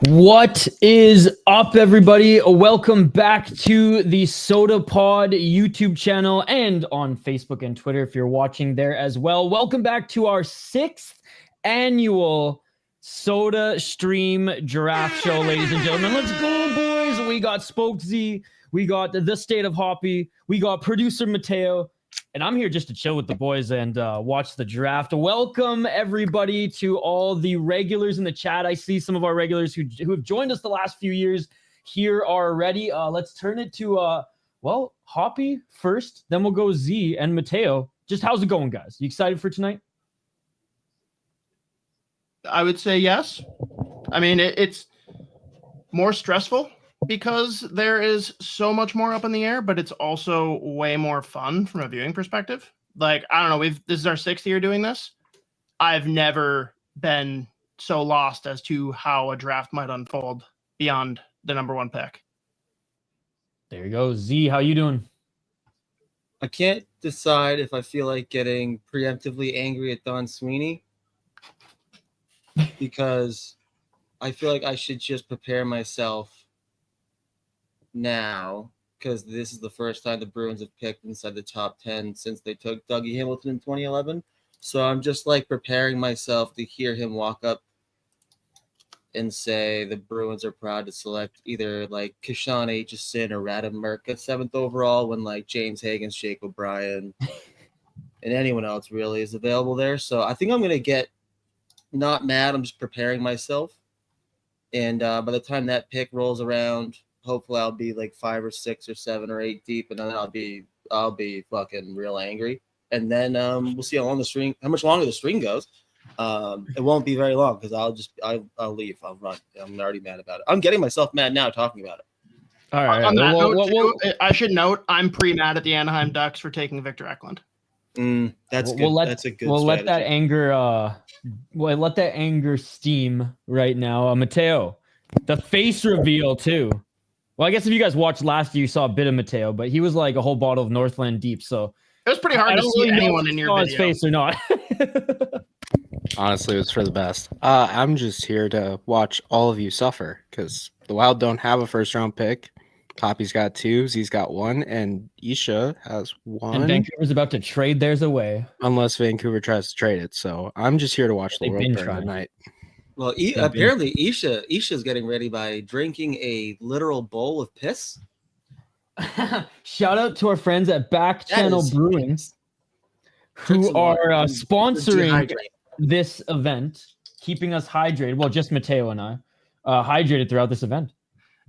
What is up, everybody? Welcome back to the Sota Pod YouTube channel and on Facebook and Twitter if you're watching there as well. Welcome back to our 6th annual Sota Stream Giraffe Show, ladies and gentlemen. Let's go, boys! We got Spoke Z, we got the State of Hoppy, we got producer Mateo, and I'm here just to chill with the boys and watch the draft. Welcome, everybody, to all the regulars in the chat. I see some of our regulars who have joined us the last few years here already. Let's turn it to, well, Hoppy first, then we'll go Z and Mateo. Just how's it going, guys? You excited for tonight? I would say yes. I mean, it's more stressful because there is so much more up in the air, but it's also way more fun from a viewing perspective. Like, I don't know, this is our 6th year doing this. I've never been so lost as to how a draft might unfold beyond the #1 pick. There you go. Z, how you doing? I can't decide if I feel like getting preemptively angry at Don Sweeney because I feel like I should just prepare myself now, because this is the first time the Bruins have picked inside the top 10 since they took Dougie Hamilton in 2011. So I'm just like preparing myself to hear him walk up and say the Bruins are proud to select either like Kashan Aitchison or RADIM 7th overall when like James Hagens, Jake O'Brien, and anyone else really is available there. So I think I'm going to get not mad. I'm just preparing myself. And by the time that pick rolls around, hopefully I'll be like 5 or 6 or 7 or 8 deep, and then I'll be fucking real angry. And then we'll see how much longer the string goes. It won't be very long because I'll leave. I'll run. I'm already mad about it. I'm getting myself mad now talking about it. All right. On that note, I should note I'm pre-mad at the Anaheim Ducks for taking Victor Eklund. That's good. That's a good. We'll strategy. let that anger. We'll let that anger steam right now. Mateo, the face reveal too. Well, I guess if you guys watched last year, you saw a bit of Mateo, but he was like a whole bottle of Northland Deep. So it was pretty hard to see anyone in your video. His face or not. Honestly, it was for the best. I'm just here to watch all of you suffer because the Wild don't have a first-round pick. Poppy's got 2, Z's got 1, and Isha has 1. And Vancouver's about to trade theirs away. Unless Vancouver tries to trade it. So I'm just here to watch the world burn tonight. Well, apparently Isha's getting ready by drinking a literal bowl of piss. Shout out to our friends at Back Channel Brewing who are sponsoring this event, keeping us hydrated. Well, just Mateo and I hydrated throughout this event.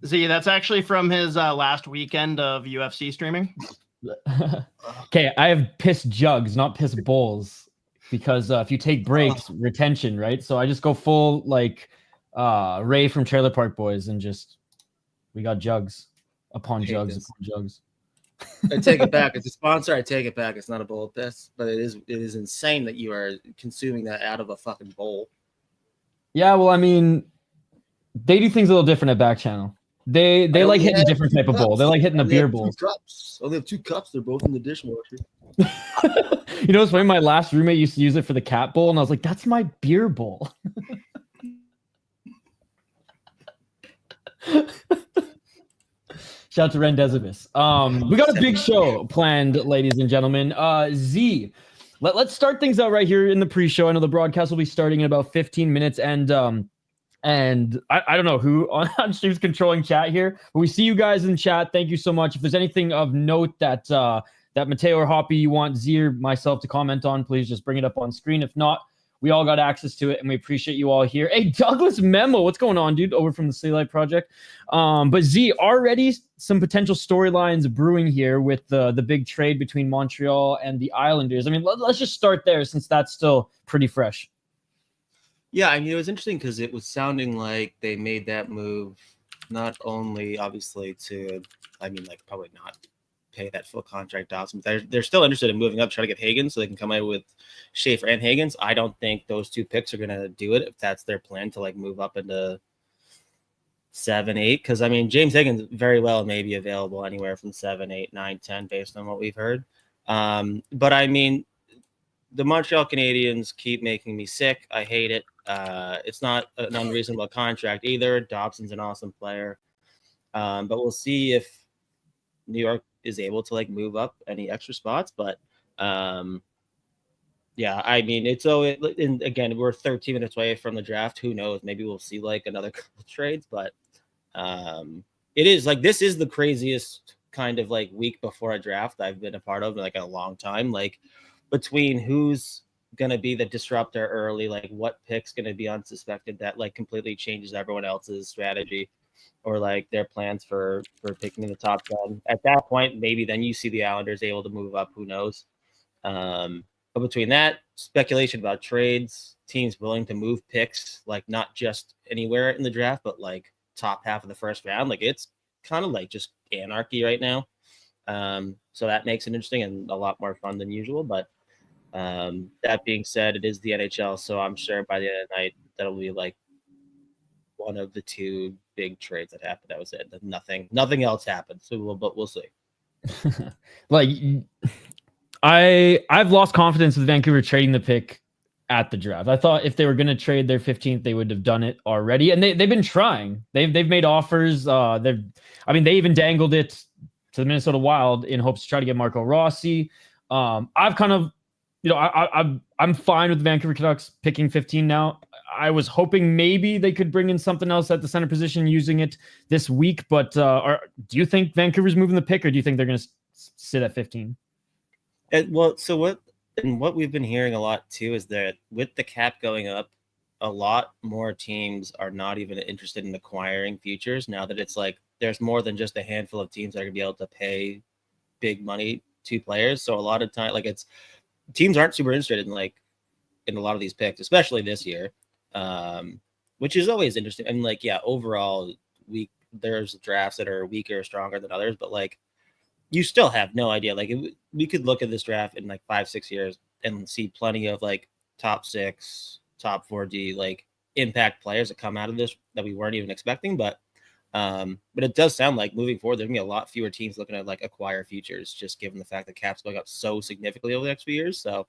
Z, that's actually from his last weekend of UFC streaming. Okay, I have piss jugs, not piss bowls. Because if you take breaks, retention, right? So I just go full like Ray from Trailer Park Boys and we got jugs upon jugs upon jugs. I take it back. It's a sponsor. I take it back. It's not a bowl of piss, but it is insane that you are consuming that out of a fucking bowl. Yeah, well, I mean, they do things a little different at Back Channel. They like hitting a different type of bowl. They like hitting the beer bowl. Only have 2 cups. They're both in the dishwasher. You know what's funny? My last roommate used to use it for the cat bowl, and I was like, that's my beer bowl. Shout out to Rendezvous. We got a big show planned, ladies and gentlemen. Z, let's start things out right here in the pre-show. I know the broadcast will be starting in about 15 minutes, and And I don't know who on stream's controlling chat here, but we see you guys in chat. Thank you so much. If there's anything of note that that Mateo or Hoppy you want Z or myself to comment on, please just bring it up on screen. If not, we all got access to it, and we appreciate you all here. Hey, Douglas Memo, what's going on, dude? Over from the City Light Project. But Z, already some potential storylines brewing here with the big trade between Montreal and the Islanders. I mean, let's just start there since that's still pretty fresh. Yeah, I mean, it was interesting because it was sounding like they made that move not only obviously to, I mean, like probably not pay that full contract off. They're still interested in moving up, trying to get Hagens so they can come out with Schaefer and Hagens. I don't think those two picks are going to do it if that's their plan to like move up into 7, 8. Because I mean, James Hagens very well may be available anywhere from 7, 8, 9, 10 based on what we've heard. But I mean, the Montreal Canadiens keep making me sick. I hate it. It's not an unreasonable contract either. Dobson's an awesome player. But we'll see if New York is able to like move up any extra spots. But yeah, I mean, it's so and again, we're 13 minutes away from the draft. Who knows? Maybe we'll see like another couple trades, but it is like this is the craziest kind of like week before a draft I've been a part of in like a long time. Like between who's gonna be the disruptor early, like what pick's gonna be unsuspected that like completely changes everyone else's strategy or like their plans for picking in the top 10. At that point, maybe then you see the Islanders able to move up. Who knows? But between that, speculation about trades, teams willing to move picks, like not just anywhere in the draft, but like top half of the first round, like it's kind of like just anarchy right now. So that makes it interesting and a lot more fun than usual. But that being said, it is the NHL, so I'm sure by the end of the night that'll be like one of the two big trades that happened. That was it. Nothing else happened. So we'll see. Like I've lost confidence with Vancouver trading the pick at the draft. I thought if they were going to trade their 15th, they would have done it already, and they've been trying. They've made offers. They even dangled it to the Minnesota Wild in hopes to try to get Marco Rossi. I've kind of, I'm fine with the Vancouver Canucks picking 15 now. I was hoping maybe they could bring in something else at the center position using it this week. But do you think Vancouver's moving the pick, or do you think they're going to sit at 15? What we've been hearing a lot too is that with the cap going up, a lot more teams are not even interested in acquiring futures now that it's like there's more than just a handful of teams that are going to be able to pay big money to players. So a lot of time, like it's teams aren't super interested in a lot of these picks, especially this year, which is always interesting. And like, yeah, overall, there's drafts that are weaker or stronger than others, but like you still have no idea. Like we could look at this draft in like 5-6 years and see plenty of like top 6, top 4D like impact players that come out of this that we weren't even expecting. But it does sound like moving forward, there's gonna be a lot fewer teams looking to like acquire futures, just given the fact that cap's going up so significantly over the next few years. So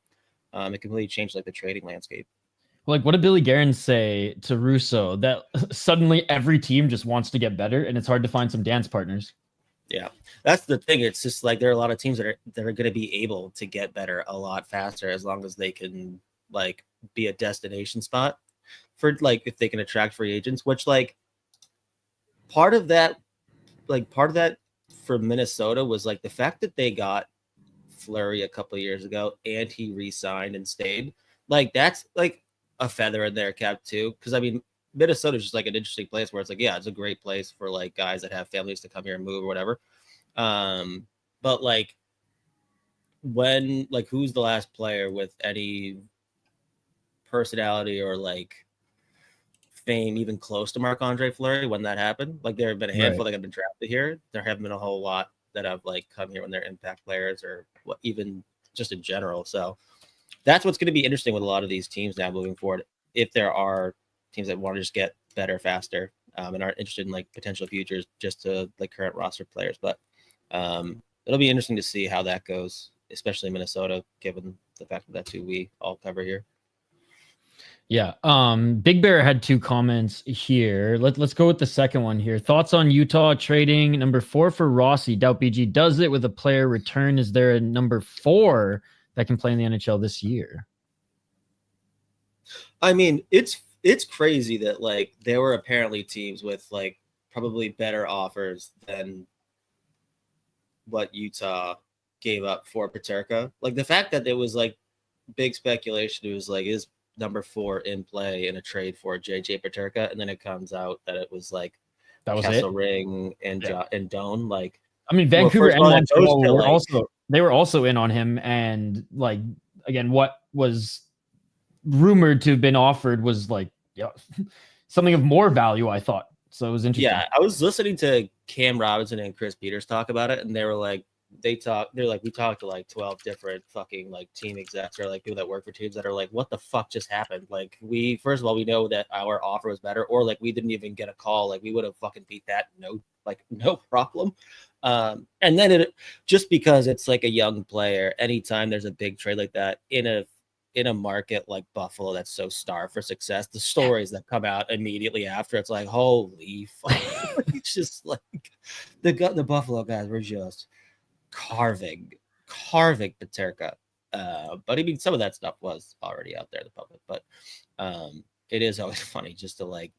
it completely changed like the trading landscape. Like, what did Billy Guerin say to Russo that suddenly every team just wants to get better and it's hard to find some dance partners? Yeah, that's the thing. It's just like there are a lot of teams that are going to be able to get better a lot faster as long as they can like be a destination spot for like if they can attract free agents, which like part of that for Minnesota was like the fact that they got Fleury a couple of years ago and he re-signed and stayed. Like that's like a feather in their cap too, because I mean Minnesota is just like an interesting place where it's like, yeah, it's a great place for like guys that have families to come here and move or whatever. But like when like who's the last player with any personality or like fame even close to Marc-Andre Fleury when that happened? Like there have been a handful that have been drafted here. There haven't been a whole lot that have like come here when they're impact players or what even just in general. So that's what's going to be interesting with a lot of these teams now moving forward. If there are teams that want to just get better faster and aren't interested in like potential futures just to like current roster players. But it'll be interesting to see how that goes, especially in Minnesota, given the fact that that's who we all cover here. Yeah. Big Bear had 2 comments here. Let's go with the second one here. Thoughts on Utah trading number 4 for Rossi. Doubt BG does it with a player return. Is there a number 4 that can play in the NHL this year? I mean, it's it's crazy that like there were apparently teams with like probably better offers than what Utah gave up for Peterka. Like the fact that there was like big speculation, it was like, is number 4 in play in a trade for JJ Peterka, and then it comes out that it was like That was Kessel it. Ring and and Doan. Like, I mean, Vancouver first and of all, that goes Montreal to, were like- they were also in on him, and like again, what was rumored to have been offered was like something of more value, I thought. So it was interesting. Yeah, I was listening to Cam Robinson and Chris Peters talk about it, and they were like, we talked to like 12 different fucking like team execs or like people that work for teams that are like, what the fuck just happened? Like, we first of all, we know that our offer was better, or like we didn't even get a call, like we would have fucking beat that, no problem. And then it just because it's like a young player, anytime there's a big trade like that in a market like Buffalo that's so starved for success, the stories that come out immediately after, it's like, holy fuck. It's just like the Buffalo guys were just carving Peterka. But I mean, some of that stuff was already out there in the public, but it is always funny just the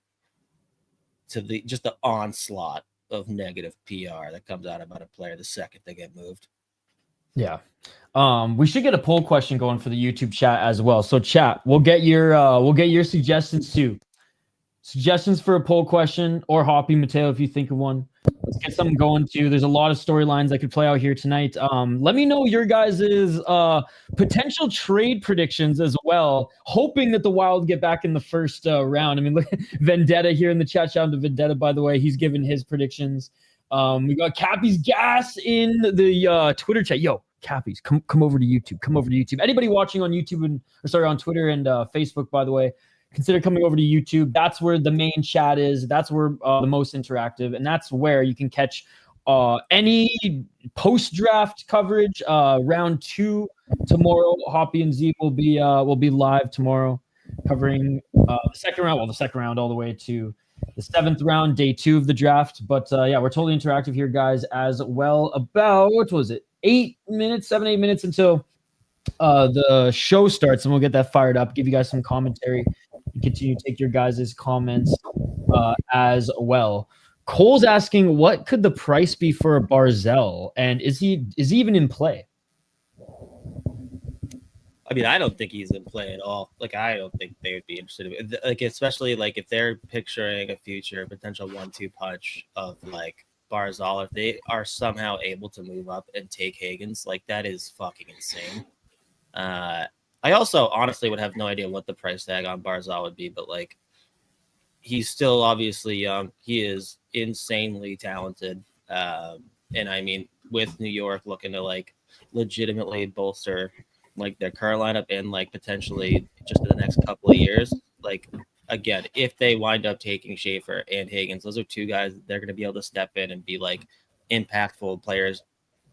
onslaught of negative PR that comes out about a player the second they get moved. Yeah. We should get a poll question going for the YouTube chat as well. So chat, we'll get your suggestions too. Suggestions for a poll question, or Hoppy, Mateo, if you think of one. Let's get something going too. There's a lot of storylines that could play out here tonight. Let me know your guys' potential trade predictions as well. Hoping that the Wild get back in the first round. I mean, look, Vendetta here in the chat. Shout out to Vendetta, by the way. He's given his predictions. We got Cappy's Gas in the Twitter chat. Yo, Cappies, come over to YouTube. Come over to YouTube. Anybody watching on YouTube on Twitter and Facebook, by the way, consider coming over to YouTube. That's where the main chat is. That's where the most interactive, and that's where you can catch any post-draft coverage. Round 2 tomorrow. Hoppy and Z will be live tomorrow, covering the second round. Well, the second round all the way to the 7th round, day 2 of the draft. But yeah, we're totally interactive here, guys, as well. About, what was it, 7, 8 minutes until the show starts, and we'll get that fired up, give you guys some commentary, and continue to take your guys' comments as well. Cole's asking, what could the price be for a Barzal, and is he even in play? I mean, I don't think he's in play at all. Like, I don't think they would be interested in it. Like, especially like if they're picturing a future potential 1-2 punch of like Barzal, if they are somehow able to move up and take Hagens, like that is fucking insane. I also honestly would have no idea what the price tag on Barzal would be, but like he's still obviously young. He is insanely talented. And I mean, with New York looking to like legitimately bolster like their current lineup and like potentially just in the next couple of years, like again, if they wind up taking Schaefer and Hagens, those are two guys they're going to be able to step in and be like impactful players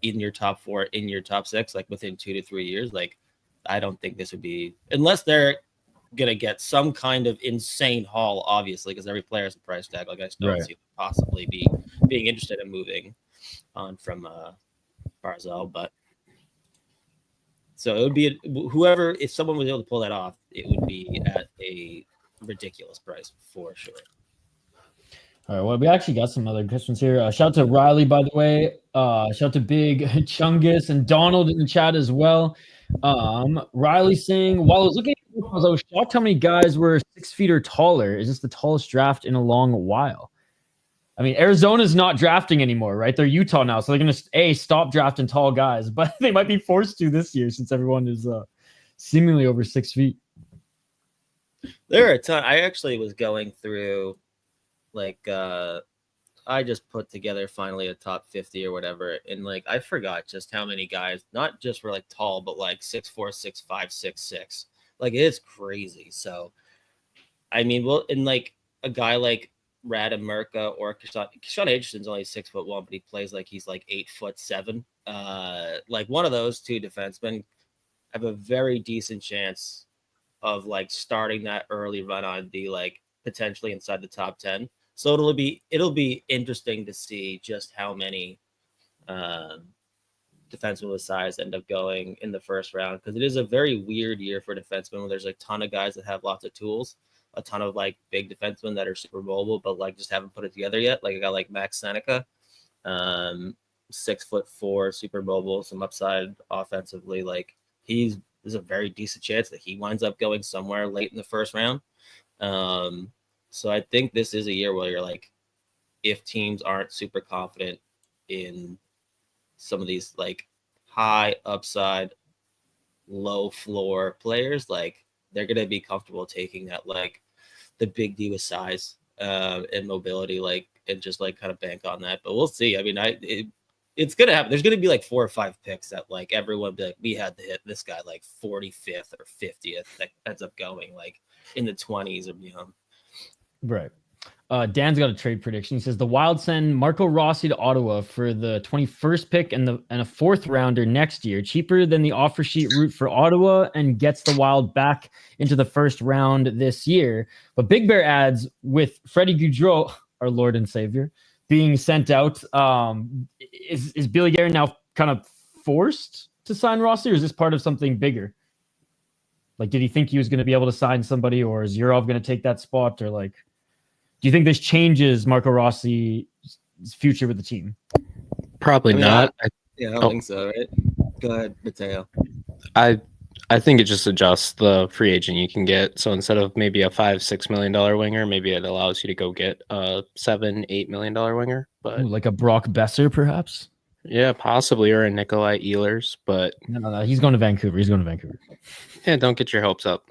in your top 4, in your top 6, like within 2 to 3 years. Like, I don't think this would be, unless they're going to get some kind of insane haul, obviously, because every player has a price tag. Like, I still don't see them possibly being interested in moving on from Barzal, but so it would be whoever, if someone was able to pull that off, it would be at a ridiculous price for sure. All right, well, we actually got some other questions here. Shout out to Riley, by the way. Shout out to Big Chungus and Donald in the chat as well. Riley saying, while I was looking at I was shocked how many guys were 6 feet or taller. Is this the tallest draft in a long while? I mean, Arizona's not drafting anymore, right? They're Utah now, so they're going to stop drafting tall guys, but they might be forced to this year since everyone is seemingly over 6 feet. There are a ton. I actually was going through, like, I just put together finally a top 50 or whatever, and like I forgot just how many guys, not just were like tall, but like 6'4", 6'5", 6'6". Like, it's crazy. So, I mean, well, and like a guy like RADIM or Sean Aitchison's only 6'1", but he plays like he's like 8'7". Like one of those two defensemen have a very decent chance of like starting that early run on the like potentially inside the top 10. So it'll be interesting to see just how many defensemen with size end up going in the first round, because it is a very weird year for defensemen where there's a ton of guys that have lots of tools. a ton of like big defensemen that are super mobile, but like just haven't put it together yet. Like I got like Max Seneca, 6'4", super mobile, some upside offensively. Like there's a very decent chance that he winds up going somewhere late in the first round. So I think this is a year where you're like, if teams aren't super confident in some of these like high upside, low floor players, like they're going to be comfortable taking that, like the big D with size and mobility, like, and just like kind of bank on that. But we'll see. I mean, it's going to happen. There's going to be like 4 or 5 picks that like everyone be like, we had to hit this guy like 45th or 50th that ends up going like in the 20s or beyond. Right. Dan's got a trade prediction. He says the Wild send Marco Rossi to Ottawa for the 21st pick and a 4th rounder next year, cheaper than the offer sheet route for Ottawa, and gets the Wild back into the 1st round this year. But Big Bear adds, with Freddie Gaudreau, our Lord and Savior, being sent out, is Billy Guerin now kind of forced to sign Rossi, or is this part of something bigger? Like, did he think he was going to be able to sign somebody, or is Yurov going to take that spot, or like, do you think this changes Marco Rossi's future with the team? Probably not. I don't think so, right? Go ahead, Mateo. I think it just adjusts the free agent you can get. So instead of maybe a $5-6 million winger, maybe it allows you to go get a $7-8 million winger. But like a Brock Besser, perhaps. Yeah, possibly, or a Nikolai Ehlers. But no, he's going to Vancouver. Yeah, don't get your hopes up.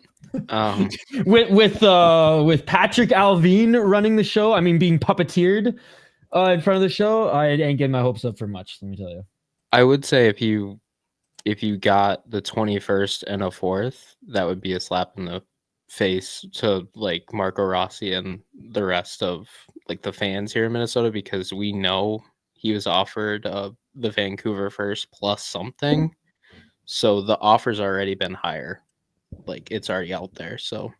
With Patrick Alvin running the show, I mean being puppeteered in front of the show, I ain't getting my hopes up for much, let me tell you. I would say if you got the 21st and a 4th, that would be a slap in the face to like Marco Rossi and the rest of like the fans here in Minnesota, because we know he was offered the Vancouver first plus something. So the offer's already been higher. Like, it's already out there. So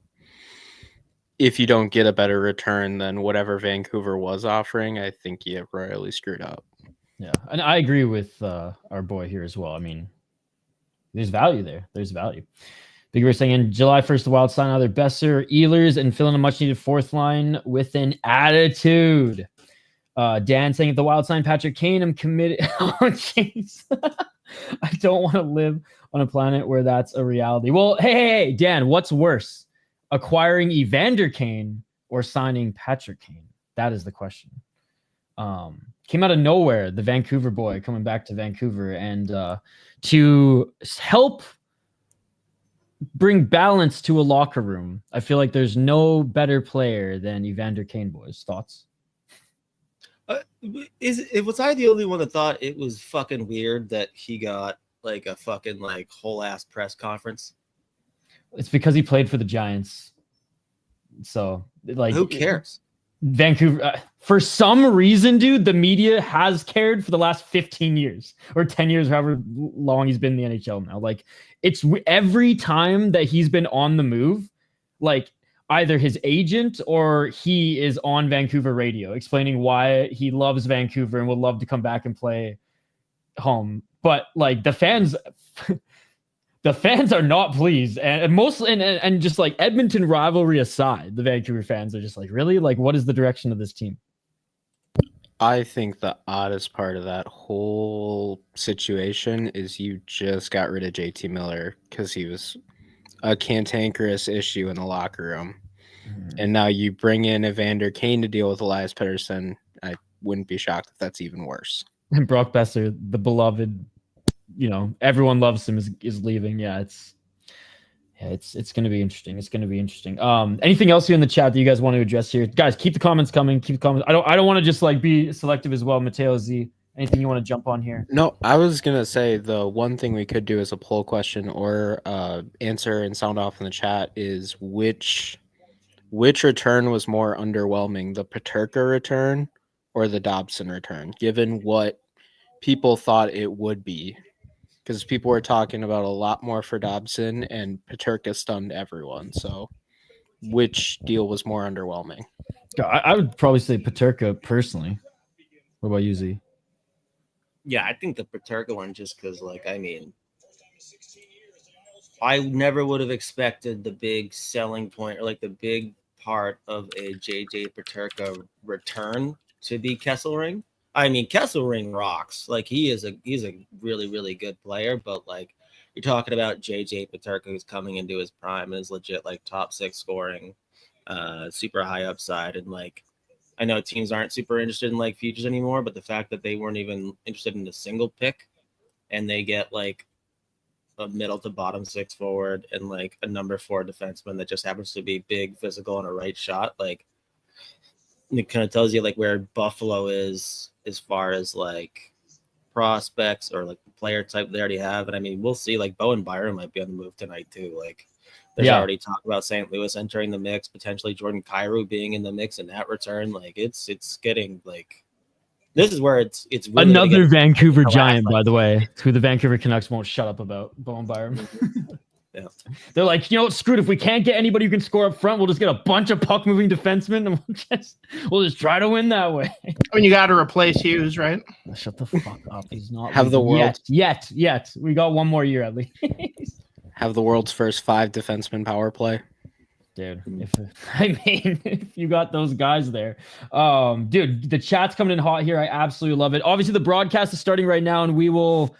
if you don't get a better return than whatever Vancouver was offering, I think you royally screwed up. Yeah, and I agree with our boy here as well. I mean, there's value there. There's value. Big Bear saying in July 1st, the Wild sign either Besser, Ehlers, and fill in a much needed 4th line with an attitude. Dan saying if the Wild sign Patrick Kane, I'm committed. Oh, jeez. I don't want to live on a planet where that's a reality. Well, hey, Dan, what's worse? Acquiring Evander Kane or signing Patrick Kane? That is the question. Came out of nowhere, the Vancouver boy coming back to Vancouver, and to help bring balance to a locker room, I feel like there's no better player than Evander Kane, boys. Thoughts? Was I the only one that thought it was fucking weird that he got like a fucking like whole ass press conference? It's because he played for the Giants. So like, who cares? Vancouver, for some reason, dude, the media has cared for the last 15 years or 10 years, however long he's been in the NHL now. Like, it's every time that he's been on the move, like either his agent or he is on Vancouver radio explaining why he loves Vancouver and would love to come back and play home. But like the fans, the fans are not pleased, and mostly, and just like Edmonton rivalry aside, the Vancouver fans are just like, really? Like, what is the direction of this team? I think the oddest part of that whole situation is you just got rid of JT Miller because he was a cantankerous issue in the locker room. And now you bring in Evander Kane to deal with Elias Pettersson. I wouldn't be shocked if that's even worse. And Brock Besser, the beloved, everyone loves him, is leaving. Yeah, it's going to be interesting. It's going to be interesting. Anything else here in the chat that you guys want to address here? Guys, keep the comments coming. Keep the comments. I don't want to just like be selective as well. Mateo Z, anything you want to jump on here? No, I was going to say the one thing we could do as a poll question or answer and sound off in the chat is which return was more underwhelming, the Peterka return or the Dobson return, given what people thought it would be. Because people were talking about a lot more for Dobson, and Peterka stunned everyone. So which deal was more underwhelming? I would probably say Peterka personally. What about you, Z? Yeah, I think the Peterka one, just because, like, I mean, I never would have expected the big selling point or like the big part of a JJ Peterka return to the Kesselring. I mean, Kesselring rocks. Like he's a really, really good player, but like you're talking about JJ Peterka who's coming into his prime and is legit like top 6 scoring, super high upside. And like I know teams aren't super interested in like futures anymore, but the fact that they weren't even interested in a single pick and they get like a middle to bottom 6 forward and like a number 4 defenseman that just happens to be big, physical, and a right shot, like it kind of tells you like where Buffalo is as far as like prospects or like the player type they already have. And I mean, we'll see. Like Bowen Byron might be on the move tonight too. Like there's already talk about St. Louis entering the mix, potentially Jordan Kyrou being in the mix in that return. Like it's getting like this is where it's really another Vancouver Giant, by the way, who the Vancouver Canucks won't shut up about. Bowen Byron. Yeah. They're like, you know what, screw it. If we can't get anybody who can score up front, we'll just get a bunch of puck moving defensemen and we'll just try to win that way. I mean, you got to replace Hughes, right? Shut the fuck up. He's not Have the world yet. We got one more year at least. Have the world's first 5 defenseman power play. Dude, if you got those guys there, dude, the chat's coming in hot here. I absolutely love it. Obviously, the broadcast is starting right now, and we will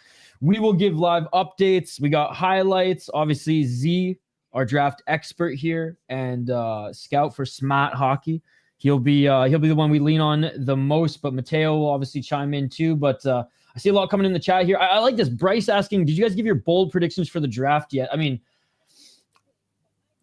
give live updates. We got highlights. Obviously, Z, our draft expert here, and scout for Smart Hockey. He'll be the one we lean on the most. But Mateo will obviously chime in too. But I see a lot coming in the chat here. I like this. Bryce asking, did you guys give your bold predictions for the draft yet? I mean,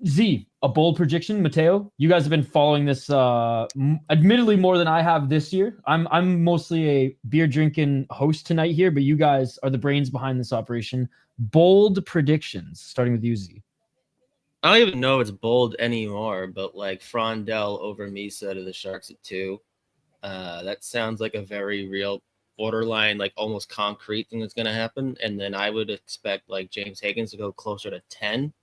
Z, a bold prediction, Mateo. You guys have been following this, admittedly more than I have this year. I'm mostly a beer drinking host tonight here, but you guys are the brains behind this operation. Bold predictions, starting with you, Z. I don't even know it's bold anymore, but like Frondell over Misa to the Sharks at 2. That sounds like a very real borderline, like almost concrete thing that's going to happen. And then I would expect like James Hagens to go closer to 10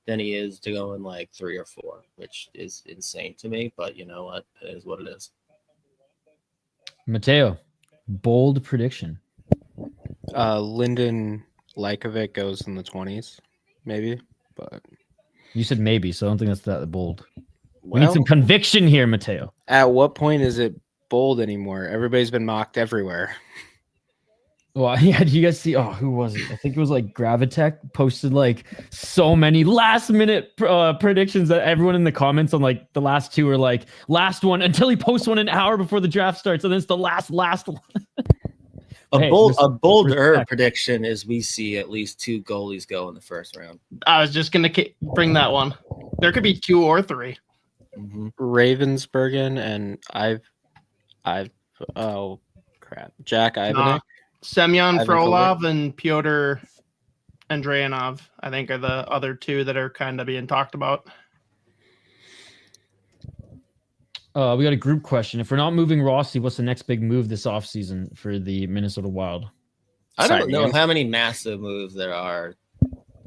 than he is to go in like 3 or 4, which is insane to me. But you know what? It is what it is. Mateo, bold prediction. LYNDEN LAKOVIC goes in the 20s, maybe. But You said maybe, so I don't think that's that bold. We well, need some conviction here, Mateo. at what point is it bold anymore? Everybody's been mocked everywhere. Well, yeah, did you guys see? Oh, who was it? I think it was like Gravitech posted like so many last minute predictions that everyone in the comments on like the last 2 are like last one until he posts one an hour before the draft starts, and then it's the last one. A bolder prediction is we see at least 2 goalies go in the first round. I was just gonna bring that one. There could be 2 or 3. Mm-hmm. Ravensburgen and oh crap, Jack Ivanek. Semyon Ivan Frolov and Pyotr Andreanov, I think, are the other 2 that are kind of being talked about. We got a group question. If we're not moving Rossi, what's the next big move this offseason for the Minnesota Wild? I don't know how many massive moves there are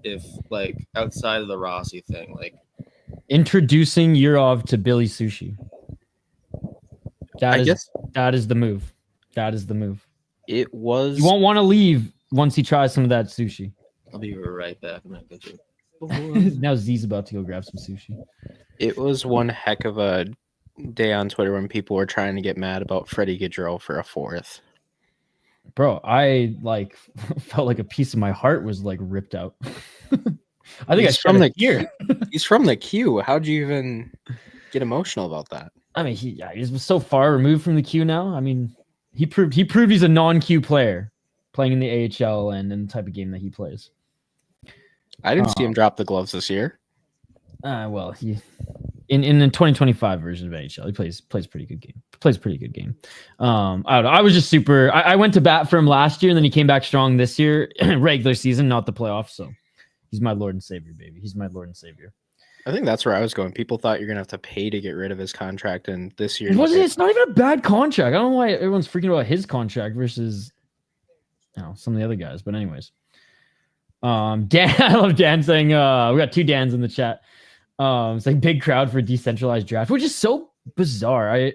if like outside of the Rossi thing, like Introducing Yurov to Billy Sushi. That is the move. That is the move. It was. You won't want to leave once he tries some of that sushi. I'll be right back. I'm not good. Now Z's about to go grab some sushi. It was one heck of a day on Twitter when people were trying to get mad about Freddie Gaudreau for a 4th. Bro, I like felt like a piece of my heart was like ripped out. I think He's from the Q. He's from the Q. How'd you even get emotional about that? I mean, he's so far removed from the Q now. I mean, he proved he's a non-Q player playing in the AHL and in the type of game that he plays. I didn't see him drop the gloves this year. Well, he in the 2025 version of NHL, he plays pretty good game. Plays a pretty good game. I don't know. I was just super. I went to bat for him last year, and then he came back strong this year, regular season, not the playoffs. So he's my Lord and Savior, baby. He's my Lord and Savior. I think that's where I was going. People thought you're gonna have to pay to get rid of his contract, and this year it's not even a bad contract. I don't know why everyone's freaking about his contract versus some of the other guys. But anyways, Dan, I love Dan saying we got 2 Dans in the chat. It's like big crowd for a decentralized draft, which is so bizarre. I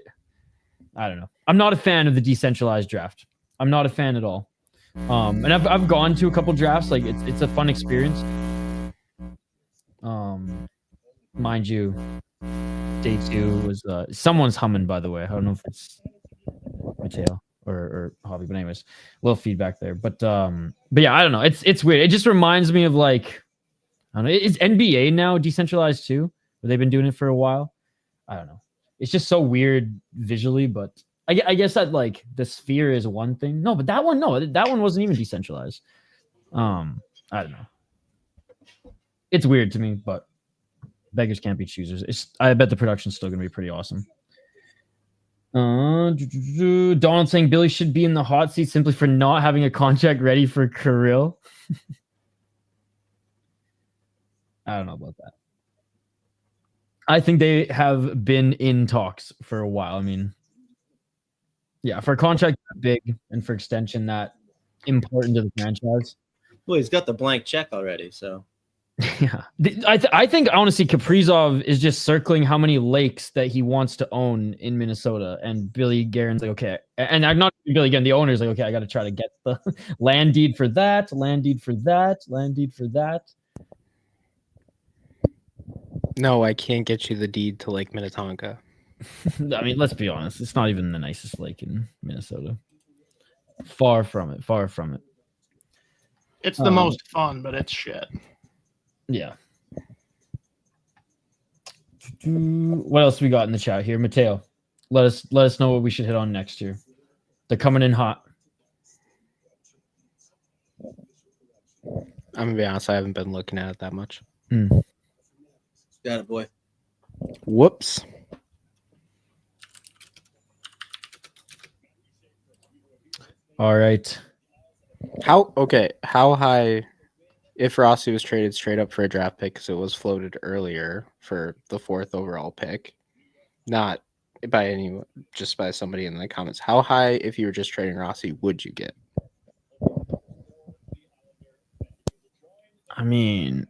don't know. I'm not a fan of the decentralized draft. I'm not a fan at all. And I've gone to a couple drafts. Like it's a fun experience. Mind you, day 2 was someone's humming, by the way. I don't know if it's Mateo or Hobby, but anyways, a little feedback there. But yeah, I don't know. It's weird. It just reminds me of like, I don't know. Is NBA now decentralized too? Or they've been doing it for a while? I don't know. It's just so weird visually, but I guess that like the sphere is one thing. No, but that one wasn't even decentralized. I don't know. It's weird to me, but beggars can't be choosers. I bet the production's still gonna be pretty awesome. Donald saying Billy should be in the hot seat simply for not having a contract ready for Kirill. I don't know about that. I think they have been in talks for a while. I mean, yeah, for a contract that big and for extension that important to the franchise. Well, he's got the blank check already, so. Yeah, I think honestly, Kaprizov is just circling how many lakes that he wants to own in Minnesota, and Billy Guerin's like, okay, and I'm not Billy Guerin. The owner's like, okay, I got to try to get the land deed for that, land deed for that, land deed for that. No, I can't get you the deed to Lake Minnetonka. I mean, let's be honest, it's not even the nicest lake in Minnesota. Far from it. Far from it. It's the most fun, but it's shit. Yeah. What else we got in the chat here? Mateo, let us know what we should hit on next year. They're coming in hot. I'm gonna be honest, I haven't been looking at it that much. Got it, boy. Whoops. All right. How high, if Rossi was traded straight up for a draft pick, because it was floated earlier for the 4th overall pick, not by anyone, just by somebody in the comments, how high, if you were just trading Rossi, would you get? I mean,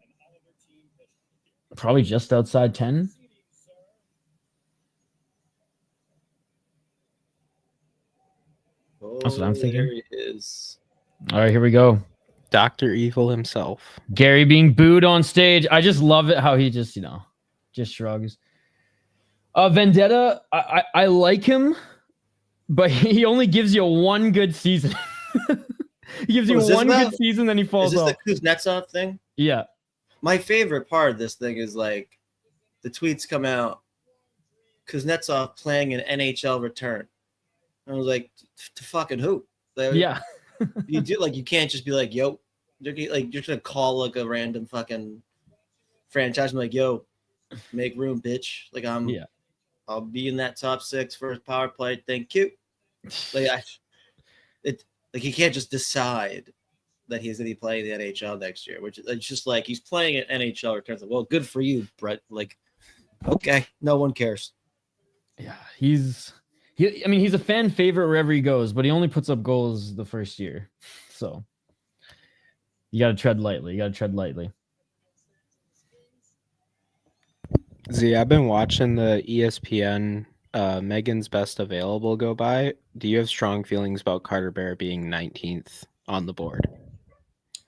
probably just outside 10. That's what I'm thinking. There he is. All right, here we go. Dr. Evil himself. Gary being booed on stage. I just love it how he just, just shrugs. Vendetta, I like him, but he only gives you one good season. He gives you one good season, then he falls off. Is this the Kuznetsov thing? Yeah. My favorite part of this thing is like the tweets come out, Kuznetsov playing an NHL return. I was like, to fucking who? Like, yeah. You do like you can't just be like, yo, you're just gonna call like a random fucking franchise and be like, yo, make room, bitch. Like I'll be in that top 6 for his power play. Thank you. Like he can't just decide that he's gonna be playing the NHL next year, which it's just like he's playing at NHL returns. Like, well, good for you, Brett. Like, okay, no one cares. Yeah, he's a fan favorite wherever he goes, but he only puts up goals the first year. So you got to tread lightly. Z, I've been watching the ESPN Megan's Best Available go by. Do you have strong feelings about Carter Bear being 19th on the board?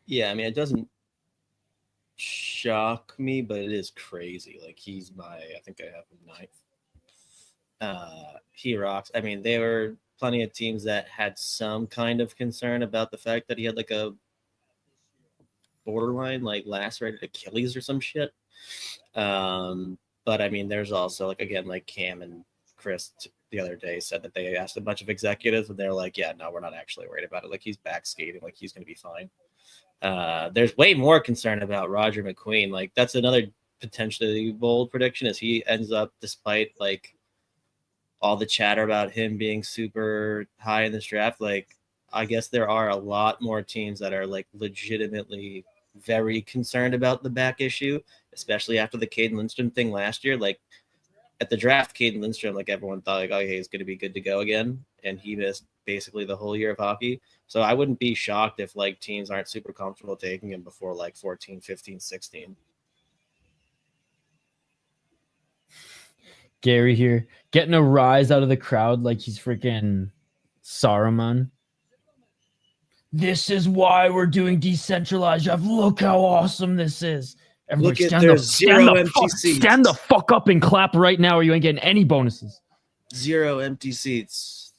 Yeah, I mean, it doesn't shock me, but it is crazy. Like, he's I think I have him 9th. He rocks. I mean, there were plenty of teams that had some kind of concern about the fact that he had like a borderline like lacerated Achilles or some shit. But I mean, there's also like, again, like Cam and Chris the other day said that they asked a bunch of executives and they're like, yeah, no, we're not actually worried about it. Like, he's back skating, like he's gonna be fine. There's way more concern about Roger McQueen. Like, that's another potentially bold prediction, is he ends up, despite like all the chatter about him being super high in this draft, like I guess there are a lot more teams that are like legitimately very concerned about the back issue, especially after the Caden Lindstrom thing last year. Like at the draft, Caden Lindstrom, like everyone thought like, oh, hey, he's going to be good to go again. And he missed basically the whole year of hockey. So I wouldn't be shocked if like teams aren't super comfortable taking him before like 14, 15, 16. Gary here, getting a rise out of the crowd like he's freaking Saruman. This is why we're doing decentralized draft. Look how awesome this is. Everybody Look at stand their the, zero stand the empty fuck, seats. stand the fuck up and clap right now, or you ain't getting any bonuses. 0 empty seats.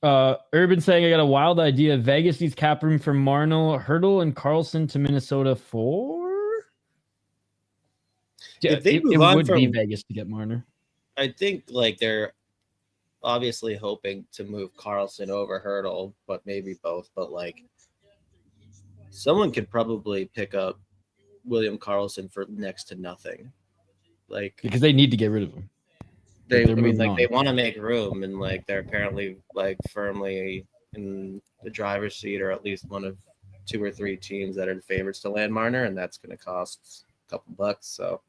Urban saying I got a wild idea. Vegas needs cap room for Marno, Hurdle, and Carlson to Minnesota for. Yeah, If they it move on would be from- Vegas to get Marner. I think like they're obviously hoping to move Carlson over Hurdle, but maybe both. But like someone could probably pick up William Carlson for next to nothing. Like Because they need to get rid of him. they, I they're mean, moving like on. they want to make room, and like they're apparently like firmly in the driver's seat, or at least one of 2 or 3 teams that are the favorites to land Marner, and that's going to cost a couple bucks. So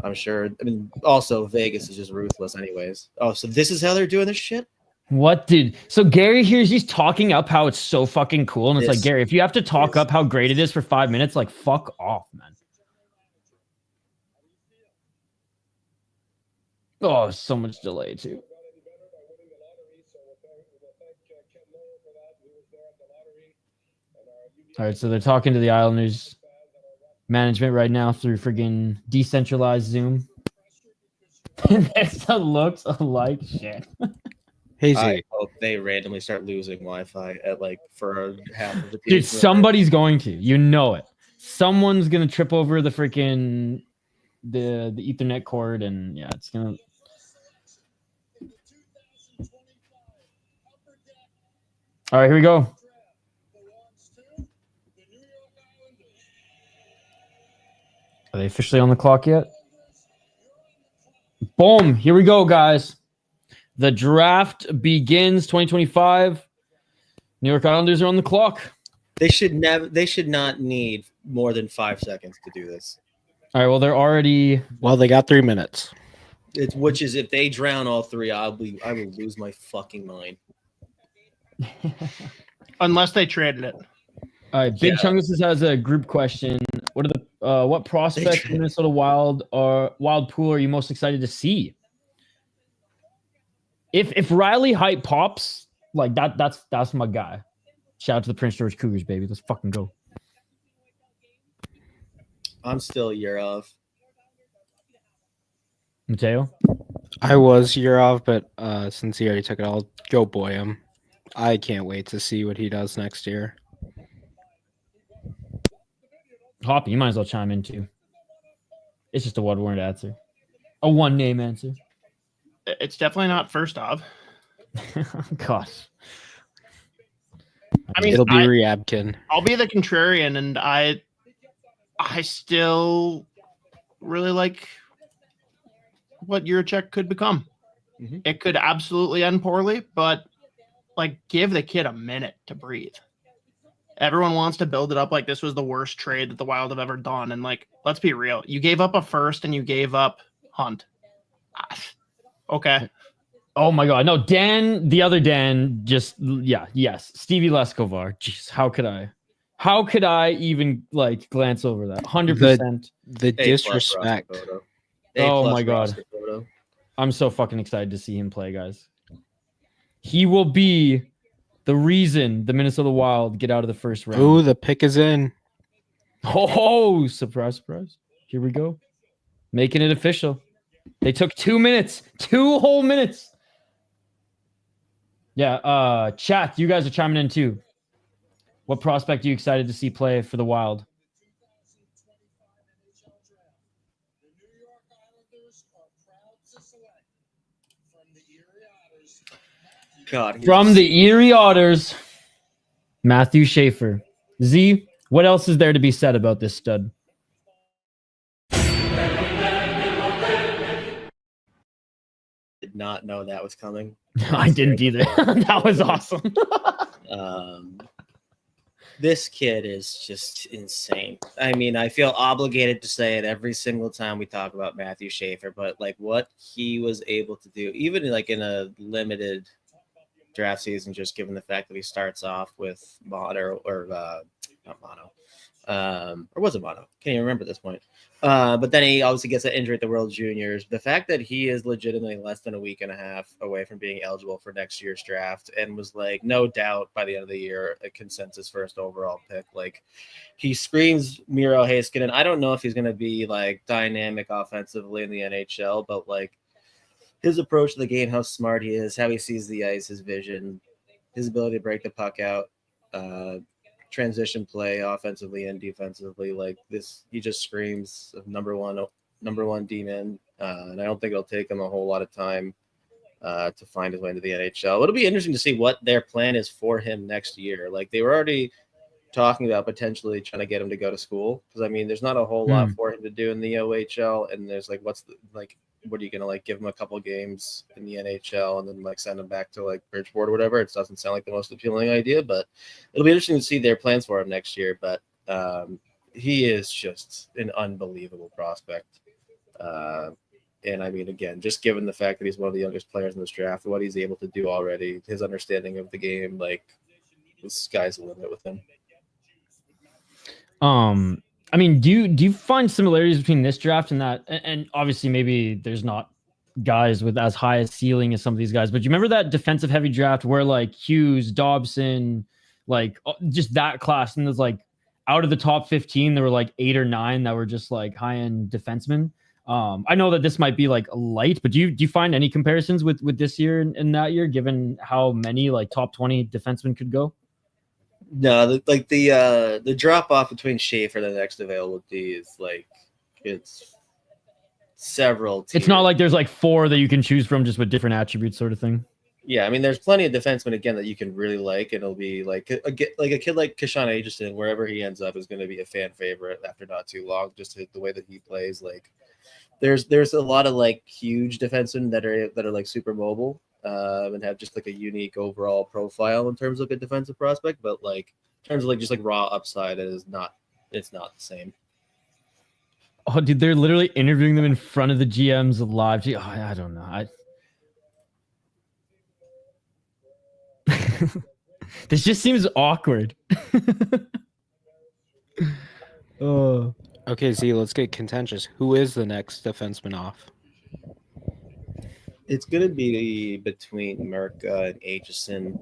I'm sure. I mean, also Vegas is just ruthless, anyways. Oh, so this is how they're doing this shit. What, dude? So Gary hears he's talking up how it's so fucking cool, and it's like, This Gary, if you have to talk is- up how great it is for 5 minutes, like, fuck off, man. Oh, so much delay too. All right, so they're talking to the Islanders management right now through friggin' decentralized Zoom. This looks like shit. Hazy. I hope they randomly start losing Wi-Fi at like for half of the Dude, teams. somebody's going to. You know it. Someone's gonna trip over the freaking the Ethernet cord, and yeah, it's gonna. All right, here we go. Are they officially on the clock yet? Boom! Here we go, guys. The draft begins 2025. New York Islanders are on the clock. They should never. They should not need more than 5 seconds to do this. All right, well, they're already. Well, they got 3 minutes. Which is if they drown all 3, I will lose my fucking mind. Unless they traded it. All right, Big Yeah. Chungus has a group question. What are the what prospects in Minnesota Wild pool are you most excited to see? If Riley Height pops, like that's my guy. Shout out to the Prince George Cougars, baby. Let's fucking go. I'm still a year off. Mateo? I was Yurov, but since he already took it, I'll go Boyum. I can't wait to see what he does next year. Hoppy, you might as well chime in too. It's just a one-word answer. A one-name answer. It's definitely not first off. Gosh. I mean, It'll be Ryabkin. I'll be the contrarian, and I still really like what Juracek could become. Mhm. It could absolutely end poorly, but like give the kid a minute to breathe. Everyone wants to build it up like this was the worst trade that the Wild have ever done, and like let's be real, you gave up a first and you gave up Hunt. Okay. Oh my god. No, Dan, the other Dan, just yes. Stevie Leskovar. Jeez, how could I even like glance over that? 100%. The A+ disrespect. roster photo. Oh A+ my God. roster photo. I'm so fucking excited to see him play, guys. He will be the reason the Minnesota Wild get out of the first round. Ooh, the pick is in. Oh, surprise, surprise. Here we go. Making it official. They took 2 minutes, 2 whole minutes. Yeah, chat, you guys are chiming in too. What prospect are you excited to see play for the Wild? God. From the ERIE Otters, Matthew Schaefer. Z, what else is there to be said about this stud? did not know that was coming. I didn't either. That was awesome. This kid is just insane. I mean, I feel obligated to say it every single time we talk about Matthew Schaefer, but like what he was able to do, even like in a limited draft season, just given the fact that he starts off with not mono. Or was it mono? Can't even remember at this point. But then he obviously gets that injury at the World Juniors. The fact that he is legitimately less than a week and a half away from being eligible for next year's draft and was like, no doubt by the end of the year, a consensus first overall pick. Like, he screams Miro Heiskanen. I don't know if he's going to be like dynamic offensively in the NHL, but like his approach to the game, how smart he is, how he sees the ice, his vision, his ability to break the puck out, transition play offensively and defensively, like this, he just screams of number one D-man, and I don't think it'll take him a whole lot of time to find his way into the NHL. It'll be interesting to see what their plan is for him next year. Like, they were already talking about potentially trying to get him to go to school, because I mean there's not a whole lot for him to do in the OHL, and there's like, what are you gonna like give him a couple games in the NHL and then like send him back to like Bridgeport or whatever? It doesn't sound like the most appealing idea, but it'll be interesting to see their plans for him next year. But he is just an unbelievable prospect. And I mean, again, just given the fact that he's one of the youngest players in this draft, what he's able to do already, his understanding of the game, like the sky's the limit with him. I mean, do you find similarities between this draft and that? And obviously, maybe there's not guys with as high a ceiling as some of these guys, but do you remember that defensive heavy draft where like Hughes, Dobson, like just that class, and there's like out of the top 15, there were like 8 or 9 that were just like high end defensemen. I know that this might be like light, but do you find any comparisons with this year and that year, given how many like top 20 defensemen could go? No, the drop off between Schaefer and the next available D is like, it's several tiers. It's not like there's like 4 that you can choose from just with different attributes, sort of thing. Yeah, I mean, there's plenty of defensemen again that you can really like, and it'll be like a kid like Kashan Aitchison, wherever he ends up, is going to be a fan favorite after not too long. Just the way that he plays, like there's a lot of like huge defensemen that are like super mobile. And have just like a unique overall profile in terms of a defensive prospect, but like in terms of like just like raw upside, it's not the same. Oh, dude, they're literally interviewing them in front of the GMs live. Oh, I don't know. This just seems awkward. Oh. Okay, Z, let's get contentious. Who is the next defenseman off? It's going to be between MRTKA and Aitchison.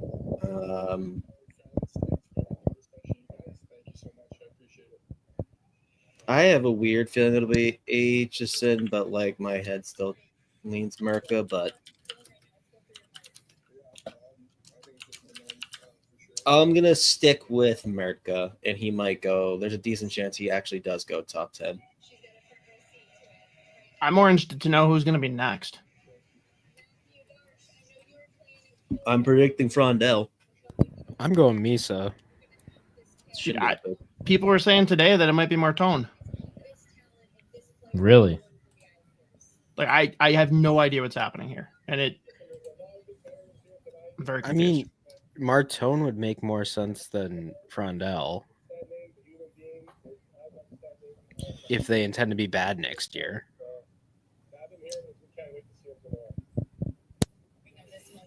I have a weird feeling it'll be Aitchison, but like my head still leans MRTKA, but I'm going to stick with MRTKA, and he might go. There's a decent chance he actually does go top 10. I'm more interested to know who's going to be next. I'm predicting Frondell. I'm going Misa. People were saying today that it might be Martone. Really? Like I have no idea what's happening here, and I'm very confused. I mean, Martone would make more sense than Frondell if they intend to be bad next year.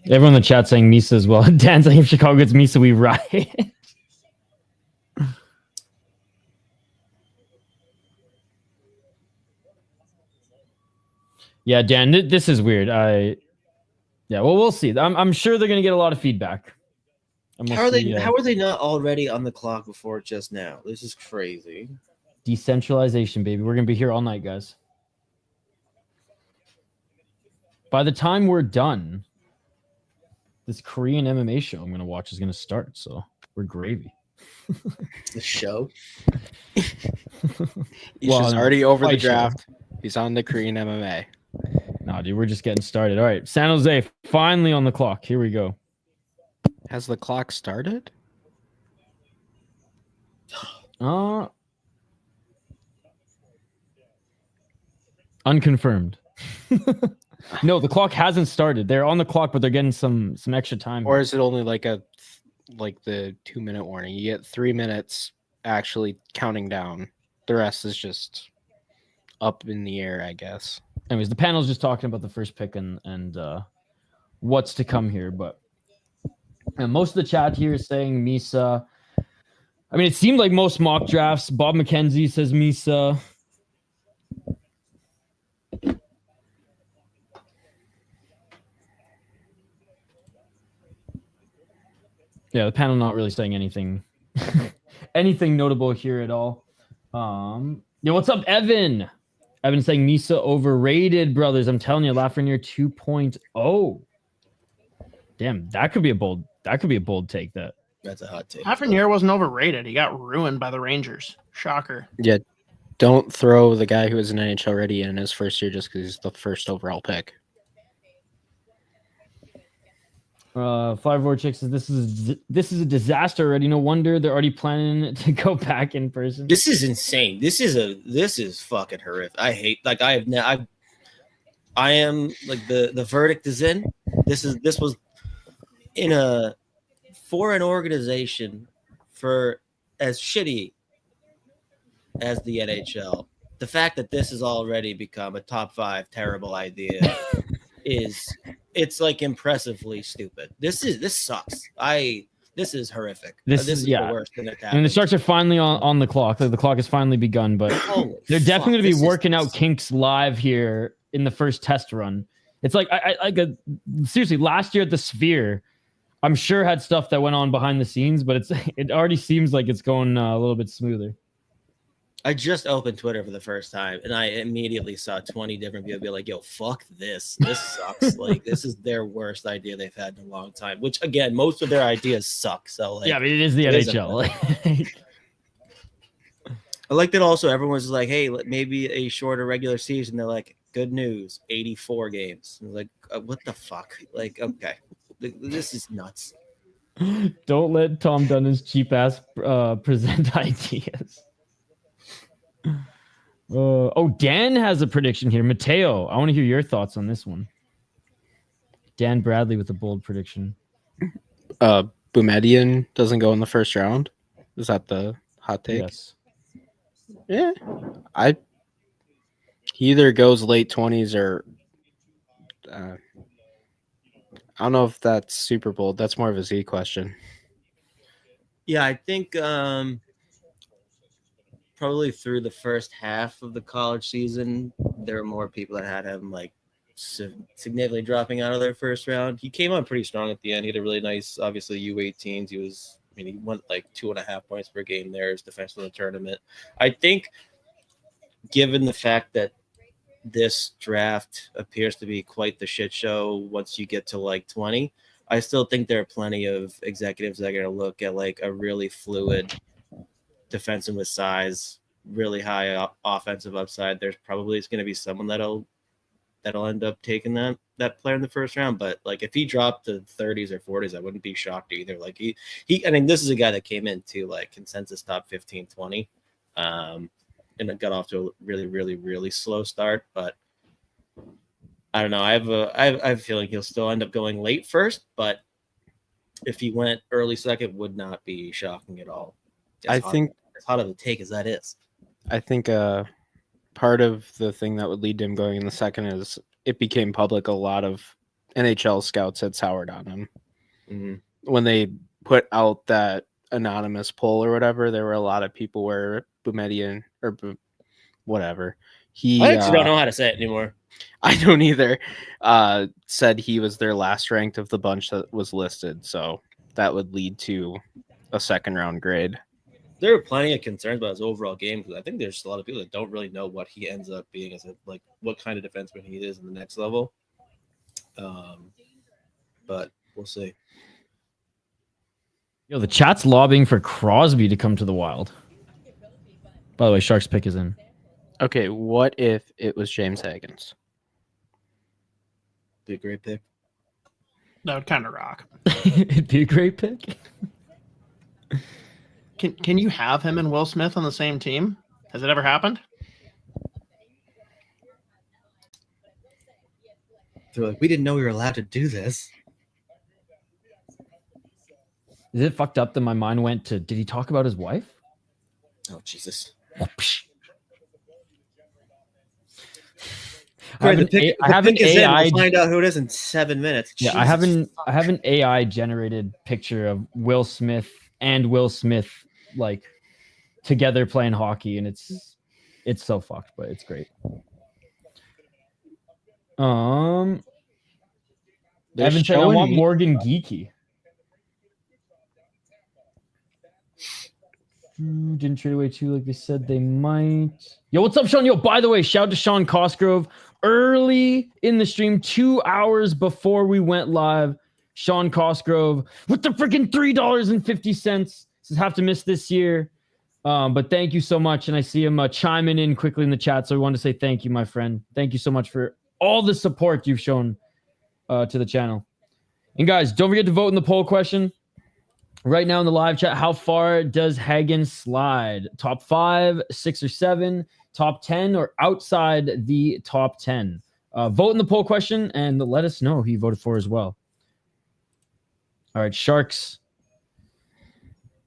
Everyone in the chat saying Misa as well. Dan's saying if Chicago gets Misa, we riot. Yeah, Dan, this is weird. Well, we'll see. I'm sure they're going to get a lot of feedback. We'll how are they not already on the clock before just now? This is crazy. Decentralization, baby. We're going to be here all night, guys. By the time we're done, this Korean MMA show I'm going to watch is going to start, so we're gravy. The show? He's already over the draft. He's on the Korean MMA. Nah, dude, we're just getting started. All right, San Jose, finally on the clock. Here we go. Has the clock started? Unconfirmed. No, the clock hasn't started. They're on the clock, but they're getting some extra time. Or is it only like the 2-minute warning? You get 3 minutes actually counting down. The rest is just up in the air, I guess. Anyways, the panel's just talking about the first pick and what's to come here. But most of the chat here is saying Misa. I mean, it seemed like most mock drafts. Bob McKenzie says Misa. Yeah, the panel not really saying anything, anything notable here at all. Yo, what's up, Evan? Evan saying Misa overrated, brothers. I'm telling you, Lafreniere 2.0. Damn, that could be a bold. That could be a bold take. That's a hot take. Lafreniere wasn't overrated. He got ruined by the Rangers. Shocker. Yeah, don't throw the guy who was an NHL ready in his first year just because he's the first overall pick. Five War Chick says this is a disaster already. No wonder they're already planning to go back in person. This is insane. This is fucking horrific. I hate I am like the verdict is in. This was in for an organization for as shitty as the NHL. The fact that this has already become a top 5 terrible idea it's like impressively stupid. This sucks. This is horrific. This is the worst thing that's happened. And the Sharks are finally on the clock. The clock has finally begun, but they're definitely going to be working out kinks live here in the first test run. It's like seriously, last year at the Sphere, I'm sure had stuff that went on behind the scenes, but it already seems like it's going a little bit smoother. I just opened Twitter for the first time, and I immediately saw 20 different people be like, yo, fuck this. This sucks. Like, this is their worst idea they've had in a long time, which, again, most of their ideas suck. So, like, yeah, but it is the NHL. I like that also everyone's like, hey, maybe a shorter regular season. They're like, good news, 84 games. I'm like, what the fuck? Like, okay, this is nuts. Don't let Tom Dunn's cheap ass present ideas. Dan has a prediction here. Mateo, I want to hear your thoughts on this one. Dan Bradley with a bold prediction. Boumediene doesn't go in the first round. Is that the hot take? Yes. Yeah. He either goes late 20s or I don't know if that's super bold. That's more of a Z question. Yeah, I think probably through the first half of the college season, there were more people that had him like significantly dropping out of their first round. He came on pretty strong at the end. He had a really nice, obviously, U18s. He went like 2.5 points per game there as defenseman in the tournament. I think, given the fact that this draft appears to be quite the shit show once you get to like 20, I still think there are plenty of executives that are going to look at like a really fluid defenseman with size, really high offensive upside. There's probably going to be someone that'll end up taking that player in the first round. But like if he dropped to 30s or 40s, I wouldn't be shocked either. Like he I mean, this is a guy that came into like consensus top 15, 20, and it got off to a really, really, really slow start. But I don't know. I have a feeling he'll still end up going late first, but if he went early second, would not be shocking at all. As hot of a take as that is. I think part of the thing that would lead to him going in the second is it became public. A lot of NHL scouts had soured on him. Mm-hmm. When they put out that anonymous poll or whatever, there were a lot of people where Boumediene or whatever. I actually don't know how to say it anymore. I don't either. Said he was their last ranked of the bunch that was listed. So that would lead to a second round grade. There are plenty of concerns about his overall game because I think there's a lot of people that don't really know what he ends up being as like what kind of defenseman he is in the next level. But we'll see. Yo, the chat's lobbying for Crosby to come to the Wild. By the way, Sharks pick is in. Okay, what if it was James Hagens? Be a great pick. That would kind of rock. It'd be a great pick. Can you have him and Will Smith on the same team? Has it ever happened? They're like, we didn't know we were allowed to do this. Is it fucked up that my mind went to, did he talk about his wife? Oh, Jesus. I have an AI. We'll find out who it is in 7 minutes. Yeah, I have an AI generated picture of Will Smith and Will Smith like together playing hockey, and it's so fucked, but it's great. Evan saying, I want Morgan Geeky. Didn't trade away too like they said they might. Yo, what's up, Sean? Yo, by the way, shout out to Sean Cosgrove early in the stream, 2 hours before we went live. Sean Cosgrove with the freaking $3.50. Says have to miss this year. But thank you so much. And I see him chiming in quickly in the chat. So I want to say thank you, my friend. Thank you so much for all the support you've shown to the channel. And guys, don't forget to vote in the poll question. Right now in the live chat, how far does Hagens slide? Top 5, 6 or 7, top 10, or outside the top 10? Vote in the poll question and let us know who you voted for as well. All right, Sharks.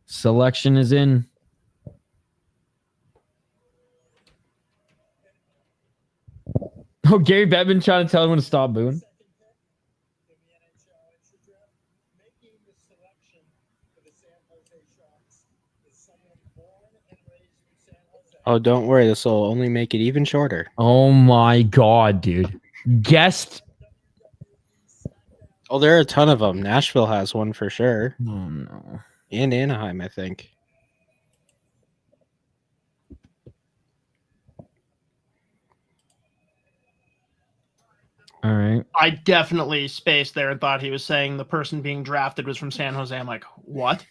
Selection is in. Oh, Gary Bettman trying to tell him to stop booing. Oh, don't worry. This will only make it even shorter. Oh my God, dude. Guest. Oh, there are a ton of them. Nashville has one for sure. Oh, no. And Anaheim, I think. All right. I definitely spaced there and thought he was saying the person being drafted was from San Jose. I'm like, what?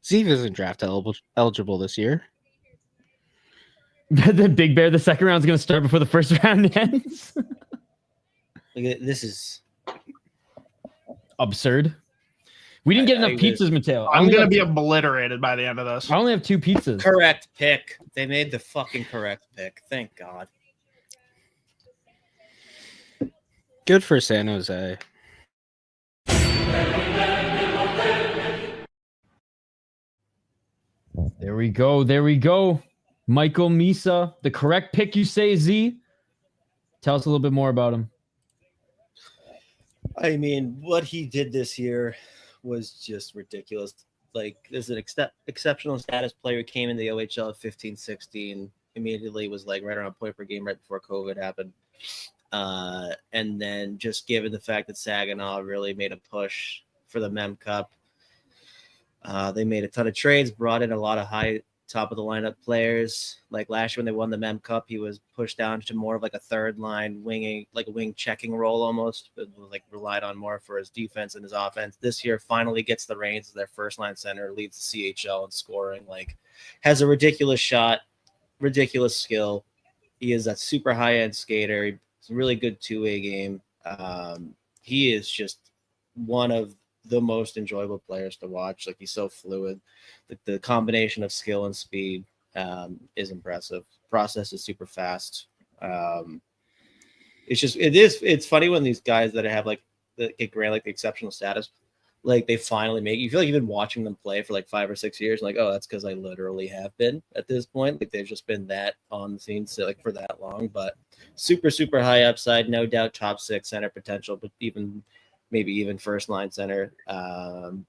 Zeev isn't draft eligible this year. The Big Bear, the second round is going to start before the first round ends. This is absurd. We didn't get enough pizzas, Mateo. I'm going to be obliterated by the end of this. I only have 2 pizzas. correct pick. They made the fucking correct pick. Thank God. Good for San Jose. There we go. There we go. Michael Misa, the correct pick, you say, Z? Tell us a little bit more about him. I mean, what he did this year was just ridiculous. Like, there's an exceptional status player who came in the OHL at 15-16, immediately was like right around point per game right before COVID happened. And then just given the fact that Saginaw really made a push for the Mem Cup, they made a ton of trades, brought in a lot of high top of the lineup players. Like last year when they won the Mem Cup, he was pushed down to more of like a third line winging, like a wing checking role almost, but was like relied on more for his defense and his offense. This year finally gets the reins as their first line center, leads the CHL in scoring, like has a ridiculous shot, ridiculous skill. He is a super high end skater. It's a really good two-way game. He is just one of the most enjoyable players to watch. Like, he's so fluid. The combination of skill and speed is impressive. Process is super fast. It's funny when these guys that have like get granted like the exceptional status, like they finally make you feel like you've been watching them play for like 5 or 6 years. Like, oh, that's because I literally have been at this point. Like, they've just been that on the scene like for that long. But super, super high upside, no doubt top 6 center potential, but maybe even first line center.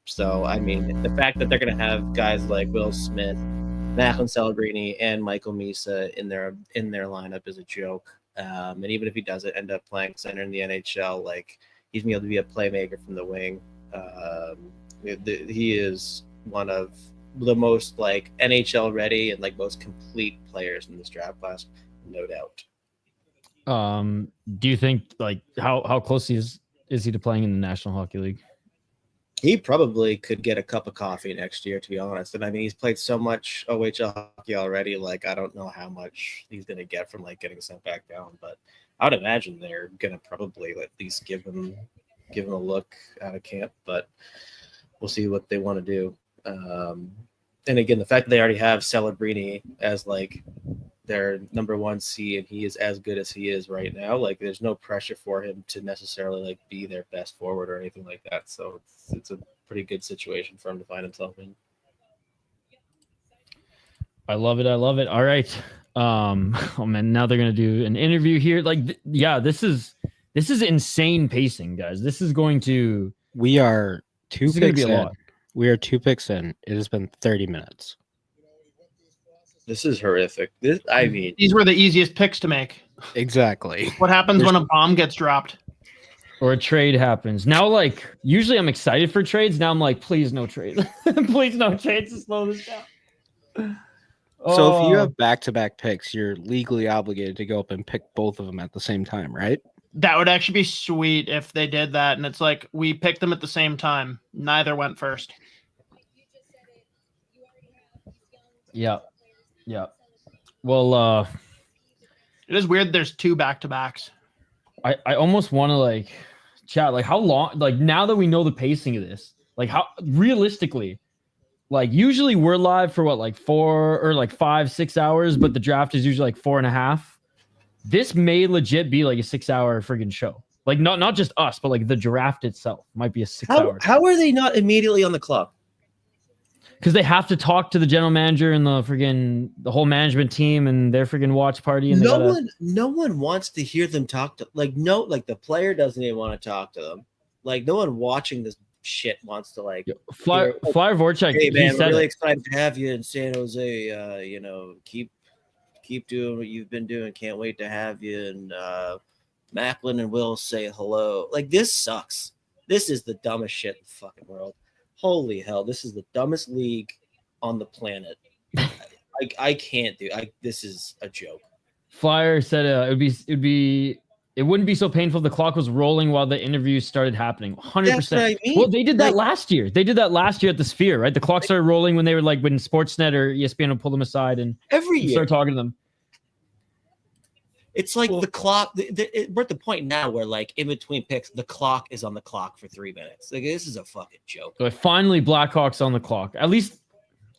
So I mean, the fact that they're going to have guys like Will Smith, Macklin Celebrini, and Michael Misa in their lineup is a joke. And even if he doesn't end up playing center in the NHL, like, he's gonna be able to be a playmaker from the wing. He is one of the most like NHL ready and like most complete players in this draft class, no doubt. Do you think like how close is he to playing in the National Hockey League? He probably could get a cup of coffee next year, to be honest. And I mean, he's played so much OHL hockey already. Like, I don't know how much he's going to get from like getting sent back down, but I would imagine they're going to probably at least give him a look out of camp, but we'll see what they want to do. And again, the fact that they already have Celebrini as like their number 1 C and he is as good as he is right now, like there's no pressure for him to necessarily like be their best forward or anything like that. So it's a pretty good situation for him to find himself in. I love it. All right. Oh man, now they're gonna do an interview here. Like, yeah, this is insane pacing, guys. This is going to. We are 2 This is gonna picks be a in. lot. We are 2 picks in. It has been 30 minutes. This is horrific. I mean, These were the easiest picks to make. Exactly. What happens when a bomb gets dropped? Or a trade happens. Now, like, usually I'm excited for trades. Now I'm like, please no trade. Please no trades to slow this down. So if you Oh. have back-to-back picks, you're legally obligated to go up and pick both of them at the same time, right? That would actually be sweet if they did that. And it's like, we picked them at the same time. Neither went first. Yeah. Yeah. Well, It is weird there's 2 back-to-backs. I almost want to like chat, like how long, like now that we know the pacing of this, like how realistically, like usually we're live for what, like 4 or like 5-6 hours, but the draft is usually like 4.5. This may legit be like a 6-hour friggin' show. Like not just us, but like the draft itself might be a 6-hour. how are they not immediately on the clock? Because they have to talk to the general manager and the whole management team and their friggin' watch party. And No one wants to hear them talk to the player doesn't even want to talk to them. Like no one watching this shit wants to like Flyer Voracek. Hey man, we're really it. excited to have you in San Jose. You know, keep doing what you've been doing. Can't wait to have you. And Macklin and Will say hello. Like this sucks. This is the dumbest shit in the fucking world. Holy hell, this is the dumbest league on the planet. I can't do. This is a joke. Flyer said it wouldn't be so painful if the clock was rolling while the interviews started happening. 100%. That's what I mean. Well, they did that last year. They did that last year at the Sphere, right? The clock started rolling when they were like when Sportsnet or ESPN would pull them aside and every year start talking to them. It's like the clock. We're at the point now where, like, in between picks, the clock is on the clock for 3 minutes. Like, this is a fucking joke. So finally, Blackhawks on the clock. At least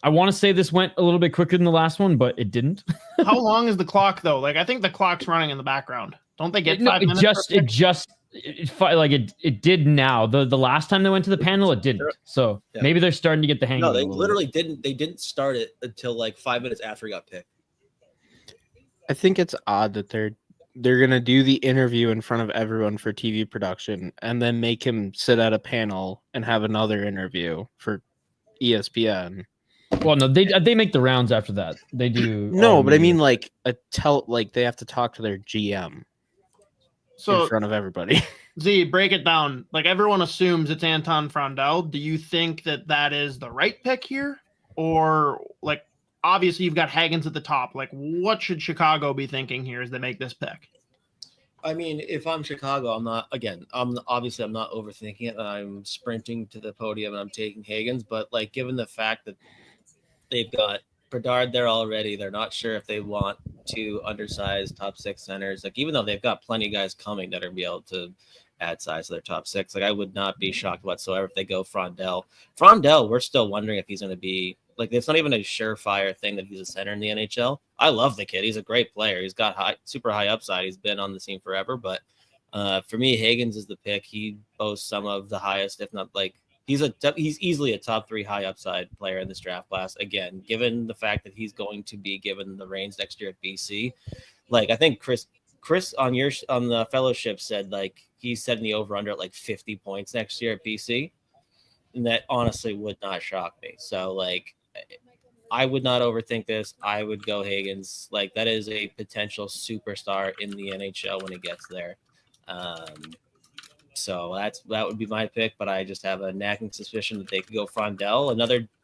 I want to say this went a little bit quicker than the last one, but it didn't. How long is the clock though? Like I think the clock's running in the background. Don't they get 5 minutes? It did now. The last time they went to the panel, it didn't. So maybe they're starting to get the hang of it. No, they literally didn't. They didn't start it until like 5 minutes after he got picked. I think it's odd that they're gonna do the interview in front of everyone for TV production and then make him sit at a panel and have another interview for ESPN. Well, no, they make the rounds after that. They do. No, but I mean like they have to talk to their GM in front of everybody. Z, break it down. Like everyone assumes it's Anton Frondell. Do you think that is the right pick here, or like? Obviously, you've got Hagens at the top. Like, what should Chicago be thinking here as they make this pick? I mean, if I'm Chicago, I'm not overthinking it. I'm sprinting to the podium and I'm taking Hagens. But like, given the fact that they've got Bedard there already, they're not sure if they want to undersize top 6 centers. Like, even though they've got plenty of guys coming that are going to be able to add size to their top 6. Like, I would not be shocked whatsoever if they go Frondell. Frondell, we're still wondering if he's going to be like, it's not even a surefire thing that he's a center in the NHL. I love the kid. He's a great player. He's got super high upside. He's been on the scene forever. But for me, Hagens is the pick. He boasts some of the highest, if not like he's easily a top 3 high upside player in this draft class. Again, given the fact that he's going to be given the reins next year at BC. Like, I think Chris on the fellowship said like he's setting the over under at like 50 points next year at BC. And that honestly would not shock me. So like, I would not overthink this. I would go Hagens. Like, that is a potential superstar in the NHL when it gets there. So that would be my pick, but I just have a nagging suspicion that they could go Frondell.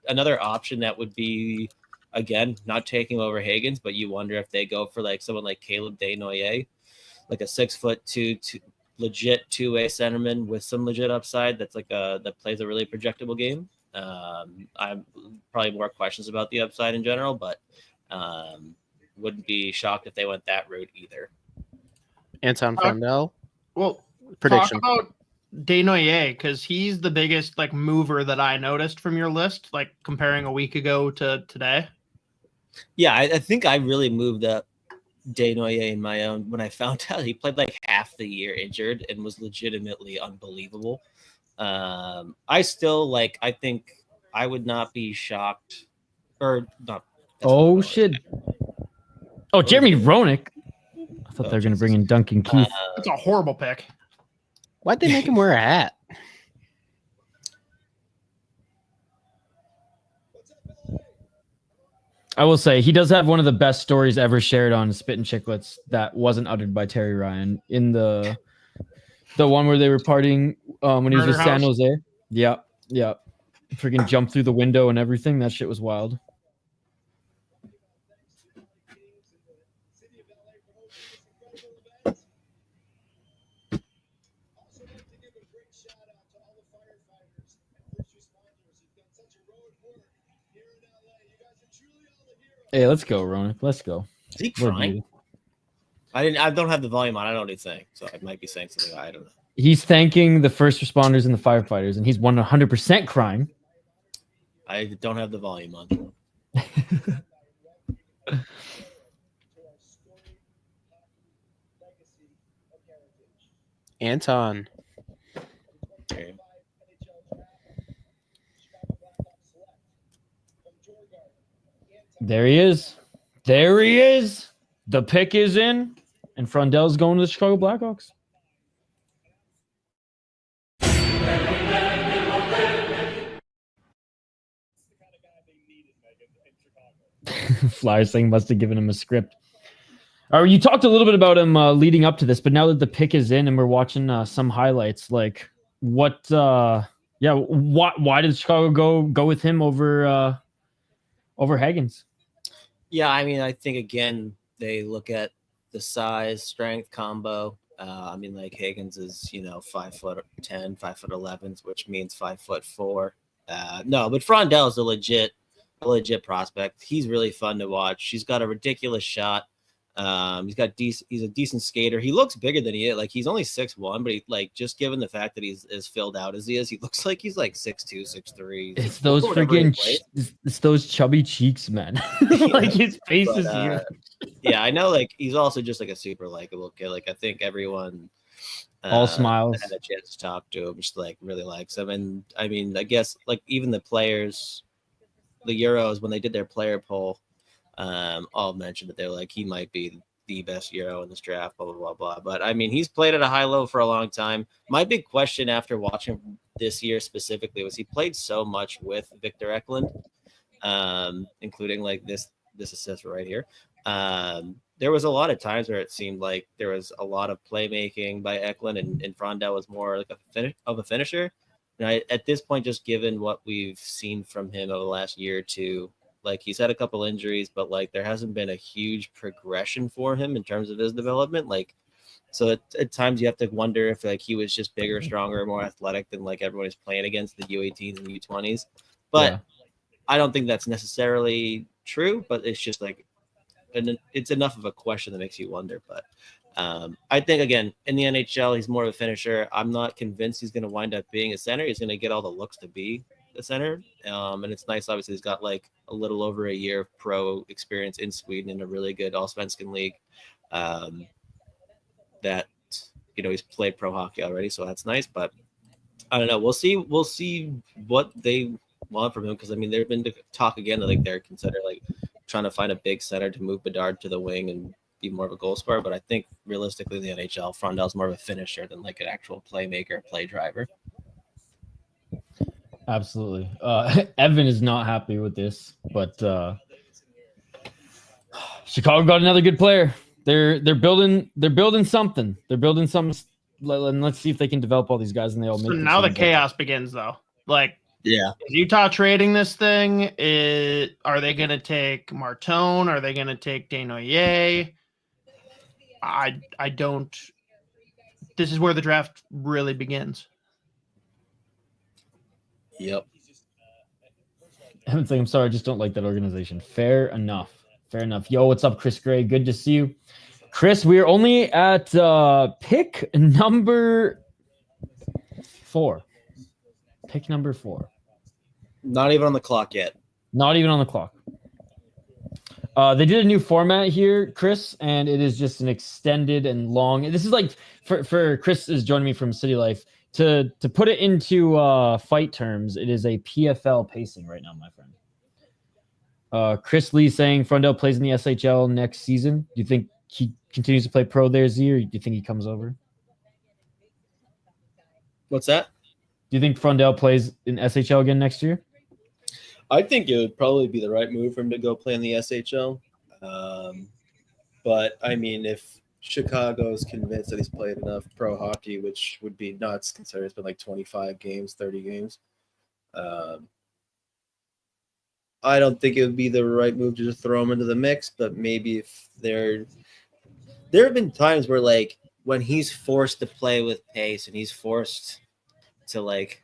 Another option that would be, again, not taking over Hagens, but you wonder if they go for like someone like Caleb Desnoyers, like a 6'2", legit 2-way centerman with some legit upside. That's like that plays a really projectable game. I'm probably more questions about the upside in general, but wouldn't be shocked if they went that route either. Anton Frondell. Well, prediction. Talk about Desnoyers, because he's the biggest like mover that I noticed from your list, like comparing a week ago to today. Yeah, I think I really moved up Desnoyers in my own when I found out he played like half the year injured and was legitimately unbelievable. I still like. I think I would not be shocked, or not. Oh shit! Oh, Jeremy Roenick. I thought they were going to bring in Duncan Keith. That's a horrible pick. Why'd they make him wear a hat? I will say he does have one of the best stories ever shared on Spit and Chicklets that wasn't uttered by Terry Ryan in the one where they were partying when he was with San Jose. Yeah, yeah. Freaking jumped through the window and everything. That shit was wild. Hey, let's go, Ronak. Let's go. Is he crying? I don't have the volume on. I don't know what he's saying, so I might be saying something I don't know. He's thanking the first responders and the firefighters, and he's 100% crying. I don't have the volume on. Anton. Okay. There he is. There he is. The pick is in, and Frondell's going to the Chicago Blackhawks. Flyers thing must have given him a script. You talked a little bit about him leading up to this, but now that the pick is in and we're watching some highlights, like what? Why did Chicago go with him over Hagens? Yeah, I mean, I think again they look at the size, strength combo. I mean, like Hagens is 5'10", 5'11", which means 5'4". No, but Frondell is a legit prospect. He's really fun to watch. He's got a ridiculous shot. He's a decent skater. He looks bigger than he is. Like he's only 6'1", but he just given the fact that he's as filled out as he is, he looks like he's like 6'2", 6'3". It's those freaking it's those chubby cheeks, man. Like his face is here. Yeah, I know. Like he's also just like a super likable kid. Like I think everyone all smiles that had a chance to talk to him just like really likes him. And I mean, I guess like even the players, the Euros, when they did their player poll, all mentioned that they're like he might be the best Euro in this draft, blah blah blah blah. But I mean, he's played at a high low for a long time. My big question after watching this year specifically was he played so much with Victor Eklund, including like this assist right here. There was a lot of times where it seemed like there was a lot of playmaking by Eklund, and Frondell was more like a finisher. And at this point, just given what we've seen from him over the last year or two, like he's had a couple injuries, but like there hasn't been a huge progression for him in terms of his development. Like, so at times you have to wonder if like he was just bigger, stronger, more athletic than like everyone is playing against the U18s and U20s. But yeah. I don't think that's necessarily true, but it's just like, and it's enough of a question that makes you wonder. But I think, again, in the NHL, he's more of a finisher. I'm not convinced he's going to wind up being a center. He's going to get all the looks to be a center. And it's nice, obviously, he's got like a little over a year of pro experience in Sweden in a really good Allsvenskan league that, he's played pro hockey already. So that's nice. But I don't know. We'll see what they want from him. Because, I mean, there's been talk again that like they're considering like trying to find a big center to move Bedard to the wing and be more of a goal scorer, but I think realistically, the NHL, Frondell's more of a finisher than like an actual playmaker, play driver. Absolutely. Evan is not happy with this, but Chicago got another good player. They're building something. They're building something. And let's see if they can develop all these guys and they all make. So now the chaos begins, though. Like, yeah, is Utah trading this thing? Are they going to take Martone? Are they going to take Desnoyers? I don't. This is where the draft really begins. Yep. Evan's like, I'm sorry, I just don't like that organization. Fair enough. Fair enough. Yo, what's up, Chris Gray? Good to see you. Chris, we are only at pick number 4. Pick number 4. Not even on the clock yet. Not even on the clock. They did a new format here, Chris, and it is just an extended and long. This is like for Chris is joining me from City Life. To put it into fight terms, it is a PFL pacing right now, my friend. Chris Lee saying Frondell plays in the SHL next season. Do you think he continues to play pro there, Z, or do you think he comes over? What's that? Do you think Frondell plays in SHL again next year? I think it would probably be the right move for him to go play in the SHL. But I mean, if Chicago is convinced that he's played enough pro hockey, which would be nuts considering it's been like 25 games, 30 games. I don't think it would be the right move to just throw him into the mix, but maybe if there have been times where like when he's forced to play with pace and he's forced to like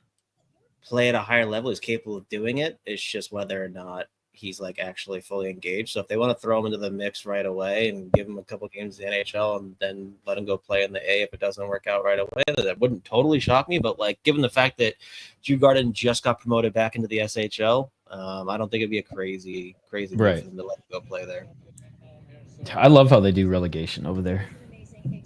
play at a higher level, he's capable of doing it. It's just whether or not he's like actually fully engaged. So if they want to throw him into the mix right away and give him a couple games in the NHL and then let him go play in the A if it doesn't work out right away, that wouldn't totally shock me. But like given the fact that Djurgården just got promoted back into the SHL, I don't think it'd be a crazy move for him to let him go play there. I love how they do relegation over there.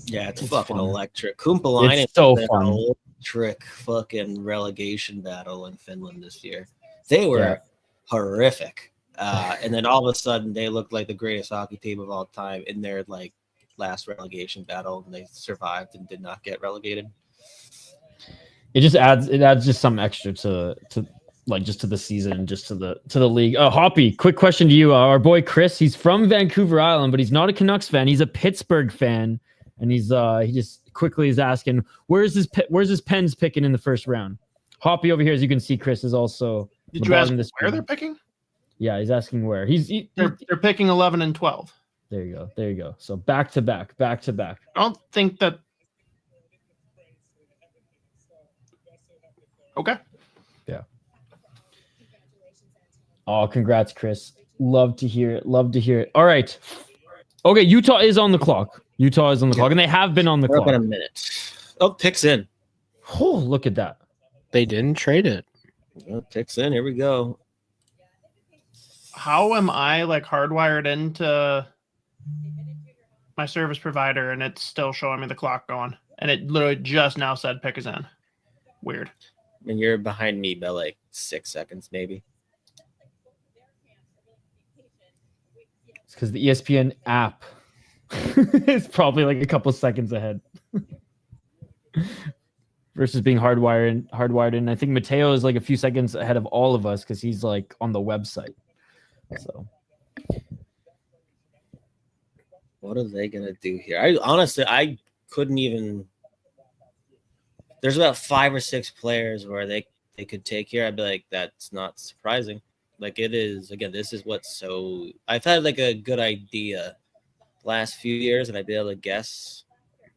Yeah, it's fucking fun. electric. Kumpalainen It's so an fun. electric fucking relegation battle in Finland this year. They were horrific. And then all of a sudden they looked like the greatest hockey team of all time in their like last relegation battle, and they survived and did not get relegated. It adds just some extra to like just to the season, just to the league. Hoppy, quick question to you. Our boy Chris, he's from Vancouver Island, but he's not a Canucks fan. He's a Pittsburgh fan, and he just quickly is asking, where's his Pens picking in the first round? Hoppy over here, as you can see, Chris is also. Did you ask where they're picking? Yeah, he's asking where. They're picking 11 and 12. There you go. So back to back. I don't think that. Okay. Yeah. Oh, congrats, Chris. Love to hear it. All right. Okay, Utah is on the clock. And they have been on the We're clock. up in a minute. Oh, pick's in. Oh, look at that. They didn't trade it. Oh, pick's in. Here we go. How am I like hardwired into my service provider and it's still showing me the clock going? And it literally just now said pick is in. Weird. I mean, you're behind me by like 6 seconds, maybe. It's because the ESPN app is probably like a couple seconds ahead versus being hardwired. And I think Mateo is like a few seconds ahead of all of us because he's like on the website. So what are they gonna do here? I couldn't even. There's about 5 or 6 players where they could take here. I'd be like, that's not surprising. Like it is. Again, this is what's so. I've had like a good idea last few years, and I'd be able to guess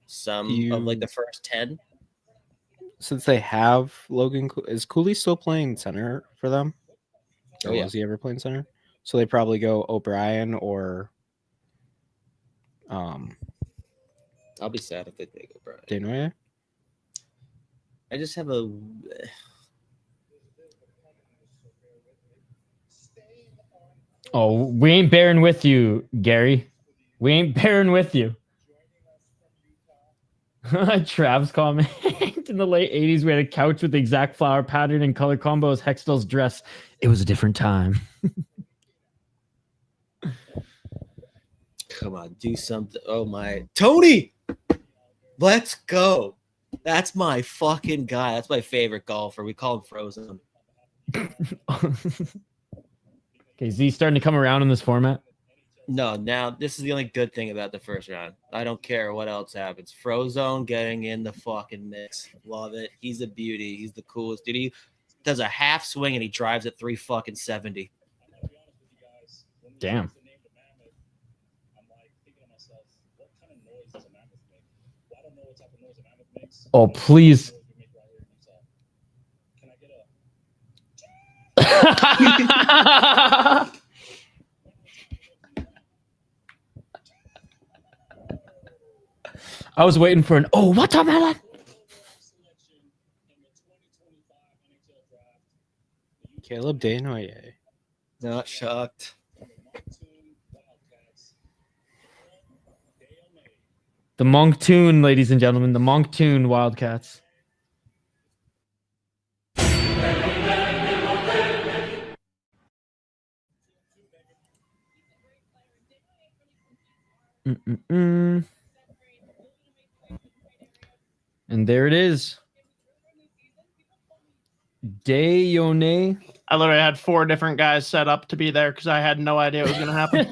some of like the first 10. Since they have Logan, is Cooley still playing center for them? Oh, Or yeah. was he ever playing center? So they probably go O'Brien or I'll be sad if they take O'Brien. Desnoyers. I just have a. oh, we ain't bearing with you, Gary. We ain't bearing with you. Trav's comment in the late 80s, we had a couch with the exact flower pattern and color combo as Hextall's dress. It was a different time. Come on, do something. Oh my. Tony! Let's go. That's my fucking guy. That's my favorite golfer. We call him Frozen. Okay, Z starting to come around in this format. No, now this is the only good thing about the first round. I don't care what else happens. Frozone getting in the fucking mix. Love it. He's a beauty. He's the coolest dude. He does a half swing and he drives at 370. Damn. Oh, please. I was waiting for an watermelon. Caleb Desnoyers. Not shocked. The MONCTON, ladies and gentlemen, the MONCTON Wildcats. And there it is. Dayone. I literally had 4 different guys set up to be there because I had no idea what was going to happen.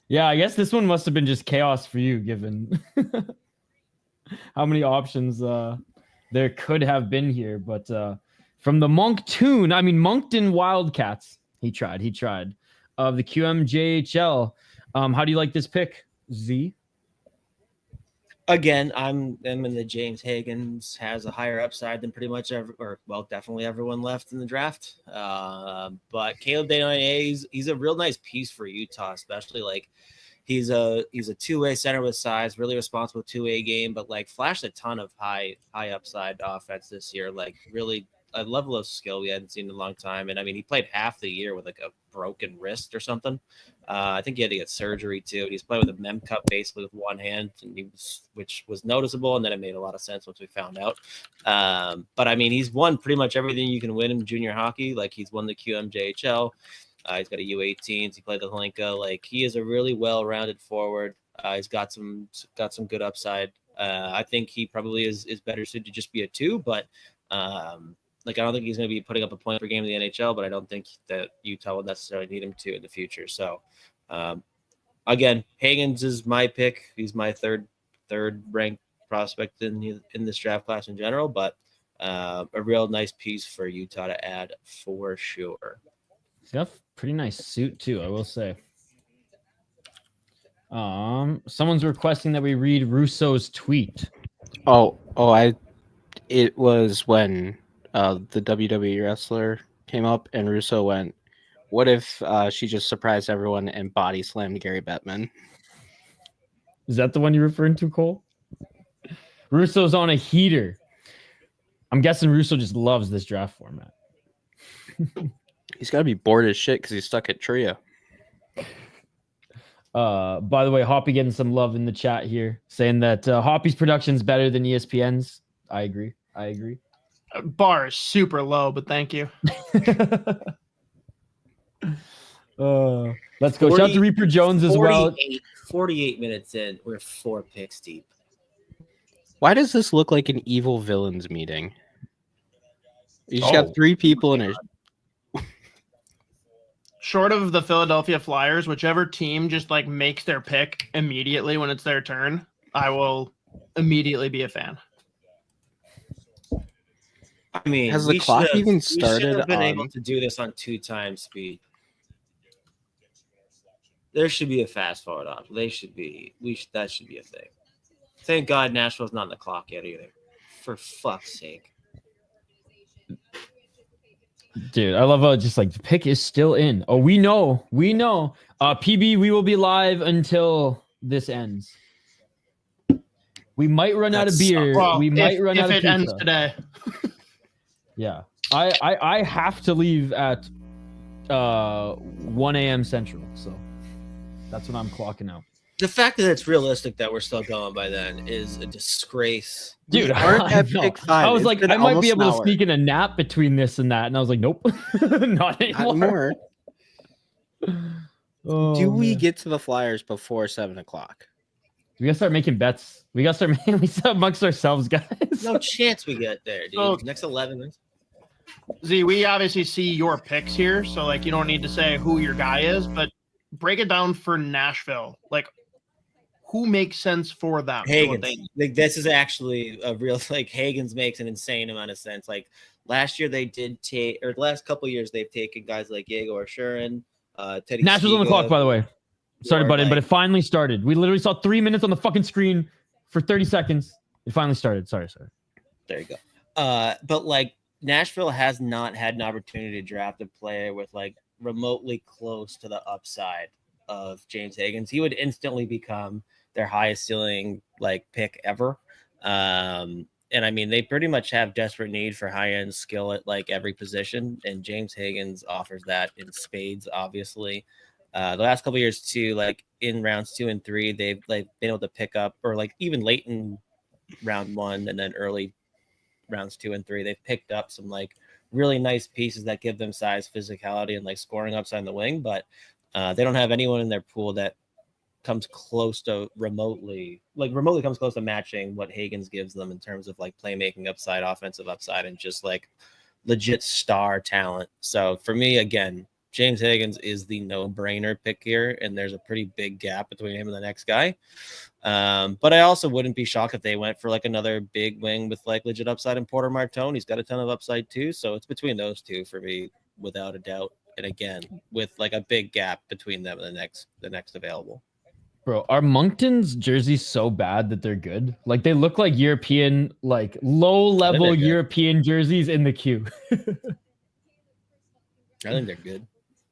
Yeah, I guess this one must have been just chaos for you, given how many options there could have been here. But from the MONCTON Wildcats, he tried. Of the QMJHL. How do you like this pick, Z? Again, I'm in the James Hagens has a higher upside than pretty much definitely everyone left in the draft. But Caleb Desnoyers, he's a real nice piece for Utah, especially like he's a two-way center with size, really responsible two-way game, but like flashed a ton of high upside offense this year, like really a level of skill we hadn't seen in a long time. And I mean, he played half the year with like a broken wrist or something. I think he had to get surgery too. He's playing with a mem cup basically with one hand, and which was noticeable, and then it made a lot of sense once we found out. But I mean, he's won pretty much everything you can win in junior hockey. Like he's won the QMJHL. He's got a U18s. He played the Hlinka. Like he is a really well-rounded forward. He's got some good upside. I think he probably is better suited to just be a 2, but like I don't think he's going to be putting up a point per game in the NHL, but I don't think that Utah will necessarily need him to in the future. So again, Hagens is my pick. He's my third ranked prospect in this draft class in general, but a real nice piece for Utah to add for sure. He's got a pretty nice suit too, I will say. Someone's requesting that we read Russo's tweet. It was when the WWE wrestler came up and Russo went, what if she just surprised everyone and body slammed Gary Bettman? Is that the one you're referring to, Cole? Russo's on a heater. I'm guessing Russo just loves this draft format. He's got to be bored as shit because he's stuck at Tria. By the way, Hoppy getting some love in the chat here, saying that Hoppy's production's better than ESPN's. I agree. Bar is super low, but thank you. Let's go. Shout out to Reaper Jones as well. 48 minutes in, we're 4 picks deep. Why does this look like an evil villains meeting? You just got 3 people in it. Short of the Philadelphia Flyers, whichever team just like makes their pick immediately when it's their turn, I will immediately be a fan. I mean, has the clock even started? We should have been able to do this on 2 times speed. There should be a fast forward option. That should be a thing. Thank God Nashville's not on the clock yet either. For fuck's sake. Dude, I love how just like the pick is still in. Oh, we know. PB, we will be live until this ends. We might run out of beer. We might run out of pizza. If it ends today. Yeah. I have to leave at 1 a.m. Central, so that's when I'm clocking out. The fact that it's realistic that we're still going by then is a disgrace. Dude, I was like, I might be able to sneak in a nap between this and that, and I was like, nope, not anymore. Do we get to the Flyers before 7 o'clock? We gotta start making bets. We gotta start amongst ourselves, guys. No chance we get there, dude. So, next 11 minutes. Z, we obviously see your picks here, so like you don't need to say who your guy is, but break it down for Nashville. Like, who makes sense for them? Hagens. Like, this is actually a real, like, Hagens makes an insane amount of sense. Like, last year they did take, or the last couple of years they've taken guys like Yegor Shurin, Teddy Nashville's on the clock, by the way. Sorry, buddy, but it finally started. We literally saw 3 minutes on the fucking screen for 30 seconds. It finally started. Sorry. There you go. But, like, Nashville has not had an opportunity to draft a player with, like, remotely close to the upside of James Hagens. He would instantly become their highest ceiling like pick ever. And I mean, they pretty much have desperate need for high end skill at like every position. And James Hagens offers that in spades, obviously. The last couple of years too, like in rounds 2 and 3, they've like been able to pick up, or like even late in round 1 and then early rounds 2 and 3, they've picked up some like really nice pieces that give them size, physicality, and like scoring upside in the wing. But they don't have anyone in their pool that comes close to remotely comes close to matching what Hagens gives them in terms of like playmaking upside, offensive upside, and just like legit star talent. So for me, again, James Hagens is the no-brainer pick here, and there's a pretty big gap between him and the next guy. But I also wouldn't be shocked if they went for like another big wing with like legit upside in Porter Martone. He's got a ton of upside too, so it's between those two for me without a doubt. And again, with like a big gap between them and the next available. Bro, are MONCTON's jerseys so bad that they're good? Like they look like European, like low-level European jerseys in the queue. I think they're good.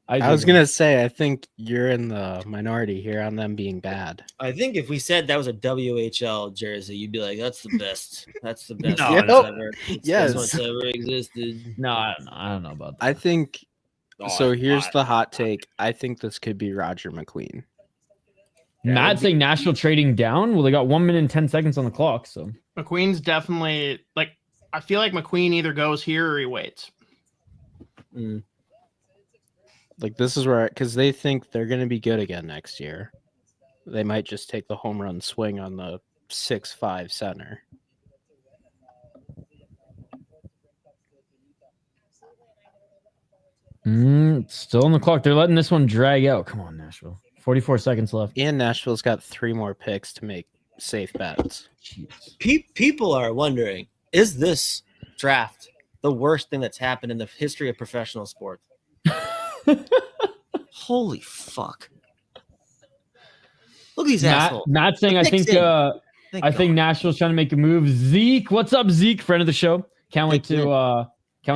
I was gonna say, I think you're in the minority here on them being bad. I think if we said that was a WHL jersey, you'd be like, "That's the best. That's the best No, one no. that's ever. It's Yes. the best one that's ever existed." No, I don't know about that. I think Oh, so. it's Here's not. the hot take. I think this could be Roger McQueen. Matt saying Nashville trading down. Well, they got 1 minute and 10 seconds on the clock. So McQueen's definitely like. I feel like McQueen either goes here or he waits. Like this is where, because they think they're going to be good again next year. They might just take the home run swing on the 6'5" center. Still on the clock. They're letting this one drag out. Come on, Nashville. 44 seconds left. And Nashville's got 3 more picks to make safe bets. People are wondering, is this draft the worst thing that's happened in the history of professional sports? Holy fuck! Look at these assholes. Matt saying, I think Nashville's trying to make a move. Zeke, what's up, Zeke? Friend of the show. Can't wait to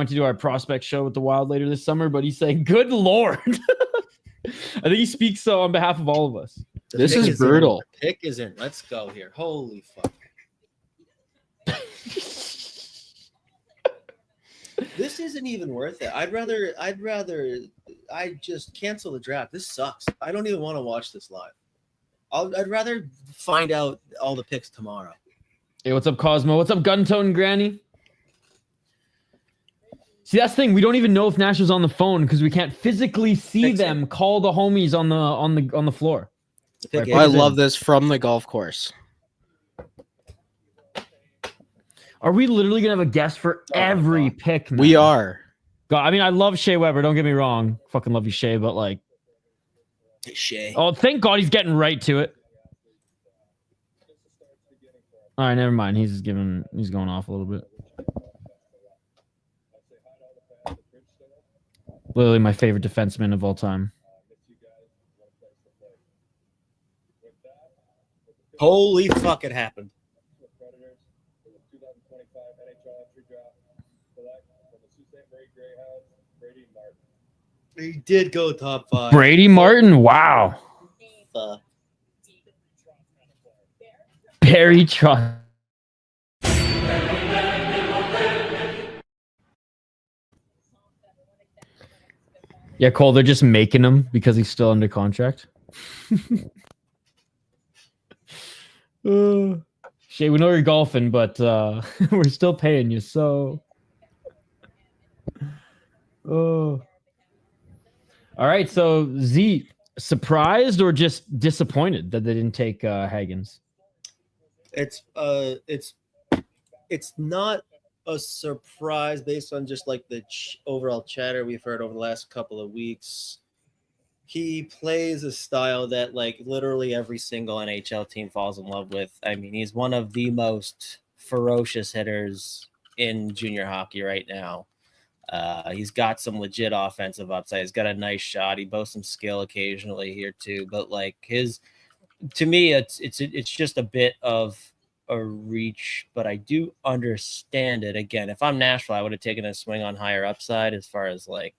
do our prospect show with the Wild later this summer. But he's saying, "Good Lord." I think he speaks on behalf of all of us. This is brutal. Pick isn't. Let's go here. Holy fuck! This isn't even worth it. I'd rather just cancel the draft. This sucks. I don't even want to watch this live. I'd rather find out all the picks tomorrow. Hey, what's up, Cosmo? What's up, Guntone Granny? See, that's the thing. We don't even know if Nashville's on the phone because we can't physically see them call the homies on the floor. Pick I love this from the golf course. Are we literally gonna have a guest for every pick? We are. God, I mean, I love Shea Weber. Don't get me wrong. Fucking love you, Shea. But like, Shea. oh, thank God he's getting right to it. All right, never mind. He's going off a little bit. Literally my favorite defenseman of all time. Holy fuck! It happened. He did go top 5. Brady Martin. Wow. Barry Trotz. Yeah, Cole, they're just making him because he's still under contract. Shay, we know you're golfing, but we're still paying you, so. Oh. All right, so Z, surprised or just disappointed that they didn't take Hagens? It's not a surprise based on just like the overall chatter we've heard over the last couple of weeks. He plays a style that like literally every single NHL team falls in love with. I mean, he's one of the most ferocious hitters in junior hockey right now. He's got some legit offensive upside. He's got a nice shot. He boasts some skill occasionally here too, but like to me, it's just a bit of a reach, but I do understand it. Again, if I'm Nashville, I would have taken a swing on higher upside as far as like,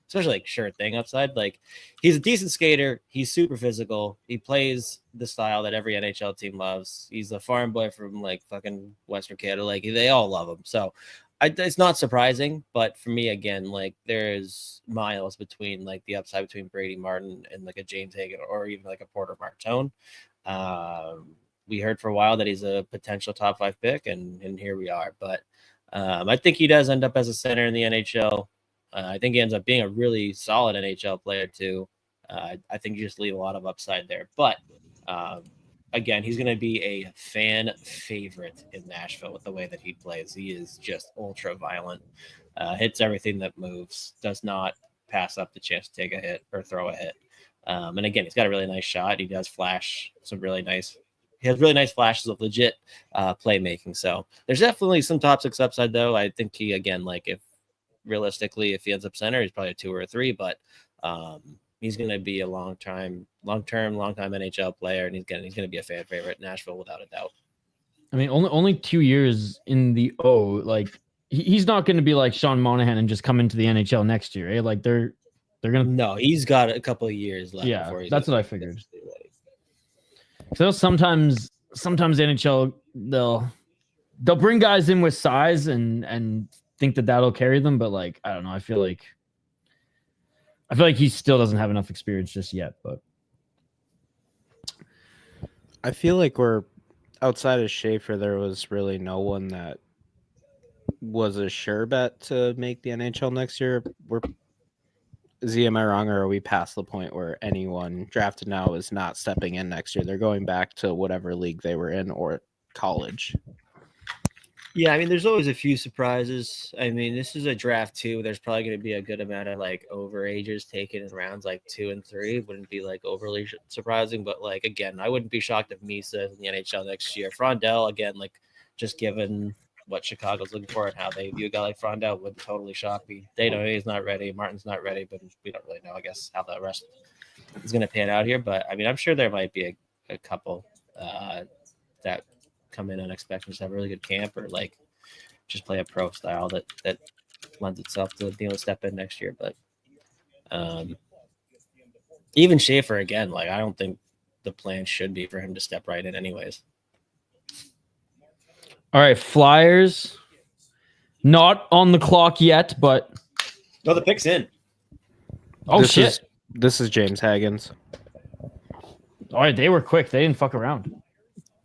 especially like sure thing upside. Like he's a decent skater. He's super physical. He plays the style that every NHL team loves. He's a farm boy from like fucking Western Canada. Like they all love him. So it's not surprising, but for me, again, like there's miles between like the upside between Brady Martin and like a James Hagen or even like a Porter Martone. We heard for a while that he's a potential top 5 pick, and here we are. But I think he does end up as a center in the NHL. I think he ends up being a really solid NHL player too. I think you just leave a lot of upside there. But Again, he's going to be a fan favorite in Nashville with the way that he plays. He is just ultra violent, hits everything that moves, does not pass up the chance to take a hit or throw a hit. And again, he's got a really nice shot. He does flash some really nice. He has really nice flashes of legit playmaking. So there's definitely some top 6 upside, though. I think he, again, like if realistically, if he ends up center, he's probably a 2 or a 3, but he's going to be a long-term NHL player, and he's going to be a fan favorite in Nashville without a doubt. I mean, only 2 years in the O. Like he's not going to be like Sean Monahan and just come into the NHL next year. Eh? Like they're going to. No, he's got a couple of years left. Yeah, before he's that's what I figured. So sometimes the NHL they'll bring guys in with size and think that that'll carry them, but like I don't know. I feel like he still doesn't have enough experience just yet. But I feel like we're outside of Schaefer. There was really no one that was a sure bet to make the NHL next year. Am I wrong, or are we past the point where anyone drafted now is not stepping in next year? They're going back to whatever league they were in or college. Yeah, I mean, there's always a few surprises. I mean, this is a draft 2. There's probably going to be a good amount of like overagers taken in rounds like 2 and 3. Wouldn't be like overly surprising, but like again, I wouldn't be shocked if Misa in the NHL next year. Frondell, again, like just given what Chicago's looking for and how they view a guy like Frondell would totally shock me. They know he's not ready. Martin's not ready, but we don't really know, I guess, how the rest is going to pan out here. But I mean, I'm sure there might be a couple that come in unexpected, just have a really good camp or like just play a pro style that lends itself to being able to step in next year. But even Schaefer, again, like I don't think the plan should be for him to step right in anyways. all right, Flyers, not on the clock yet, but No, the pick's in. oh This shit! This is James Hagens. All right, they were quick. They didn't fuck around.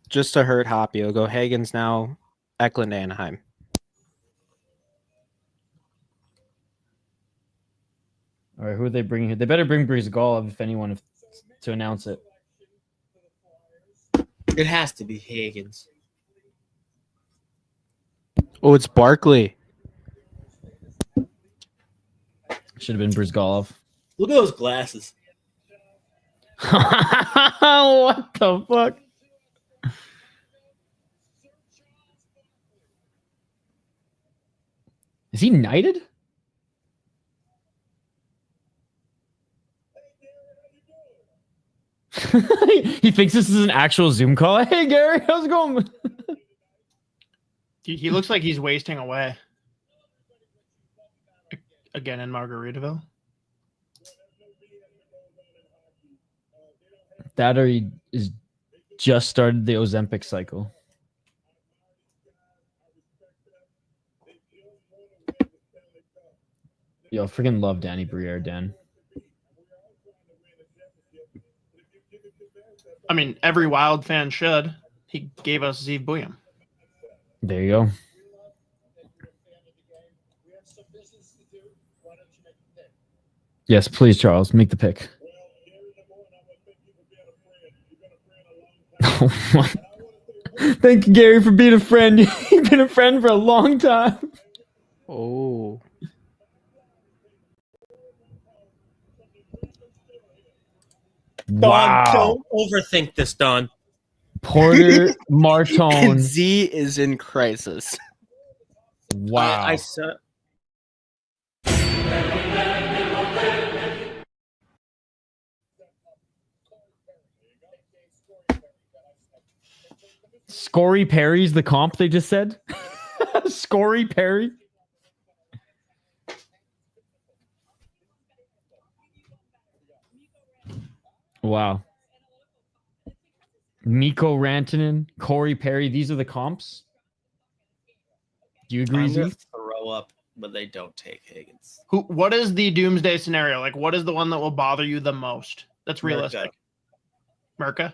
Just to hurt Hoppy, it'll go Hagens now, EKLUND, Anaheim. All right, who are they bringing here? They better bring Brizgalov, if anyone, to announce it. It has to be Hagens. Oh, it's Barkley. Should have been Brizgalov. Look at those glasses. What the fuck? Is he knighted? He thinks this is an actual Zoom call. Hey, Gary, how's it going? He looks like he's wasting away. Again in Margaritaville. That or he is just started the Ozempic cycle. Yo, freaking love Danny Briere, Dan. I mean, every Wild fan should. He gave us Zeev Buium. There you go. Yes, please, Charles, make the pick. Thank you, Gary, for being a friend. You've been a friend for a long time. Oh. Wow. Don, don't overthink this, Don. Porter And Martone. Z is in crisis. Wow. I saw. Scory Perry's the comp they just said. Scory Perry. Wow. Mikko Rantanen, Corey Perry. These are the comps. Do you agree, I'm gonna Z? throw up, but they don't take Hagens. What is the doomsday scenario? Like, what is the one that will bother you the most? That's realistic. Merca.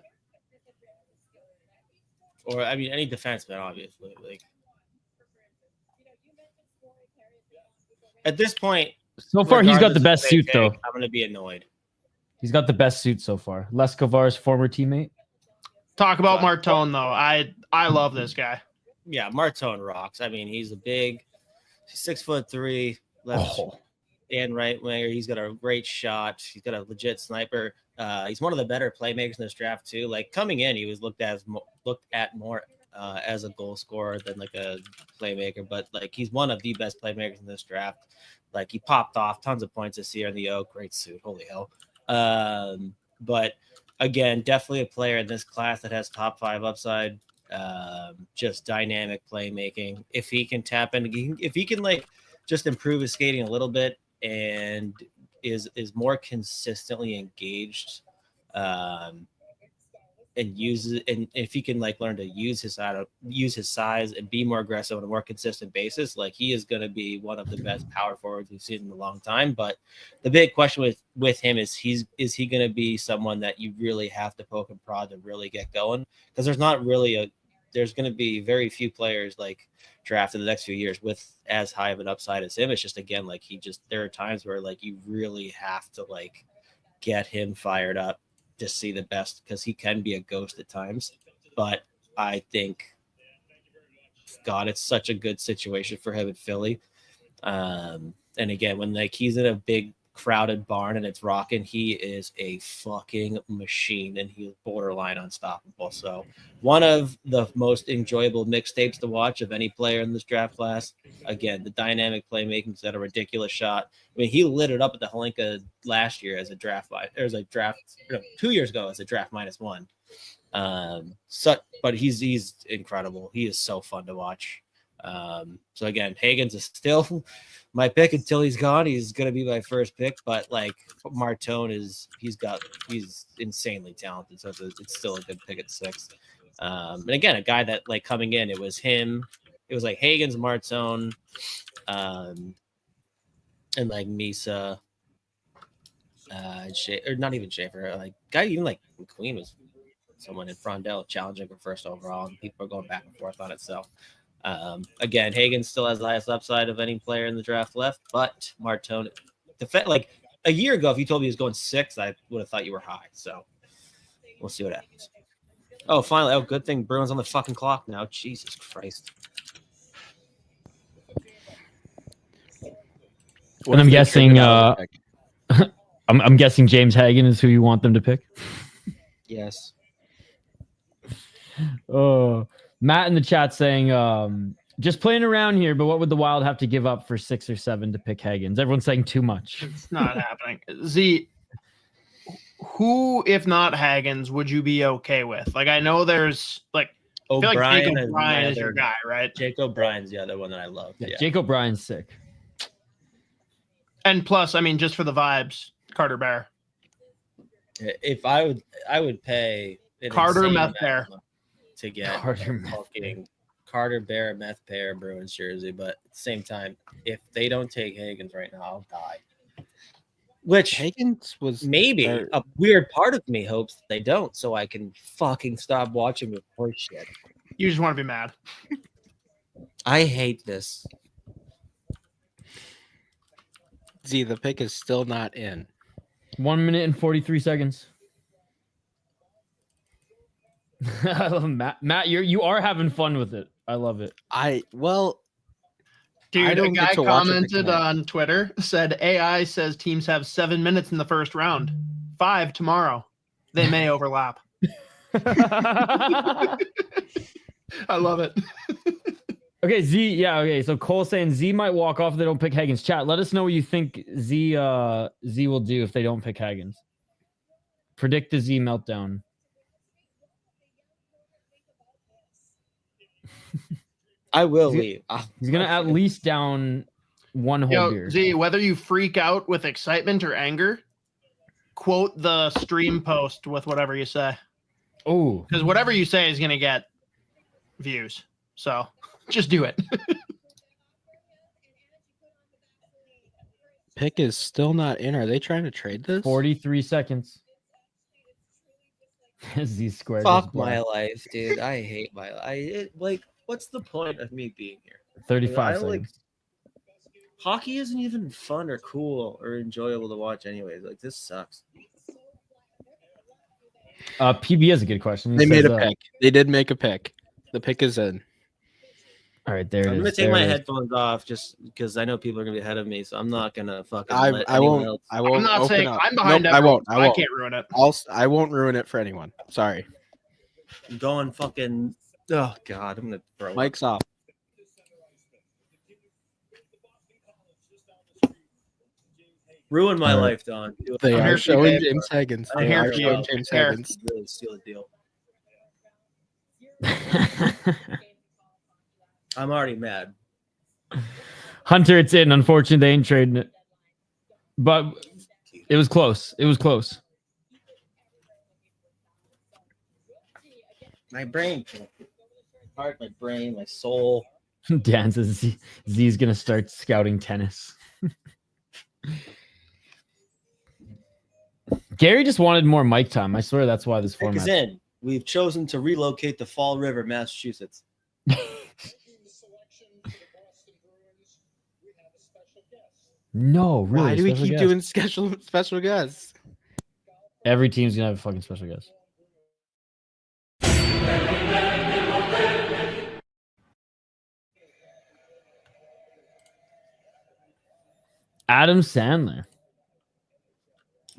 Or I mean, any defenseman, obviously. Like at this point, So far, he's got the regardless of best who they suit, though. pick, I'm gonna be annoyed. He's got the best suit so far. Les Kovar's former teammate. Talk about Martone though. I love this guy. Yeah, Martone rocks. I mean, he's 6'3", left and right winger. He's got a great shot. He's got a legit sniper. He's one of the better playmakers in this draft too. Like coming in, he was looked at more as a goal scorer than like a playmaker. But like he's one of the best playmakers in this draft. Like he popped off tons of points this year in the O. Great suit, holy hell. But again, definitely a player in this class that has top 5 upside. Just dynamic playmaking. If he can tap in, if he can like just improve his skating a little bit and is more consistently engaged, and uses, and if he can like learn to use his size and be more aggressive on a more consistent basis, like he is going to be one of the best power forwards we've seen in a long time. But the big question with him is he going to be someone that you really have to poke and prod to really get going? Because there's going to be very few players like drafted in the next few years with as high of an upside as him. It's just, again, like there are times where like you really have to like get him fired up to see the best, because he can be a ghost at times. But I think, God, it's such a good situation for him in Philly. And again, when like he's in a big crowded barn and it's rocking, he is a fucking machine and he's borderline unstoppable. So one of the most enjoyable mixtapes to watch of any player in this draft class. Again, the dynamic playmaking's got a ridiculous shot. I mean, he lit it up at the Holinka last year as a draft, 2 years ago as a draft -1. But he's incredible. He is so fun to watch. So again, Hagens is still my pick until he's gone. He's going to be my first pick, but like Martone he's insanely talented. So it's still a good pick at 6. And again, a guy that like coming in, it was like Hagens, Martone, and like Misa, or not even Schaefer, like guy, even like McQueen was someone in Frondell challenging for first overall, and people are going back and forth on it. So again, Hagens still has the highest upside of any player in the draft left, but Martone, like a year ago, if you told me he was going 6, I would have thought you were high. So we'll see what happens. Oh, finally. Oh, good thing Bruins on the fucking clock now. Jesus Christ. And I'm guessing I'm guessing James Hagen is who you want them to pick. Yes. Oh, Matt in the chat saying, just playing around here, but what would the Wild have to give up for 6 or 7 to pick Hagens? Everyone's saying too much. It's not happening. Z, who, if not Hagens, would you be okay with? Like, I know there's like, I feel like Jake O'Brien is your guy, right? Jake O'Brien's the other one that I love. Yeah. Jake O'Brien's sick. And plus, I mean, just for the vibes, Carter Bear. If I would pay Carter Meth Bear to get Carter Bear Meth Bear Bruins jersey, but at the same time, if they don't take Hagens right now, I'll die. Which Hagens was maybe a weird part of me hopes that they don't, so I can fucking stop watching with horse shit. You just want to be mad. I hate this. Z, the pick is still not in. 1 minute and 43 seconds. I love Matt, you are having fun with it. I love it. Dude, a guy commented on Twitter, said AI says teams have 7 minutes in the first round, 5 tomorrow. They may overlap. I love it. Okay, Z. Yeah, okay. So Cole saying Z might walk off if they don't pick Hagens. Chat, let us know what you think Z will do if they don't pick Hagens. Predict the Z meltdown. I will leave. He's gonna at least down one whole beer. Z, whether you freak out with excitement or anger, quote the stream post with whatever you say. Oh, because whatever you say is gonna get views. So just do it. Pick is still not in. Are they trying to trade this? 43 seconds. Z squared. Fuck my life, dude. I hate my life. What's the point of me being here? 35 seconds. Hockey isn't even fun or cool or enjoyable to watch anyways. Like, this sucks. PB has a good question. He They made says, a pick. They did make a pick. The pick is in. All right, there it is. I'm gonna take there my it is. headphones off just because I know people are gonna be ahead of me, so I'm not gonna fucking I let anyone won't. else. I won't. I'm not open saying up. I'm behind Nope, I everyone. won't. I won't. can't ruin it. I won't ruin it for anyone. Sorry. I'm going fucking. Oh god, I'm gonna throw. Mike's off. Ruin my All right. life, Don. They I'm are here for showing you. James Hagens. I'm They here are for showing you. James Here. Hagens. Really steal the deal. I'm already mad. Hunter, it's in. Unfortunately, they ain't trading it. But it was close. It was close. My brain, heart, my brain, my soul. Dan says Z's going to start scouting tennis. Gary just wanted more mic time. I swear that's why this Pick is format. in. We've chosen to relocate to Fall River, Massachusetts. No, really. Why do we special keep guest. doing special guests? Every team's gonna have a fucking special guest. Adam Sandler.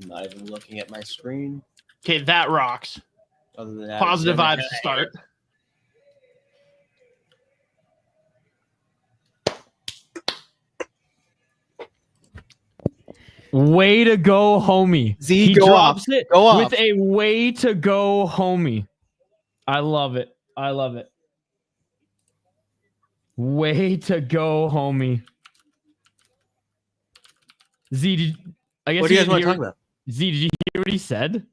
I'm not even looking at my screen. Okay, that rocks. Other than that, Positive it's- vibes to start. Way to go, homie. Z, He go drops off. it Go off. with a way to go, homie. I love it. I love it. Way to go, homie. Z, I guess What do you guys didn't want to hear- talk about? Z, did you hear what he said?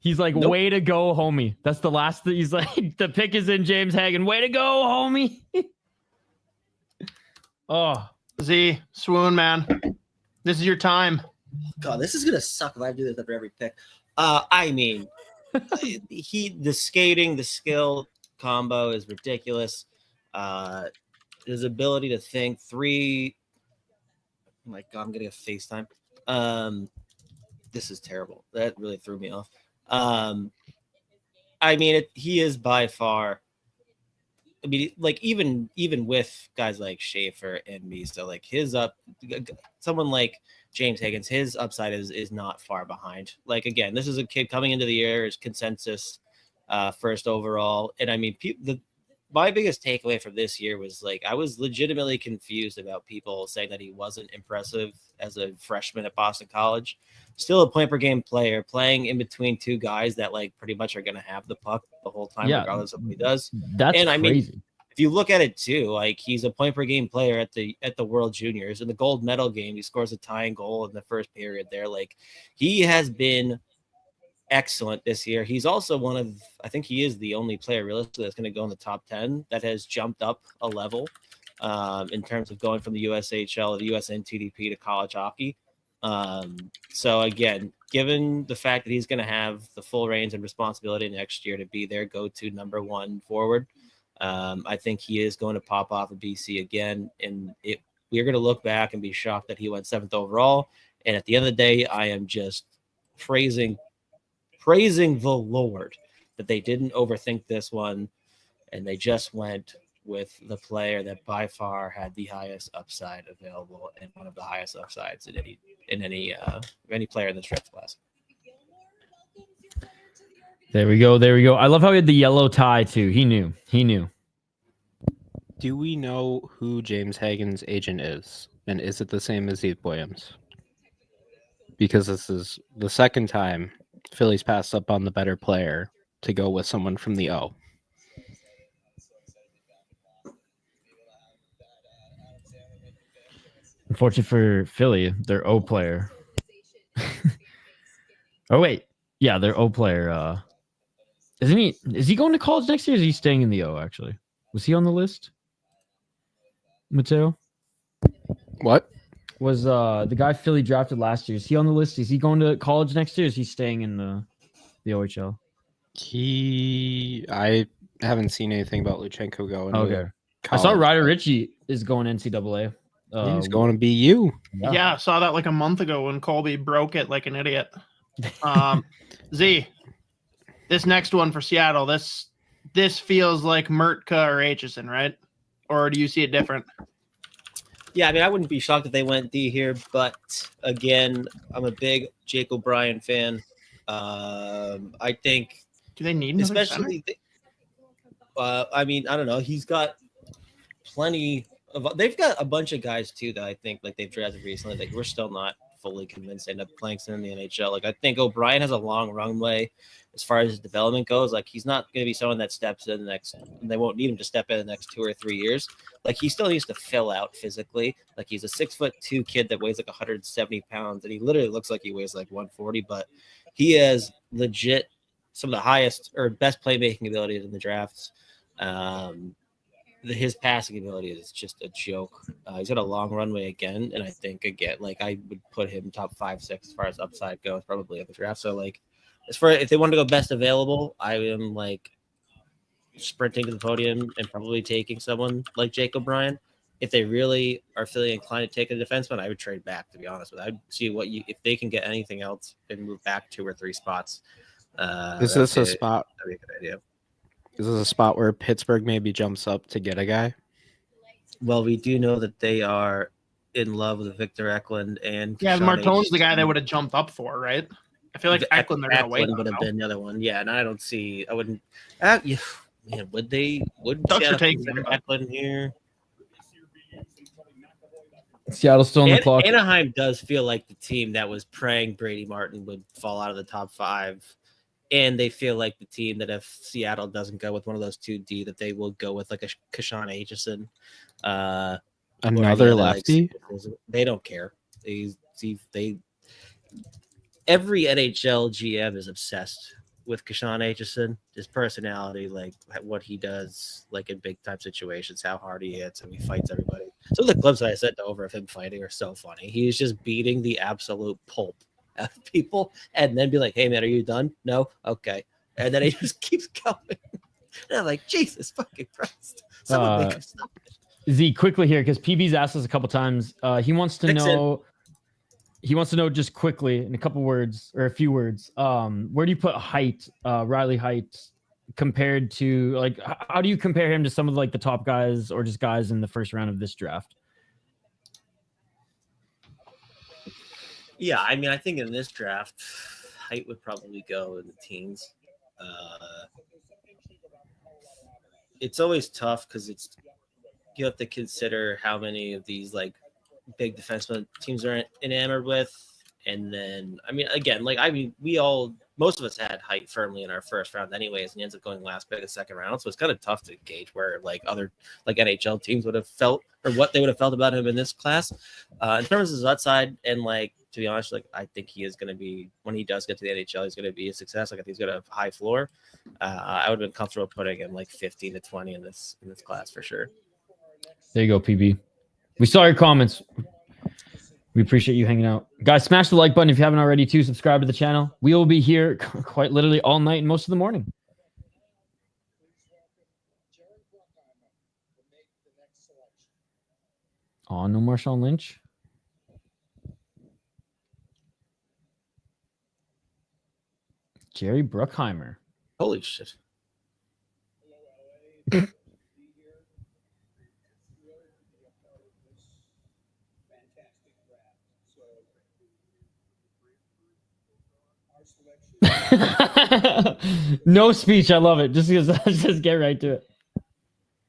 He's like, Nope. way to go, homie. That's the last thing. He's like, the pick is in, James Hagen. Way to go, homie. Oh, Z, swoon, man. This is your time. God, this is gonna suck if I do this after every pick. I mean, the skating, the skill combo is ridiculous. His ability to think oh my God, I'm getting a FaceTime. This is terrible. That really threw me off. I mean, he is by far. I mean, like even with guys like Schaefer and Misa, like someone like James Hagens, his upside is not far behind. Like again, this is a kid coming into the year as consensus first overall, and I mean, my biggest takeaway from this year was like I was legitimately confused about people saying that he wasn't impressive as a freshman at Boston College. Still a point per game player, playing in between two guys that like pretty much are going to have the puck the whole time, Yeah. regardless of what he does. that's And I mean, crazy. If you look at it too, like he's a point per game player at the World Juniors. In the gold medal game, he scores a tying goal in the first period there. Like he has been excellent this year. He's also I think he is the only player realistically that's going to go in the top 10 that has jumped up a level in terms of going from the USHL, the USNTDP to college hockey. So again, given the fact that he's going to have the full reins and responsibility next year to be their go-to number one forward, I think he is going to pop off at BC again. And we're going to look back and be shocked that he went 7th overall. And at the end of the day, I am just praising the Lord that they didn't overthink this one. And they just went with the player that by far had the highest upside available and one of the highest upsides in any player in this draft class. There we go. There we go. I love how he had the yellow tie too. He knew. Do we know who James Hagen's agent is? And is it the same as Heath Williams? Because this is the second time Philly's passed up on the better player to go with someone from the O. Unfortunately for Philly, their O player. Oh wait, yeah, their O player. Isn't he? Is he going to college next year? Or is he staying in the O? Actually, was he on the list? Mateo What? was the guy Philly drafted last year. Is he on the list? Is he going to college next year? Or is he staying in the OHL? I haven't seen anything about Luchenko going. Okay, to I saw college. Ryder Ritchie is going NCAA. He's going to BU. Yeah, I saw that like a month ago when Colby broke it like an idiot. Z, This next one for Seattle, this feels like MRTKA or Aitchison, right? Or do you see it different? Yeah, I mean, I wouldn't be shocked if they went D here, but again, I'm a big Jake O'Brien fan. I think, Do they need another especially, I mean, I don't know. He's got plenty of. They've got a bunch of guys too that I think like they've drafted recently. Like we're still not fully convinced they end up playing some in the NHL. Like I think O'Brien has a long runway as far as his development goes. Like he's not going to be someone that steps in the next. And they won't need him to step in the next 2 or 3 years. Like he still needs to fill out physically. Like he's a 6'2" kid that weighs like 170 pounds, and he literally looks like he weighs like 140. But he has legit some of the highest or best playmaking abilities in the drafts. His passing ability is just a joke. He's got a long runway again, and I think again, like I would put him top 5, 6 as far as upside goes, probably in the draft. So like, as far if they want to go best available, I am like sprinting to the podium and probably taking someone like Jake O'Brien. If they really are feeling inclined to take a defenseman, I would trade back. To be honest with you, I'd see if they can get anything else and move back 2 or 3 spots. Is this a spot? That'd be a good idea. Is this a spot where Pittsburgh maybe jumps up to get a guy? Well, we do know that they are in love with Victor Eklund and Martone's the guy they would have jumped up for, right? I feel like Eklund they're gonna wait. Would have been the other one, yeah. And I don't see. I wouldn't. Yeah, man, would they? Would Seattle take Eklund here? Seattle's still in the clock. Anaheim does feel like the team that was praying Brady Martin would fall out of the top 5. And they feel like the team that if Seattle doesn't go with one of those 2D, that they will go with like a Kashawn Aitchison. Another lefty? Like, they don't care. They every NHL GM is obsessed with Kashawn Aitchison, his personality, like what he does, like in big time situations, how hard he hits and he fights everybody. So the clips that I sent over of him fighting are so funny. He's just beating the absolute pulp of people and then be like, hey man, are you done? No? Okay. And then he just keeps going. And I'm like, Jesus fucking Christ. Someone make him stop it. Z, quickly here, because PB's asked us a couple times. He wants to know just quickly in a couple words or a few words. Where do you put height, Riley Height, compared to like how do you compare him to some of like the top guys or just guys in the first round of this draft? Yeah, I mean, I think in this draft, height would probably go in the teens. It's always tough because you have to consider how many of these like big defenseman teams are enamored with, and then most of us had height firmly in our first round anyways, and he ends up going last pick of second round. So it's kind of tough to gauge where like other like NHL teams would have felt or what they would have felt about him in this class. In terms of his outside, and like to be honest, like I think he is going to be, when he does get to the NHL, he's going to be a success. Like I think he's got a high floor. I would have been comfortable putting him like 15 to 20 in this class for sure. There you go, PB. We saw your comments. We appreciate you hanging out. Guys, smash the like button if you haven't already too. Subscribe to the channel. We will be here quite literally all night and most of the morning. Oh, no Marshawn Lynch. Jerry Bruckheimer. Holy shit. No speech. I love it. Just get right to it.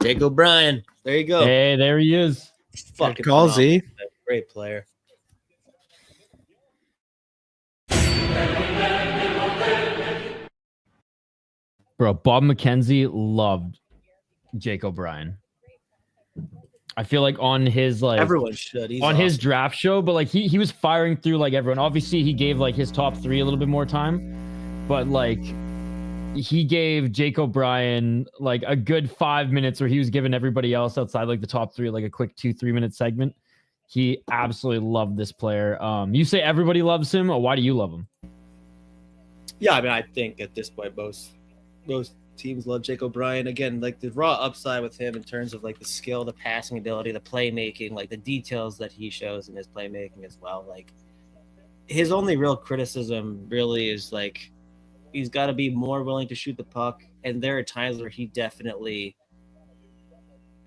Jake O'Brien. There you go. Hey, there he is. Fucking call, Z. Great player. Bro, Bob McKenzie loved Jake O'Brien. I feel like on his like everyone should. He's on awesome. his draft show, but like he was firing through like everyone. Obviously, he gave like his top 3 a little bit more time, but like he gave Jake O'Brien like a good 5 minutes where he was giving everybody else outside like the top 3 like a quick 2-3 minute segment. He absolutely loved this player. You say everybody loves him, or why do you love him? Yeah, I mean, I think at this point most teams love Jake O'Brien. Again, like the raw upside with him in terms of like the skill, the passing ability, the playmaking, like the details that he shows in his playmaking as well. Like his only real criticism really is like he's got to be more willing to shoot the puck. And there are times where he definitely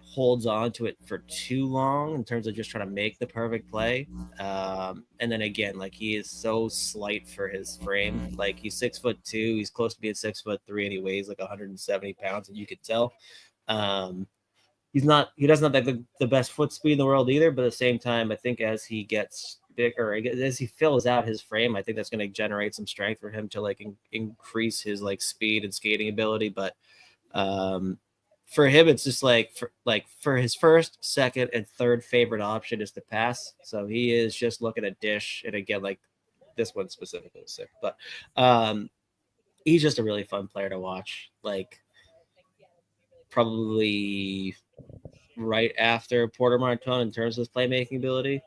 holds on to it for too long in terms of just trying to make the perfect play. And then again, like he is so slight for his frame. Like he's 6'2", he's close to being 6'3", and he weighs like 170 pounds, and you could tell. He doesn't have like the best foot speed in the world either, but at the same time, I think as he gets bigger, as he fills out his frame, I think that's going to generate some strength for him to like increase his like speed and skating ability. But for him, it's just for his first, second, and third favorite option is to pass. So he is just looking at dish, and again, like this one specifically is sick, but he's just a really fun player to watch. Like probably right after Porter Martone in terms of his playmaking ability.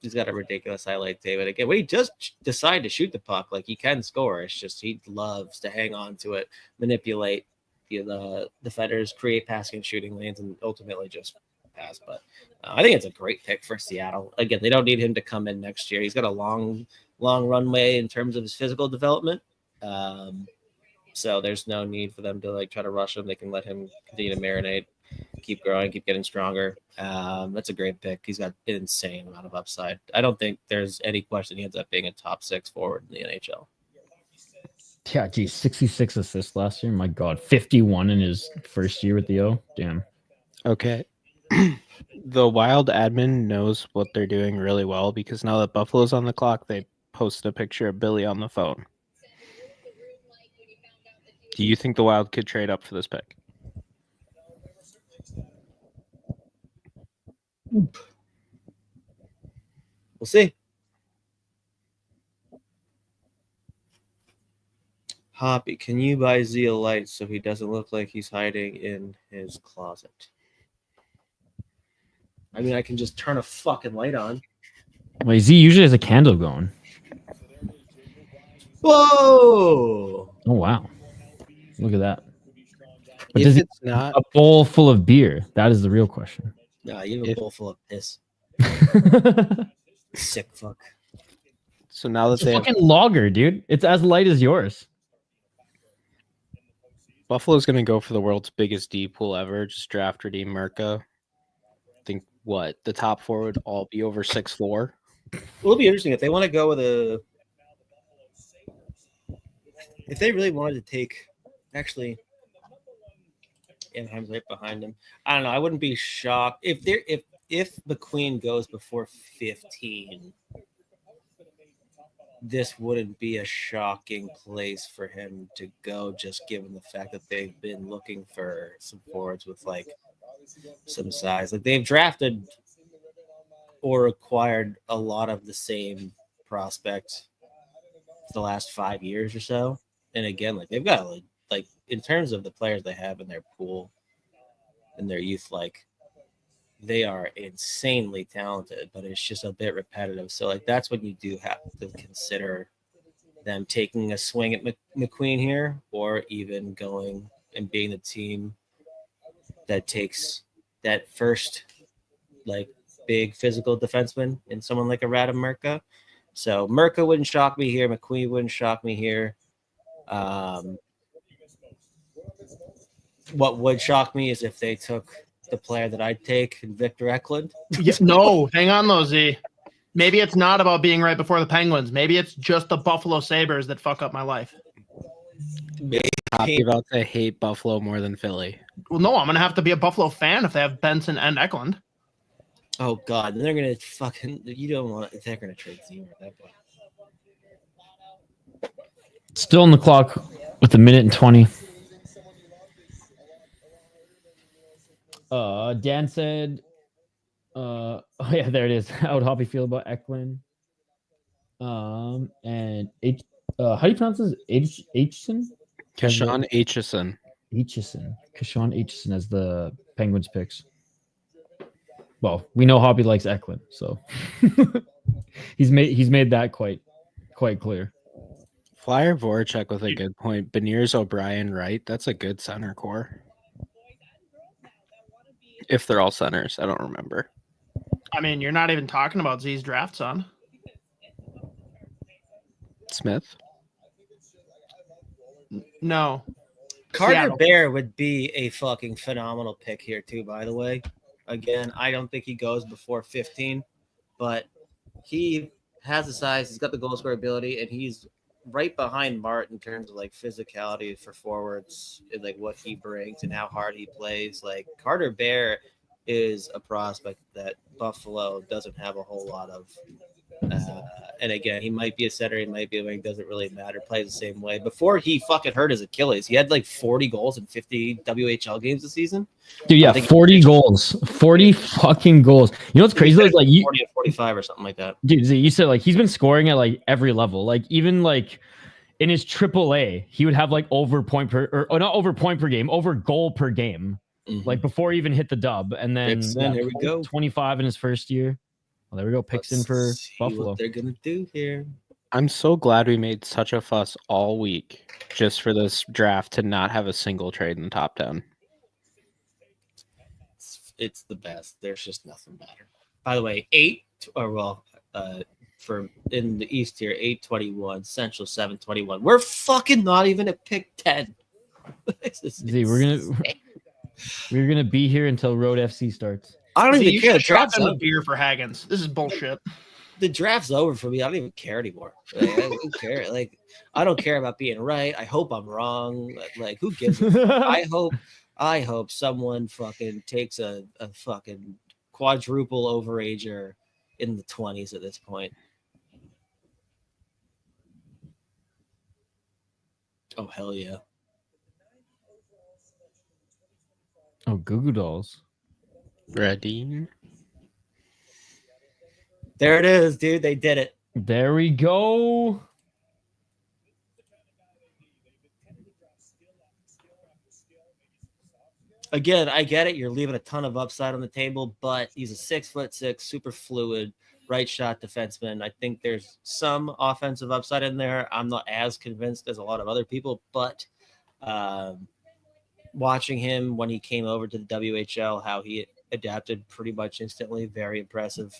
He's got a ridiculous highlight tape. And again, when he just decide to shoot the puck, like he can score. It's just he loves to hang on to it, manipulate the defenders, create passing and shooting lanes, and ultimately just pass. But I think it's a great pick for Seattle. Again, they don't need him to come in next year. He's got a long runway in terms of his physical development. So there's no need for them to like try to rush him. They can let him continue to marinate, keep growing, keep getting stronger. That's a great pick. He's got an insane amount of upside. I don't think there's any question he ends up being a top 6 forward in the NHL. Yeah, geez, 66 assists last year. My God, 51 in his first year with the O. Damn. Okay. The Wild admin knows what they're doing really well because now that Buffalo's on the clock, they post a picture of Billy on the phone. Do you think the Wild could trade up for this pick? We'll see. Hoppy, can you buy Z a light so he doesn't look like he's hiding in his closet? I mean, I can just turn a fucking light on. Wait, Z usually has a candle going. Whoa! Oh, wow. Look at that. But If does he it's not, a bowl full of beer? That is the real question. Nah, you have a bowl full of piss. Sick fuck. so now that It's a they have, fucking lager, dude. It's as light as yours. Buffalo's going to go for the world's biggest D pool ever, just draft redeem MRTKA. I think the top 4 would all be over 6'4". It'll be interesting if they want to go with if they really wanted to take, actually, Anaheim's right behind them. I don't know. I wouldn't be shocked if McQueen goes before 15. This wouldn't be a shocking place for him to go, just given the fact that they've been looking for some forwards with like some size. Like they've drafted or acquired a lot of the same prospects for the last 5 years or so. And again, like they've got like in terms of the players they have in their pool in their youth, like they are insanely talented, but it's just a bit repetitive. So like that's when you do have to consider them taking a swing at McQueen here, or even going and being the team that takes that first like big physical defenseman in someone like a RADIM MRTKA. So MRTKA wouldn't shock me here. McQueen wouldn't shock me here. What would shock me is if they took the player that I'd take, Victor Eklund. Yeah, no, hang on though, Z. Maybe it's not about being right before the Penguins. Maybe it's just the Buffalo Sabres that fuck up my life. Hoppy about to hate Buffalo more than Philly. Well, no, I'm going to have to be a Buffalo fan if they have Benson and Eklund. Oh, God. They're going to fucking... You don't want... They're going to trade Z at that point. Still on the clock with a minute and 20. Dan said, oh yeah, there it is. How would Hoppy feel about Eklund? And how do you pronounce this? Aitchison? Kashawn Aitchison. Kashawn Aitchison as the Penguins picks. Well, we know Hoppy likes Eklund, so he's made that quite clear. Flyer Voracek with a good point. Beniers, O'Brien, right? That's a good center core. If they're all centers, I don't remember. I mean, you're not even talking about Z's draft, son. Smith? No. Carter Seattle. Bear would be a fucking phenomenal pick here too, by the way. Again, I don't think he goes before 15, but he has the size, he's got the goal scorer ability, and he's right behind Mart in terms of like physicality for forwards and like what he brings and how hard he plays. Like Carter Bear is a prospect that Buffalo doesn't have a whole lot of. And again, he might be a center, he might be a wing, doesn't really matter. Plays the same way. Before he fucking hurt his Achilles, he had like 40 goals in 50 WHL games this season. Dude, yeah, 40 goals, 40 fucking goals. You know what's crazy? Like you, 40 or 45 or something like that. dude, you said like he's been scoring at like every level. Like even like in his AAA, he would have like over point per, or not over point per game, over goal per game. Like before he even hit the dub, and then Here we go. 25 in his first year. Well, there we go. Picks in for Buffalo. What they're gonna do here. I'm so glad we made such a fuss all week just for this draft to not have a single trade in the top 10. It's the best. There's just nothing better. By the way, for in the East here, 821, Central 721. We're fucking not even at pick 10. See, we're gonna be here until Road FC starts. I don't even You care. The should shop draft's them the over. beer for Hagens. This is bullshit. The draft's over for me. I don't even care anymore. Like, I don't care. Like, I don't care about being right. I hope I'm wrong. Like, who gives a fuck? I hope someone fucking takes a fucking quadruple overager in the 20s at this point. Oh, hell yeah. Oh, Goo Goo Dolls. Ready? There it is, dude. They did it. There we go. Again, I get it. You're leaving a ton of upside on the table, but he's a 6'6", super fluid, right shot defenseman. I think there's some offensive upside in there. I'm not as convinced as a lot of other people, but watching him when he came over to the WHL, how he adapted pretty much instantly, very impressive.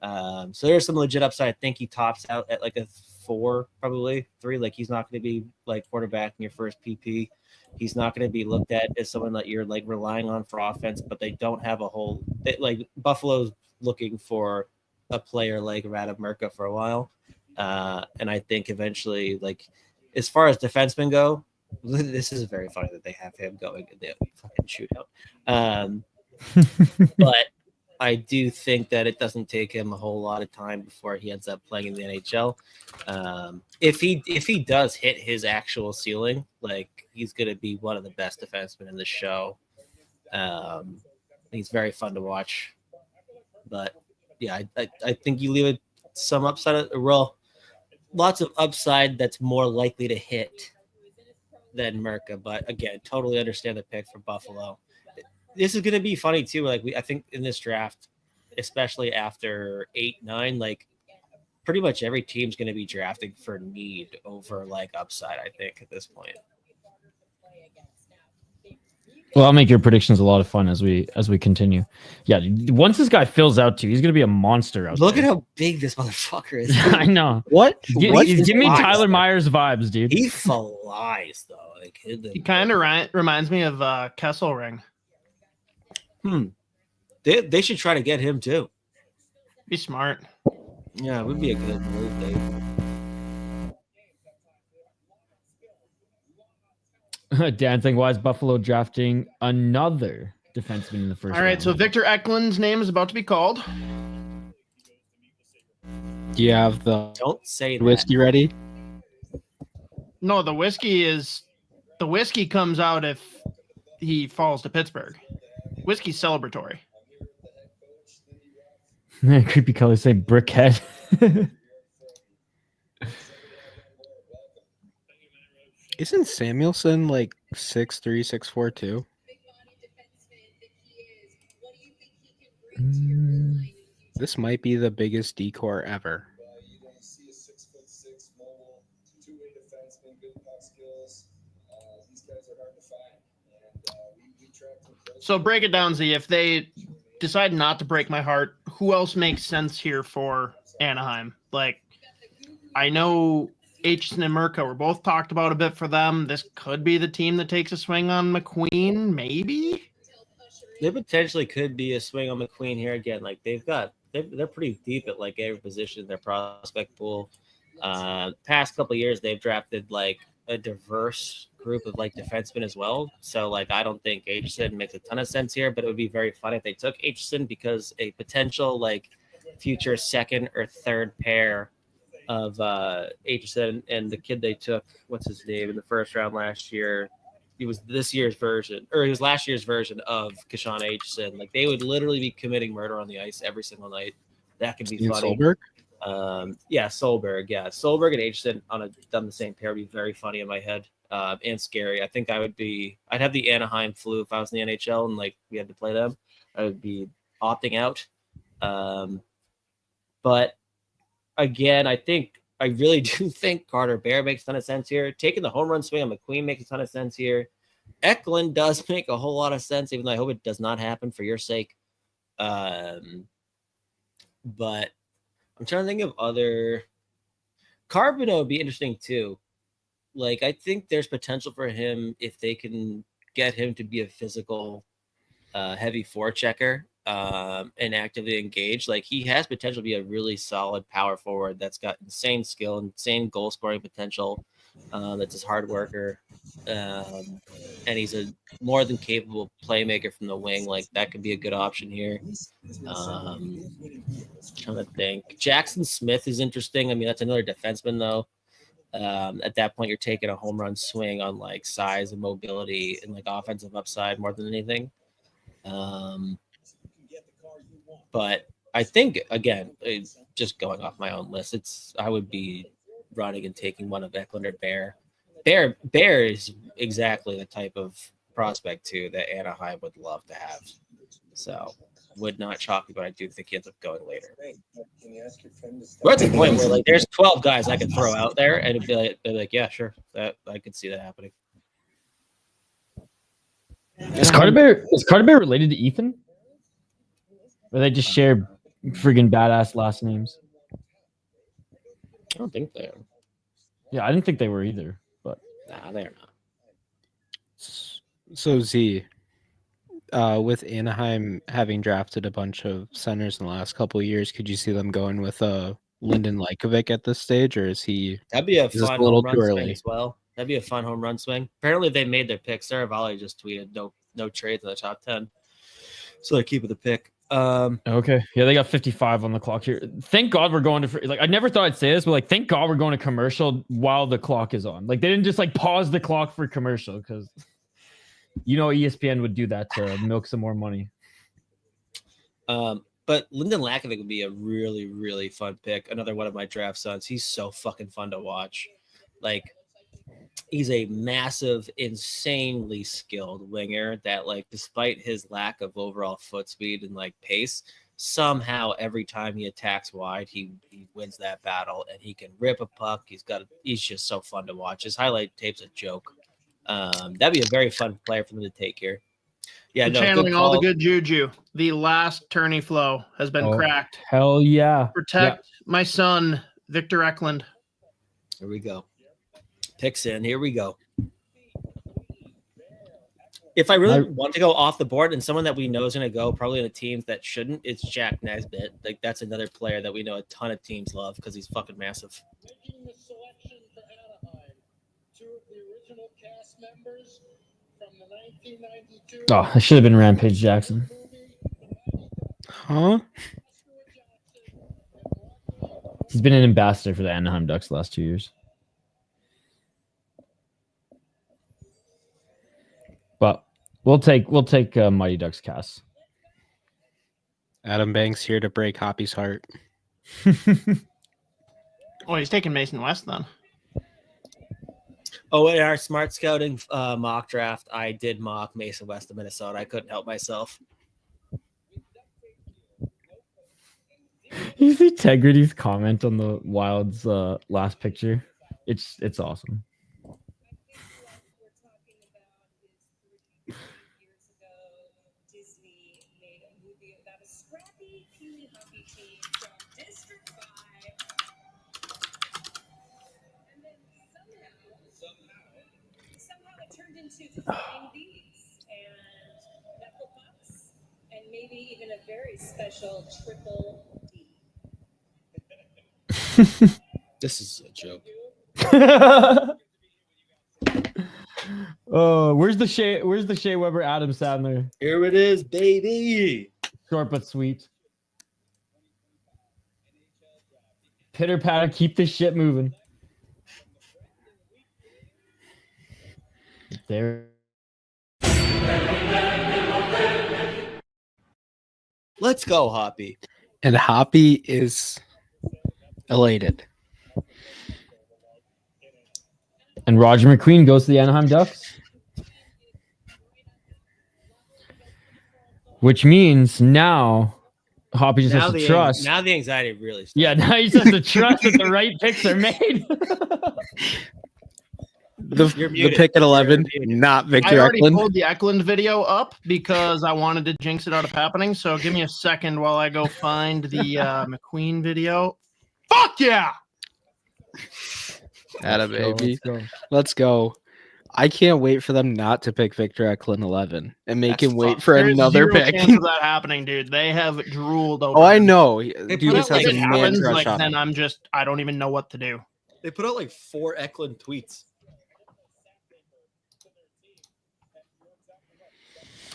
So there's some legit upside. I think he tops out at like a 4, probably 3. Like he's not going to be like quarterback in your first PP. He's not going to be looked at as someone that you're like relying on for offense, but they don't have a whole like Buffalo's looking for a player like RADIM for a while. And I think eventually, like as far as defensemen go, this is very funny that they have him going in the fucking shootout. But I do think that it doesn't take him a whole lot of time before he ends up playing in the NHL. If he does hit his actual ceiling, like he's going to be one of the best defensemen in the show. He's very fun to watch. But yeah, I think you leave it some upside. Well, lots of upside that's more likely to hit than Merca. But again, totally understand the pick for Buffalo. This is going to be funny too. Like I think in this draft, especially after 8-9, like pretty much every team's going to be drafting for need over like upside. I think at this point. Well, I'll make your predictions a lot of fun as we continue. Yeah, once this guy fills out too, he's gonna be a monster out Look there. at how big this motherfucker is. I know. What? Give me Tyler Myers vibes, dude. He flies though. Like He kind of reminds me of Kesselring. They should try to get him too. Be smart. Yeah, it would be a good move, Dave. Dan saying, why is Buffalo drafting another defenseman in the first All right, round? so Victor Eklund's name is about to be called. Do you have the Don't say that. whiskey ready? No, the whiskey comes out if he falls to Pittsburgh. Whiskey's celebratory. Creepy color say brickhead. Isn't Samuelson like 6'3", 6'4" too? This might be the biggest decor ever. So break it down, Z. If they decide not to break my heart, who else makes sense here for Anaheim? Like, I know Aitchison and Mirka were both talked about a bit for them. This could be the team that takes a swing on McQueen, maybe. There potentially could be a swing on McQueen here again. Like they're pretty deep at like every position in their prospect pool. Past couple of years, they've drafted like a diverse group of like defensemen as well. So like I don't think Aitchison makes a ton of sense here, but it would be very funny if they took Aitchison because a potential like future second or third pair of Aitchison and the kid they took, what's his name, in the first round last year. He was this year's version, or he was last year's version of Kashawn Aitchison. Like they would literally be committing murder on the ice every single night. That could be funny. Solberg? Yeah, Solberg. Yeah, Solberg and Aitchison done the same pair would be very funny in my head and scary. I think I'd have the Anaheim flu if I was in the NHL and like we had to play them. I would be opting out. But again, I really do think Carter Bear makes a ton of sense here. Taking the home run swing on McQueen makes a ton of sense here. Eklund does make a whole lot of sense, even though I hope it does not happen for your sake. But I'm trying to think of other. CARBONNEAU would be interesting too. Like I think there's potential for him if they can get him to be a physical, heavy forechecker. And actively engaged. Like he has potential to be a really solid power forward that's got insane skill, insane goal scoring potential. That's his hard worker. And he's a more than capable playmaker from the wing. Like that could be a good option here. Trying to think. Jackson Smith is interesting. I mean, that's another defenseman though. At that point, you're taking a home run swing on like size and mobility and like offensive upside more than anything. But I think, again, just going off my own list, I would be running and taking one of Eklund or Bear. Bear is exactly the type of prospect, too, that Anaheim would love to have. So, would not shock me, but I do think he ends up going later. We're at the point where, like, there's 12 guys I could throw out there, and it'd be like, yeah, sure, that I could see that happening. Is Carter Bear related to Ethan? Or they just share friggin' badass last names? I don't think they are. Yeah, I didn't think they were either. But nah, they're not. So Z, with Anaheim having drafted a bunch of centers in the last couple of years, could you see them going with LYNDEN LAKOVIC at this stage, or is he? That'd be a fun little home run too swing early? as well. That'd be a fun home run swing. Apparently, they made their pick. Sarah Volley just tweeted no trades in the top 10, so they keep the pick. okay, yeah, they got 55 on the clock here. Thank God we're going to like. I never thought I'd say this, but like, thank God we're going to commercial while the clock is on. Like, they didn't just like pause the clock for commercial because you know ESPN would do that to milk some more money. But LYNDEN LAKOVIC would be a really, really fun pick. Another one of my draft sons. He's so fucking fun to watch. Like, he's a massive, insanely skilled winger that, like, despite his lack of overall foot speed and like pace, somehow every time he attacks wide, he wins that battle and he can rip a puck. He's just so fun to watch. His highlight tape's a joke. That'd be a very fun player for them to take here. Yeah, no, channeling all the good juju. The last tourney flow has been cracked. Hell yeah! Protect my son, Victor Eklund. Here we go. Picks in. Here we go. If I really want to go off the board and someone that we know is going to go probably in the teams that shouldn't, it's Jack Nesbitt. Like, that's another player that we know a ton of teams love because he's fucking massive. Making the selection for Anaheim, two of the original cast members from the 1992. Oh, I should have been Rampage Jackson. Huh? He's been an ambassador for the Anaheim Ducks the last 2 years. But we'll take Mighty Ducks cast. Adam Banks here to break Hoppy's heart. Oh, he's taking Mason West then. Oh, in our smart scouting mock draft, I did mock Mason West of Minnesota. I couldn't help myself. You see Tegrity's comment on the Wild's last picture? It's awesome. to design these and knuckle pucks and maybe even a very special triple D. This is a joke. Oh, where's the Shea Weber Adam Sandler? Here it is, baby. Short but sweet. Pitter patter, keep this shit moving. There. Let's go, Hoppy. And Hoppy is elated. And Roger McQueen goes to the Anaheim Ducks. Which means now Hoppy just has to trust. Now the anxiety really starts. Yeah, now he just has to trust that the right picks are made. The pick at 11, not Victor I already Eklund. pulled the Eklund video up because I wanted to jinx it out of happening. So give me a second while I go find the McQueen video. Fuck yeah! Atta baby. Let's go. Let's go. I can't wait for them not to pick Victor Eklund 11 and make That's him wait tough. for There's another zero pick. chance of that happening, dude. They have drooled over. Oh, I him. know. put Dude, out, this like, has If a it man happens, crush like on then him. I don't even know what to do. They put out like 4 Eklund tweets.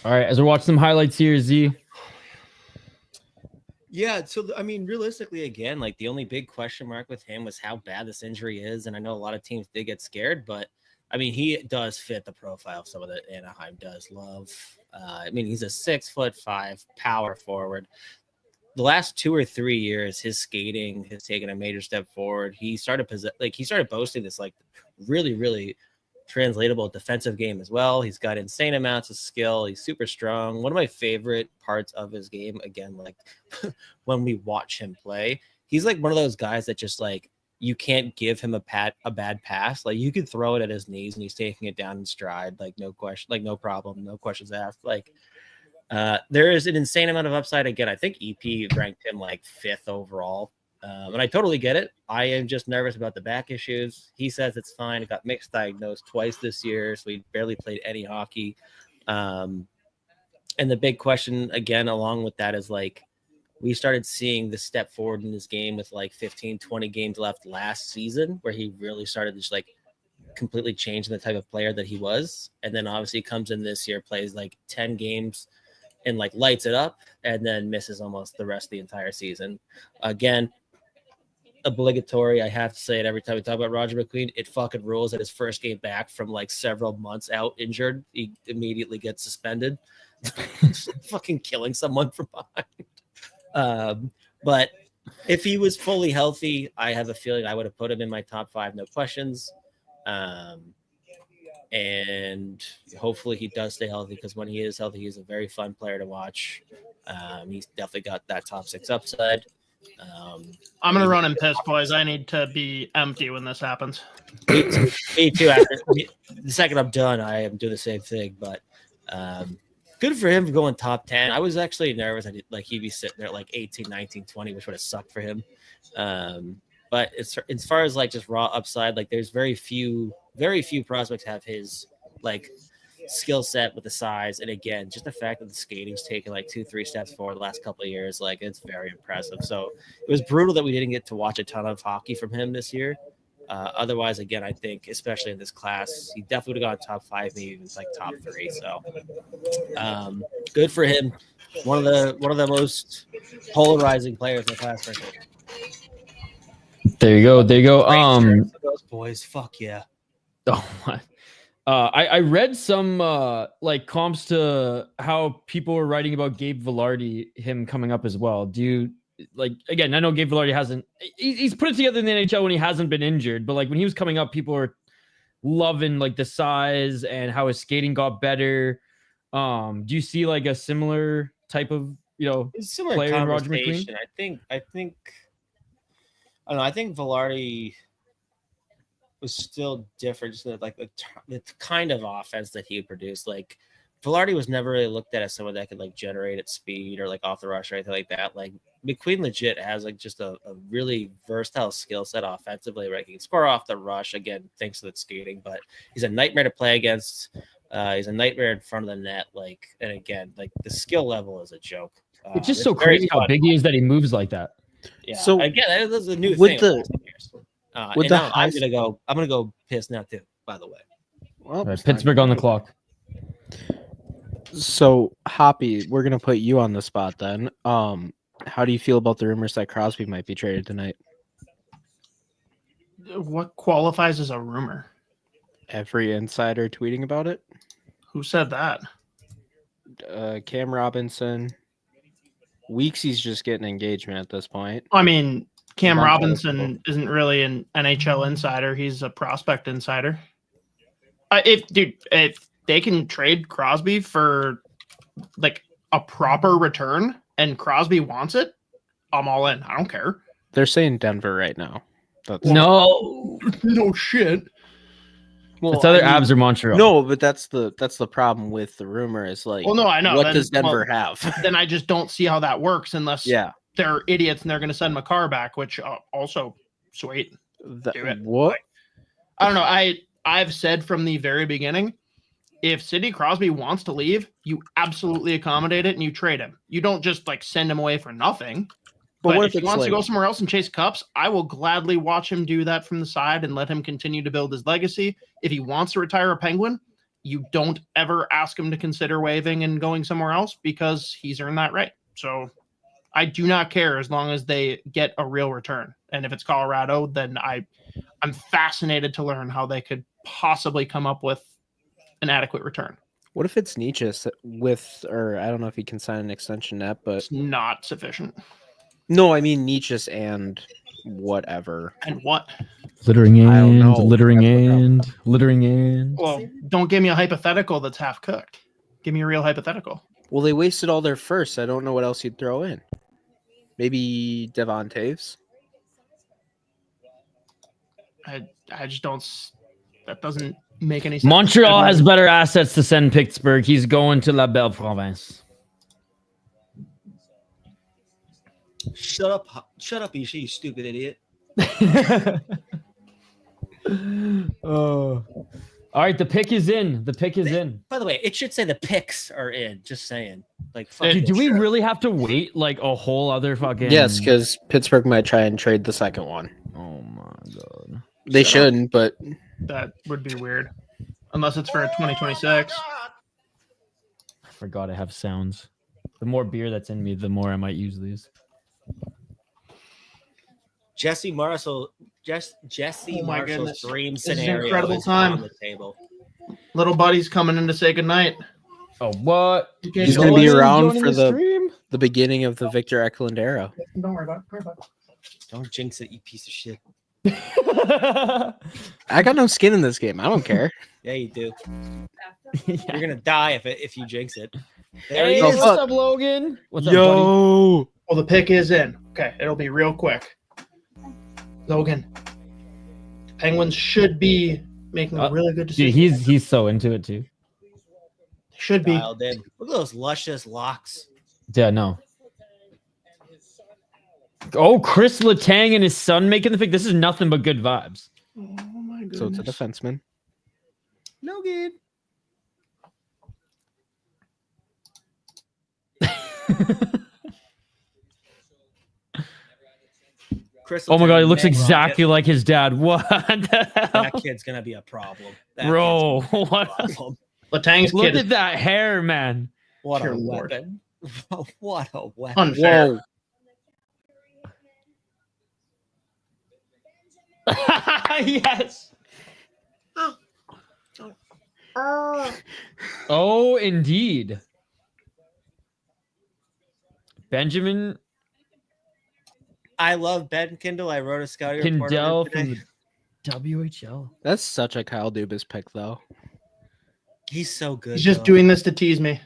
All right, as we're watching some highlights here, Z. Yeah, so I mean, realistically, again, like the only big question mark with him was how bad this injury is, and I know a lot of teams did get scared, but I mean, he does fit the profile of someone that Anaheim does love. I mean, he's a 6'5" power forward. The last 2 or 3 years, his skating has taken a major step forward. He started boasting this like really, really translatable defensive game as well. He's got insane amounts of skill. He's super strong. One of my favorite parts of his game, again, like when we watch him play, he's like one of those guys that just like you can't give him a bad pass. Like you could throw it at his knees and he's taking it down in stride, like no question, like no problem, no questions asked. Like there is an insane amount of upside. Again, I think EP ranked him like 5th overall. And I totally get it. I am just nervous about the back issues. He says it's fine. It got mixed diagnosed twice this year, so he barely played any hockey. And the big question, again, along with that is like we started seeing the step forward in his game with like 15, 20 games left last season, where he really started to just like completely changing the type of player that he was. And then obviously comes in this year, plays like 10 games and like lights it up, and then misses almost the rest of the entire season. Again, obligatory. I have to say it every time we talk about Roger McQueen. It fucking rules that his first game back from like several months out injured, he immediately gets suspended. Fucking killing someone from behind. But if he was fully healthy, I have a feeling I would have put him in my top 5, no questions. And hopefully he does stay healthy, because when he is healthy, he's a very fun player to watch. He's definitely got that top 6 upside. I'm gonna run and piss, boys. I need to be empty when this happens. Me too. After the second I'm done, I am doing the same thing. But good for him for going top 10. I was actually nervous. I did, like he'd be sitting there at like 18, 19, 20, which would have sucked for him. But as far as like just raw upside, like there's very few prospects have his like skill set with the size, and again, just the fact that the skating's taken like 2-3 steps forward the last couple of years, like it's very impressive. So it was brutal that we didn't get to watch a ton of hockey from him this year. Otherwise, again, I think especially in this class, he definitely would have gone top 5, maybe even like top 3. So good for him. One of the most polarizing players in the class right now. There you go. Those boys, fuck yeah. Oh my. I read some like comps to how people were writing about Gabe Vilardi, him coming up as well. Do you like, again, I know Gabe Vilardi hasn't, he's put it together in the NHL when he hasn't been injured, but like when he was coming up, people were loving like the size and how his skating got better. Do you see like a similar type of, similar player in Roger McQueen? conversation? I don't know. I think Vilardi was still different, just like the kind of offense that he produced. Like Vilardi was never really looked at as someone that could like generate at speed or like off the rush or anything like that. Like McQueen legit has like just a really versatile skill set offensively, where he can score off the rush, again thanks to that skating. But he's a nightmare to play against. He's a nightmare in front of the net. Like, and again, like the skill level is a joke. It's just so very crazy how fun. big he is that he moves like that. Yeah. So, Again, that is a new with thing. the- with And the now high I'm gonna go piss now too. By the way. Well, All right, Pittsburgh on the clock. So, Hoppy, we're gonna put you on the spot then. How do you feel about the rumors that Crosby might be traded tonight? What qualifies as a rumor? Every insider tweeting about it. Who said that? Cam Robinson. Weeksy's just getting engagement at this point. I mean, Cam Bunch of Robinson isn't really an NHL insider. He's a prospect insider. If they can trade Crosby for like a proper return and Crosby wants it, I'm all in. I don't care. They're saying Denver right now. That's No, No shit. well, it's either I mean, Abs or Montreal. No, but that's the problem with the rumor is like, Well, no, I know. what Then- does Denver well, have? Then I just don't see how that works unless Yeah. they're idiots and they're going to send McCarr back, which also sweet. Do it. What? I don't know. I've said from the very beginning, if Sidney Crosby wants to leave, you absolutely accommodate it and you trade him. You don't just like send him away for nothing. But what if he if it's wants to like- go somewhere else and chase cups, I will gladly watch him do that from the side and let him continue to build his legacy. If he wants to retire a Penguin, you don't ever ask him to consider waiving and going somewhere else because he's earned that right. So I do not care as long as they get a real return. And if it's Colorado, then I'm fascinated to learn how they could possibly come up with an adequate return. What if it's Nietzsche with, or I don't know if he can sign an extension net, but It's not sufficient. no, I mean Nietzsche's and whatever. And what? Littering I don't know. littering and. Well, don't give me a hypothetical that's half cooked. Give me a real hypothetical. Well, they wasted all their firsts. I don't know what else you'd throw in. Maybe Devon Taves. I just don't. That doesn't make any sense. Montreal has better assets to send Pittsburgh. He's going to La Belle Province. Shut up, Ishii, you stupid idiot. Oh. All right, the pick is in. The pick is in. By the way, it should say the picks are in. Just saying. Like, fuck Dude, do this we shit. really have to wait like a whole other fucking? Yes, because Pittsburgh might try and trade the second one. Oh my god. They shouldn't, but That would be weird, unless it's for 2026. I forgot I have sounds. The more beer that's in me, the more I might use these. Jesse Oh Marshall's my goodness. dream This is an scenario incredible is time. on the table. Little buddy's coming in to say goodnight. Oh, what? he's going to be around for the beginning of the Victor Eklund era. Don't worry about it. Don't jinx it, you piece of shit. I got no skin in this game. I don't care. Yeah, you do. You're gonna die if you jinx it. There Hey, he Oh, is. what's fuck. up, Logan? What's up, buddy? Yo, Well, the pick is in. Okay, it'll be real quick. Logan, Penguins should be making a really good Dude, decision. he's so into it too. Should be. Dialed in. Look at those luscious locks. Yeah, no. Oh, Chris Letang and his son making the pick. This is nothing but good vibes. Oh my goodness. so it's a defenseman. No good. Chris Oh my god, he Letang, looks man, exactly like his dad. What the hell? That kid's gonna be a problem. That Bro, kid's gonna be a what? problem. Latang's Look kid at that hair, man. What Dear a Lord. weapon! What a weapon! unfair. Whoa. Yes. Oh, indeed. Benjamin I love Ben Kindle. I wrote a scouting report on Kindell him from today. the WHL. That's such a Kyle Dubas pick, though. He's so good. He's just though. doing this to tease me.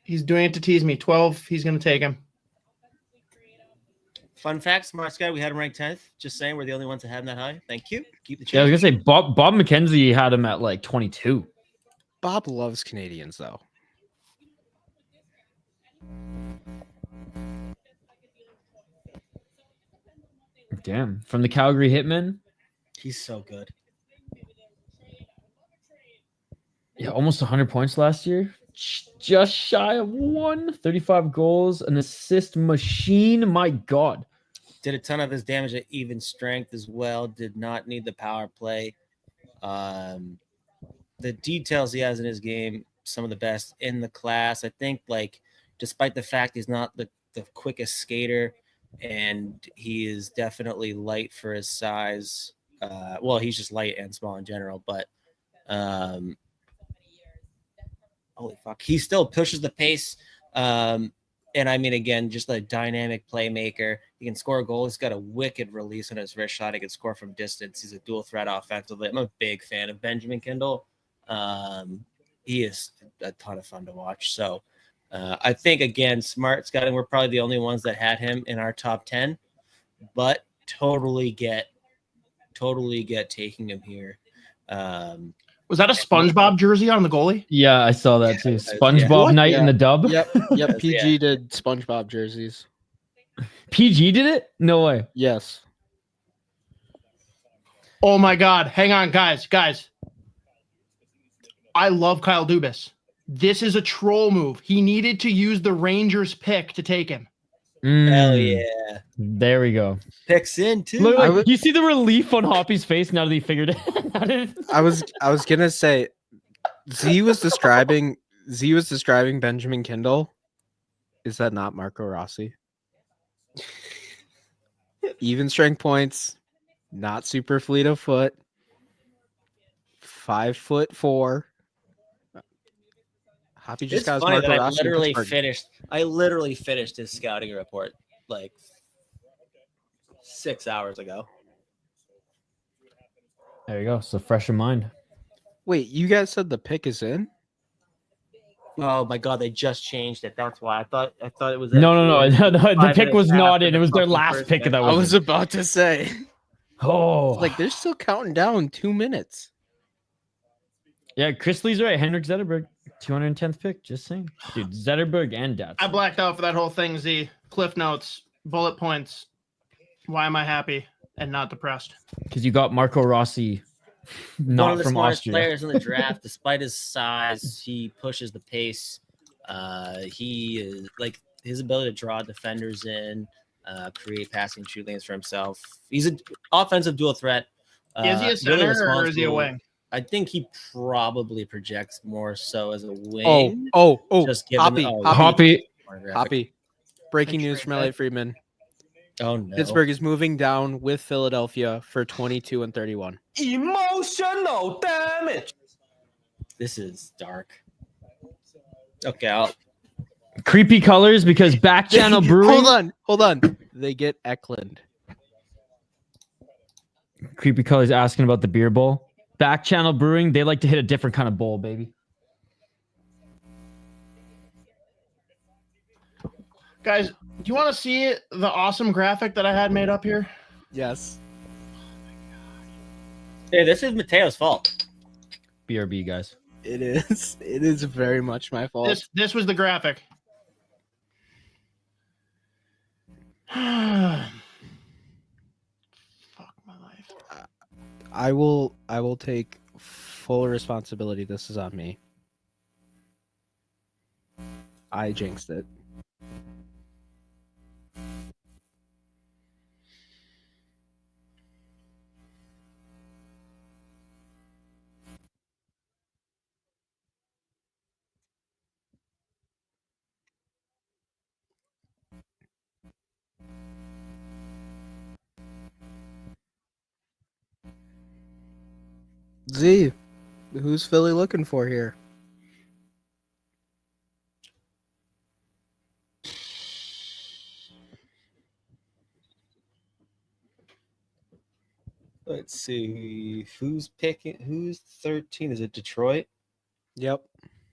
He's doing it to tease me. 12, he's going to take him. Fun fact: Smart Sky, we had him ranked 10th. Just saying, we're the only ones that had him that high. Thank you. Keep the Yeah, I was change. gonna say Bob McKenzie had him at like 22. Bob loves Canadians, though. Damn. From the Calgary Hitmen. He's so good. Yeah, almost 100 points last year. Just shy of 35 goals, an assist machine. My God. Did a ton of his damage at even strength as well. Did not need the power play. The details he has in his game, some of the best in the class. I think, like, despite the fact he's not the quickest skater, and he is definitely light for his size. Well, he's just light and small in general, but holy fuck, he still pushes the pace. And I mean, again, just a dynamic playmaker. He can score a goal. He's got a wicked release on his wrist shot. He can score from distance. He's a dual threat offensively. I'm a big fan of Benjamin Kindle. He is a ton of fun to watch. So I think, again, smart scouting. We're probably the only ones that had him in our top 10, but totally get taking him here. Was that a SpongeBob jersey on the goalie? Yeah, I saw that too. SpongeBob What? night in Yeah. the dub. Yep. PG did SpongeBob jerseys. PG did it? No way. Yes. Oh my God. Hang on, guys. I love Kyle Dubas. This is a troll move. He needed to use the Rangers pick to take him. Hell yeah. There we go. Picks in too. Look, you see the relief on Hoppy's face now that he figured it out. I was gonna say Z was describing Benjamin Kindle. Is that not Marco Rossi? Even strength points, not super fleet of foot, 5'4". Hoppy just It's got his funny Marco that Rossi. I literally finished his scouting report like 6 hours ago. There you go. So fresh in mind. Wait, you guys said the pick is in? Oh my God, they just changed it. That's why I thought it was. No. The 5 pick was minutes not after in. the It was their fucking last first pick pick. that I was was. about to say. Oh, Like they're still counting down 2 minutes. yeah. Chris Lee's right. Henrik Zetterberg, 210th pick. Just saying, dude. Zetterberg and Datsun. I blacked out for that whole thing, Z. Cliff notes, bullet points. Why am I happy and not depressed? Because you got Marco Rossi, One not of the from smartest Austria. players in the draft. Despite his size, he pushes the pace. He is like his ability to draw defenders in, create passing shoot lanes for himself. He's an offensive dual threat. Is he a center or is he a wing? I think he probably projects more so as a wing. Oh, Just given Hoppy. Breaking news Thanks, from Ray. Elliot Friedman. Oh no. Pittsburgh is moving down with Philadelphia for 22 and 31. Emotional damage. This is dark. Okay, Creepy colors because back channel brewing. Hold on. They get EKLUND. Creepy colors asking about the beer bowl. Back channel brewing. They like to hit a different kind of bowl, baby. Guys, do you want to see the awesome graphic that I had made up here? Yes. hey, this is Mateo's fault. BRB guys. It is. It is very much my fault. This was the graphic. Fuck my life. I will take full responsibility. This is on me. I jinxed it. Z, who's Philly looking for here? Let's see who's picking. Who's 13? Is it Detroit? Yep.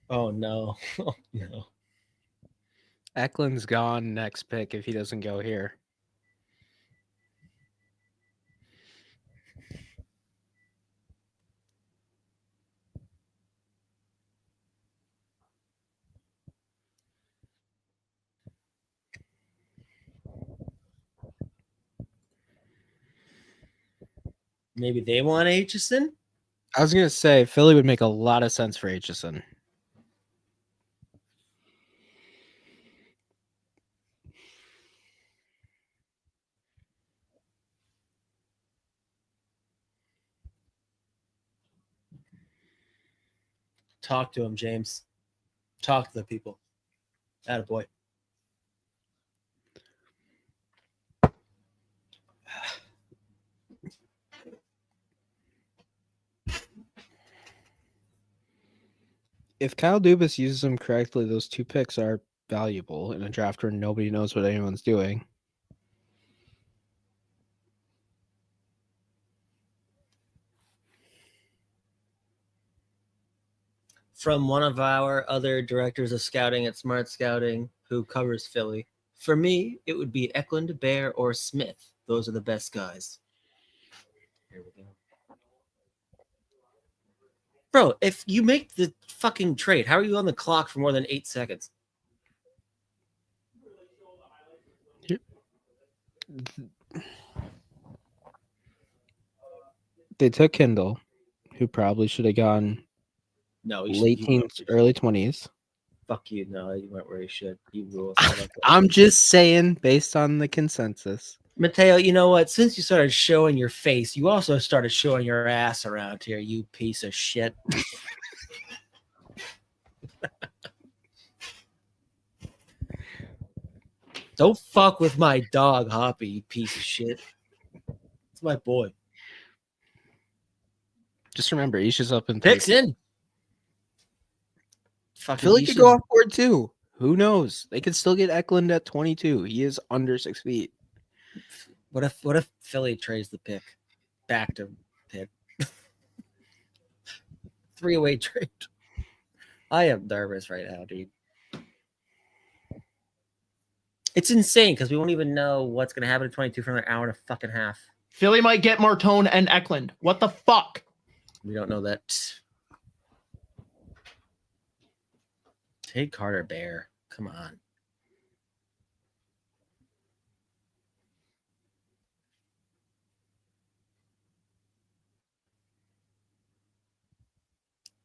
Oh no. Oh no. EKLUND's gone next pick if he doesn't go here. Maybe they want Aitchison? I was gonna say Philly would make a lot of sense for Aitchison. Talk to him, James. Talk to the people. Attaboy. If Kyle Dubas uses them correctly, those 2 picks are valuable in a draft where nobody knows what anyone's doing. From one of our other directors of scouting at Smart Scouting who covers Philly. For me, it would be Eklund, Bear, or Smith. Those are the best guys. Here we go. Bro, if you make the fucking trade, how are you on the clock for more than 8 seconds? They took Kindle, who probably should have gone No, late teens, early 20s. Fuck you. No, you went where you should. You rule. I'm just saying, based on the consensus. Mateo, you know what? Since you started showing your face, you also started showing your ass around here, you piece of shit. Don't fuck with my dog, Hoppy, you piece of shit. It's my boy. Just remember, Isha's up in Picks 3. in. Fucking Philly could Isha's- go off board too. Who knows? They could still get Eklund at 22. He is under 6 feet. What if Philly trades the pick back to pick? 3-way trade. I am nervous right now, dude. It's insane because we won't even know what's going to happen at 22 for another hour and a fucking half. Philly might get Martone and Eklund. What the fuck? We don't know that. Take Carter Bear. Come on.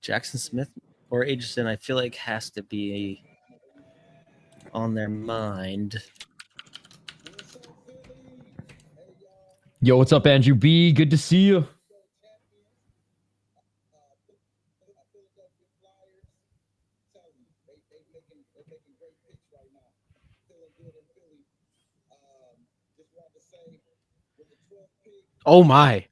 Jackson Smith or Aitchison, I feel like has to be on their mind. Yo, what's up, Andrew B? Good to see you. Oh my.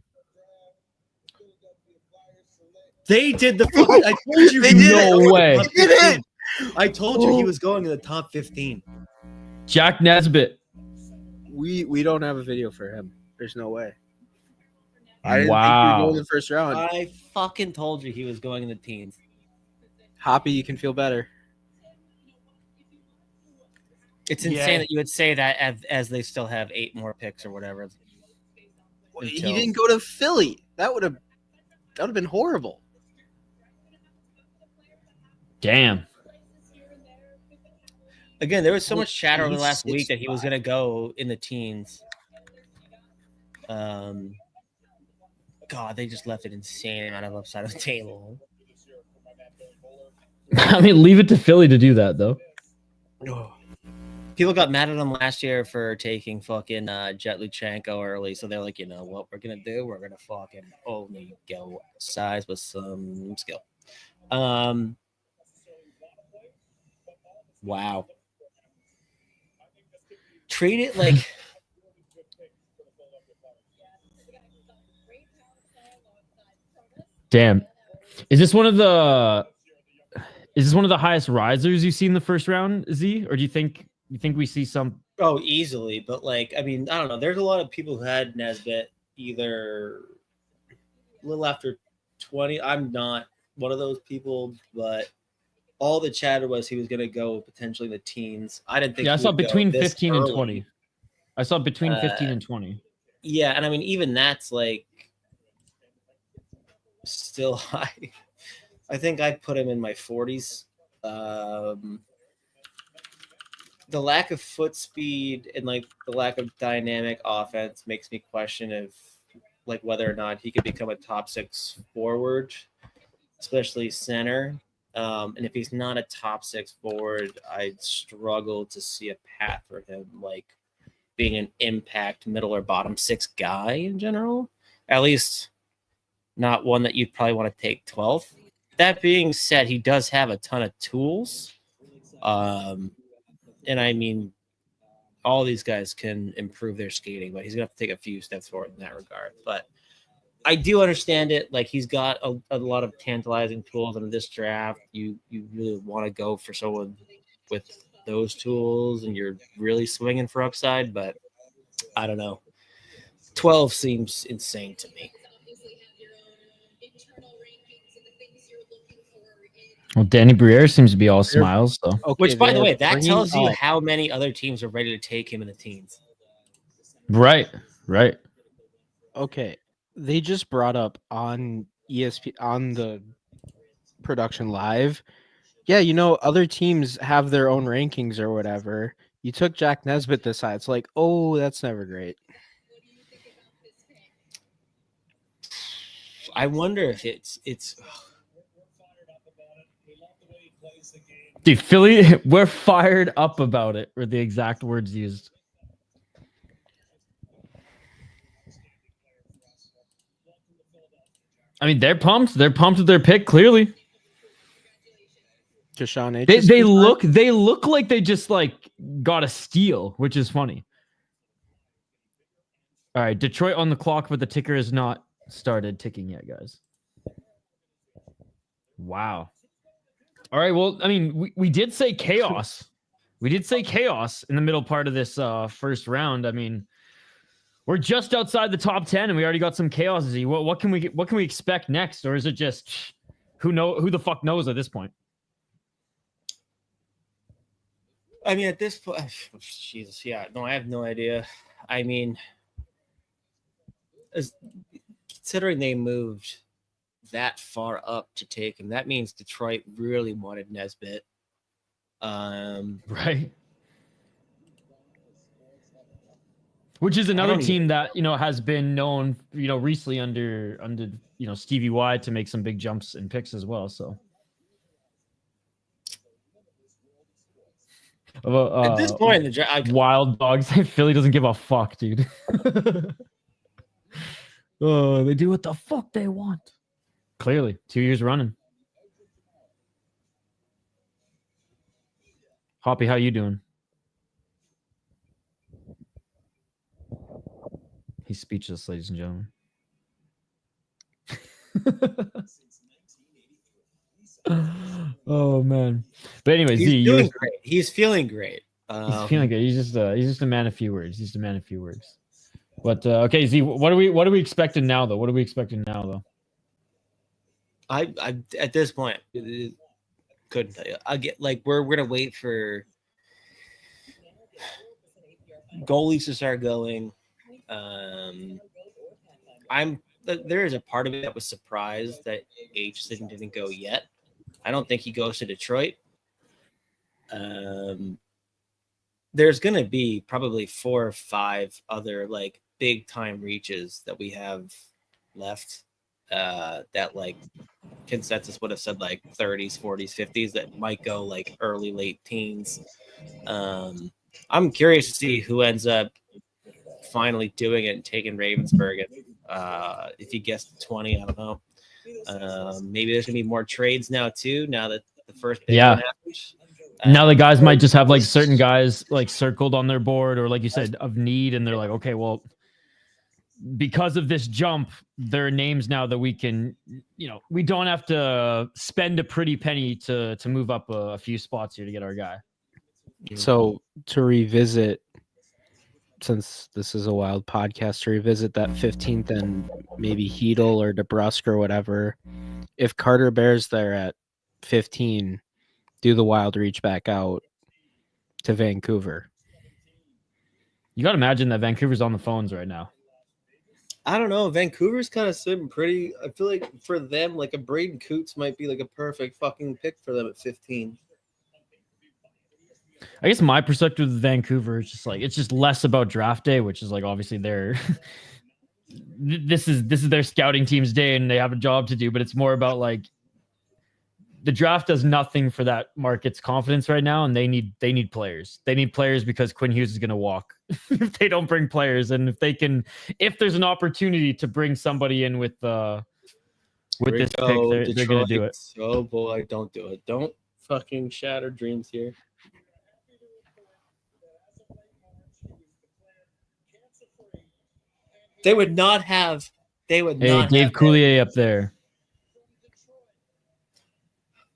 They did the fucking. I told you. They did No it. way. They did it. I told you he was going in the top 15. Jack Nesbitt. We don't have a video for him. There's no way. I didn't think he would Wow. go in the first round. I fucking told you he was going in the teens. Hoppy, you can feel better. It's insane Yeah. that you would say that as they still have 8 more picks or whatever. He Until- didn't go to Philly. That would have been horrible. Damn. Again, there was so much chatter over the He's last week that he was 6'5". going to go in the teens. God, they just left an insane amount of upside on the table. I mean, leave it to Philly to do that, though. People got mad at him last year for taking fucking Jet Luchenko early, so they're like, you know what we're gonna do? We're gonna fucking only go size with some skill. Wow. Treat it like Damn. Is this one of the highest risers you see in the first round, Z? Or do you think we see some? oh easily, but like I mean, I don't know. There's a lot of people who had Nesbitt either a little after 20. I'm not one of those people, but all the chatter was he was going to go potentially in the teens. I didn't think. Yeah, I he saw would go between this 15 and early. 20. I saw between 15 and 20. Yeah, and I mean even that's like still high. I think I'd put him in my 40s. The lack of foot speed and like the lack of dynamic offense makes me question if like whether or not he could become a top 6 forward, especially center. And if he's not a top 6 forward, I'd struggle to see a path for him, like being an impact middle or bottom 6 guy in general. At least not one that you'd probably want to take 12th. That being said, he does have a ton of tools. And I mean, all these guys can improve their skating, but he's going to have to take a few steps forward in that regard. But I do understand it. Like, he's got a lot of tantalizing tools in this draft. You really want to go for someone with those tools, and you're really swinging for upside, but I don't know. 12 seems insane to me. Well, Danny Briere seems to be all smiles. So, Okay, Which, by the way, that bringing tells you up- how many other teams are ready to take him in the teens. right. Okay, they just brought up on ESP on the production live. Yeah, you know, other teams have their own rankings or whatever. You took Jack Nesbitt this side. It's like, oh, that's never great. I wonder if it's Dude, Philly, we're fired up about it, were the exact words used. I mean, they're pumped. They're pumped with their pick, clearly. Deshaun H. They look like they just like got a steal, which is funny. All right, Detroit on the clock, but the ticker is not started ticking yet, guys. Wow. All right, well, I mean, we did say chaos. We did say chaos in the middle part of this first round. I mean, we're just outside the top 10, and we already got some chaos. What can we expect next, or is it just who the fuck knows at this point? I mean, at this point, Jesus, yeah, no, I have no idea. I mean, considering they moved that far up to take him, that means Detroit really wanted Nesbitt. Right. Which is another team that, you know, has been known, you know, recently under you know, Stevie Y to make some big jumps in picks as well. So at this point in the draft, Wild Dogs, Philly doesn't give a fuck, dude. Oh, they do what the fuck they want. Clearly, 2 years running. Hoppy, how you doing? He's speechless, ladies and gentlemen. Oh man! But anyway, he's Z, doing great. He's feeling great. He's feeling good. He's just a man of few words. He's a man of few words. But okay, Z, what are we expecting now though? What are we expecting now though? I at this point couldn't tell you. I get like we're gonna wait for goalies to start going. There is a part of it that was surprised that H didn't go yet. I don't think he goes to Detroit. There's gonna be probably 4 or 5 other like big time reaches that we have left. That like consensus would have said like 30s, 40s, 50s that might go like early, late teens. I'm curious to see who ends up finally doing it and taking Ravensburg. If he gets to 20, I don't know. Maybe there's gonna be more trades now too. Now that the first big one happened. Now the guys might just have like certain guys like circled on their board, or like you said, of need, and they're like, okay, well, because of this jump, there are names now that we can, you know, we don't have to spend a pretty penny to move up a few spots here to get our guy. So to revisit, since this is a wild podcast, to revisit that 15th and maybe Hedel or DeBrusque or whatever, if Carter Bear's there at 15, do the Wild reach back out to Vancouver? You got to imagine that Vancouver's on the phones right now. I don't know. Vancouver's kind of sitting pretty. I feel like for them, like a Braden Coots might be like a perfect fucking pick for them at 15. I guess my perspective of Vancouver is just like, it's just less about draft day, which is like obviously this is their scouting team's day and they have a job to do, but it's more about like the draft does nothing for that market's confidence right now, and they need players. They need players because Quinn Hughes is going to walk if they don't bring players, and if there's an opportunity to bring somebody in with this pick, they're going to do it. Oh boy, don't do it. Don't fucking shatter dreams here. They would not have. They would Hey, not. Dave Coulier up there.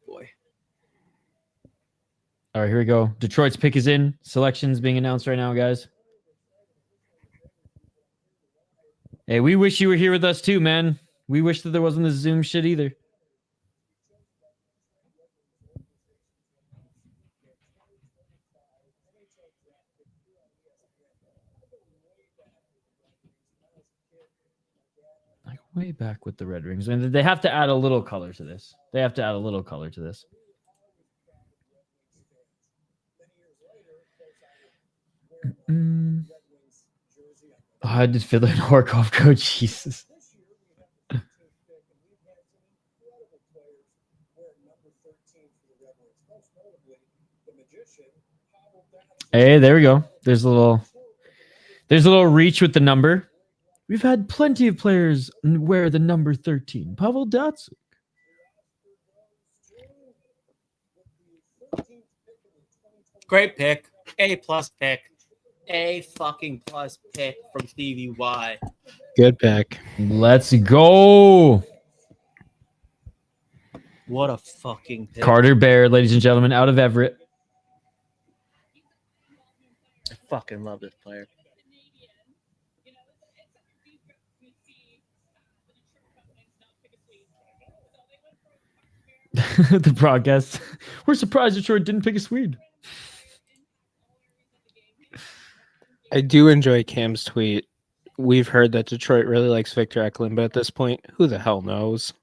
Boy. All right, here we go. Detroit's pick is in. Selections being announced right now, guys. Hey, we wish you were here with us too, man. We wish that there wasn't this Zoom shit either. Like way back with the Red Wings. I mean, they have to add a little color to this. Oh, I just feel like Horkoff go, Jesus. Hey, there we go. There's a little reach with the number. We've had plenty of players wear the number 13. Pavel Datsyuk. Great pick. A+ pick. A fucking plus pick from Stevie Y. Good pick. Let's go. What a fucking pick. Carter Bear, ladies and gentlemen, out of Everett. I fucking love this player. The broadcast. We're surprised Detroit didn't pick a Swede. I do enjoy Cam's tweet. We've heard that Detroit really likes Victor Eklund, but at this point, who the hell knows?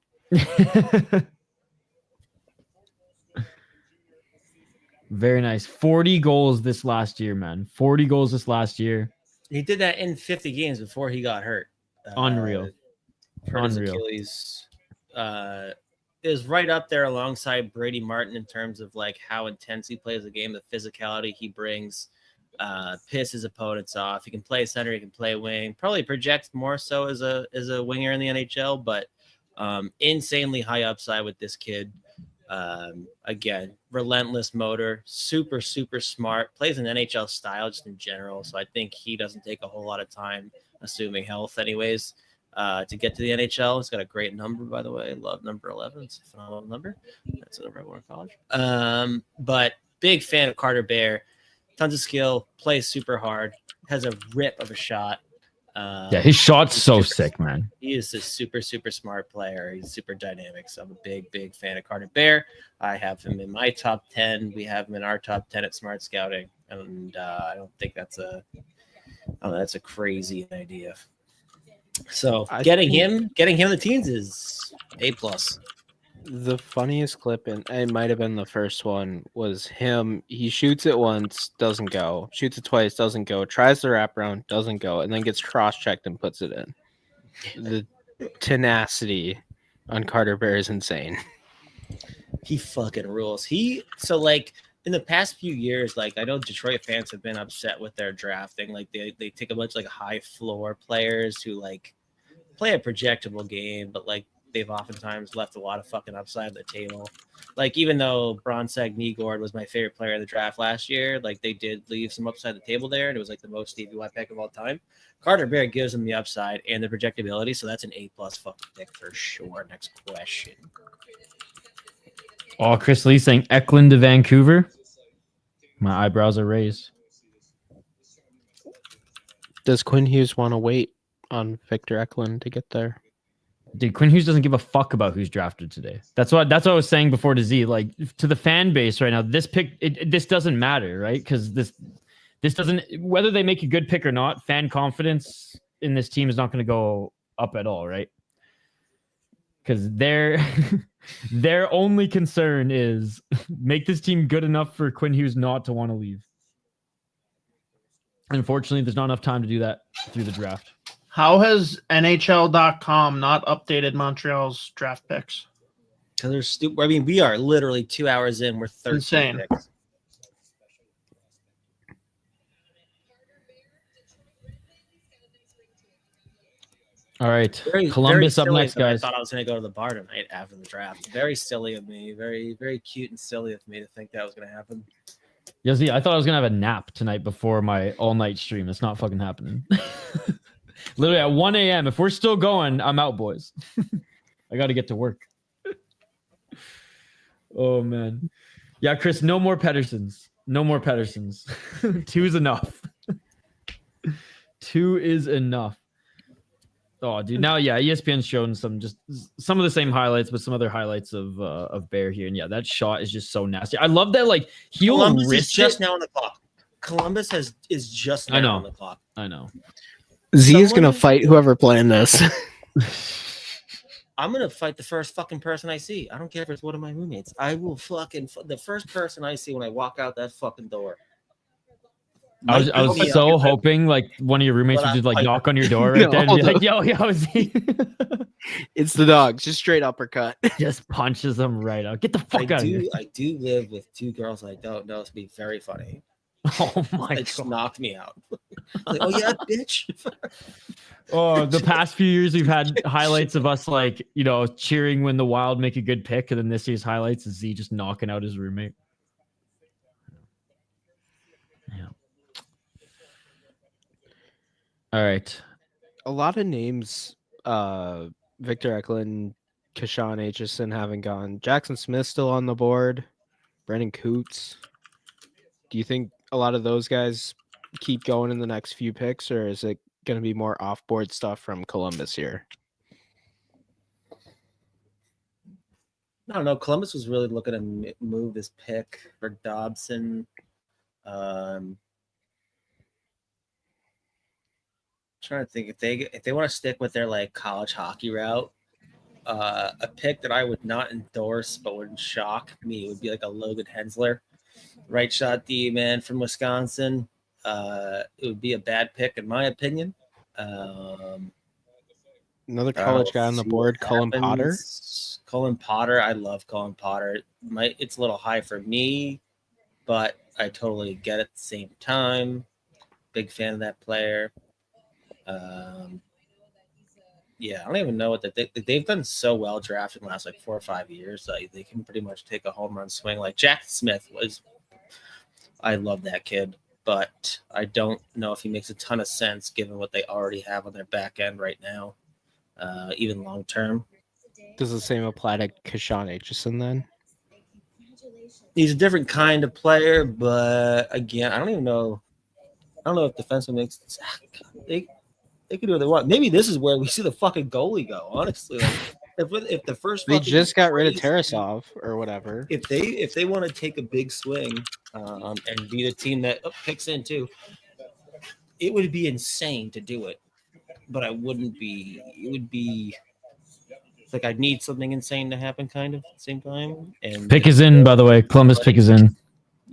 Very nice. 40 goals this last year, man. 40 goals this last year. He did that in 50 games before he got hurt. Unreal. Hurt his Unreal. Achilles. Is right up there alongside Brady Martin in terms of like how intense he plays the game, the physicality he brings, piss his opponents off. He can play center, he can play wing. Probably projects more so as a winger in the NHL, but insanely high upside with this kid. Again, relentless motor, super smart, plays an NHL style just in general. So I think he doesn't take a whole lot of time, assuming health anyways, to get to the NHL. He's got a great number, by the way. I love number 11. It's a phenomenal number. That's the number I wore in college. But big fan of Carter Bear. Tons of skill, plays super hard, has a rip of a shot. Yeah, his shot's so sick, man. He is a super smart player. He's super dynamic. So I'm a big fan of Carter Bear. I have him in my top 10. We have him in our top 10 at Smart Scouting, and I don't think that's a crazy idea. So getting him in the teens is A+. The funniest clip, and it might have been the first one, was him. He shoots it once, doesn't go. Shoots it twice, doesn't go. Tries the wraparound, doesn't go, and then gets cross-checked and puts it in. The tenacity on Carter Bear is insane. He fucking rules. So like in the past few years, like I know Detroit fans have been upset with their drafting. Like they take a bunch of like high floor players who like play a projectable game, but like they've oftentimes left a lot of fucking upside on the table. Like, even though Bronseg Nygaard was my favorite player in the draft last year, like, they did leave some upside on the table there, and it was, like, the most Stevie Y pick of all time. Carter Bear gives him the upside and the projectability, so that's an A+ fucking pick for sure. Next question. Oh, Chris Lee saying Eklund to Vancouver. My eyebrows are raised. Does Quinn Hughes want to wait on Victor Eklund to get there? Dude, Quinn Hughes doesn't give a fuck about who's drafted today. That's what I was saying before to Z. Like, to the fan base right now, this pick, this doesn't matter, right? Because this doesn't, whether they make a good pick or not, fan confidence in this team is not going to go up at all, right? Because their only concern is make this team good enough for Quinn Hughes not to want to leave. Unfortunately, there's not enough time to do that through the draft. How has NHL.com not updated Montreal's draft picks? Because they're stupid. I mean, we are literally 2 hours in. We're 13 Insane. picks. All right, Very, Columbus very up silly next, that I guys. thought I was going to go to the bar tonight after the draft. Very silly of me. Very, very cute and silly of me to think that was going to happen. Yeah, see, I thought I was gonna have a nap tonight before my all-night stream. It's not fucking happening. Literally at 1 a.m. If we're still going, I'm out, boys. I got to get to work. Oh man, yeah, Chris. No more Pedersens. No more Pedersens. 2 is enough. 2 is enough. Oh, dude. Now, yeah, ESPN's shown some of the same highlights, but some other highlights of Bear here, and yeah, that shot is just so nasty. I love that. Like he'll Columbus is risk just it. now on the clock. Columbus is just now I know. on the clock. I know. Z is gonna Someone- fight whoever planned this. I'm gonna fight the first fucking person I see. I don't care if it's one of my roommates. I will fucking the first person I see when I walk out that fucking door. I was so hoping like one of your roommates would just like knock on your door right there and be like, "Yo, Z." It's the dogs, just straight uppercut. Just punches them right out. Get the fuck out of here. I do live with 2 girls I don't know. It's be very funny. Oh my It just god. knocked me out. Like, oh yeah, bitch. Oh, the past few years we've had highlights of us like, you know, cheering when the Wild make a good pick, and then this year's highlights is Z just knocking out his roommate. Yeah. All right. A lot of names, Victor Eklund, Kashawn Aitchison haven't gone. Jackson Smith still on the board. Brendan Coots. Do you think a lot of those guys keep going in the next few picks, or is it going to be more off-board stuff from Columbus here? I don't know. Columbus was really looking to move this pick for Dobson. Trying to think if they want to stick with their like college hockey route, a pick that I would not endorse but would shock me would be like a Logan Hensler, right shot D man from Wisconsin. It would be a bad pick in my opinion. Another college guy on the board, Cullen Potter. Cullen Potter, I love Cullen Potter. It's a little high for me, but I totally get it at the same time. Big fan of that player. Yeah, I don't even know what they've done so well drafting the last like 4 or 5 years. They can pretty much take a home run swing. Like Jack Smith was, I love that kid, but I don't know if he makes a ton of sense given what they already have on their back end right now, even long term. Does the same apply to Kashawn Aitchison then? He's a different kind of player, but again, I don't even know. I don't know if defenseman makes they can do what they want. Maybe this is where we see the fucking goalie go. Honestly, like, if the first They just got rid of Tarasov or whatever. If they want to take a big swing and be the team that picks in too, it would be insane to do it. But I wouldn't be. It would be like I'd need something insane to happen, kind of at the same time. And Pick is in, by the way. Columbus pick is in.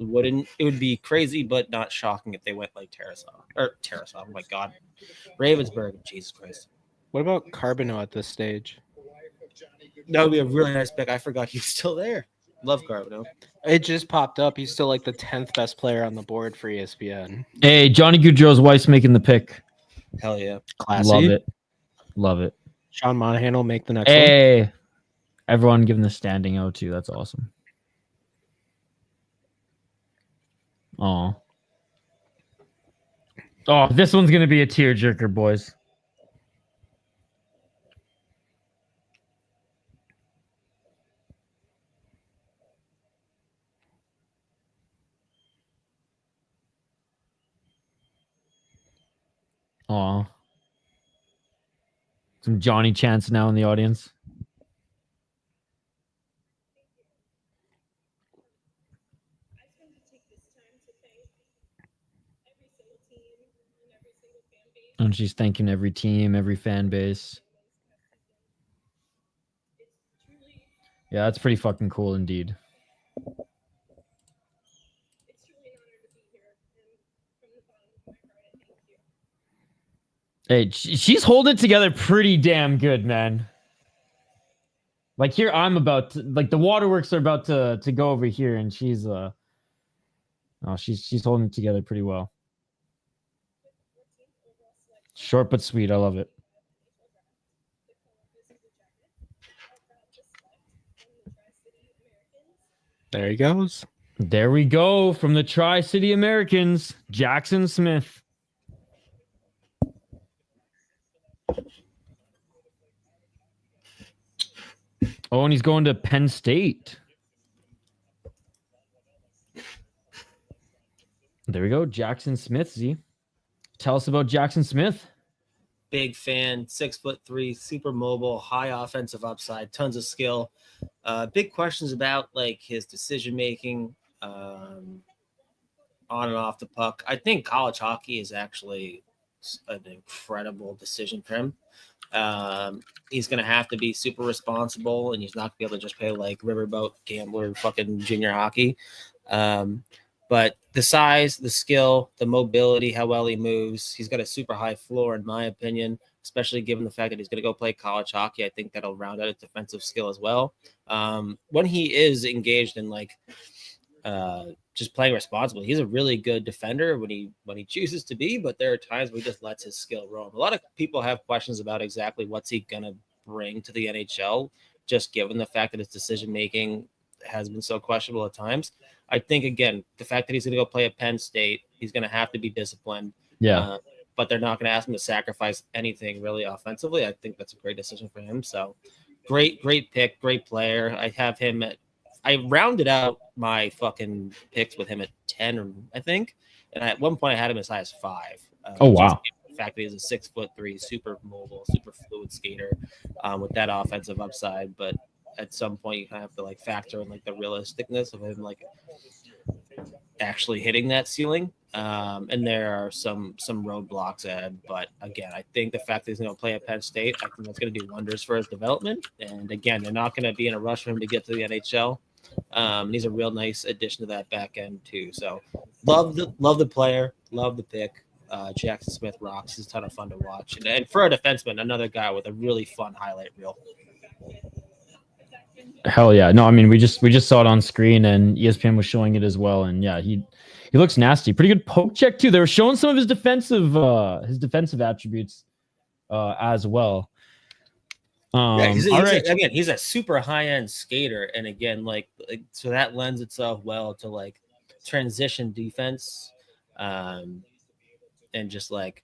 It would be crazy, but not shocking if they went like Tarasov. Oh my god. Ravensburg, Jesus Christ. What about CARBONNEAU at this stage? That would be a really nice pick. I forgot he was still there. Love CARBONNEAU. It just popped up. He's still like the 10th best player on the board for ESPN. Hey, Johnny Gaudreau's wife's making the pick. Hell yeah. Classy. Love it. Love it. Sean Monahan will make the next one. Hey, everyone giving the standing O too. That's awesome. Oh, this one's gonna be a tearjerker, boys. Oh, some Johnny chants now in the audience. And she's thanking every team, every fan base. Yeah, that's pretty fucking cool indeed. Hey, she's holding it together pretty damn good, man. Like here, I'm about to, like the waterworks are about to go over here, and she's she's holding it together pretty well. Short but sweet. I love it. There he goes. There we go from the Tri-City Americans, Jackson Smith. Oh, and he's going to Penn State. There we go, Jackson Smith. Z, tell us about Jackson Smith. Big fan, 6'3", super mobile, high offensive upside, tons of skill. Big questions about like his decision making on and off the puck. I think college hockey is actually an incredible decision for him. He's going to have to be super responsible, and he's not going to be able to just play like riverboat gambler fucking junior hockey. But the size, the skill, the mobility, how well he moves, he's got a super high floor, in my opinion, especially given the fact that he's going to go play college hockey. I think that'll round out his defensive skill as well. When he is engaged in like just playing responsibly, he's a really good defender when he chooses to be, but there are times where he just lets his skill roam. A lot of people have questions about exactly what's he going to bring to the NHL, just given the fact that his decision-making has been so questionable at times. I think, again, the fact that he's going to go play at Penn State, he's going to have to be disciplined. Yeah. But they're not going to ask him to sacrifice anything really offensively. I think that's a great decision for him. So great pick, great player. I have him I rounded out my fucking picks with him at 10, I think. And at one point I had him as high as 5. Oh, wow. The fact that he's a 6'3", super mobile, super fluid skater with that offensive upside. But at some point you kind of have to like factor in like the realisticness of him like actually hitting that ceiling. And there are some roadblocks ahead. But again, I think the fact that he's going to play at Penn State, I think that's going to do wonders for his development. And again, they're not going to be in a rush for him to get to the NHL. He's a real nice addition to that back end too. So love the player, love the pick. Jackson Smith rocks. He's a ton of fun to watch. And for a defenseman, another guy with a really fun highlight reel. Hell yeah. No, I mean, we just saw it on screen, and ESPN was showing it as well. And yeah, he looks nasty. Pretty good poke check too. They were showing some of his defensive attributes as well. He's a super high-end skater, and again, like so that lends itself well to like transition defense, and just like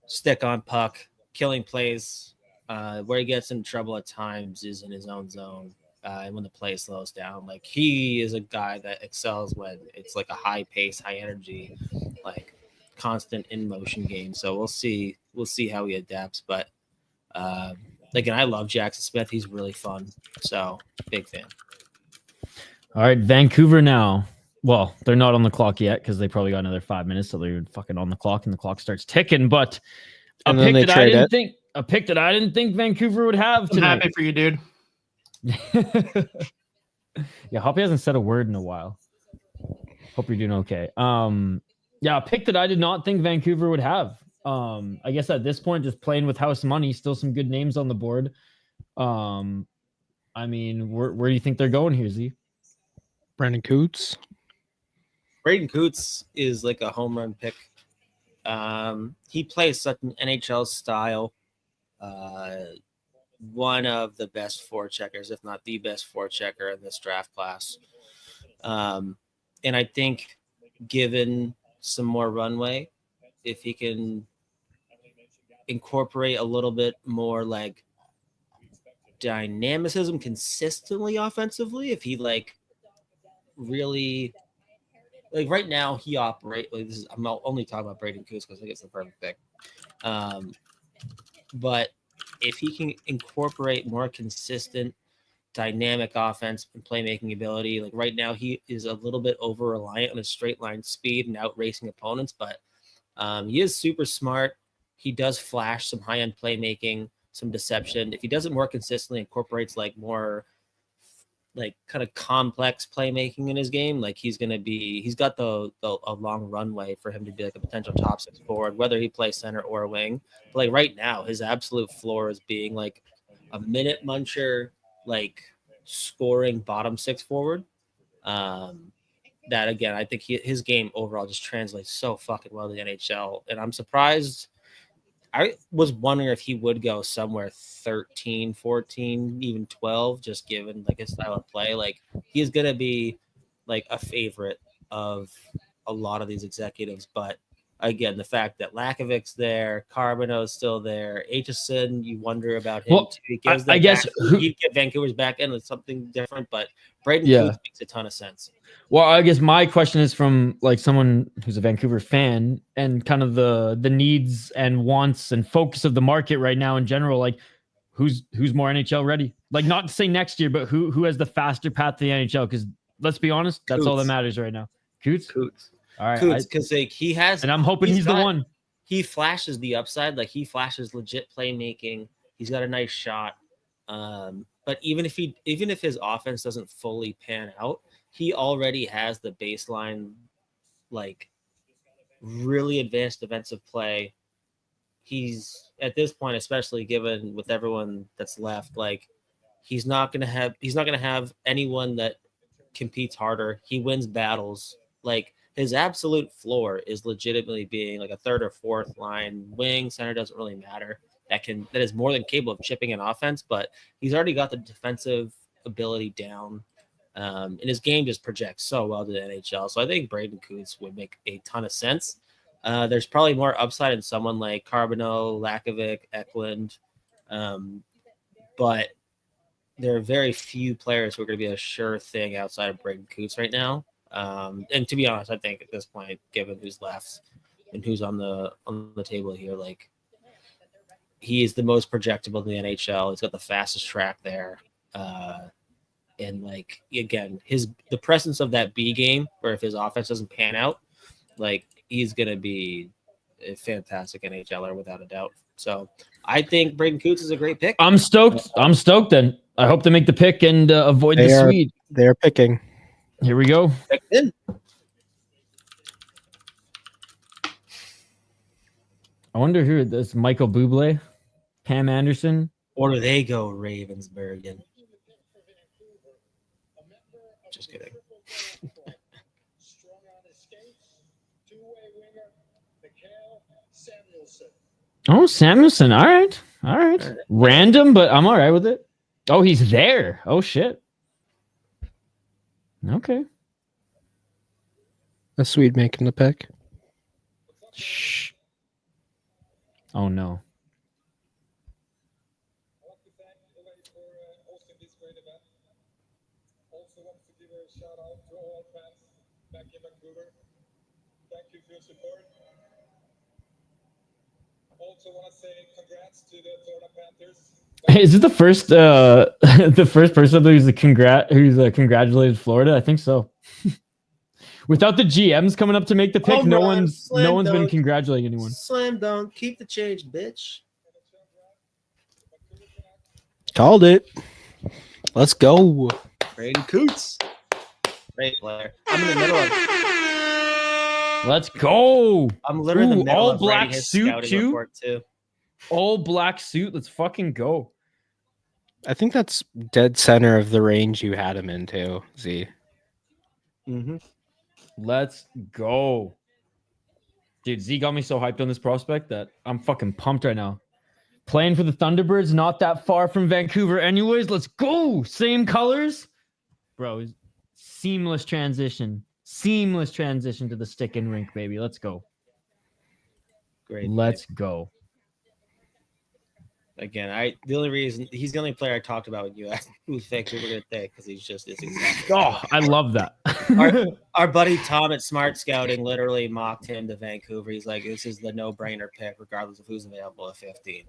stick on puck, killing plays. Where he gets in trouble at times is in his own zone, and when the play slows down. Like he is a guy that excels when it's like a high pace, high energy, like constant in motion game. So we'll see how he adapts, but. Again, I love Jackson Smith. He's really fun. So big fan. All right, Vancouver now. Well, they're not on the clock yet because they probably got another 5 minutes, so they're fucking on the clock, and the clock starts ticking. But a pick that I didn't think Vancouver would have tonight. I'm happy for you, dude. Yeah, Hoppy hasn't said a word in a while. Hope you're doing okay. Yeah, a pick that I did not think Vancouver would have. I guess at this point, just playing with house money, still some good names on the board. I mean, where do you think they're going here, Z? Brandon Coots. Braden Coots is like a home run pick. He plays such an NHL style. One of the best forecheckers, if not the best forechecker in this draft class. And I think given some more runway, if he can incorporate a little bit more like dynamicism consistently offensively, if he like really like right now he operate like this is I'm only talking about Braden Coots because I think it's the perfect pick. But if he can incorporate more consistent dynamic offense and playmaking ability, like right now he is a little bit over reliant on his straight line speed and out racing opponents, but he is super smart. He does flash some high-end playmaking, some deception. If he does it more consistently, incorporates like more like kind of complex playmaking in his game. Like he's got a long runway for him to be like a potential top 6 forward, whether he plays center or wing. But like right now, his absolute floor is being like a minute muncher, like scoring bottom 6 forward. That again, I think his game overall just translates so fucking well to the NHL, and I'm surprised. I was wondering if he would go somewhere 13, 14, even 12, just given like his style of play. Like he's gonna be like a favorite of a lot of these executives. But again, the fact that Lakovic's there, CARBONNEAU's still there, Aitchison, you wonder about him too. I guess he'd get Vancouver's back end with something different, but Braden Coots makes a ton of sense. Well, I guess my question is from like someone who's a Vancouver fan and kind of the needs and wants and focus of the market right now in general. Like, who's more NHL ready? Like, not to say next year, but who has the faster path to the NHL? Because let's be honest, that's all that matters right now. Coots. All right, because like he has, and I'm hoping he's the one. He flashes the upside, like he flashes legit playmaking. He's got a nice shot. But even if his offense doesn't fully pan out, he already has the baseline, like really advanced defensive play. He's at this point, especially given with everyone that's left, like he's not gonna have anyone that competes harder. He wins battles. Like his absolute floor is legitimately being like a third or fourth line wing. Center doesn't really matter. That is more than capable of chipping an offense, but he's already got the defensive ability down. And his game just projects so well to the NHL. So I think Braden Coots would make a ton of sense. There's probably more upside in someone like CARBONNEAU, LAKOVIC, EKLUND. But there are very few players who are going to be a sure thing outside of Braden Coots right now. And to be honest, I think at this point, given who's left and who's on the table here, like he is the most projectable in the NHL. He's got the fastest track there. And like, again, the presence of that B game, where if his offense doesn't pan out, like he's going to be a fantastic NHLer without a doubt. So I think Braden Coots is a great pick. I'm stoked. Then I hope to make the pick and avoid the Swede. They're picking. Here we go. Pick in. I wonder who this Michael Bublé, Cam Anderson. Or do they go Ravensburg? Just kidding. Strong on his skates, two-way winger, Mikhail Samuelson. Oh, Samuelson. All right. Random, but I'm all right with it. Oh, he's there. Oh, shit. Okay. A Swede making the pick. Shh. Oh, no. I'd like to thank everybody for hosting this great event. Also want to give a shout out to all fans back in Vancouver. Thank you for your support. Also want to say congrats to the Florida Panthers. Is it the first person who's congratulated Florida? I think so. Without the GMs coming up to make the pick, no one's been congratulating anyone. Slam dunk, keep the change, bitch. Called it. Let's go. Braden Coots. Great player. I'm in the middle of Let's go. I'm literally in the middle all of black writing his suit scouting too. report too. All black suit. Let's fucking go. I think that's dead center of the range you had him into, Z. Mm-hmm. Let's go. Dude, Z got me so hyped on this prospect that I'm fucking pumped right now. Playing for the Thunderbirds, not that far from Vancouver anyways. Let's go. Same colors. Bro, seamless transition. Seamless transition to the stick and rink, baby. Let's go. Great. Let's go. Again, the only reason he's the only player I talked about with you asked who Vancouver we're gonna take because he's just this exact. Oh, I love that. Our buddy Tom at Smart Scouting literally mocked him to Vancouver. He's like, this is the no-brainer pick, regardless of who's available at 15.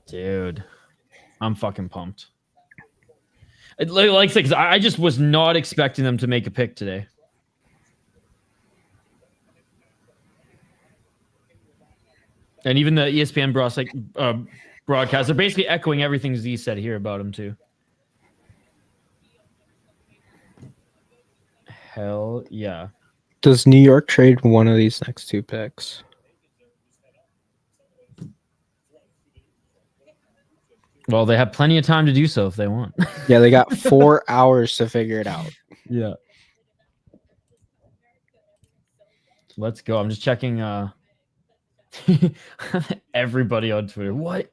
Dude, I'm fucking pumped. Like, because I just was not expecting them to make a pick today. And even the ESPN broadcast, they're basically echoing everything Z said here about him too. Hell yeah. Does New York trade one of these next two picks? Well, they have plenty of time to do so if they want. Yeah, they got 4 hours to figure it out. Yeah. Let's go. I'm just checking everybody on Twitter. What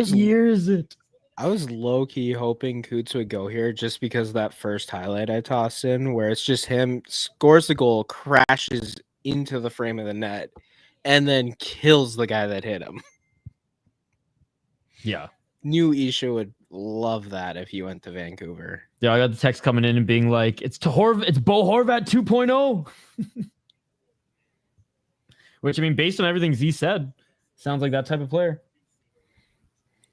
year is it? I was low-key hoping Coots would go here just because of that first highlight I tossed in where it's just him scores the goal, crashes into the frame of the net, and then kills the guy that hit him. Yeah. Knew Isha would love that if he went to Vancouver. Yeah, I got the text coming in and being like, it's Bo Horvat 2.0. Which, I mean, based on everything Z said, sounds like that type of player.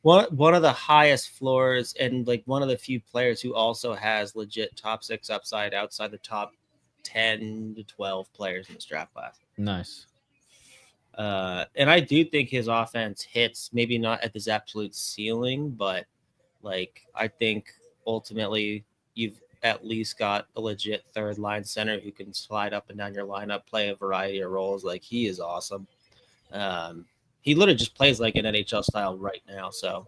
One of the highest floors and like one of the few players who also has legit top 6 upside outside the top 10 to 12 players in this draft class. Nice. And I do think his offense hits, maybe not at this absolute ceiling, but like I think ultimately you've at least got a legit third line center who can slide up and down your lineup, play a variety of roles. Like he is awesome. He literally just plays like an NHL style right now. So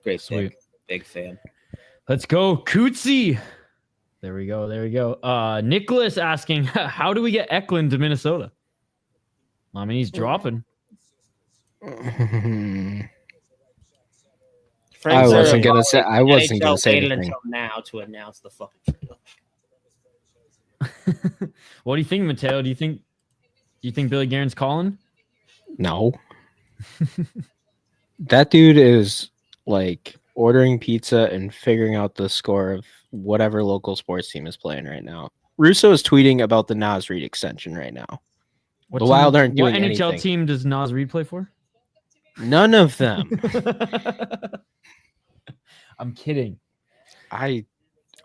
great pick. Big fan. Let's go, Cootsy. There we go. There we go. Nicholas asking, how do we get Eklund to Minnesota? I mean, he's dropping. I wasn't gonna say waited anything. until now to announce the fucking. What do you think, Mateo? Do you think Billy Guerin's calling? No. That dude is like ordering pizza and figuring out the score of whatever local sports team is playing right now. Russo is tweeting about the Nas Reed extension right now. The Wild aren't doing anything. What NHL team does Nas Reed play for? None of them. I'm kidding. I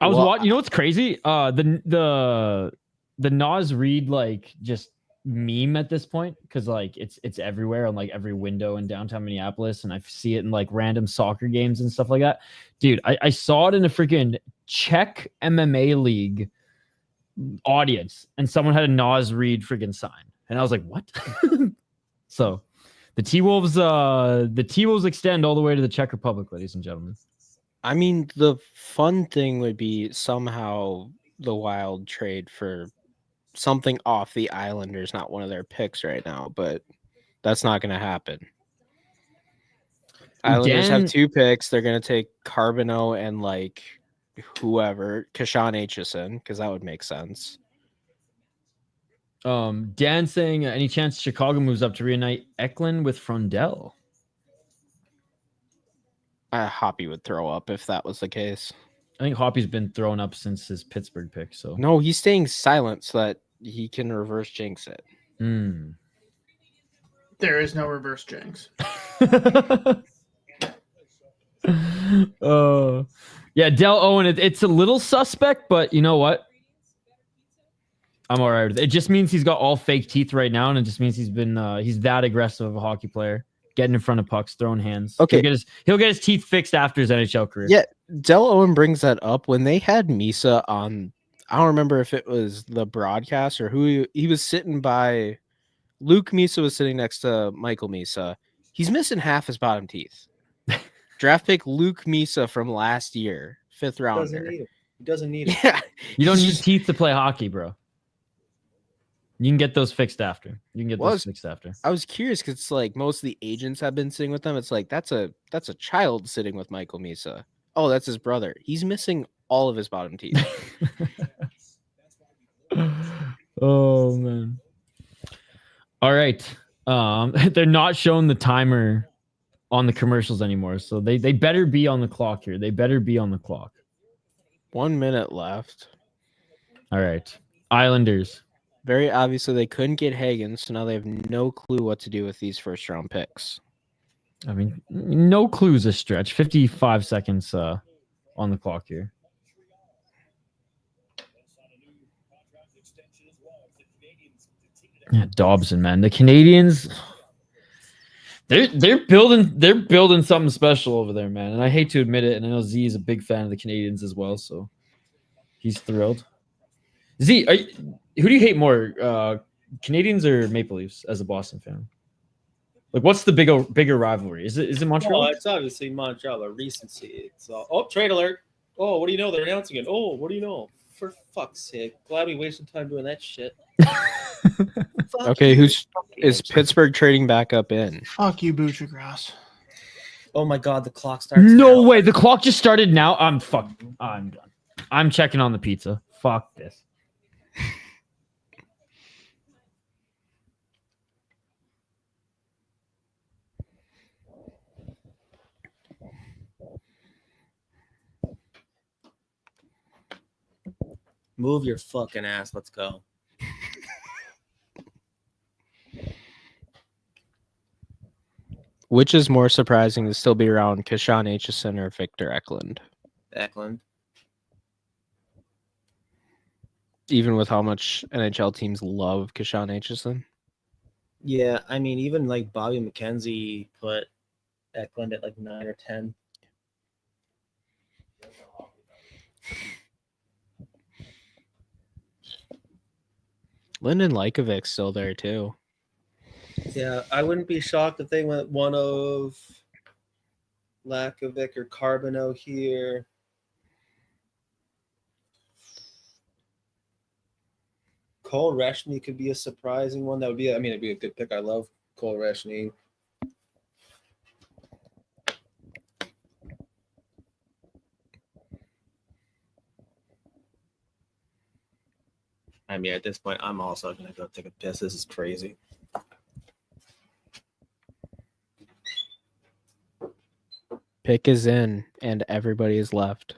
was watching. You know what's crazy? The Nas Reed like just meme at this point, because like it's everywhere on like every window in downtown Minneapolis, and I see it in like random soccer games and stuff like that. Dude, I saw it in a freaking Czech MMA league audience, and someone had a Nas Reed freaking sign, and I was like, what? So the T-Wolves extend all the way to the Czech Republic, ladies and gentlemen. I mean, the fun thing would be somehow the Wild trade for something off the Islanders, not one of their picks right now, but that's not going to happen. Islanders have 2 picks. They're going to take CARBONNEAU and like whoever, Kashan Aitchison, because that would make sense. Dan saying, any chance Chicago moves up to reunite Eklund with Frondell? Hoppy would throw up if that was the case. I think Hoppy's been thrown up since his Pittsburgh pick. So no, he's staying silent so that he can reverse jinx it. There is no reverse jinx. Yeah, Del Owen. It's a little suspect, but you know what? I'm all right with it. It just means he's got all fake teeth right now, and it just means he's that aggressive of a hockey player, getting in front of pucks, throwing hands. Okay, he'll get his teeth fixed after his NHL career. Yeah, Del Owen brings that up when they had Misa on. I don't remember if it was the broadcast or who he was sitting by. Luke Misa was sitting next to Michael Misa. He's missing half his bottom teeth. Draft pick Luke Misa from last year, 5th rounder. He doesn't need it. Yeah, you don't need teeth to play hockey, bro. You can get those fixed after. I was curious because it's like most of the agents have been sitting with them. It's like that's a child sitting with Michael Misa. Oh, that's his brother. He's missing all of his bottom teeth. Oh man. All right. They're not showing the timer on the commercials anymore, so they better be on the clock here. They better be on the clock. 1 minute left. All right. Islanders. Very obviously they couldn't get Hagens, so now they have no clue what to do with these first round picks. I mean, no clues a stretch. 55 seconds on the clock here. Yeah, Dobson, man. The Canadians, they're building something special over there, man. And I hate to admit it, and I know Z is a big fan of the Canadians as well, so he's thrilled. Z, who do you hate more, Canadians or Maple Leafs as a Boston fan? Like, what's the bigger rivalry? Is it Montreal? Well, it's obviously Montreal, but recency. It's trade alert. Oh, what do you know? They're announcing it. Oh, what do you know? For fuck's sake. Glad we wasted time doing that shit. Okay, is Pittsburgh trading back up in? Fuck you, Butchergrass. Oh my god, the clock starts. No now. way. The clock just started now. I'm done. I'm checking on the pizza. Fuck this. Move your fucking ass. Let's go. Which is more surprising to still be around, Kashan Aitchison or Victor Eklund? Eklund. Even with how much NHL teams love Kashan Aitchison? Yeah, I mean, even like Bobby McKenzie put Eklund at like 9 or 10. Lyndon Lakovic's still there too. Yeah, I wouldn't be shocked if they went one of LAKOVIC or CARBONNEAU here. Cole Reshny could be a surprising one. That would be, I mean, it'd be a good pick. I love Cole Reshny. I mean, at this point, I'm also going to go take a piss. This is crazy. Pick is in, and everybody is left.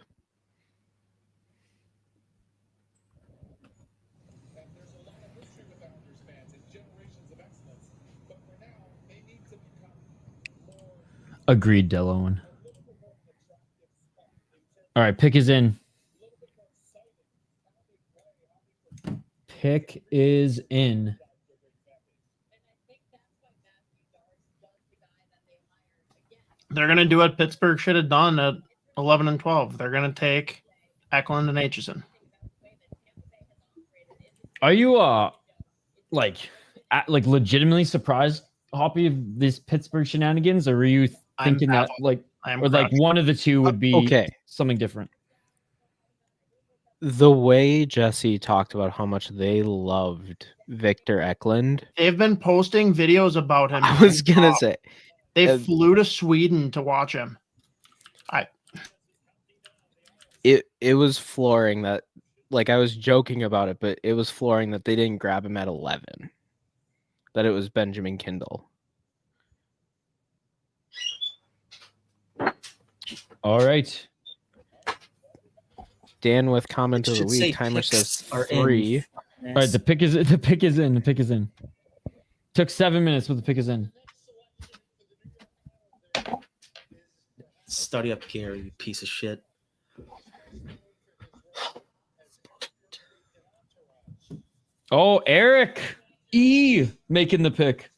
And there's a lot of history with Islanders fans and generations of excellence. But for now, they need to become more Agreed, Delowen. All right, pick is in. Pick is in. They're gonna do what Pittsburgh should have done at 11 and 12. They're gonna take Eklund and Aitchison. Are you like legitimately surprised, Hoppy, of this Pittsburgh shenanigans, or were you thinking that baffled. like, I'm or like crushed. one of the two would be Okay. something different? The way Jesse talked about how much they loved Victor Eklund, They've been posting videos about him. I was gonna say They flew to Sweden to watch him. it was flooring that, like, I was joking about it, but it was flooring that they didn't grab him at 11. That it was Benjamin Kindle. All right. Dan with comment It of the should say week. Timer picks says are in. 3. All right, the pick is in. Took 7 minutes, but the pick is in. Study up here, you piece of shit. Oh, Eric E making the pick.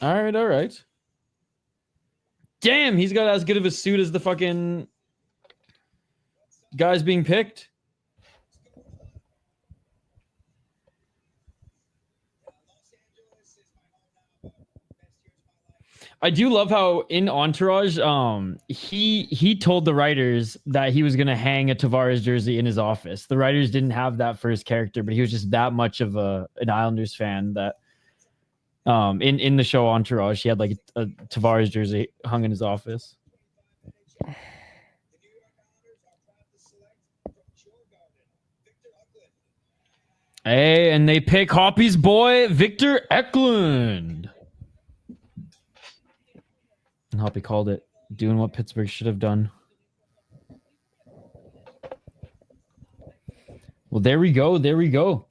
All right. Damn, he's got as good of a suit as the fucking guys being picked. I do love how in Entourage, he told the writers that he was gonna hang a Tavares jersey in his office. The writers didn't have that for his character, but he was just that much of an Islanders fan that in the show Entourage, he had like a Tavares jersey hung in his office. Hey, and they pick Hoppy's boy, Victor Eklund. And Hoppy called it, doing what Pittsburgh should have done. Well, there we go.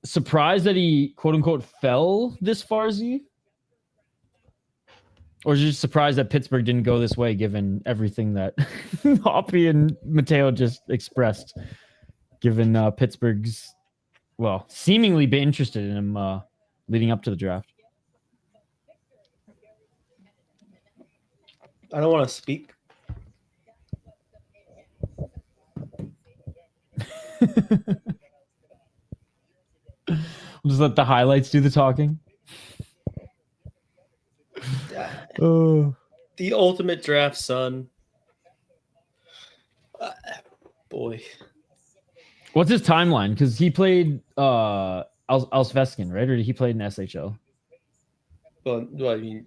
Surprised that he quote unquote fell this far, Z? Or just surprised that Pittsburgh didn't go this way, given everything that Hoppy and Mateo just expressed, given Pittsburgh's, well, seemingly be interested in him leading up to the draft. I don't want to speak, We'll just let the highlights do the talking. Oh. The ultimate draft son. Boy. What's his timeline? Because he played Allsvenskan, right? Or did he play in SHL? Well, I mean,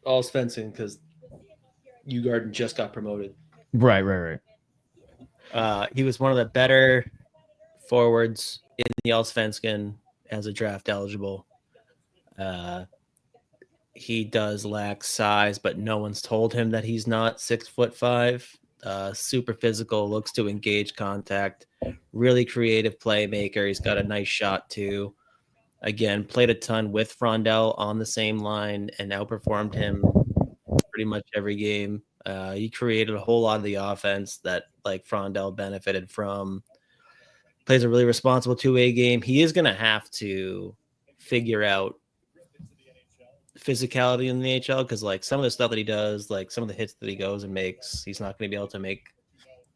Allsvenskan because Djurgården just got promoted. Right. He was one of the better forwards in the Allsvenskan as a draft eligible. He does lack size, but no one's told him that he's not 6'5". Super physical, looks to engage contact, really creative playmaker. He's got a nice shot too. Again, played a ton with Frondell on the same line and outperformed him pretty much every game. He created a whole lot of the offense that like Frondell benefited from. Plays a really responsible two-way game. He is going to have to figure out physicality in the NHL because like some of the stuff that he does, like some of the hits that he goes and makes, he's not going to be able to make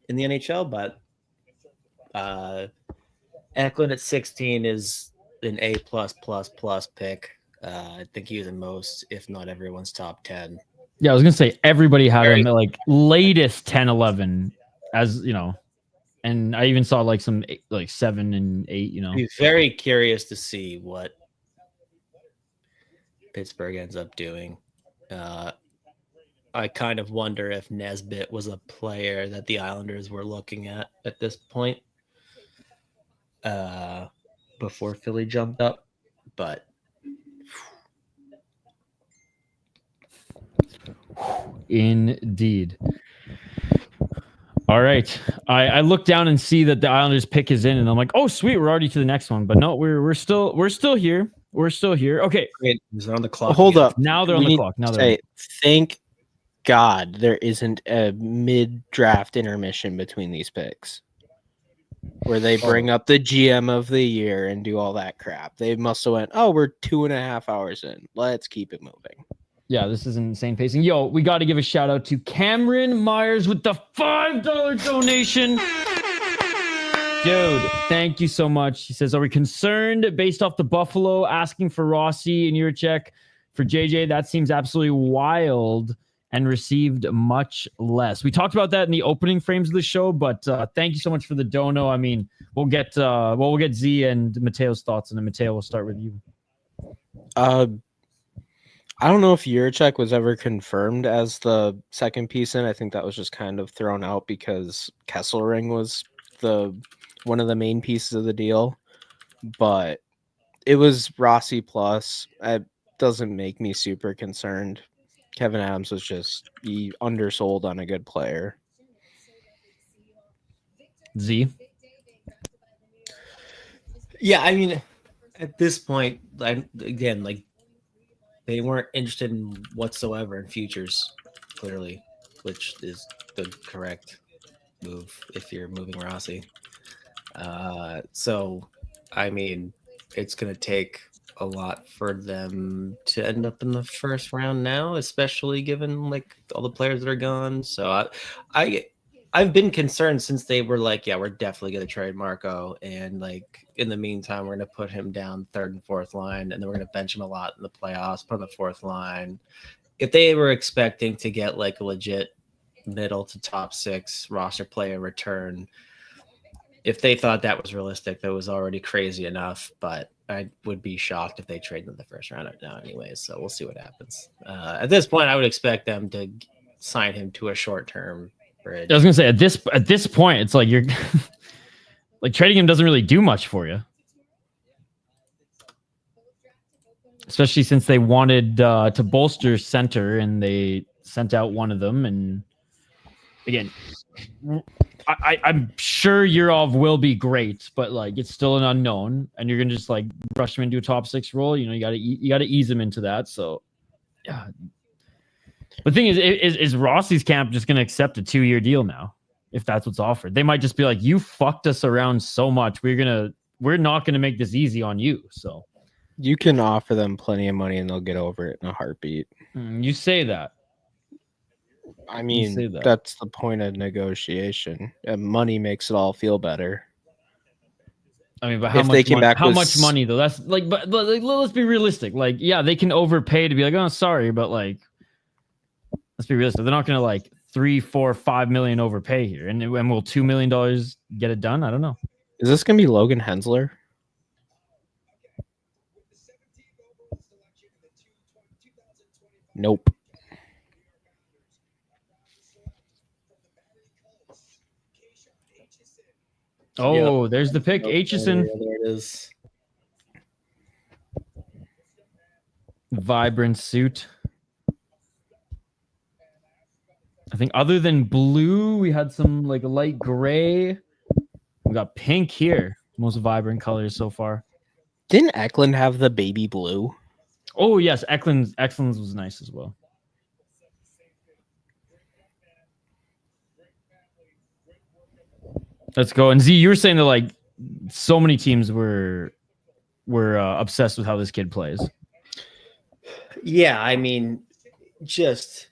in the NHL. But Eklund at 16 is an A+++ pick. I think he was in most, if not everyone's top 10. Yeah, I was gonna say everybody had him at like latest 10, 11, as you know, and I even saw like some like 7 and 8. You know, He's very curious to see what Pittsburgh ends up doing. I kind of wonder if Nesbitt was a player that the Islanders were looking at this point before Philly jumped up, but indeed. All right, I look down and see that the Islanders pick is in, and I'm like, oh sweet, we're already to the next one. But no, we're still here. We're still here. Okay, they're on the clock. Hold again. up. now they're on the clock. Now they're Thank God there isn't a mid-draft intermission between these picks where they bring up the GM of the year and do all that crap. They must have went, oh, we're 2.5 hours in. Let's keep it moving. Yeah, this is insane pacing. Yo, we got to give a shout out to Cameron Myers with the $5 donation. Dude, thank you so much. He says, are we concerned based off the Buffalo asking for Rossi and Juracek for JJ? That seems absolutely wild and received much less. We talked about that in the opening frames of the show, but thank you so much for the dono. I mean, we'll get Z and Mateo's thoughts, and then Mateo, we'll start with you. I don't know if Juracek was ever confirmed as the second piece in. I think that was just kind of thrown out because Kesselring was one of the main pieces of the deal. But it was Rossi plus. It doesn't make me super concerned. Kevin Adams was just undersold on a good player. Z? Yeah, I mean, at this point, again, like they weren't interested in whatsoever in futures, clearly, which is the correct move if you're moving Rossi. So, I mean, it's going to take a lot for them to end up in the first round now, especially given like all the players that are gone. So I've been concerned since they were like, yeah, we're definitely going to trade Marco. And like, in the meantime, we're going to put him down third and fourth line, and then we're going to bench him a lot in the playoffs, put him on the fourth line. If they were expecting to get like a legit middle to top 6 roster player return, if they thought that was realistic, that was already crazy enough, but I would be shocked if they trade in the first round right now anyways. So we'll see what happens. At this point, I would expect them to sign him to a short-term bridge. I was gonna say at this point, it's like you're like trading him doesn't really do much for you, especially since they wanted to bolster center and they sent out one of them. And again, I'm sure Urov will be great, but like it's still an unknown, and you're gonna just like rush him into a top 6 role. You know, you gotta ease him into that. So yeah. The thing is Rossi's camp just going to accept a 2-year deal now if that's what's offered? They might just be like, you fucked us around so much. We're not going to make this easy on you. So you can offer them plenty of money and they'll get over it in a heartbeat. You say that. I mean, that's the point of negotiation. Money makes it all feel better. I mean, but how If much they came back how with much money though? That's like, but like, let's be realistic. Like, yeah, they can overpay to be like, oh, sorry, but like, let's be realistic. They're not gonna like 3, 4, 5 million overpay here. And will $2 million get it done? I don't know. Is this gonna be Logan Hensler? Nope. Oh, there's the pick, Aitchison. Yeah, there it is. Vibrant suit. I think other than blue, we had some like light gray. We got pink here. Most vibrant colors so far. Didn't Eklund have the baby blue? Oh yes, Eklund's was nice as well. Let's go. And Z, you were saying that like so many teams were obsessed with how this kid plays. Yeah, I mean, just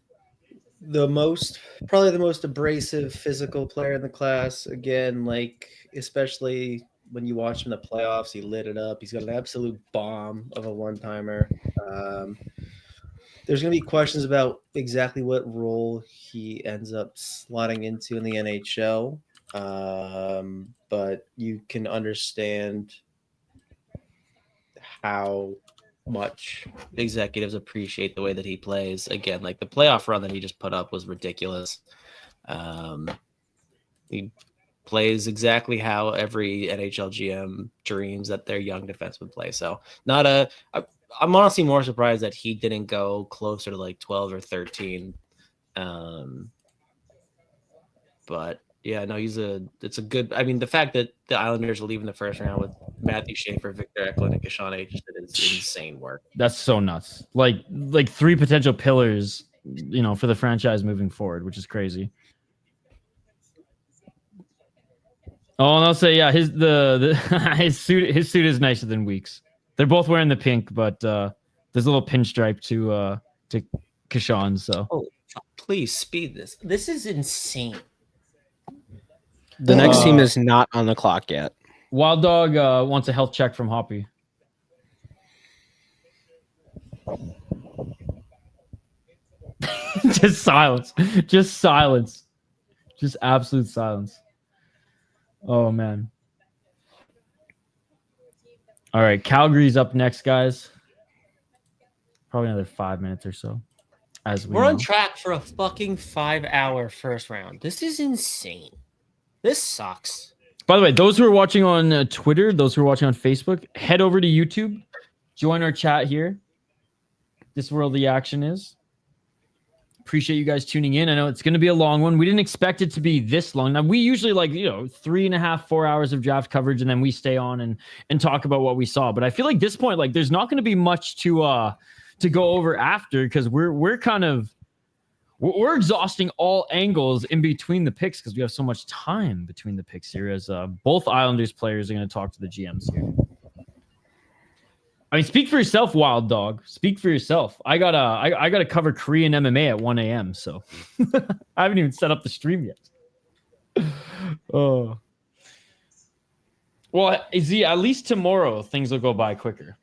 probably the most abrasive physical player in the class. Again, like especially when you watch him in the playoffs, he lit it up. He's got an absolute bomb of a one-timer. There's going to be questions about exactly what role he ends up slotting into in the NHL. But you can understand how much executives appreciate the way that he plays. Again, like the playoff run that he just put up was ridiculous. He plays exactly how every NHL GM dreams that their young defense would play. So I'm honestly more surprised that he didn't go closer to like 12 or 13. But yeah, no, it's a good. I mean, the fact that the Islanders are leaving the first round with Matthew Schaefer, Victor Eklund, and Kashawn Aitchison is insane work. That's so nuts. Like 3 potential pillars, you know, for the franchise moving forward, which is crazy. Oh, and I'll say, yeah, his suit is nicer than Weeks. They're both wearing the pink, but there's a little pinstripe to Kashawn. So, oh, please speed this. This is insane. The next team is not on the clock yet. Wild Dog wants a health check from Hoppy. Just silence. Just silence. Just absolute silence. Oh, man. All right. Calgary's up next, guys. Probably another 5 minutes or so. We're on track for a fucking 5-hour first round. This is insane. This sucks. By the way, those who are watching on Twitter, those who are watching on Facebook, head over to YouTube. Join our chat here. This is where all the action is. Appreciate you guys tuning in. I know it's going to be a long one. We didn't expect it to be this long. Now, we usually 3.5, 4 hours of draft coverage, and then we stay on and talk about what we saw. But I feel like this point, like there's not going to be much to go over after because we're exhausting all angles in between the picks because we have so much time between the picks here as both Islanders players are going to talk to the GMs here. I mean, speak for yourself, Wild Dog. Speak for yourself. I gotta cover Korean MMA at 1 a.m. So I haven't even set up the stream yet. Oh, well, Z, at least tomorrow things will go by quicker.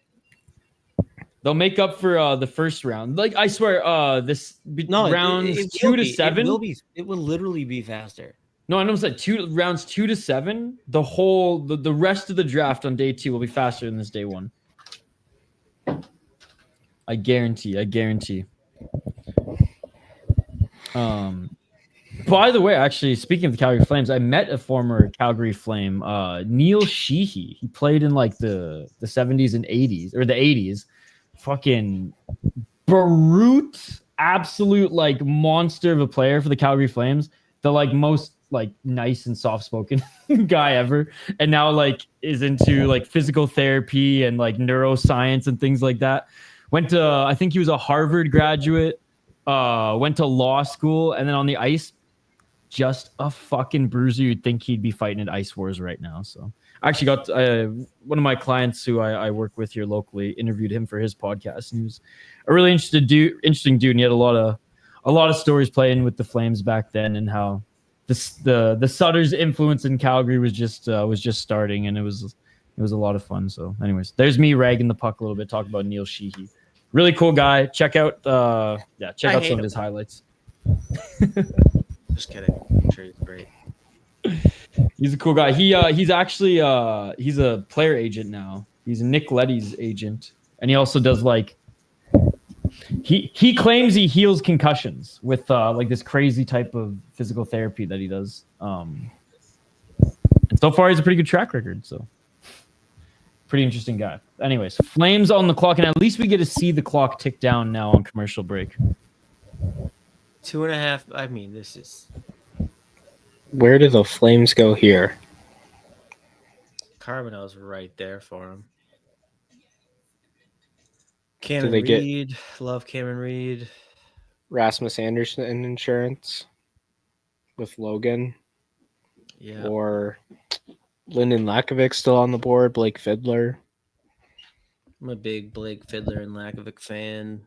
They'll make up for the first round. Like I swear, rounds 2 to 7. It will literally be faster. No, I know it's like rounds 2 to 7. The rest of the draft on day 2 will be faster than this day 1. I guarantee. By the way, actually, speaking of the Calgary Flames, I met a former Calgary Flame, Neil Sheehy. He played in like the 70s and 80s or the 80s. Fucking brute, absolute like monster of a player for the Calgary Flames. The like most like nice and soft-spoken guy ever, and now like is into like physical therapy and like neuroscience and things like that. Went to I think he was a Harvard graduate. Went to law school, and then on the ice, just a fucking bruiser. You'd think he'd be fighting at Ice Wars right now. So I actually got one of my clients who I work with here locally interviewed him for his podcast, and he was a really interesting dude. And he had a lot of stories playing with the Flames back then, and how the Sutter's influence in Calgary was just starting, and it was It was a lot of fun. So, anyways, there's me ragging the puck a little bit, talking about Neil Sheehy. Really cool guy. Check out check out some of his highlights. Just kidding. I'm sure he's great. He's a cool guy. He's actually he's a player agent now. He's Nick Leddy's agent, and he also does like he claims he heals concussions with like this crazy type of physical therapy that he does. And so far, he's a pretty good track record. So pretty interesting guy. Anyways, Flames on the clock, and at least we get to see the clock tick down now on commercial break. 2.5. I mean, this is Where do the Flames go here? CARBONNEAU's right there for him. Cameron they get- Reed. Love Cameron Reed. Rasmus Anderson insurance with Logan, Yeah. or Lyndon Lakovic still on the board? Blake Fiddler. I'm a big Blake Fiddler and Lakovic fan.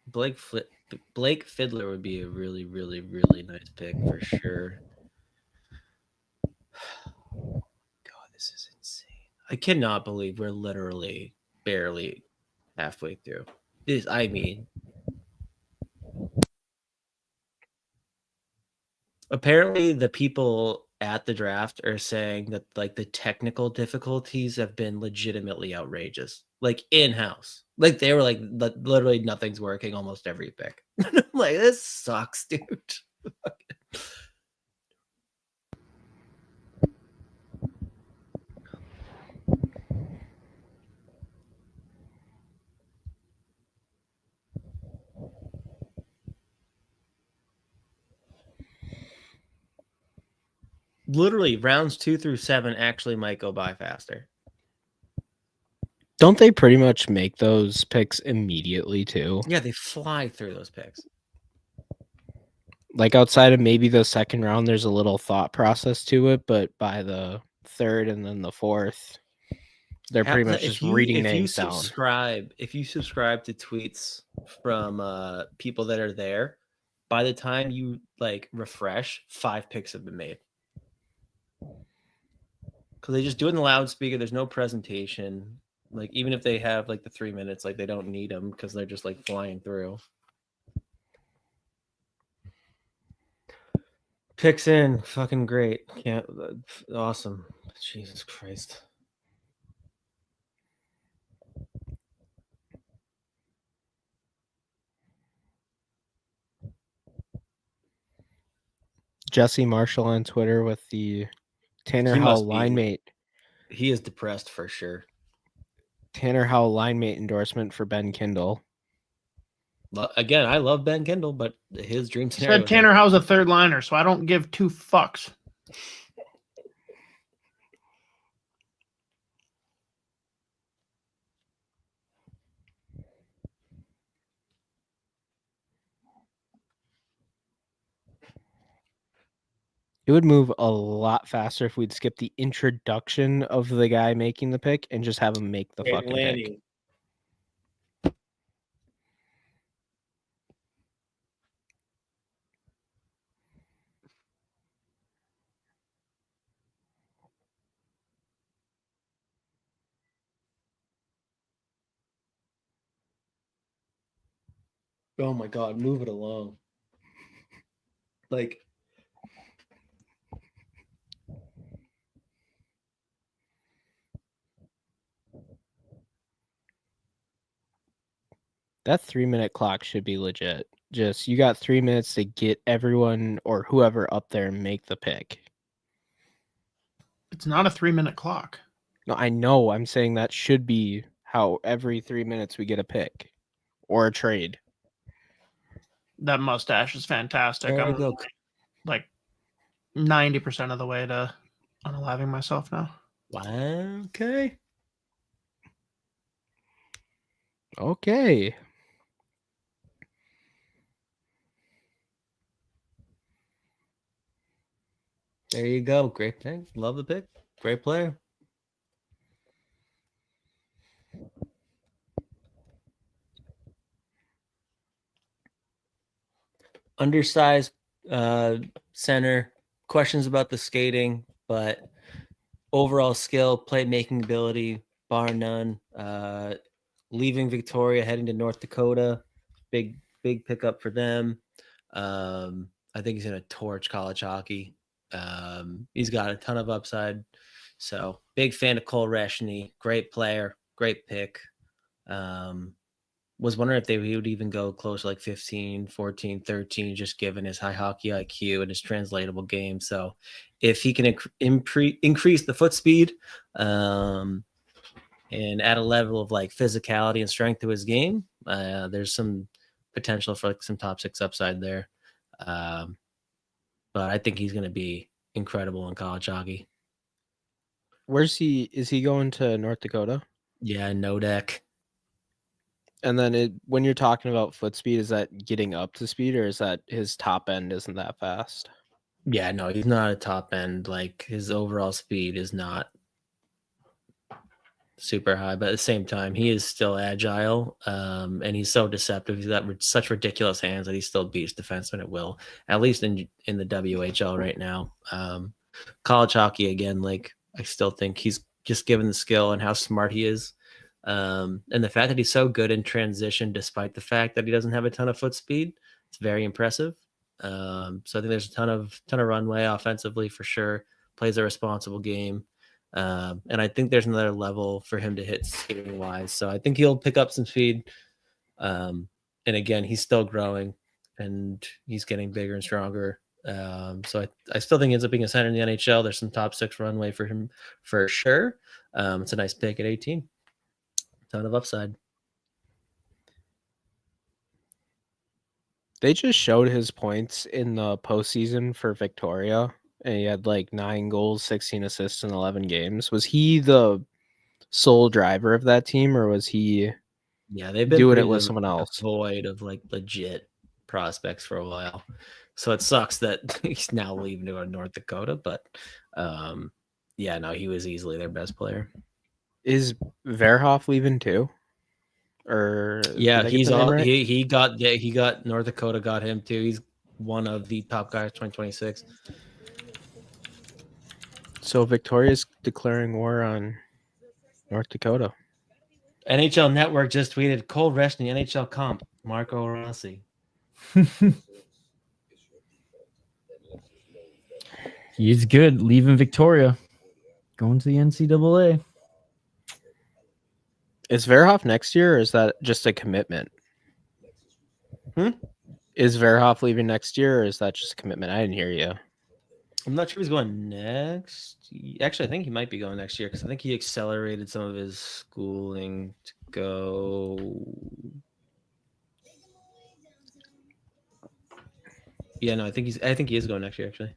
Blake Fiddler would be a really, really, really nice pick for sure. God, this is insane. I cannot believe we're literally barely halfway through. I mean, apparently the people at the draft are saying that like the technical difficulties have been legitimately outrageous, like in-house. Like they were like literally nothing's working almost every pick. I'm like, this sucks, dude. Literally rounds 2 through 7 actually might go by faster. Don't they pretty much make those picks immediately too? Yeah, they fly through those picks. Like outside of maybe the second round, there's a little thought process to it, but by the third and then the fourth, they're pretty much just reading names down. If you subscribe to tweets from people that are there, by the time you like refresh, 5 picks have been made. Because they just do it in the loudspeaker. There's no presentation. Like even if they have like the 3 minutes, like they don't need them because they're just like flying through. Picks in, fucking great. Can't awesome. Jesus Christ. Jesse Marshall on Twitter with the Tanner He Howell must be- line mate. He is depressed for sure. Tanner Howell line mate endorsement for Ben Kindle. Again, I love Ben Kindle, but his dream scenario. Said Tanner Howe's a third liner, so I don't give 2 fucks. It would move a lot faster if we'd skip the introduction of the guy making the pick and just have him make the fucking pick. Oh my god, move it along. Like That 3-minute clock should be legit. Just you got 3 minutes to get everyone or whoever up there and make the pick. It's not a 3-minute clock. No, I know. I'm saying that should be how every 3 minutes we get a pick or a trade. That mustache is fantastic. there we I'm go. like 90% of the way to unaliving myself now. Okay. Okay. There you go. Great pick. Love the pick. Great player. Undersized center. Questions about the skating, but overall skill, playmaking ability, bar none. Leaving Victoria, heading to North Dakota, big pickup for them. I think he's going to torch college hockey. He's got a ton of upside. So big fan of Cole Reshny, great player, great pick. Was wondering if he would even go close to like 15, 14, 13, just given his high hockey IQ and his translatable game. So if he can increase the foot speed and add a level of like physicality and strength to his game, there's some potential for like some top 6 upside there. But I think he's going to be incredible in college hockey. Where's he? Is he going to North Dakota? Yeah, no deck. And then when you're talking about foot speed, is that getting up to speed, or is that his top end isn't that fast? Yeah, no, he's not a top end. Like his overall speed is not super high, but at the same time, he is still agile. And he's so deceptive. He's got such ridiculous hands that he still beats defensemen at will, at least in the WHL right now. College hockey, again, like I still think he's just given the skill and how smart he is. And the fact that he's so good in transition, despite the fact that he doesn't have a ton of foot speed, it's very impressive. So I think there's a ton of runway offensively for sure. Plays a responsible game, and I think there's another level for him to hit skating wise. So I think he'll pick up some speed. And again, he's still growing, and he's getting bigger and stronger. So I still think he ends up being a center in the NHL. There's some top 6 runway for him for sure. It's a nice pick at 18. Ton of upside. They just showed his points in the postseason for Victoria, and he had like 9 goals, 16 assists in 11 games. Was he the sole driver of that team, or was he they've been doing it with someone else? Void of like legit prospects for a while, so it sucks that he's now leaving to go to North Dakota. But he was easily their best player. Is Verhoff leaving too? Or he's all right? he got North Dakota got him too. He's one of the top guys 2026. So Victoria's declaring war on North Dakota. NHL Network just tweeted Cole Reshny NHL comp Marco Rossi. He's good. Leaving Victoria, going to the NCAA. Is Verhoff next year, or is that just a commitment? Is Verhoff leaving next year, or is that just a commitment? I didn't hear you. I'm not sure he's going next. Actually, I think he might be going next year because I think he accelerated some of his schooling to go. Yeah, no, I think he is going next year. Actually,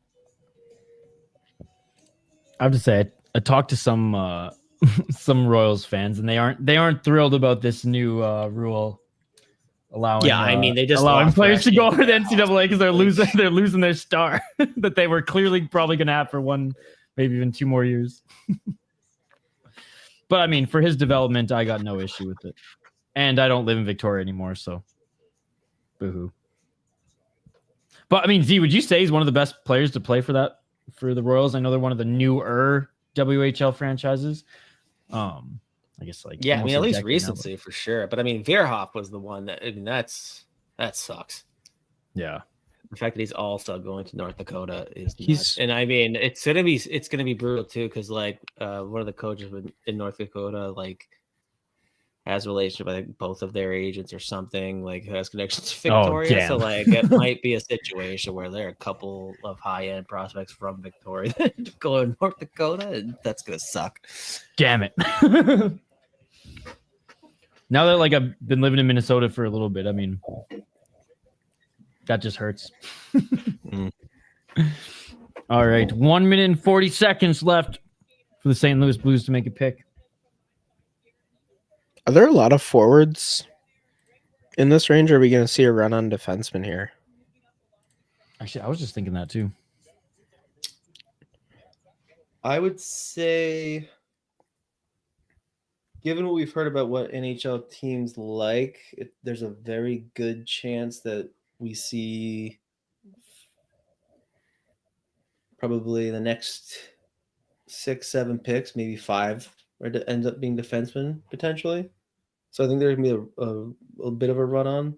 I have to say, I talked to some Royals fans, and they aren't thrilled about this new rule allowing. Yeah, I mean, they just allowing players to go over the NCAA because they're losing their star that they were clearly probably going to have for 1, maybe even 2 more years. But I mean, for his development, I got no issue with it, and I don't live in Victoria anymore, so boo-hoo. But I mean, Z, would you say he's one of the best players to play for the Royals? I know they're one of the newer WHL franchises. I guess like at least recency for sure. But I mean, Verhoff was the one that that sucks. Yeah, the fact that he's also going to North Dakota is nuts. And I mean, it's gonna be brutal too because like one of the coaches in North Dakota like has a relationship with like, both of their agents or something, like has connections to Victoria. So like it might be a situation where there are a couple of high-end prospects from Victoria that go to North Dakota, and that's gonna suck. Damn it. Now that like I've been living in Minnesota for a little bit, I mean that just hurts. All right, 1 minute and 40 seconds left for the St. Louis Blues to make a pick. Are there a lot of forwards in this range, or are we going to see a run on defensemen here? Actually, I was just thinking that too. I would say, given what we've heard about what NHL teams like, there's a very good chance that we see probably the next 6, 7 picks, maybe 5, or it ends up being defensemen potentially. So I think there's gonna be a bit of a run on.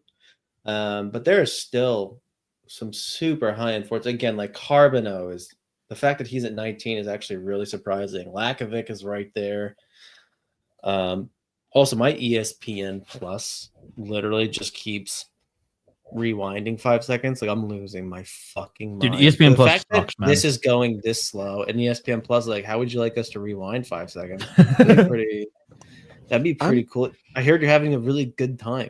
But there are still some super high end forwards. Again, like CARBONNEAU is the fact that he's at 19 is actually really surprising. LAKOVIC is right there. Also, my ESPN Plus literally just keeps rewinding 5 seconds. Like I'm losing my fucking mind. Dude, ESPN The Plus fact sucks, that man. this is going this slow, and ESPN Plus, like, how would you like us to rewind 5 seconds? That'd be pretty cool. I heard you're having a really good time.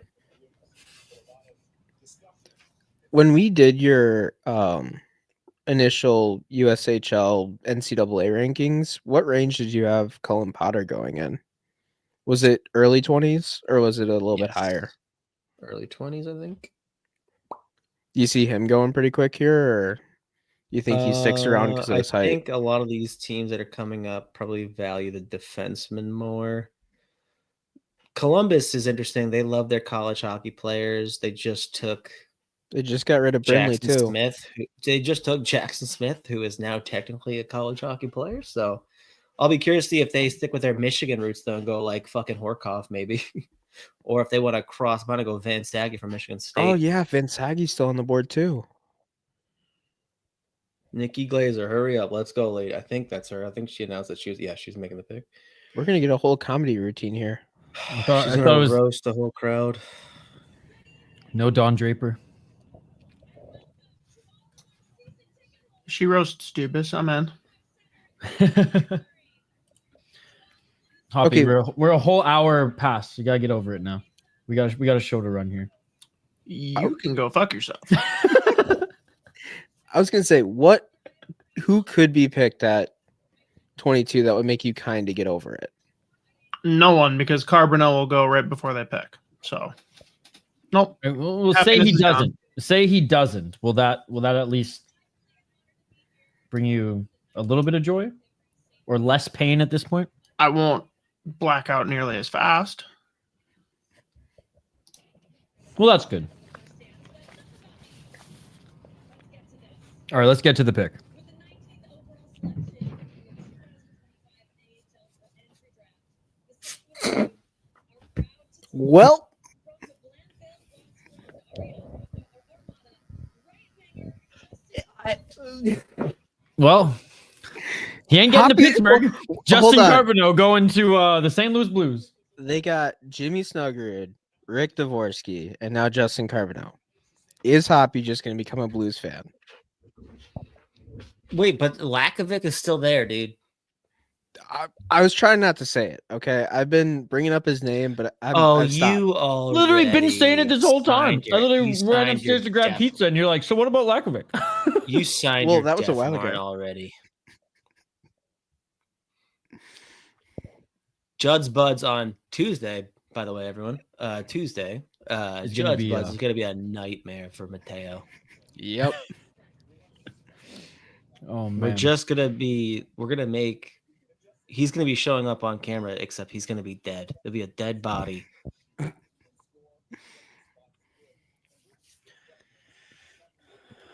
When we did your initial USHL NCAA rankings, what range did you have Cullen Potter going in? Was it early 20s or was it a little bit Yes. higher? Early 20s, I think. Do you see him going pretty quick here, or you think he sticks around because of his I height? think a lot of these teams that are coming up probably value the defenseman more. Columbus is interesting. They love their college hockey players. They just took They just got rid of Brindley Jackson too. Smith. They just took Jackson Smith, who is now technically a college hockey player. So I'll be curious to see if they stick with their Michigan roots though and go like fucking Horkoff maybe, or if they want to cross. I'm gonna go Van Staggy from Michigan State. Oh yeah, Vince Hagi's still on the board too. Nikki Glazer, hurry up, let's go, lady. I think that's her. I think she announced that she's making the pick. We're gonna get a whole comedy routine here. I thought She's it gonna was roast the whole crowd. no Don Draper. She roasts Dubas. I'm in. Hoppy, Okay. we're a whole hour past. You gotta get over it now. We got a show to run here. You can go fuck yourself. I was gonna say, who could be picked at 22 that would make you kind of get over it? No one, because CARBONNEAU will go right before they pick. So, nope. We'll say Happiness he is gone. doesn't. Say he doesn't. Will that at least bring you a little bit of joy or less pain at this point? I won't black out nearly as fast. Well, that's good. All right, let's get to the pick. Well, Well, he ain't getting to Hoppy- Pittsburgh. Hold Justin on. Carboneau going to the St. Louis Blues. they got Jimmy Snuggerud, Rick Dvorsky, and now Justin Carboneau. Is Hoppy just gonna become a Blues fan? Wait, but LAKOVIC is still there, dude. I was trying not to say it. Okay, I've been bringing up his name, but I've stopped. You all Literally been saying it this whole time. I literally ran signed upstairs your to grab death- pizza, and you're like, "So what about Lakovic?" You signed Well, your that was a death while warrant ago. already. Judd's Buds on Tuesday, by the way, everyone. Tuesday. It's gonna Judd's be, Buds is going to be a nightmare for Mateo. Yep. Oh man, We're going to make, he's going to be showing up on camera, except he's going to be dead. There'll be a dead body.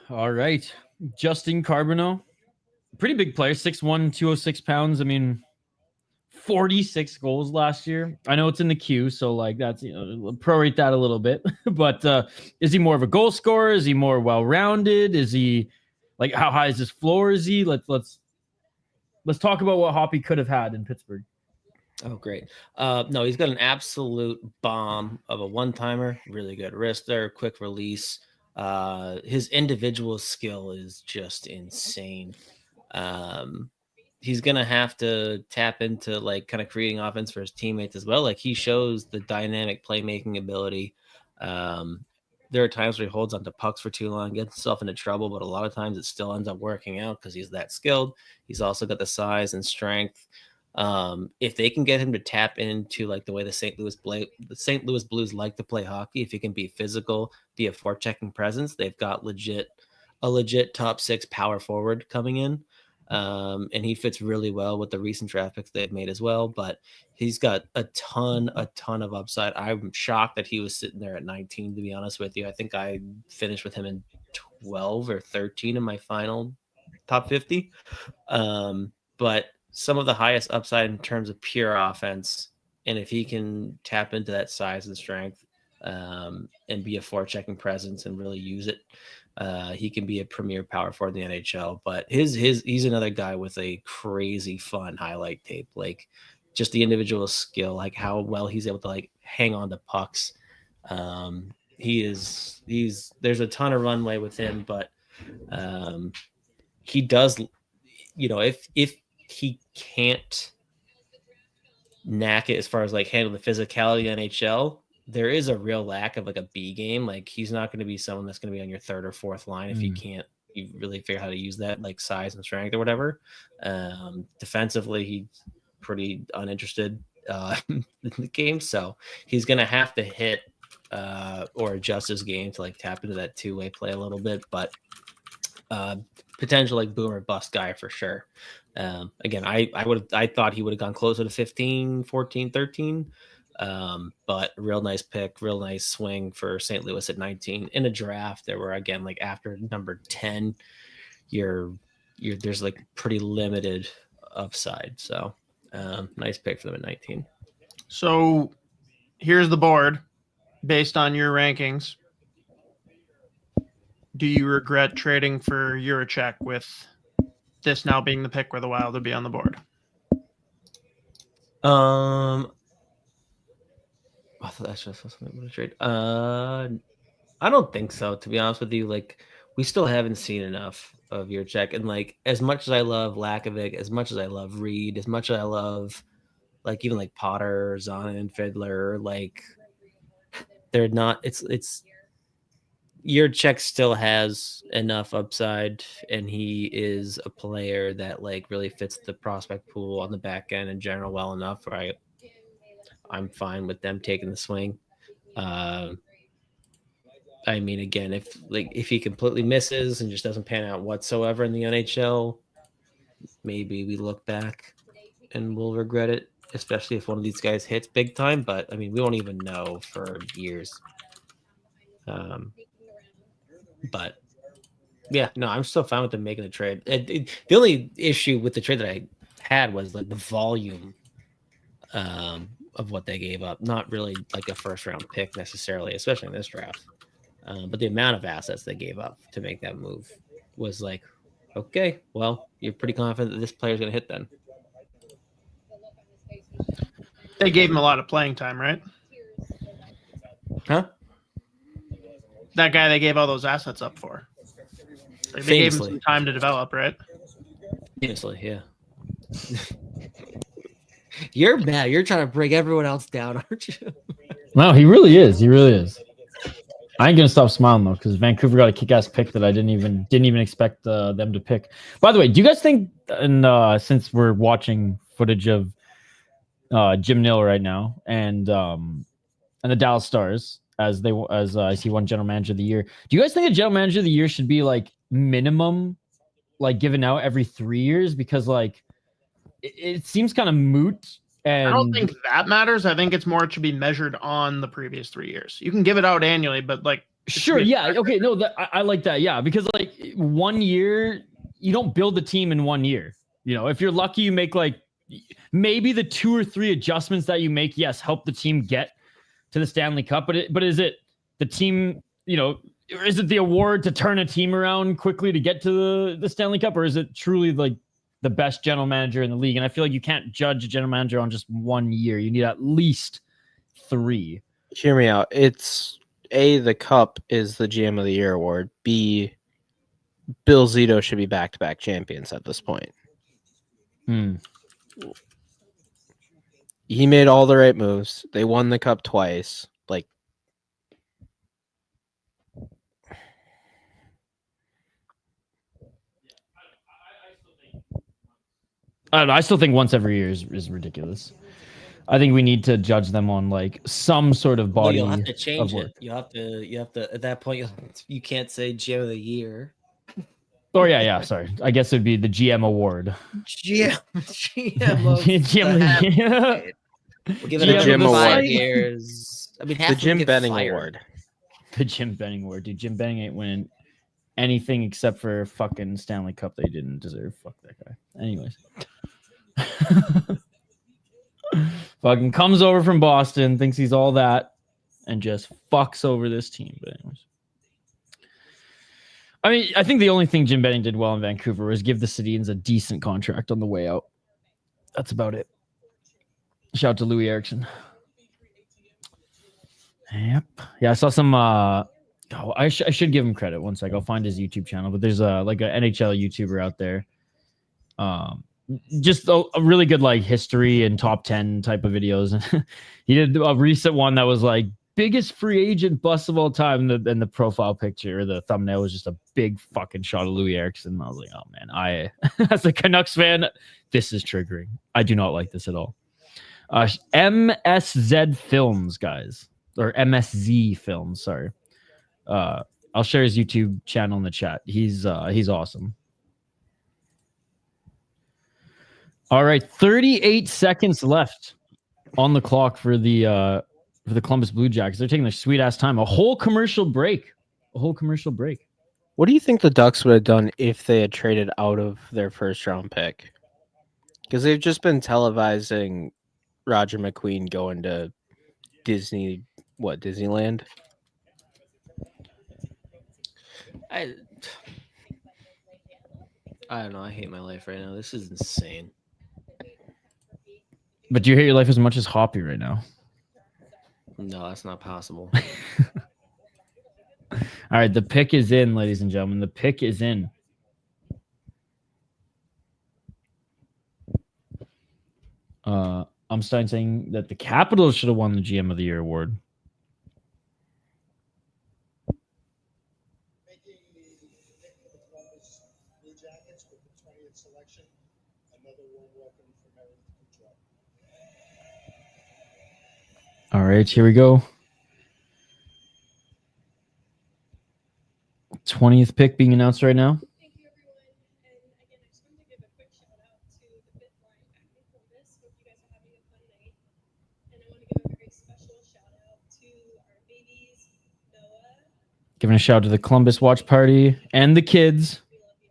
all right. Justin Carboneau, pretty big player, 6'1", 206 pounds. I mean, 46 goals last year. I know it's in the queue, so like that's, prorate that a little bit. But is he more of a goal scorer? Is he more well-rounded? Is he like, how high is his floor? Is he? Let's talk about what Hoppy could have had in Pittsburgh. Oh, great. No, he's got an absolute bomb of a one-timer, really good wrister, quick release. His individual skill is just insane. He's going to have to tap into like kind of creating offense for his teammates as well. Like he shows the dynamic playmaking ability. There are times where he holds onto pucks for too long, gets himself into trouble, but a lot of times it still ends up working out because he's that skilled. He's also got the size and strength. If they can get him to tap into like the way the St. Louis Blues like to play hockey, if he can be physical, be a forechecking presence, they've got a legit top 6 power forward coming in. And he fits really well with the recent draft picks they've made as well, but he's got a ton of upside. I'm shocked that he was sitting there at 19, to be honest with you. I think I finished with him in 12 or 13 in my final top 50. But some of the highest upside in terms of pure offense. And if he can tap into that size and strength and be a forechecking presence and really use it, he can be a premier power forward in the NHL. But he's another guy with a crazy fun highlight tape, like just the individual skill, like how well he's able to like hang on to pucks. There's a ton of runway with him, but he does, if he can't knack it as far as like handle the physicality of NHL, there is a real lack of like a B game. Like he's not going to be someone that's going to be on your third or fourth line if you really figure out how to use that like size and strength or whatever. Defensively, he's pretty uninterested in the game, so he's going to have to hit or adjust his game to like tap into that two-way play a little bit, but potential like boomer bust guy for sure. Again, I thought he would have gone closer to 15, 14, 13. But real nice pick, real nice swing for St. Louis at 19 in a draft. There were, again, like after number 10, there's like pretty limited upside. So nice pick for them at 19. So here's the board based on your rankings. Do you regret trading for Juracek with this now being the pick where the Wild would be on the board? I thought that's just something I'm going to trade. I don't think so, to be honest with you. Like, we still haven't seen enough of Juracek. And like, as much as I love Lakovic, as much as I love Reed, as much as I love like even like Potter, Zonin, Fiddler, like they're not. It's Juracek still has enough upside, and he is a player that like really fits the prospect pool on the back end in general well enough, right? I'm fine with them taking the swing. I mean, again, if he completely misses and just doesn't pan out whatsoever in the NHL, maybe we look back and we'll regret it, especially if one of these guys hits big time. But I mean, we won't even know for years. But yeah, no, I'm still fine with them making the trade. The only issue with the trade that I had was like the volume of what they gave up. Not really like a first round pick necessarily, especially in this draft. But the amount of assets they gave up to make that move was like, okay, well, you're pretty confident that this player's going to hit then. They gave him a lot of playing time, right? Huh? That guy they gave all those assets up for. Like they gave him some time to develop, right? Famously, yeah. You're mad. You're trying to bring everyone else down, aren't you? No, he really is. He really is. I ain't gonna stop smiling though, because Vancouver got a kick-ass pick that I didn't even expect them to pick. By the way, do you guys think? And since we're watching footage of Jim Nill right now, and the Dallas Stars as I see one general manager of the year, do you guys think a general manager of the year should be like minimum, like given out every 3 years? Because like it seems kind of moot. And I don't think that matters. I think it's more it should be measured on the previous 3 years. You can give it out annually, but like sure, yeah, okay, no, I like that, yeah, because like 1 year, you don't build the team in 1 year. You know, if you're lucky, you make like maybe the 2 or 3 adjustments that you make, yes, help the team get to the Stanley Cup. But is it the team? You know, or is it the award to turn a team around quickly to get to the Stanley Cup, or is it truly like the best general manager in the league? And I feel like you can't judge a general manager on just 1 year. You need at least 3. Hear me out. It's A, the cup is the GM of the year award. B, Bill Zito should be back-to-back champions at this point. He made all the right moves. They won the cup twice. Like, I don't know. I still think once every year is ridiculous. I think we need to judge them on like some sort of body. Well, you'll have to change of it. work. You have to at that point you can't say GM of the year. Oh yeah. Sorry. I guess it'd be the GM award. GM of GM. We'll give it GM another award. 5 years. I mean, half the of them Jim get Benning fired. award. The Jim Benning award, dude. Jim Benning ain't winning anything except for fucking Stanley Cup they didn't deserve. Fuck that guy. Anyways. Fucking comes over from Boston, thinks he's all that, and just fucks over this team. But anyways. I mean, I think the only thing Jim Benning did well in Vancouver was give the Sedins a decent contract on the way out. That's about it. Shout out to Louis Eriksson. Yep. Yeah, I saw some I should give him credit. One sec. I'll find his YouTube channel, but there's like an NHL YouTuber out there. Just a really good like history and top 10 type of videos. He did a recent one that was like biggest free agent bust of all time. And the profile picture or the thumbnail was just a big fucking shot of Louis Eriksson. I was like, oh man, as a Canucks fan, this is triggering. I do not like this at all. MSZ Films, guys, or MSZ Films. Sorry. I'll share his YouTube channel in the chat. He's awesome. All right, 38 seconds left on the clock for the Columbus Blue Jackets. They're taking their sweet ass time. A whole commercial break. What do you think the Ducks would have done if they had traded out of their first round pick? Because they've just been televising Roger McQueen going to Disneyland? I don't know. I hate my life right now. This is insane. But do you hate your life as much as Hoppy right now? No, that's not possible. All right, the pick is in, ladies and gentlemen. The pick is in. Umstein saying that the Capitals should have won the GM of the Year award. Making the pick for the Columbus Blue Jackets with the 20th selection. Another warm welcome from Eric Kucherov. All right, here we go. 20th pick being announced right now. Thank you, everyone. And again, I just wanted to give a quick shout out to the Fifth Line back in Columbus. Hope you guys are having a fun night. And I want to give a very special shout out to our babies, Noah. Giving a shout out to the Columbus Watch Party and the kids. We love you.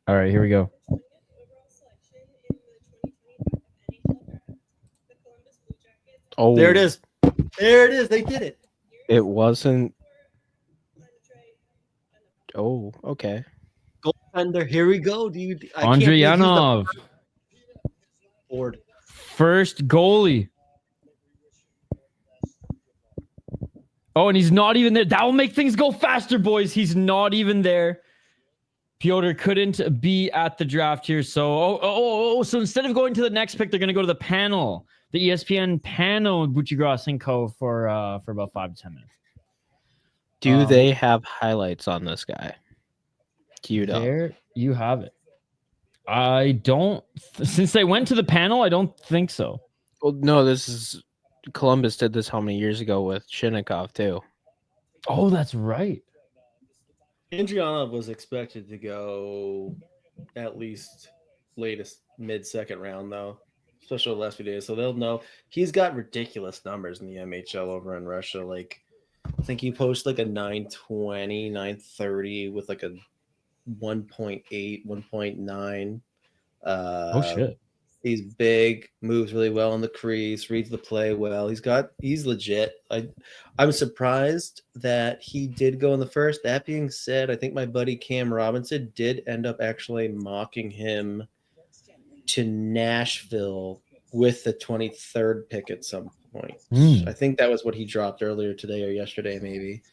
All right, here we go. 20th overall selection in the 2025 NHL Draft. The Columbus Blue Jackets. Oh, There it is. There it is. They did it. It wasn't. Andre. Oh, okay. Goaltender. Here we go, dude. Andrianov, Board. first goalie. Oh, and he's not even there. That will make things go faster, boys. He's not even there. Piotr couldn't be at the draft here. So, so instead of going to the next pick, they're going to go to the panel, the ESPN panel, Buccigross and Co. for about 5 to 10 minutes. Do they have highlights on this guy? Queued up. There you have it. I don't, since they went to the panel, I don't think so. Well, no, this is Columbus did this how many years ago with Shinnikov too. Oh, that's right. Andrianov was expected to go at least latest mid-second round, though, especially the last few days. So they'll know he's got ridiculous numbers in the MHL over in Russia. Like, I think he posted like a 920, 930 with like a 1.8, 1.9. Oh, shit. He's big, moves really well in the crease, reads the play well. He's legit. I'm surprised that he did go in the first. That being said, I think my buddy Cam Robinson did end up actually mocking him to Nashville with the 23rd pick at some point. I think that was what he dropped earlier today or yesterday, maybe.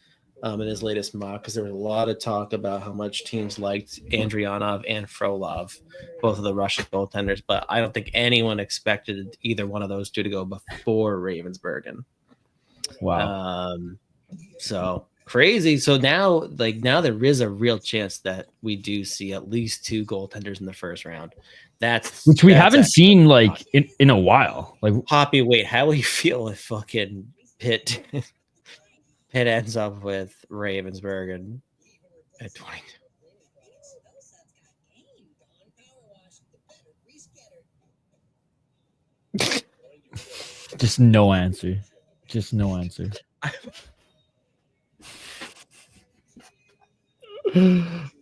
In his latest mock, because there was a lot of talk about how much teams liked Andrianov and Frolov, both of the Russian goaltenders, but I don't think anyone expected either one of those two to go before Ravensburgen. Wow. So crazy. So now there is a real chance that we do see at least 2 goaltenders in the first round. Which we haven't seen like in a while. Like, Poppy, wait, how will you feel if fucking Pitt ends up with Ravensburgen at 22? just no answer. Just no answer.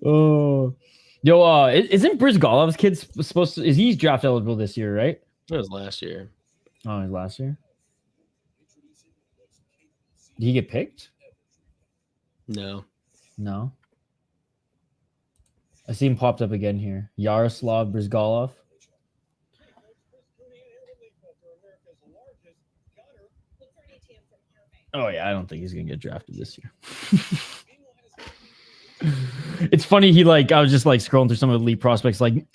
Oh, yo, isn't Brizgalov's kid supposed to? Is he draft eligible this year? Right? It was last year. Oh, his last year. Did he get picked? No. No. I see him popped up again here. Yaroslav Brizgalov. Oh yeah, I don't think he's gonna get drafted this year. It's funny. I was just like scrolling through some of the elite prospects, like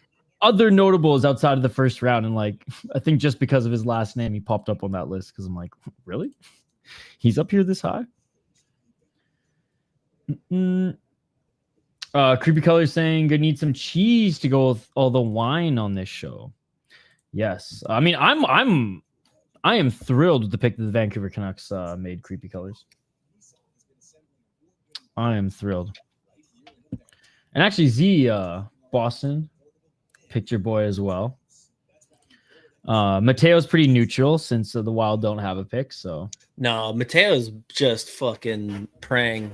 other notables outside of the first round, and like I think just because of his last name, he popped up on that list. Because I'm like, really? He's up here this high? Creepy Color saying, "Gonna need some cheese to go with all the wine on this show." Yes, I mean I am thrilled with the pick that the Vancouver Canucks made. Creepy Colors. I am thrilled. And actually, Z Boston picked your boy as well. Mateo's pretty neutral since the Wild don't have a pick. So No, Mateo's just fucking praying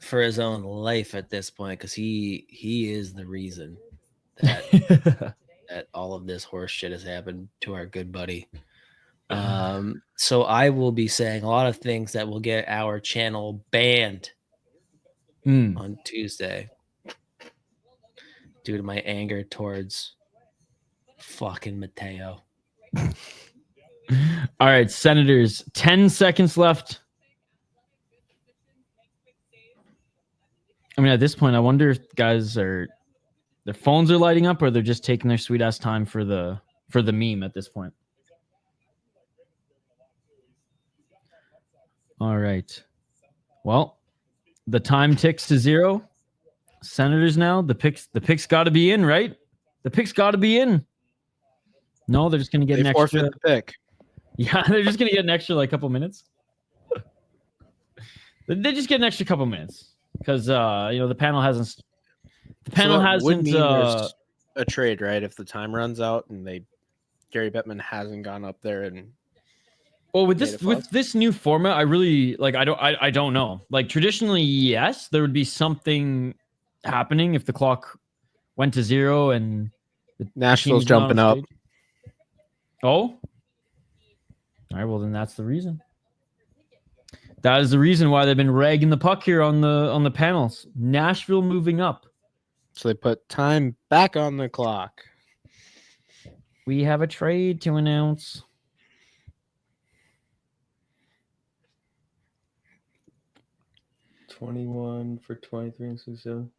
for his own life at this point because he is the reason that that all of this horse shit has happened to our good buddy. So I will be saying a lot of things that will get our channel banned on Tuesday due to my anger towards fucking Mateo. All right, Senators, 10 seconds left. I mean, at this point, I wonder if guys their phones are lighting up or they're just taking their sweet ass time for the meme at this point. All right. Well, the time ticks to 0. Senators now. The picks got to be in, right? The picks got to be in. No, they're just gonna get an extra forfeit the pick. Yeah, they're just gonna get an extra like couple minutes. They just get an extra couple minutes because the panel hasn't. The panel would hasn't. mean there's a trade, right? If the time runs out and Gary Bettman hasn't gone up there and. Well, with this new format, I really like. I don't know. Like traditionally, yes, there would be something happening if the clock went to 0 and the Nashville's jumping up. Oh, all right. Well, then that's the reason. That is the reason why they've been ragging the puck here on the panels. Nashville moving up. So they put time back on the clock. We have a trade to announce. $21 for 23 and 67.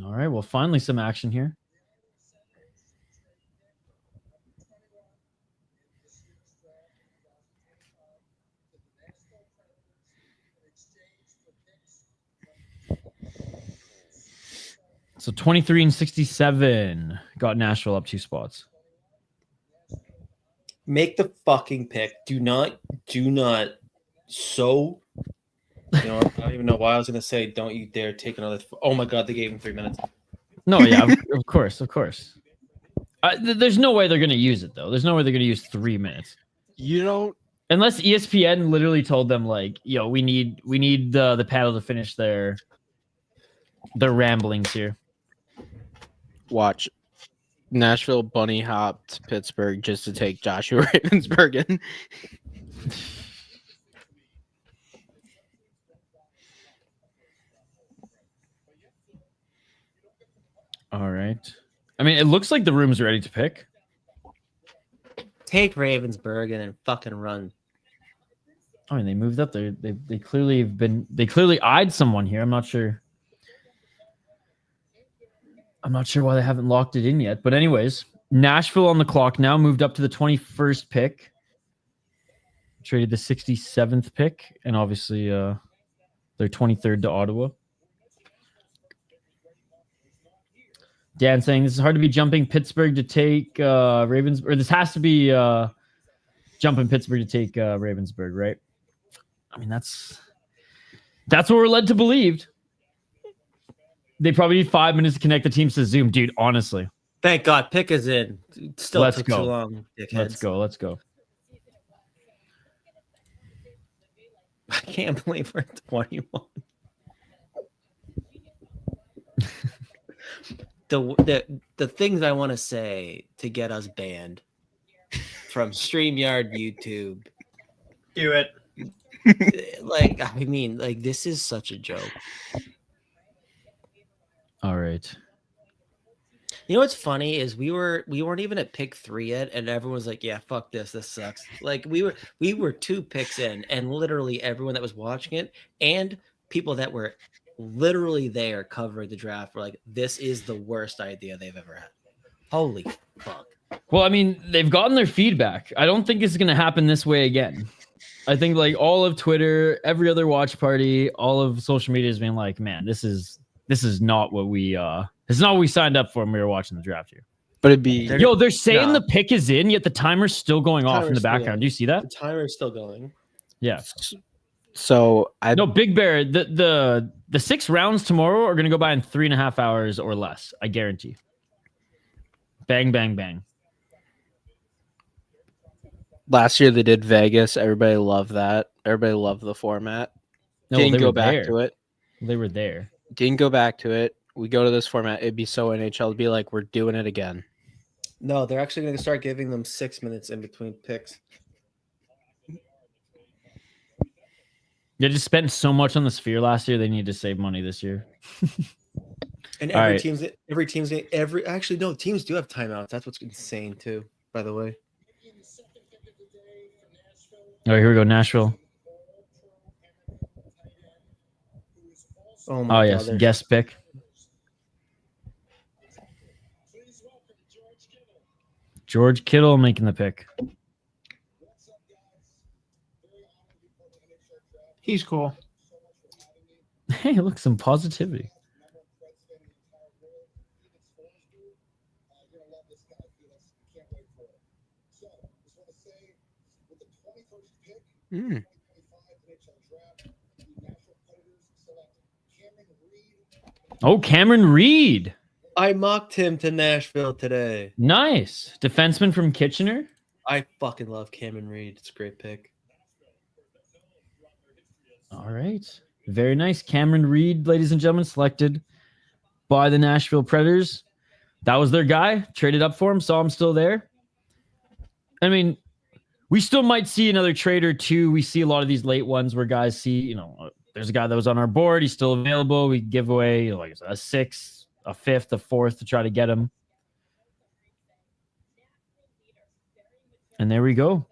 All right. Well, finally some action here. So 23 and 67 got Nashville up 2 spots. Make the fucking pick. Do not so. I don't even know why I was gonna say. Don't you dare take another. Oh my god, they gave him 3 minutes. No, yeah, of course. There's no way they're gonna use it though. There's no way they're gonna use 3 minutes. You don't. Unless ESPN literally told them like, yo, we need the panel to finish their ramblings here. Watch. Nashville bunny hopped Pittsburgh just to take Joshua Ravensbergen. All right. I mean, it looks like the room's ready to pick. Take Ravensbergen and fucking run. I mean, they moved up. They clearly eyed someone here. I'm not sure why they haven't locked it in yet. But anyways, Nashville on the clock now, moved up to the 21st pick. Traded the 67th pick, and obviously their 23rd to Ottawa. Dan saying this is hard to be jumping Pittsburgh to take Ravens, or this has to be jumping Pittsburgh to take Ravensburg, right? I mean, that's what we're led to believe. They probably need 5 minutes to connect the teams to Zoom, dude. Honestly, Thank God, pick is in. It still Let's took go. too long. Dickheads. Let's go. I can't believe we're 21. The things I want to say to get us banned from StreamYard, YouTube. Do it. Like, I mean, like, this is such a joke. All right. You know what's funny is we weren't even at pick 3 yet, and everyone was like, "Yeah, fuck this sucks." Like we were 2 picks in, and literally everyone that was watching it and people that were literally there covering the draft were like, "This is the worst idea they've ever had." Holy fuck! Well, I mean, they've gotten their feedback. I don't think it's going to happen this way again. I think like all of Twitter, every other watch party, all of social media has been like, man, this is not what we it's not what we signed up for when we were watching the draft here. But it'd be Yo, they're saying the pick is in, yet the timer's still going off in the Timer's still background. on. Do you see that? The timer is still going. Yeah. so I No, Big Bear, the 6 rounds tomorrow are gonna go by in 3.5 hours or less. I guarantee. Bang, bang, bang. last year they did Vegas. Everybody loved that. Everybody loved the format. No, Didn't they go were back there. to it. They were there. Didn't go back to it. We go to this format. It'd be so NHL. It'd be like we're doing it again. No, they're actually going to start giving them 6 minutes in between picks. They just spent so much on the Sphere last year. They need to save money this year. And All right. teams actually no, teams do have timeouts. That's what's insane too, by the way. All right, here we go. Nashville. Oh Oh, my yes. god. Guest pick. George Kittle making the pick. He's cool. Hey, look, some positivity. Mm. Oh, Cameron Reed. I mocked him to Nashville today. Nice. Defenseman from Kitchener. I fucking love Cameron Reed. It's a great pick. All right. Very nice. Cameron Reed, ladies and gentlemen, selected by the Nashville Predators. That was their guy. Traded up for him. Saw him still there. I mean, we still might see another trade or two. We see a lot of these late ones where guys see, you know, there's a guy that was on our board. He's still available. We give away, you know, like a 6th, a 5th, a 4th to try to get him. And there we go.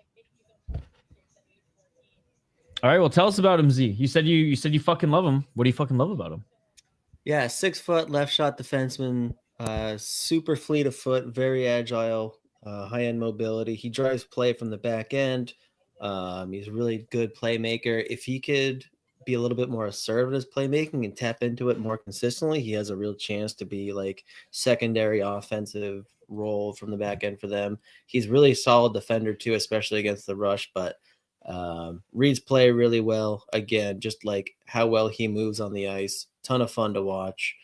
All right, well, tell us about him, Z. You said you fucking love him. What do you fucking love about him? Yeah, 6 foot left shot defenseman, super fleet of foot, very agile, high end mobility. He drives play from the back end. He's a really good playmaker. If he could be a little bit more assertive in his playmaking and tap into it more consistently, he has a real chance to be like secondary offensive role from the back end for them. He's really solid defender too, especially against the rush, but reads play really well. Again, just like how well he moves on the ice. Ton of fun to watch.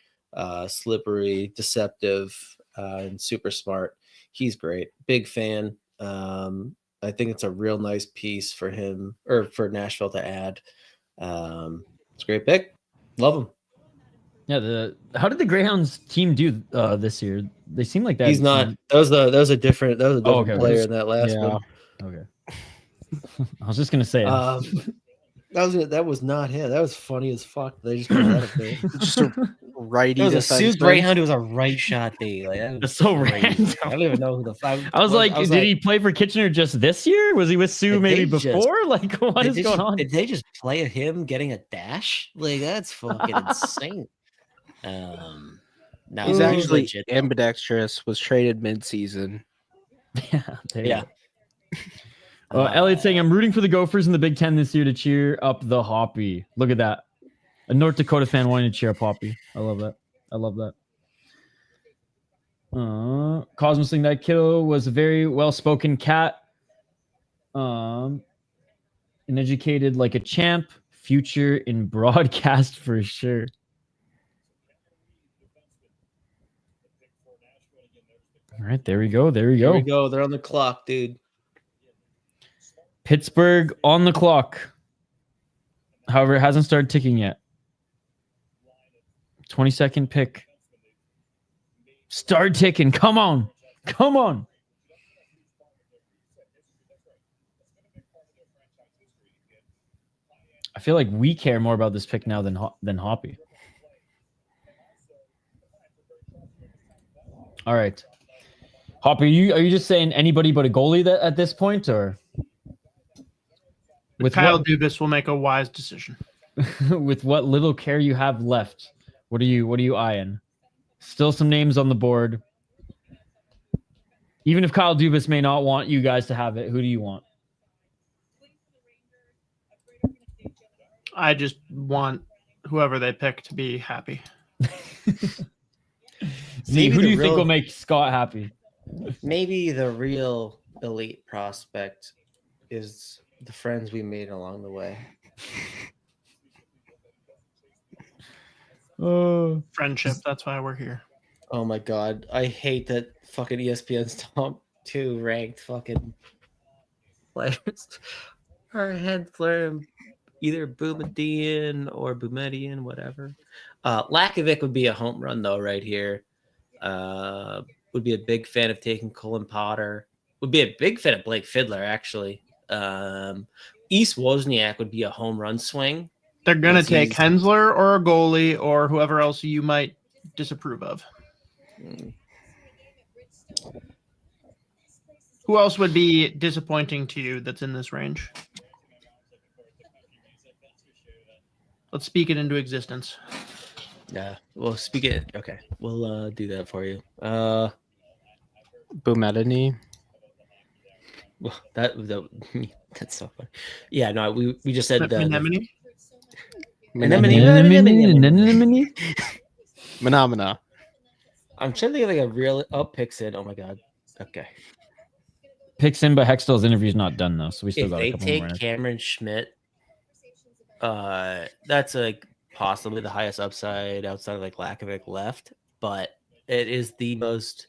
Slippery, deceptive, and super smart. He's great. Big fan. I think it's a real nice piece for him or for Nashville to add. It's a great pick. Love him. Yeah, how did the Greyhounds team do this year? They seem like that. He's not. That was a different okay. player in that last Yeah. one. Okay. I was just gonna say. That was not him. That was funny as fuck. They just put that up there. Just a righty. It was a Sioux defenseman. Greyhound who was a right shot B. Like, that was That's so crazy. random. I don't even know who the fuck. I was like, did he play for Kitchener just this year? Was he with Sioux Did maybe they just- before? Like, what is going on? Did they just play him getting a dash? Like, that's fucking insane. No, He's he was actually legit, though. ambidextrous. Was traded mid-season. Yeah. there you Yeah. go. Elliot's saying, I'm rooting for the Gophers in the Big Ten this year to cheer up the Hoppy. Look at that. A North Dakota fan wanting to cheer up Hoppy. I love that. I love that. Cosmo saying that kiddo was a very well-spoken cat. And educated like a champ. Future in broadcast for sure. All right, there we go. There we Here go. we go. They're on the clock, dude. Pittsburgh on the clock. However, it hasn't started ticking yet. 22nd pick. Start ticking. Come on. Come on. I feel like we care more about this pick now than Hoppy. All right. Hoppy, are you just saying anybody but a goalie that at this point, or With Kyle Dubas will make a wise decision. with what little care you have left? What are you eyeing? Still some names on the board. Even if Kyle Dubas may not want you guys to have it, who do you want? I just want whoever they pick to be happy. Z, who do you think will make Scott happy? Maybe the real elite prospect is the friends we made along the way. Friendship. That's why we're here. Oh my god, I hate that fucking ESPN's top 2 ranked fucking players are head flare either Boumediene or Boumediene, whatever. LAKOVIC would be a home run though, right here. Would be a big fan of taking Colin Potter. Would be a big fan of Blake Fiddler, actually. East Wozniak would be a home run swing. They're gonna take Hensler or a goalie or whoever else you might disapprove of. Who else would be disappointing to you that's in this range? Let's speak it into existence. Yeah, we'll speak it. Okay, we'll do that for you. Boumediene. Well, that's so funny. Yeah, no, we just said Menominee? Phenomena. I'm trying to think of like a real Pixin. Oh my god. Okay. Picks in, but Hextall's interview is not done though, so we still If got a they couple take more. Cameron Schmidt, that's like possibly the highest upside outside of like LAKOVIC left, but it is the most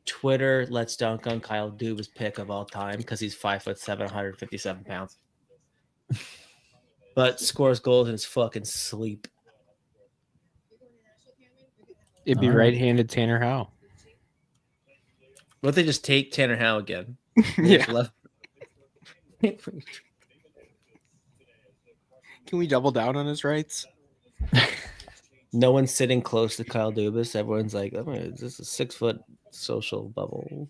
Twitter let's dunk on Kyle Dubas pick of all time because he's 5'7", 157 pounds, but scores goals in his fucking sleep. It'd be right-handed Tanner Howe. What if they just take Tanner Howe again? Yeah. Left. Can we double down on his rights? No one's sitting close to Kyle Dubas. Everyone's like, oh, is this a 6 foot social bubble?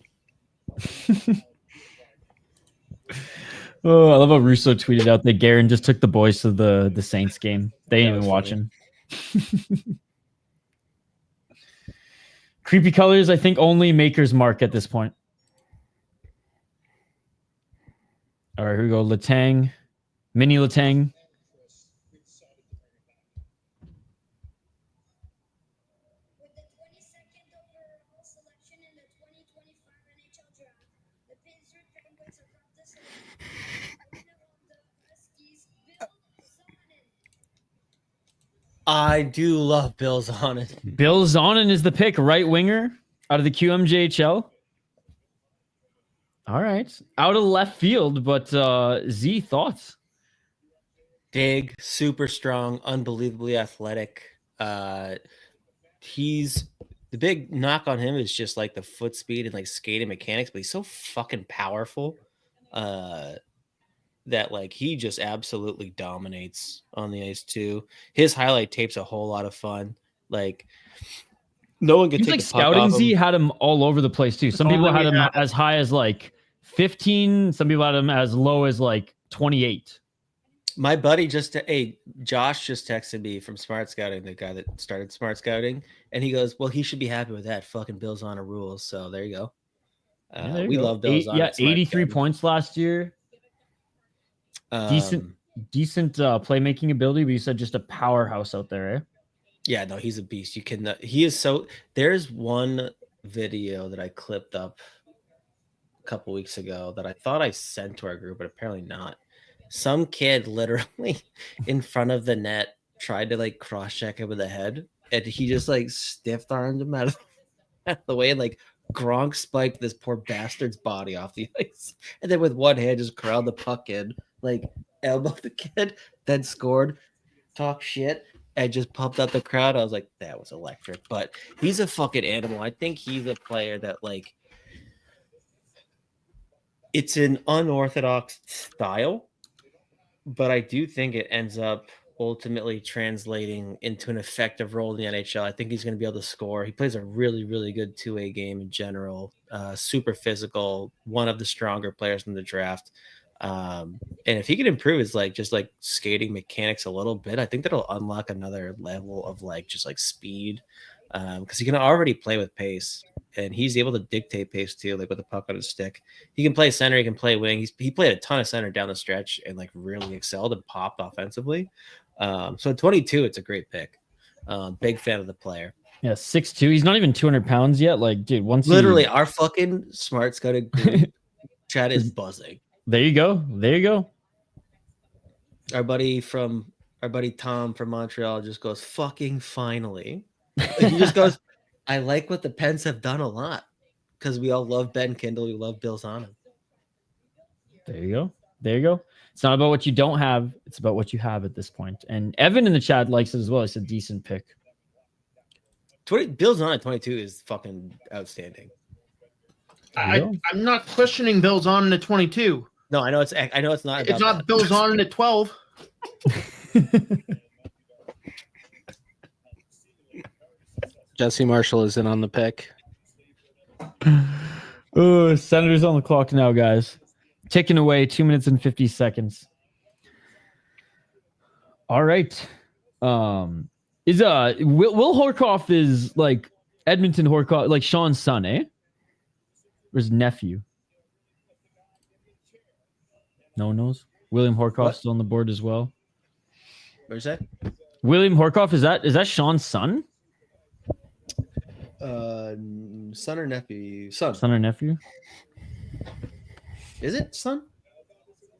Oh, I love how Russo tweeted out that Guerin just took the boys to the Saints game. They ain't even watching. Creepy colors, I think only Maker's Mark at this point. All right, here we go. Letang. Mini Letang. With the 22nd overall selection in the 2025 NHL Draft, the Pittsburgh Penguins have brought this arena of the Huskies, Bill Zonin. I do love Bill Zonin. Bill Zonin is the pick, right winger out of the QMJHL. All right. Out of left field, but Z, thoughts? Big, super strong, unbelievably athletic. He's the big knock on him is just like the foot speed and like skating mechanics, but he's so fucking powerful that like he just absolutely dominates on the ice too. His highlight tape's a whole lot of fun. Like no one could Seems take like the puck scouting off Z him. had him all over the place too. Some people had him as high as like 15. Some people had him as low as like 28. My buddy Josh just texted me from Smart Scouting, the guy that started Smart Scouting, and he goes, "Well, he should be happy with that. Fucking Bill's on a rules." So there you go. There you We go. love Bill's on. Yeah, 83 points last year. Decent playmaking ability, but you said just a powerhouse out there, eh? Yeah, no, he's a beast. You can. He is so. There's one video that I clipped up a couple weeks ago that I thought I sent to our group, but apparently not. Some kid literally in front of the net tried to like cross check him with the head, and he just like stiff armed him out of the way, and like Gronk spiked this poor bastard's body off the ice, and then with one hand just corralled the puck in. Like elbowed the kid, then scored, talk shit, and just pumped up the crowd. I was like, that was electric. But he's a fucking animal. I think he's a player that, like, it's an unorthodox style, but I do think it ends up ultimately translating into an effective role in the NHL. I think he's going to be able to score. He plays a really, really good two-way game in general. Super physical, one of the stronger players in the draft. And if he can improve his just skating mechanics a little bit, I think that'll unlock another level of just speed. Because he can already play with pace, and he's able to dictate pace too, with the puck on his stick. He can play center, he can play wing. He played a ton of center down the stretch and really excelled and popped offensively. So at 22, it's a great pick. Big fan of the player. Yeah, 6'2". He's not even 200 pounds yet. Dude, once literally our fucking smart scouted group chat is buzzing. There you go. There you go. Our buddy Tom from Montreal just goes, fucking finally. He just goes, I like what the Pens have done a lot, because we all love Ben Kindle. We love Bill Zonin. There you go. There you go. It's not about what you don't have. It's about what you have at this point. And Evan in the chat likes it as well. It's a decent pick. Bill Zonin at 22 is fucking outstanding. I'm not questioning Bill Zonin at 22. No, I know it's not. It's not Bill Zonin at 12. Jesse Marshall is in on the pick. Oh, Senators on the clock now, guys. Ticking away, 2 minutes and 50 seconds. All right. Will Horkoff is Edmonton Horkoff, Sean's son, eh? Or his nephew? No one knows. William Horkoff still on the board as well. Where's that? William Horkoff, is that Sean's son? Son or nephew? Son. Son or nephew? Is it son?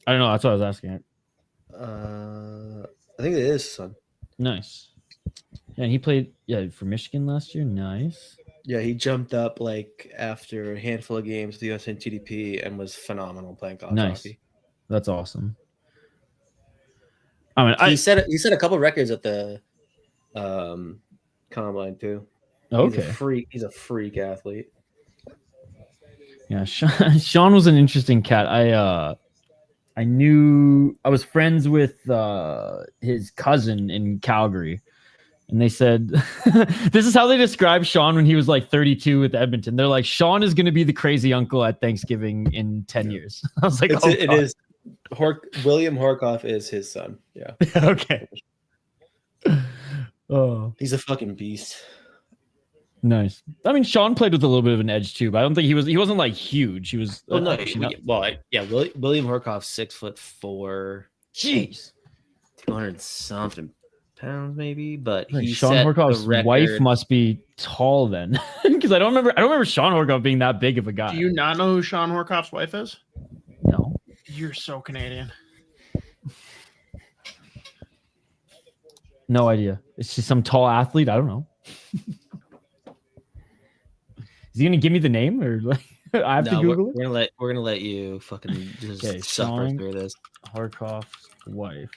I don't know. That's what I was asking. I think it is son. Nice. Yeah, and he played for Michigan last year. Nice. Yeah, he jumped up after a handful of games with the US TDP and was phenomenal playing college hockey. That's awesome. I mean, he set a couple records at the combine too. Okay. He's a freak athlete. Yeah, Sean was an interesting cat. I was friends with his cousin in Calgary, and they said this is how they described Sean when he was 32 with Edmonton. They're like, Sean is going to be the crazy uncle at Thanksgiving in 10 years. I was like, it is. William Horkoff is his son. Yeah. Okay. Oh, he's a fucking beast. Nice. I mean, Sean played with a little bit of an edge too, but I don't think he wasn't huge. He was. William Horkoff's 6'4". Jeez. 200 something pounds maybe, but he Sean set Horkoff's the record. wife must be tall then, because I don't remember Sean Horkoff being that big of a guy. Do you not know who Sean Horkoff's wife is? No. You're so Canadian. No idea. Is she some tall athlete? I don't know. Is he gonna give me the name, or I have to Google it? We're gonna let you fucking just suffer Sean through this. Horkoff's wife.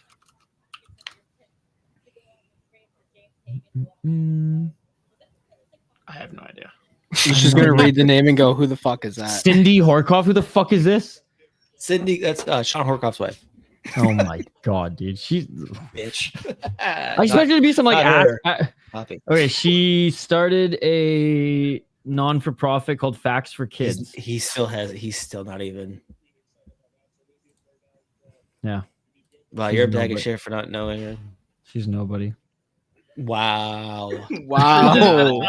I have no idea. He's just gonna read the name and go, "Who the fuck is that?" Cindy Horkoff. Who the fuck is this? Cindy, that's Sean Horkoff's wife. Oh my god, dude, she's Bitch. I expected her to be some okay, she started a non-for-profit called Facts for Kids. He's still not even. Yeah. Wow, you're a bag of shit for not knowing her. She's nobody. Wow. Wow.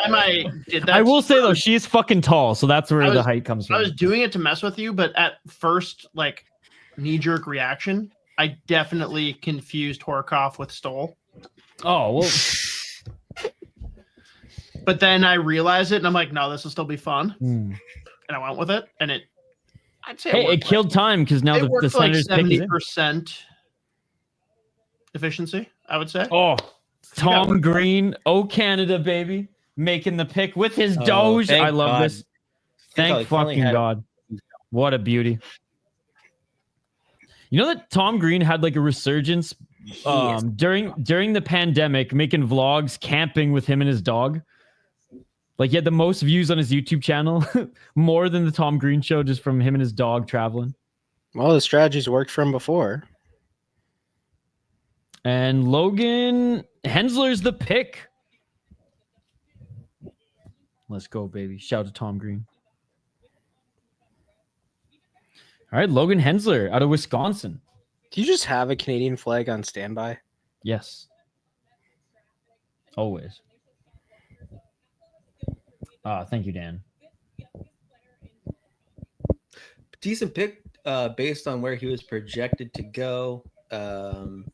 I will say though, she's fucking tall, so that's where the height comes from. I was doing it to mess with you, but at first, knee-jerk reaction, I definitely confused Horkoff with Stoll. Oh, well. But then I realized it, and I'm like, no, this will still be fun. And I went with it, and I'd say it killed time, because now the Senators 70% efficiency, I would say. Oh, Tom Green, Canada, baby, making the pick with his Doge. I love this. Thank fucking God. What a beauty. You know that Tom Green had like a resurgence during the pandemic, making vlogs camping with him and his dog. Like he had the most views on his YouTube channel, more than the Tom Green show, just from him and his dog traveling. Well, the strategies worked for him before. And Logan Hensler's the pick. Let's go, baby. Shout out to Tom Green. All right, Logan Hensler out of Wisconsin. Do you just have a Canadian flag on standby? Yes. Always. Thank you, Dan. Decent pick based on where he was projected to go. And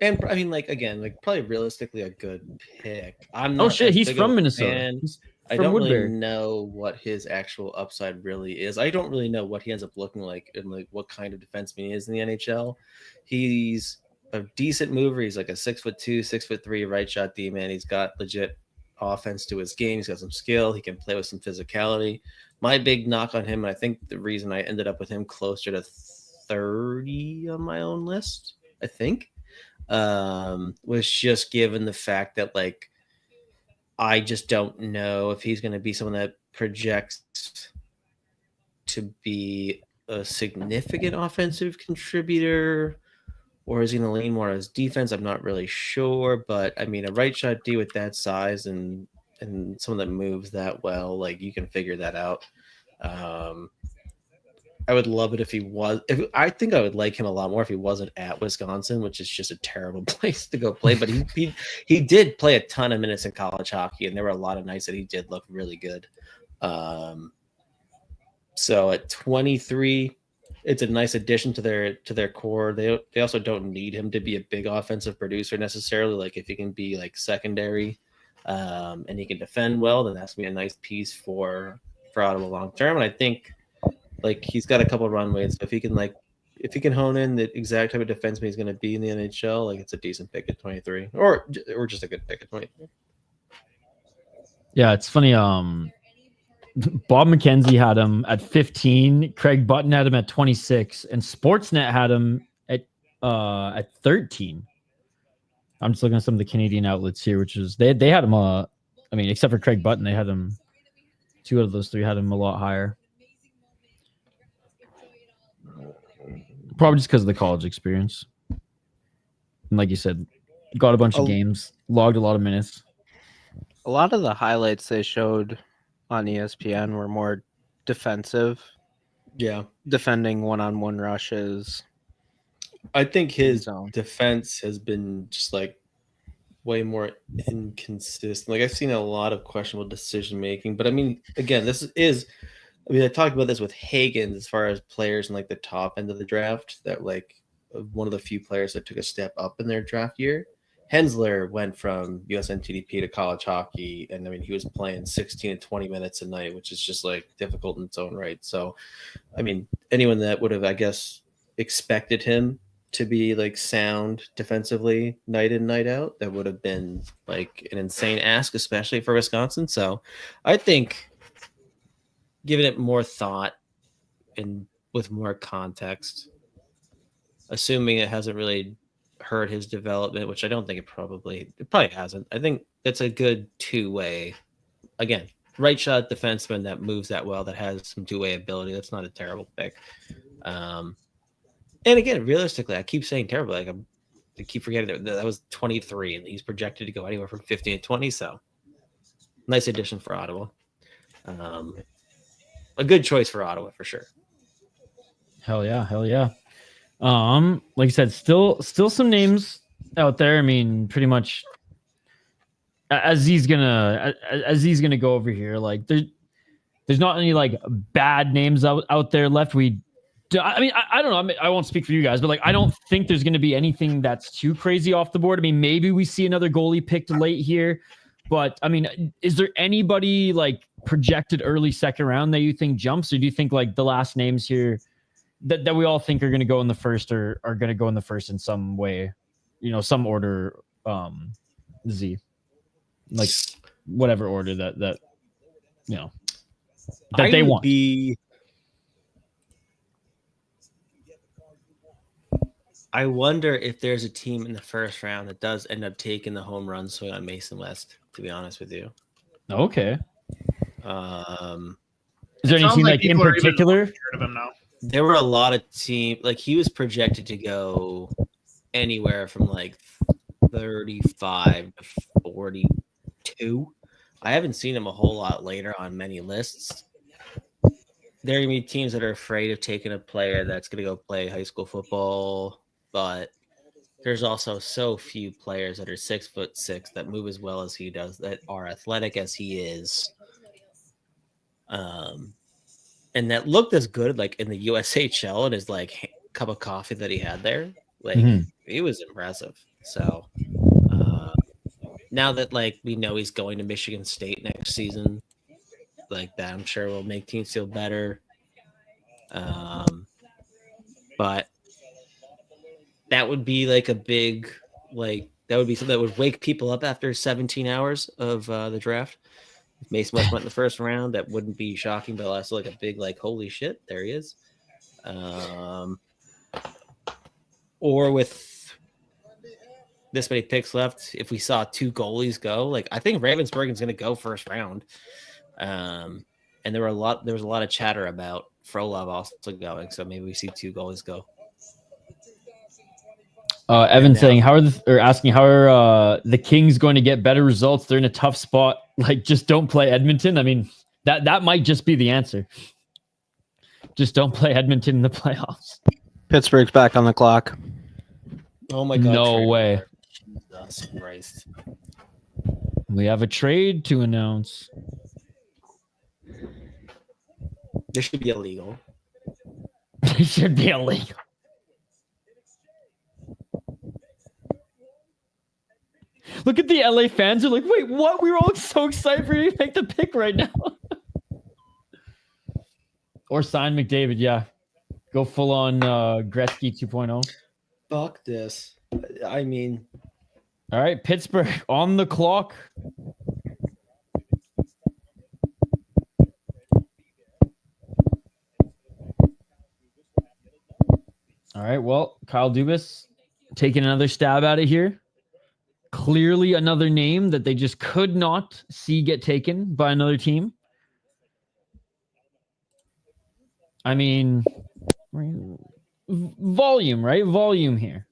I mean, like, again, like probably realistically a good pick. I'm not he's from Minnesota. fan. He's I from don't Woodbury. really know what his actual upside really is. I don't really know what he ends up looking like and like what kind of defenseman he is in the NHL. He's a decent mover. He's like a 6'2", 6'3" right shot D man. He's got legit offense to his game. He's got some skill. He can play with some physicality. My big knock on him, and I think the reason I ended up with him closer to 30 on my own list, I think, was just given the fact that like I just don't know if he's going to be someone that projects to be a significant offensive contributor, or is he going to lean more as defense? I'm not really sure, but I mean, a right shot D with that size and someone that moves that well, like you can figure that out. I would love it if he was. I think I would like him a lot more if he wasn't at Wisconsin, which is just a terrible place to go play. But he did play a ton of minutes in college hockey, and there were a lot of nights that he did look really good. So at 23, it's a nice addition to their core. They also don't need him to be a big offensive producer necessarily. Like if he can be like secondary, and he can defend well, then that's gonna be a nice piece for Ottawa long term. And I think like he's got a couple of runways. So if he can hone in the exact type of defenseman he's going to be in the NHL, like it's a decent pick at 23, or just a good pick at 23. Yeah, it's funny. Bob McKenzie had him at 15. Craig Button had him at 26, and Sportsnet had him at 13. I'm just looking at some of the Canadian outlets here, which is they had him. I mean, except for Craig Button, they had him. 2 out of those 3 had him a lot higher. Probably just because of the college experience. And like you said, got a bunch of games, logged a lot of minutes. A lot of the highlights they showed on ESPN were more defensive. Yeah. Defending one-on-one rushes. I think his defense has been just like way more inconsistent. Like I've seen a lot of questionable decision making, but I mean, again, I talked about this with Hagens as far as players in like the top end of the draft that like one of the few players that took a step up in their draft year. Hensler went from USNTDP to college hockey, and I mean he was playing 16 and 20 minutes a night, which is just like difficult in its own right. So, I mean, anyone that would have, I guess, expected him to be like sound defensively night in, night out, that would have been like an insane ask, especially for Wisconsin. So, I think giving it more thought and with more context, assuming it hasn't really hurt his development, which I don't think it probably hasn't. I think that's a good two-way, again, right shot defenseman that moves that well, that has some two-way ability. That's not a terrible pick. And again, realistically, I keep saying terrible. Like I keep forgetting that was 23, and he's projected to go anywhere from 15 to 20. So nice addition for Ottawa. A good choice for Ottawa for sure. Hell yeah. Like I said, still some names out there. I mean, pretty much as he's gonna go over here. Like there's not any like bad names out there left. I mean, I don't know. I mean, I won't speak for you guys, but like I don't think there's gonna be anything that's too crazy off the board. I mean, maybe we see another goalie picked late here, but I mean, is there anybody like projected early second round that you think jumps, or do you think like the last names here that we all think are going to go in the first or are going to go in the first in some way, some order, Z, like whatever order that that they want? I wonder if there's a team in the first round that does end up taking the home run swing on Mason West, to be honest with you. Okay. Is It there any sounds team like like in people are even particular? scared of him now. There were a lot of teams, like he was projected to go anywhere from like 35 to 42. I haven't seen him a whole lot later on many lists. There are going to be teams that are afraid of taking a player that's going to go play high school football, but there's also so few players that are 6'6" that move as well as he does, that are athletic as he is. And that looked as good like in the USHL and his like cup of coffee that he had there. Like he was impressive. So now that like we know he's going to Michigan State next season, like that I'm sure will make teams feel better. But that would be like a big, like that would be something that would wake people up after 17 hours of the draft. If Mason West went in the first round, that wouldn't be shocking, but also like a big, like, holy shit, there he is. Or with this many picks left, if we saw 2 goalies go, like I think Ravensburgen's going to go first round. And there was a lot of chatter about Frolov also going, so maybe we see 2 goalies go. Evan saying, asking how are the Kings going to get better results? They're in a tough spot. Like, just don't play Edmonton. I mean, that might just be the answer. Just don't play Edmonton in the playoffs. Pittsburgh's back on the clock. Oh my god! No way. Jesus Christ! We have a trade to announce. This should be illegal. It should be illegal. Look at the LA fans. They're like, wait, what? We were all so excited for you to make the pick right now. Or sign McDavid, yeah. Go full on Gretzky 2.0. Fuck this. I mean... All right, Pittsburgh on the clock. All right, well, Kyle Dubas taking another stab at it here. Clearly another name that they just could not see get taken by another team. I mean, volume, right? Volume here.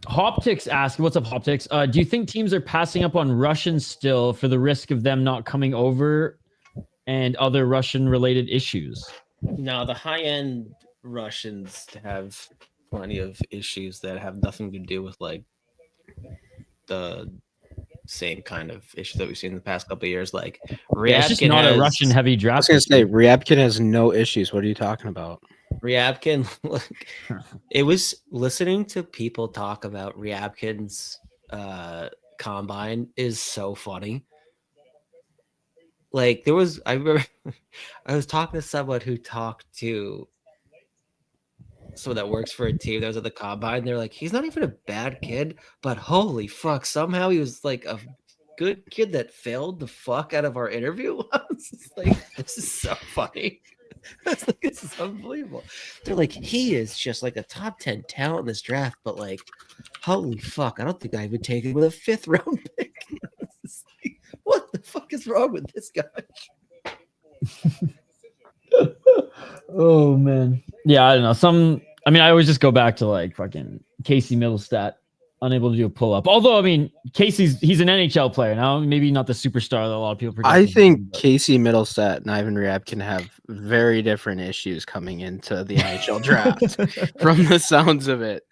Hoptics asked, what's up, Hoptics? Do you think teams are passing up on Russians still for the risk of them not coming over and other Russian-related issues? No, the high-end Russians have plenty of issues that have nothing to do with like the same kind of issues that we've seen in the past couple of years. Like Ryabkin, it's just not a Russian heavy draft. I was gonna say Ryabkin has no issues. What are you talking about? Ryabkin, like, it was listening to people talk about Ryabkin's combine is so funny. Like I remember I was talking to someone who talked to someone that works for a team that was at the combine. They're like, he's not even a bad kid, but holy fuck, somehow he was like a good kid that failed the fuck out of our interview. I was just like, this is so funny. I was like, this is unbelievable. They're like, he is just like a top 10 talent in this draft, but like, holy fuck, I don't think I would take him with a 5th round pick. Like, what the fuck is wrong with this guy? Oh man. Yeah, I don't know. I always just go back to like fucking Casey Middlestat, unable to do a pull-up. Although, I mean, he's an NHL player now, maybe not the superstar that a lot of people I think Casey Middlestat and Ivan Ryabkin have very different issues coming into the NHL draft from the sounds of it.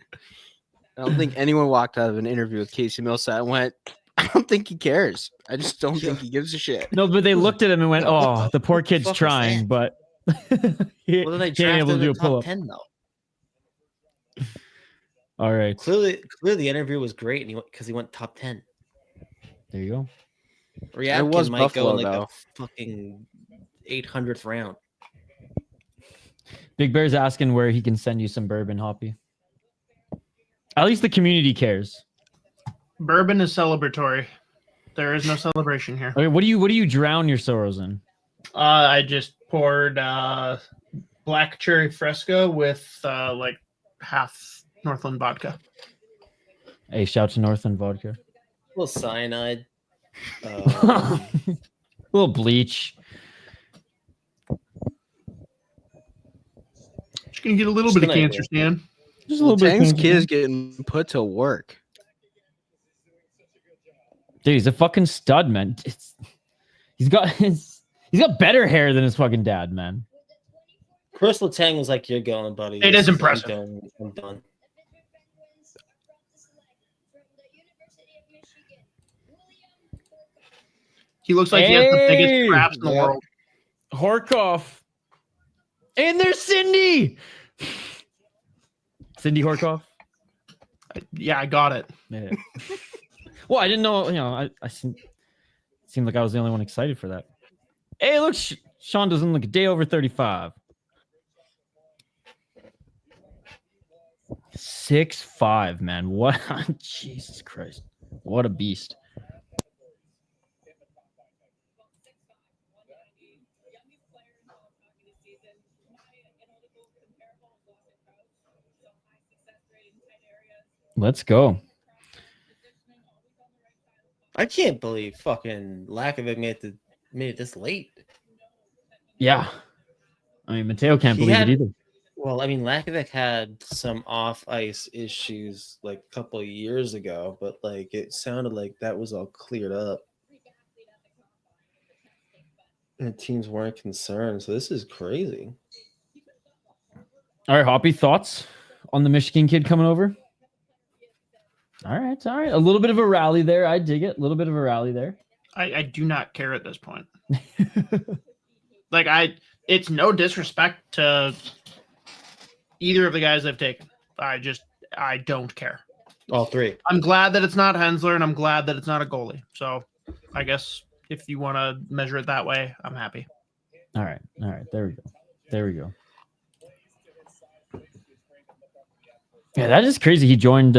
I don't think anyone walked out of an interview with Casey Middlestat and went, I don't think he cares. I just don't think he gives a shit. No, but they looked at him and went, oh, the poor kid's trying, but he Well, then they ain't able to do a top pull-up. 10 though. All right. Clearly the interview was great, and he went top 10. There you go. Ryabkin was might Buffalo, go in like though. a fucking 800th round. Big Bear's asking where he can send you some bourbon, Hoppy. At least the community cares. Bourbon is celebratory. There is no celebration here. Okay, what do you drown your sorrows in? I just poured black cherry fresco with like half Northland vodka. Hey, shout to Northland Vodka. A little cyanide. A little bleach. Just gonna get a little Just bit of an cancer, idea. Stan. Just a little bit. Tang's of kid is getting put to work. Dude, he's a fucking stud, man. He's got better hair than his fucking dad, man. Chris Letang was like, "You're going, buddy." It is impressive. I'm done. He looks like he has the biggest craps in the world. Horkoff. And there's Cindy. Cindy Horkoff. Yeah, I got it. Yeah. Well, I didn't know. You know, I seemed like I was the only one excited for that. Hey, look, Sean doesn't look a day over 35. 6'5", man. What? Jesus Christ! What a beast. Let's go. I can't believe fucking LAKOVIC made it this late. Yeah. I mean, Mateo can't believe it either. Well, I mean, LAKOVIC had some off-ice issues like a couple of years ago, but like it sounded like that was all cleared up. And the teams weren't concerned, so this is crazy. All right, Hoppy, thoughts on the Michigan kid coming over? All right. A little bit of a rally there. I dig it. A little bit of a rally there. I do not care at this point. It's no disrespect to either of the guys I've taken. I don't care. All three. I'm glad that it's not Hensler, and I'm glad that it's not a goalie. So I guess if you want to measure it that way, I'm happy. All right. There we go. Yeah, that is crazy. He joined.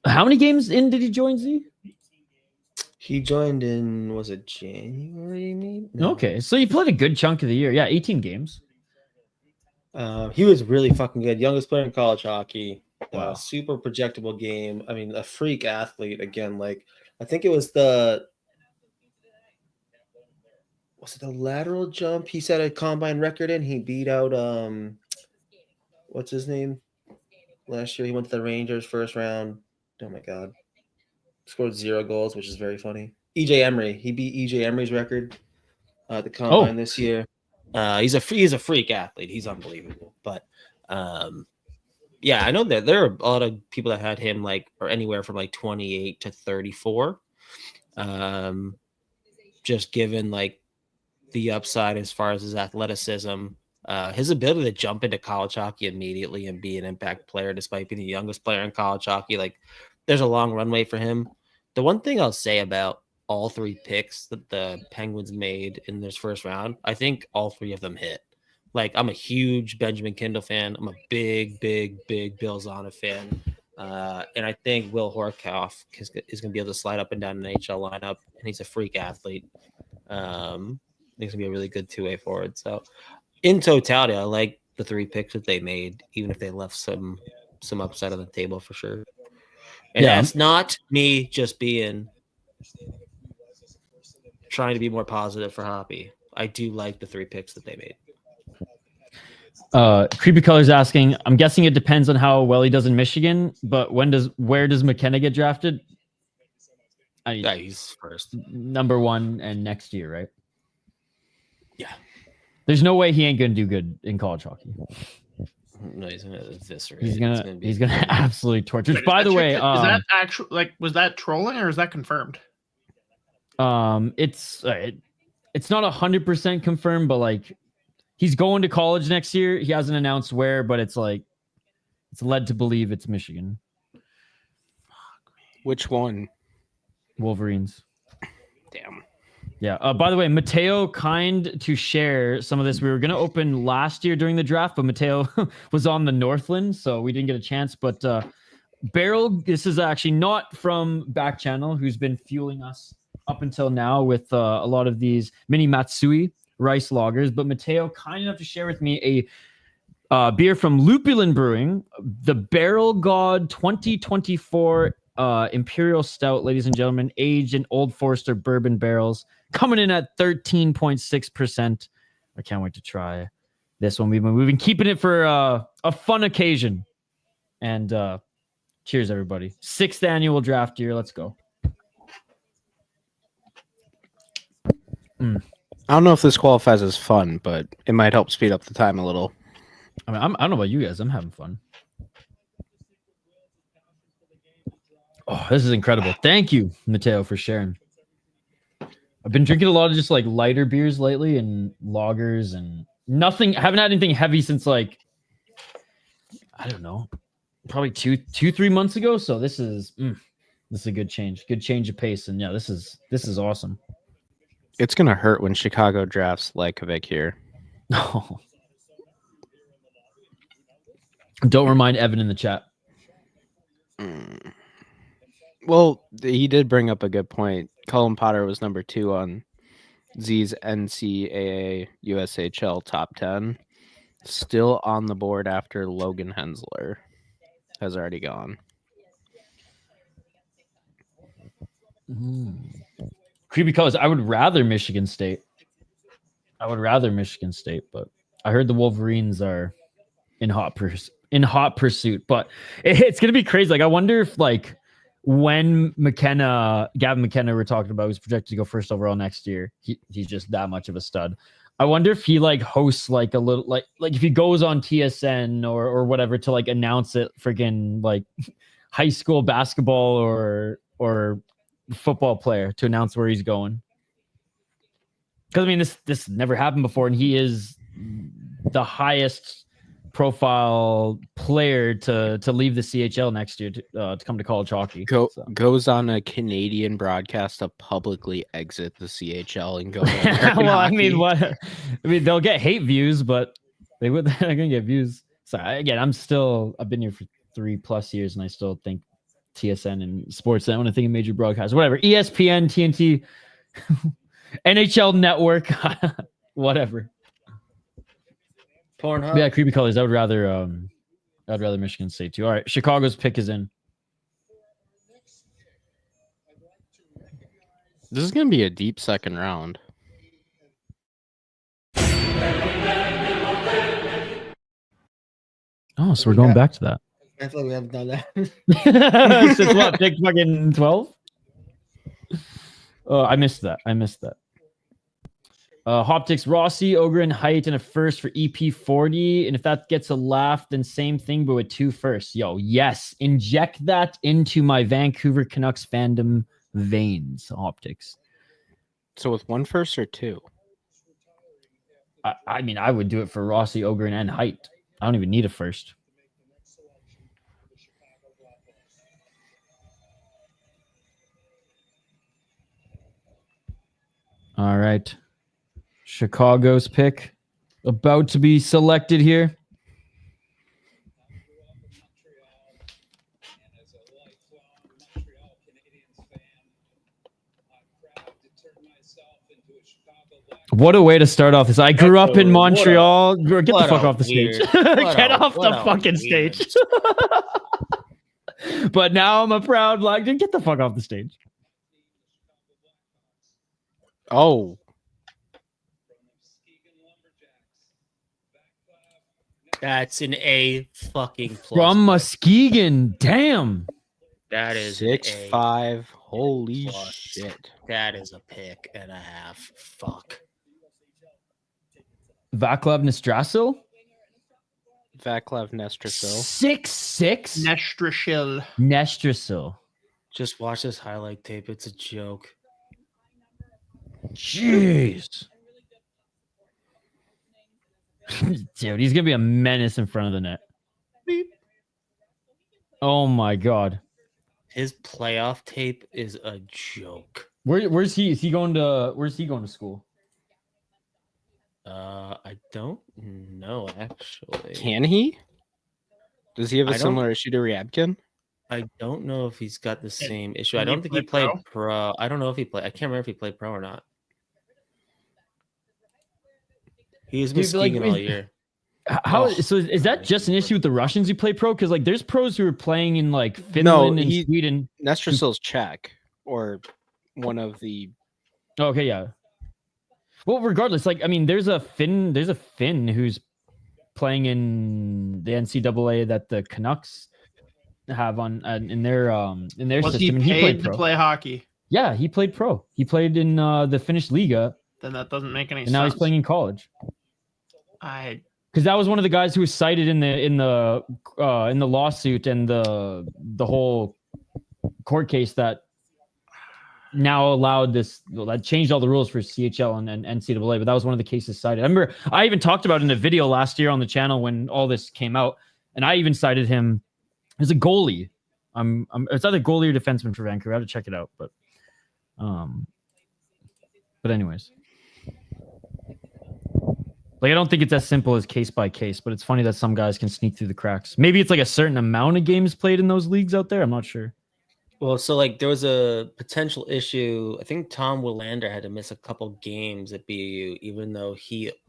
How many games in did he join, Z? He joined in, was it January, maybe? No. Okay, so he played a good chunk of the year. Yeah, 18 games. He was really fucking good. Youngest player in college hockey. Wow. Super projectable game. I mean, a freak athlete. Again, like, I think it was the lateral jump he set a combine record in? He beat out, what's his name? Last year, he went to the Rangers first round. Oh my God. Scored 0 goals, which is very funny. EJ Emery. He beat EJ Emery's record at the combine this year. He's a freak athlete. He's unbelievable. But yeah, I know that there are a lot of people that had him like or anywhere from like 28 to 34. Just given like the upside as far as his athleticism, his ability to jump into college hockey immediately and be an impact player despite being the youngest player in college hockey. Like, there's a long runway for him. The one thing I'll say about all 3 picks that the Penguins made in this first round, I think all 3 of them hit. Like, I'm a huge Benjamin Kindle fan. I'm a big Bill Zana fan. And I think Will Horkoff is going to be able to slide up and down an NHL lineup, and he's a freak athlete. He's going to be a really good 2-way forward. So, in totality, I like the 3 picks that they made, even if they left some upside on the table for sure. And that's not me just being trying to be more positive for Hoppy. I do like the 3 picks that they made. Creepy Colors asking, I'm guessing it depends on how well he does in Michigan, but where does McKenna get drafted? He's first. Number 1 and next year, right? Yeah. There's no way he ain't gonna do good in college hockey. No, he's gonna eviscerate. He's gonna absolutely torture. Which, by the way, is that actual was that trolling or is that confirmed? It's not 100% confirmed, but like he's going to college next year. He hasn't announced where, but it's led to believe it's Michigan. Which one? Wolverines. Damn. Yeah. By the way, Mateo kind to share some of this. We were going to open last year during the draft, but Mateo was on the Northland, so we didn't get a chance. But Beryl, this is actually not from Back Channel, who's been fueling us up until now with a lot of these mini Matsui rice lagers. But Mateo, kind enough to share with me a beer from Lupulin Brewing, the Barrel God 2024 Imperial Stout, ladies and gentlemen, aged in Old Forester bourbon barrels, coming in at 13.6%. I can't wait to try this one. We've been keeping it for a fun occasion. And cheers, everybody. 6th annual draft year. Let's go. I don't know if this qualifies as fun, but it might help speed up the time a little. I mean, I don't know about you guys. I'm having fun. Oh, this is incredible. Thank you, Mateo, for sharing. I've been drinking a lot of just like lighter beers lately and lagers and nothing. Haven't had anything heavy since like, I don't know, probably 3 months ago. So this is a good change of pace. And yeah, this is awesome. It's gonna hurt when Chicago drafts LYKOVIC here. Oh. Don't remind Evan in the chat. Well, he did bring up a good point. Cullen Potter was number 2 on Z's NCAA USHL top 10. Still on the board after Logan Hensler has already gone. Creepy colors. I would rather Michigan State. But I heard the Wolverines are in hot pursuit. But it's gonna be crazy. Like, I wonder if like when Gavin McKenna, we're talking about, who's projected to go first overall next year. He's just that much of a stud. I wonder if he like hosts like a little like if he goes on TSN or whatever to like announce it, friggin' like high school basketball or football player to announce where he's going. Because I mean, this never happened before, and he is the highest profile player to leave the CHL next year to come to college hockey. Goes on a Canadian broadcast to publicly exit the CHL and go. Well, I mean, what? I mean, they'll get hate views, but they're gonna get views. So again, I've been here for 3+ years, and I still think TSN and Sportsnet when I think of major broadcasts, whatever. ESPN, TNT, NHL Network, whatever. Pornhub. Yeah, creepy colors. I'd rather Michigan State too. All right, Chicago's pick is in. This is gonna be a deep second round. Oh, so we're going back to that. I feel like we haven't done that. Since what? Pick fucking 12? Oh, I missed that. Hoptics, Rossi, Ogren, Height, and a first for EP40. And if that gets a laugh, then same thing, but with 2 firsts. Yo, yes. Inject that into my Vancouver Canucks fandom veins, Hoptics. So with 1 first or 2? I mean, I would do it for Rossi, Ogren, and Height. I don't even need a first. All right. Chicago's pick about to be selected here. What a way to start off this. I grew up in Montreal. Get the fuck off the stage. Get off the fucking stage. But now I'm a proud black dude. Get the fuck off the stage. Oh. That's an A fucking plus. From Muskegon. Damn. That is 6'5". Holy plus. shit. That is a pick and a half. Fuck. Vaclav Nestrasil. Vaclav Nestrasil. 6'6". Nestrasil. Just watch this highlight tape. It's a joke. Jeez. Dude, he's gonna be a menace in front of the net. Beep. Oh my god. His playoff tape is a joke. Where's he? Is he going to? Where's he going to school? I don't know actually. Can he? Does he have a similar issue to Ryabkin? I don't know if he's got the same issue. I don't think he played pro. I don't know if he played. I can't remember if he played pro or not. He's been Dude, but, like, skiing all year. How Oh. so? Is that just an issue with the Russians who play pro? Because like, there's pros who are playing in like No, Finland and Sweden. Nestrasil's Czech or one of the. Okay, yeah. Well, regardless, like I mean, there's a Finn who's playing in the NCAA that the Canucks have on in their Was he system. And paid played to pro. play hockey? Yeah, he played pro. He played in the Finnish Liga, Then that doesn't make any and sense. now he's playing in college. I Because that was one of the guys who was cited in the lawsuit and the whole court case that now allowed this, that changed all the rules for CHL and NCAA. But that was one of the cases cited. I remember I even talked about it in a video last year on the channel when all this came out, and I even cited him as a goalie. It's either goalie or defenseman for Vancouver. I have to check it out, but anyways. Like, I don't think it's as simple as case by case, but it's funny that some guys can sneak through the cracks. Maybe it's like a certain amount of games played in those leagues out there. I'm not sure. Well, so like there was a potential issue. I think Tom Willander had to miss a couple games at BU, even though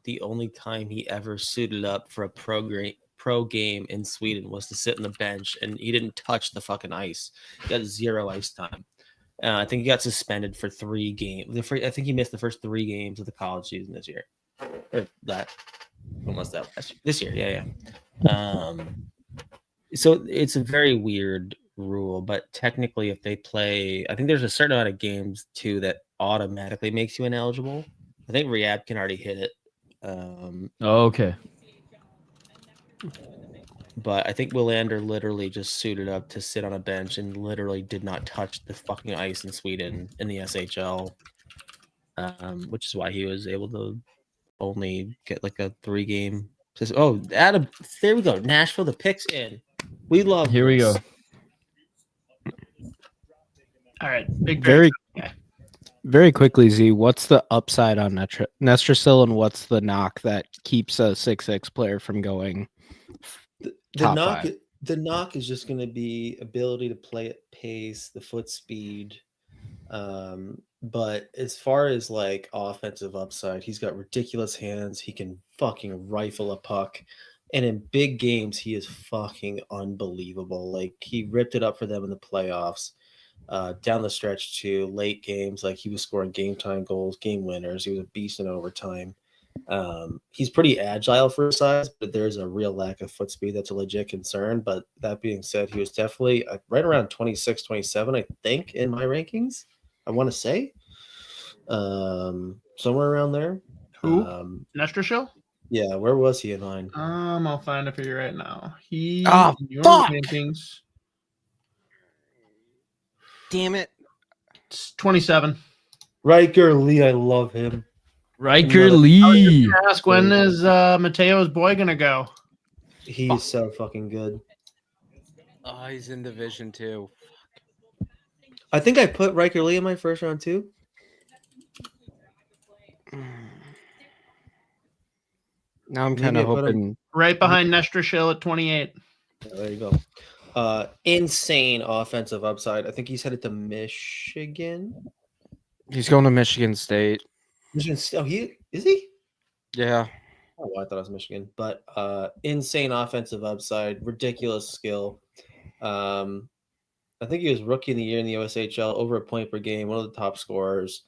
the only time he ever suited up for a pro game in Sweden was to sit on the bench, and he didn't touch the fucking ice. He got 0 ice time. I think he got suspended for 3 games. I think he missed the first 3 games of the college season this year. Or that, when was that? This year, yeah. So it's a very weird rule, but technically, if they play, I think there's a certain amount of games too that automatically makes you ineligible. I think Ryabkin already hit it. Okay. But I think Willander literally just suited up to sit on a bench and literally did not touch the fucking ice in Sweden in the SHL, which is why he was able to only get like a 3-game. Oh, Adam, there we go. Nashville, the picks in. We love. Here we go. All right. Very quickly, Z. What's the upside on Nestrasil, and what's the knock that keeps a 6'6" player from going? The knock is just going to be ability to play at pace, the foot speed. But as far as like offensive upside, he's got ridiculous hands. He can fucking rifle a puck. And in big games, he is fucking unbelievable. Like, he ripped it up for them in the playoffs. Down the stretch to late games, like he was scoring game time goals, game winners. He was a beast in overtime. He's pretty agile for his size, but there's a real lack of foot speed that's a legit concern. But that being said, he was definitely right around 26, 27, I think, in my rankings. I want to say somewhere around there. Who? Nestrasil? Yeah, where was he in mine? I'll find it for you right now. He fuck! rankings. Damn it. It's 27. Riker Lee, I love him. Riker Lee. Ask, when is Mateo's boy gonna go? He's so fucking good. Oh, he's in Division 2. I think I put Riker Lee in my first round too. Now I'm kind of hoping. Right behind Nestrasil at 28. There you go. Insane offensive upside. I think he's headed to Michigan. He's going to Michigan State. Michigan. Oh, is he? Yeah. Oh, I thought it was Michigan. But insane offensive upside, ridiculous skill. I think he was rookie of the year in the USHL, over a point per game, one of the top scorers.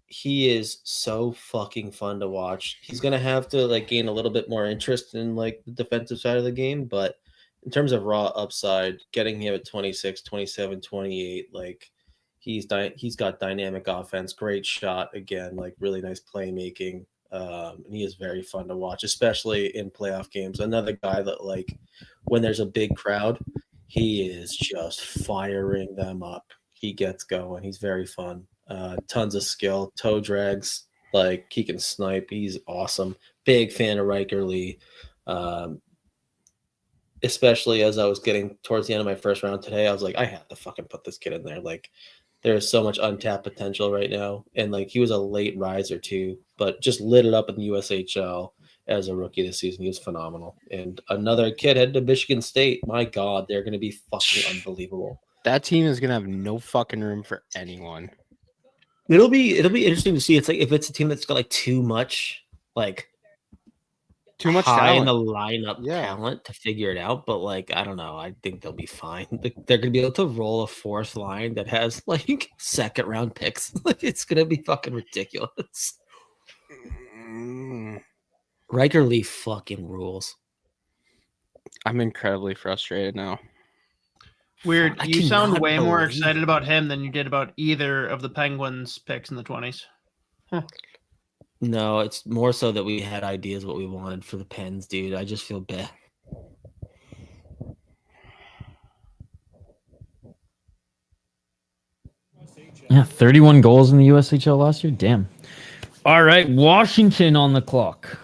He is so fucking fun to watch. He's gonna have to like gain a little bit more interest in like the defensive side of the game, but in terms of raw upside, getting him at 26, 27, 28, like he's got dynamic offense, great shot again, like really nice playmaking. And he is very fun to watch, especially in playoff games. Another guy that like when there's a big crowd, he is just firing them up. He gets going. He's very fun. Tons of skill, toe drags, like he can snipe. He's awesome. Big fan of Riker Lee. Especially as I was getting towards the end of my first round today, I was like, I have to fucking put this kid in there. Like, there is so much untapped potential right now. And like, he was a late riser too, but just lit it up in the USHL as a rookie this season. He was phenomenal. And another kid headed to Michigan State. My God, they're going to be fucking unbelievable. That team is going to have no fucking room for anyone. It'll be interesting to see. It's like if it's a team that's got like too much like Too much high in talent. the lineup Yeah. talent to figure it out, but like I don't know. I think they'll be fine. They're gonna be able to roll a fourth line that has like second round picks. Like it's gonna be fucking ridiculous. Riker Lee fucking rules. I'm incredibly frustrated now. Weird. I You sound cannot way more believe excited it. about him than you did about either of the Penguins picks in the 20s. No, it's more so that we had ideas what we wanted for the Pens, dude. I just feel bad. Yeah, 31 goals in the USHL last year. Damn. All right, Washington on the clock.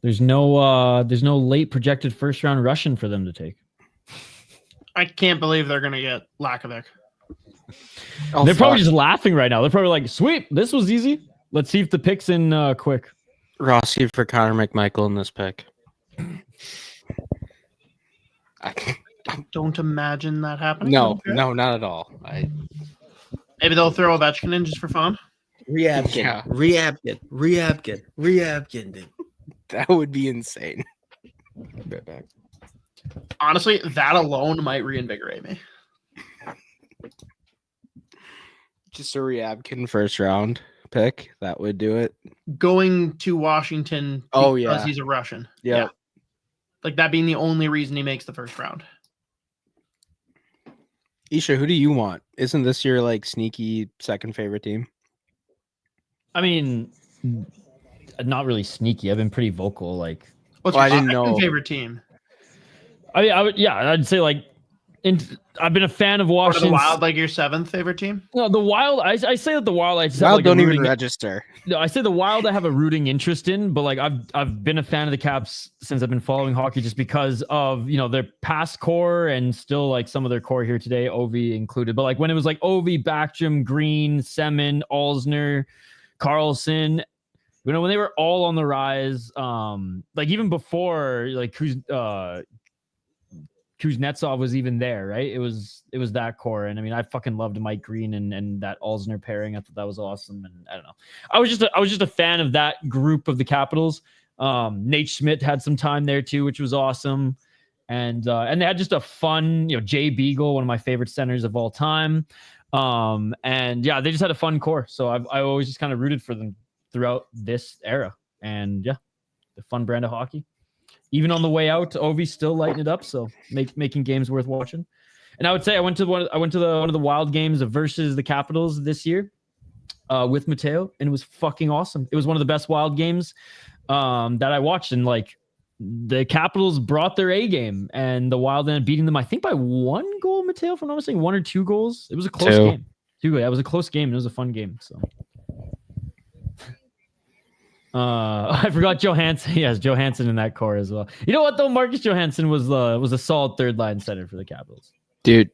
There's no late projected first round Russian for them to take. I can't believe they're gonna get Lakovic. Oh, They're probably fuck. just laughing right now. They're probably like, "Sweet, this was easy. Let's see if the pick's in quick." Rossi for Connor McMichael in this pick. Don't imagine that happening. No, Okay. no, not at all. Maybe they'll throw Ovechkin in just for fun. Ryabkin, Yeah. Ryabkin, dude. That would be insane. Right back. Honestly, that alone might reinvigorate me. Just a Ryabkin first round pick. That would do it. Going to Washington Oh, because yeah. he's a Russian. Yeah. Like that being the only reason he makes the first round. Isha, who do you want? Isn't this your like sneaky second favorite team? I mean, not really sneaky. I've been pretty vocal. Like, What's Well, your I didn't second know. favorite team? I'd say like, I've been a fan of Or the Washington. Wild, like your seventh favorite team? No, the Wild. I say that the Wild. I just have Wild like a don't even rooting- register. No, I say the Wild I have a rooting interest in, but like I've been a fan of the Caps since I've been following hockey just because of, their past core and still like some of their core here today, Ovi included. But like when it was like Ovi, Backstrom, Green, Semin, Alsner, Carlson, when they were all on the rise, like even before like Kuznetsov was even there, right? It was that core. And I mean, I fucking loved Mike Green and that Alsner pairing. I thought that was awesome. And I don't know. I was just a fan of that group of the Capitals. Nate Schmidt had some time there too, which was awesome. And they had just a fun, Jay Beagle, one of my favorite centers of all time. And yeah, they just had a fun core. So I always just kind of rooted for them throughout this era. And yeah, the fun brand of hockey. Even on the way out, Ovi's still lighting it up, so making games worth watching. And I would say I went to one of the Wild games versus the Capitals this year with Mateo, and it was fucking awesome. It was one of the best Wild games that I watched, and like the Capitals brought their A game, and the Wild ended up beating them, I think, by 1 goal. Mateo, if I'm not mistaken, 1 or 2 goals. It was a close game. 2. Yeah, it was a close game. And it was a fun game. So. I forgot Johansson. Yes, Johansson in that core as well. You know what though? Marcus Johansson was a solid third line center for the Capitals. Dude,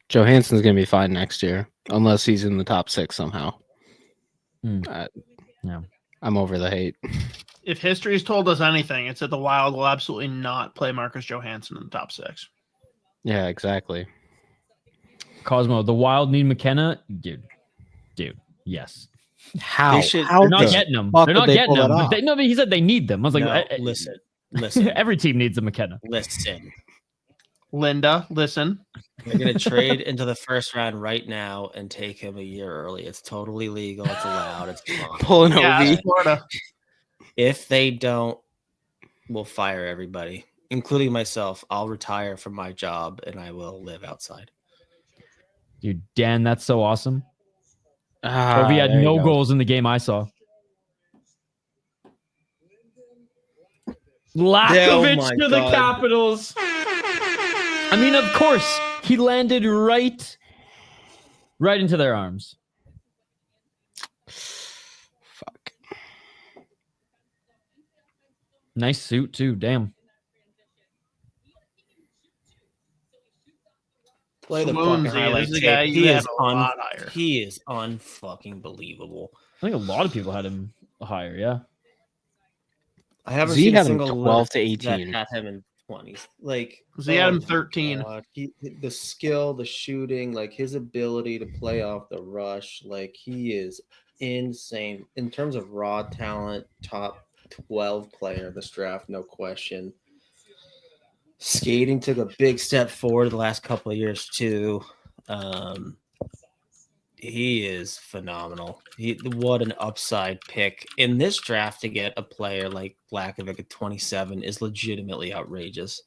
Johansson's gonna be fine next year unless he's in the top 6 somehow. Yeah. I'm over the hate. If history's told us anything, it's that the Wild will absolutely not play Marcus Johansson in the top 6. Yeah, exactly. Cosmo, the Wild need McKenna, dude. Yes. How? They're not getting them. fuck They're would not they getting pull that them. off? But he said they need them. I was like, No, listen. every team needs a McKenna. Listen. Linda, listen. They're gonna trade into the first round right now and take him a year early. It's totally legal. It's allowed. It's fine. Pulling Yeah, OV. it's Florida. If they don't, we'll fire everybody, including myself. I'll retire from my job and I will live outside. Dude, Dan, that's so awesome. Ah, Ovi had there you no go. goals in the game I saw. Lakovic my to the God. Capitals. I mean, of course, he landed right into their arms. Fuck. Nice suit too. Damn. Play the Moonsy, fucking highlight this is a guy tape. you He have is a lot higher. He is unfucking believable. I think a lot of people had him higher. Yeah. I haven't Z seen a had him single 12 to list that 18. had him in 20s. Like Z had him my 13. God. The skill, the shooting, like his ability to play off the rush, like he is insane in terms of raw talent. Top 12 player in this draft, no question. Skating took a big step forward the last couple of years too. He is phenomenal. What an upside pick in this draft to get a player like LAKOVIC at 27 is legitimately outrageous.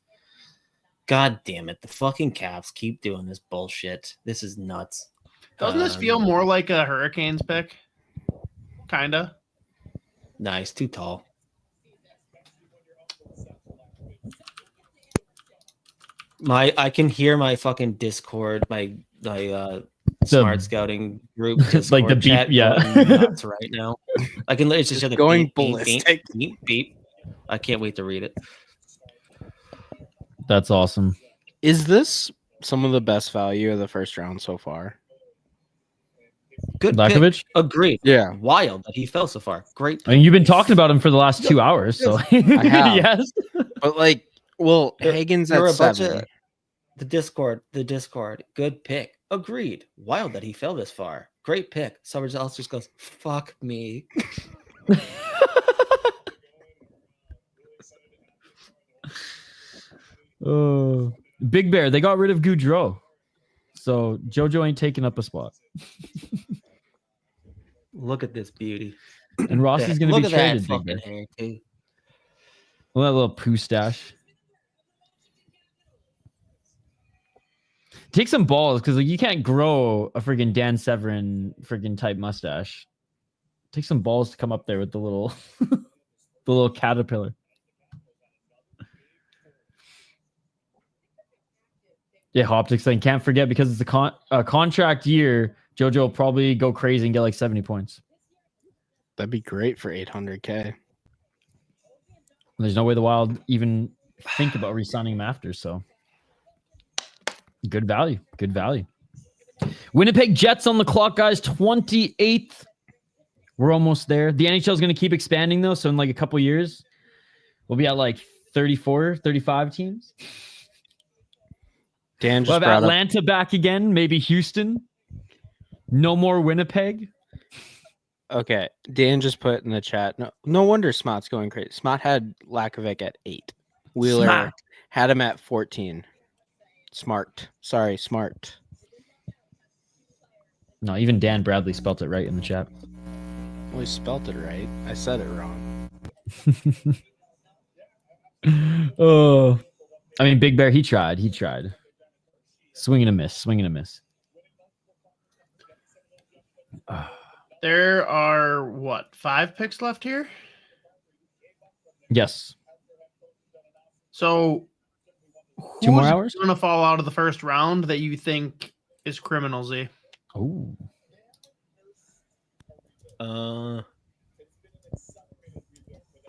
God damn it. The fucking Caps keep doing this bullshit. This is nuts. Doesn't this feel more like a Hurricanes pick? Kinda. Nice. Too tall. I can hear my fucking Discord, my smart scouting group, It's like the Discord beep, chat yeah. going nuts right now. I can it's just going beep, beep, beep, ballistic. beep, beep. I can't wait to read it. That's awesome. Is this some of the best value of the first round so far? Good LAKOVIC? pick. Agreed. Yeah. Wild that he fell so far. Great pick. I mean, you've been talking about him for the last 2 hours, so have. yes. But like, well, Hagens There were at a bunch 7. of the Discord. Good pick. Agreed. Wild that he fell this far. Great pick. Somebody else just goes, fuck me. Oh, Big Bear, they got rid of Goudreau. So JoJo ain't taking up a spot. Look at this beauty. And Rossi's going to Look be at that traded, Big fucking Bear. hair, too. Well, that little poo stash. Take some balls, because like, you can't grow a friggin' Dan Severin friggin' type mustache. Take some balls to come up there with the little, the little caterpillar. Yeah, Hoptics thing. Can't forget, because it's a contract year, JoJo will probably go crazy and get like 70 points. That'd be great for 800K. There's no way the Wild even think about re-signing him after, so good value. Good value. Winnipeg Jets on the clock, guys. 28th. We're almost there. The NHL is going to keep expanding, though, so in like a couple years, we'll be at like 34, 35 teams. Dan We'll just have brought up Atlanta back again, maybe Houston. No more Winnipeg. Okay, Dan just put in the chat. No wonder Smot's going crazy. Smot had LAKOVIC at 8. Wheeler Smart. had him at 14. Smart. No, even Dan Bradley spelt it right in the chat. Well, he spelt it right. I said it wrong. Oh, I mean, Big Bear, he tried. Swing and a miss. There are what, 5 picks left here? Yes. So 2 more hours? Going to fall out of the first round that you think is criminal, Z? Oh.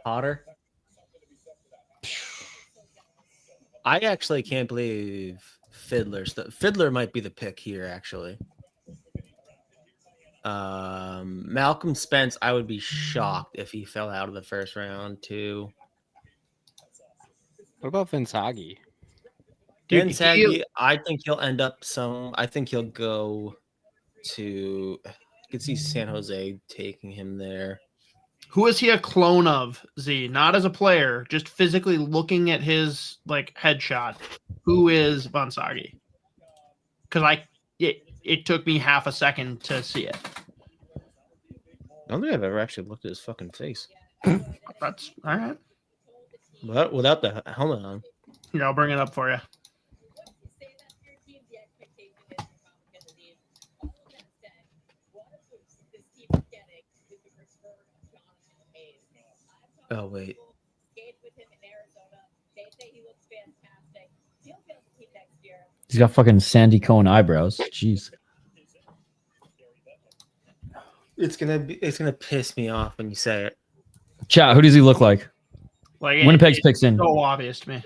Potter. I actually can't believe Fiddler might be the pick here, actually. Malcolm Spence, I would be shocked if he fell out of the first round too. What about Vinsagi? Dude, Vinsagi, I think he'll end up I think he'll go to. I could see San Jose taking him there. Who is he a clone of, Z? Not as a player, just physically looking at his like headshot. Who is Vinsagi? Because it took me half a second to see it. I don't think I've ever actually looked at his fucking face. That's all right. Without the helmet on. Here, I'll bring it up for you. Oh wait. He's got fucking sandy cone eyebrows. Jeez. It's gonna piss me off when you say it. Chat, who does he look like? Like Winnipeg's picks in. So obvious to me.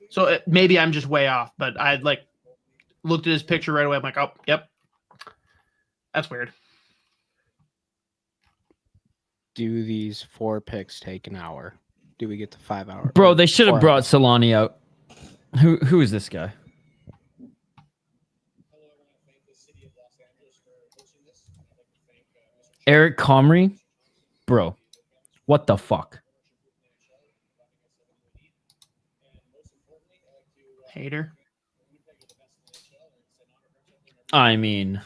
So maybe I'm just way off, but I like looked at his picture right away. I'm like, oh, yep, that's weird. Do these 4 picks take an hour? Do we get to 5 hours? Bro, they should have 4 brought hours? Solani out. Who is this guy? Eric Comrie, bro, what the fuck? Hater. I mean,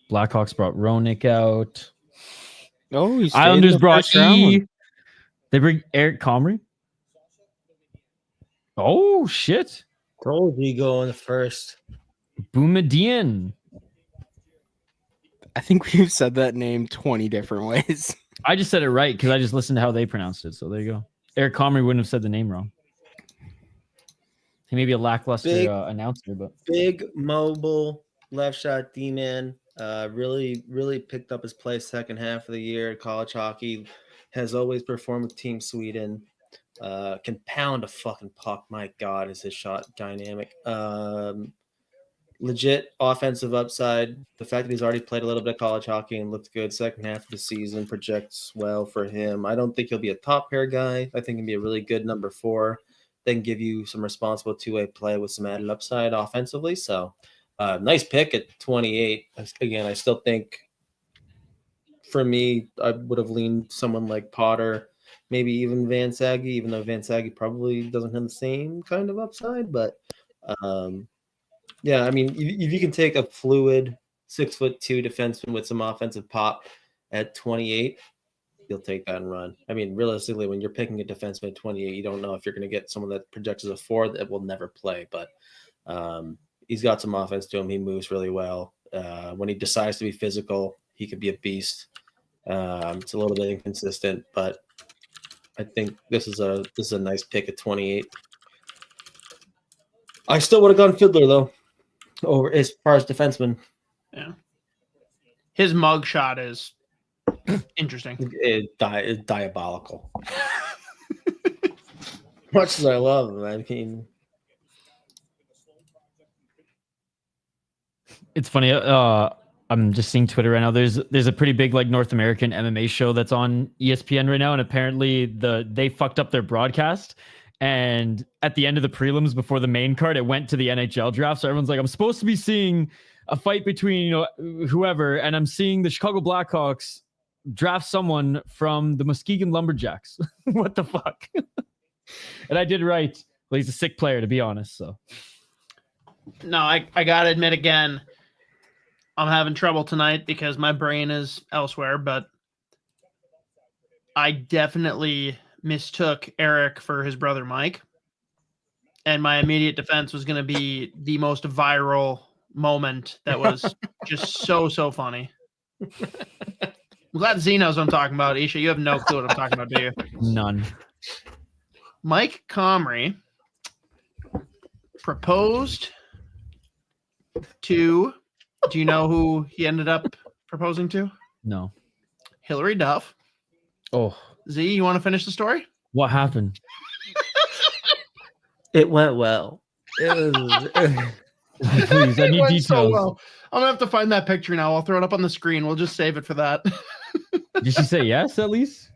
Blackhawks brought Ronick out. Oh, he stayed in Islanders the brought first round. E. They bring Eric Comrie. Oh shit, Told you go in the first. Boumediene. I think we've said that name 20 different ways. I just said it right because I just listened to how they pronounced it. So there you go. Eric Comrie wouldn't have said the name wrong. He may be a lackluster Big- announcer, but Big mobile left shot D-man. Really picked up his play second half of the year. College hockey has always performed with Team Sweden. Can pound a fucking puck. My God, is his shot dynamic. Legit offensive upside. The fact that he's already played a little bit of college hockey and looked good second half of the season projects well for him. I don't think he'll be a top pair guy. I think he'll be a really good number 4. They can give you some responsible two-way play with some added upside offensively. So nice pick at 28. Again, I still think for me, I would have leaned someone like Potter, maybe even Van Saggy, even though Van Saggy probably doesn't have the same kind of upside. But yeah, I mean, if you can take a fluid 6'2" defenseman with some offensive pop at 28, you'll take that and run. I mean, realistically, when you're picking a defenseman at 28, you don't know if you're going to get someone that projects as a 4 that will never play. But he's got some offense to him. He moves really well. When he decides to be physical, he could be a beast. It's a little bit inconsistent, but I think this is a nice pick at 28. I still would have gone Fiddler though, over as far as defenseman. Yeah. His mug shot is interesting. It's diabolical. Much as I love him, I mean, it's funny. I'm just seeing Twitter right now. There's a pretty big like North American MMA show that's on ESPN right now, and apparently they fucked up their broadcast. And at the end of the prelims before the main card, it went to the NHL draft. So everyone's like, I'm supposed to be seeing a fight between whoever, and I'm seeing the Chicago Blackhawks draft someone from the Muskegon Lumberjacks. What the fuck? And I did right. Well, he's a sick player, to be honest. So No, I gotta admit again, I'm having trouble tonight because my brain is elsewhere, but I definitely mistook Eric for his brother Mike. And my immediate defense was going to be the most viral moment that was just so funny. I'm glad Z knows what I'm talking about. Isha, you have no clue what I'm talking about, do you? none. Mike Comrie proposed to, do you know who he ended up proposing to? No. Hillary Duff. Oh, Z, you want to finish the story? what happened? it went well. It was. Please, I It need went details. so well. I'm gonna have to find that picture now. I'll throw it up on the screen. We'll just save it for that. Did she say yes at least?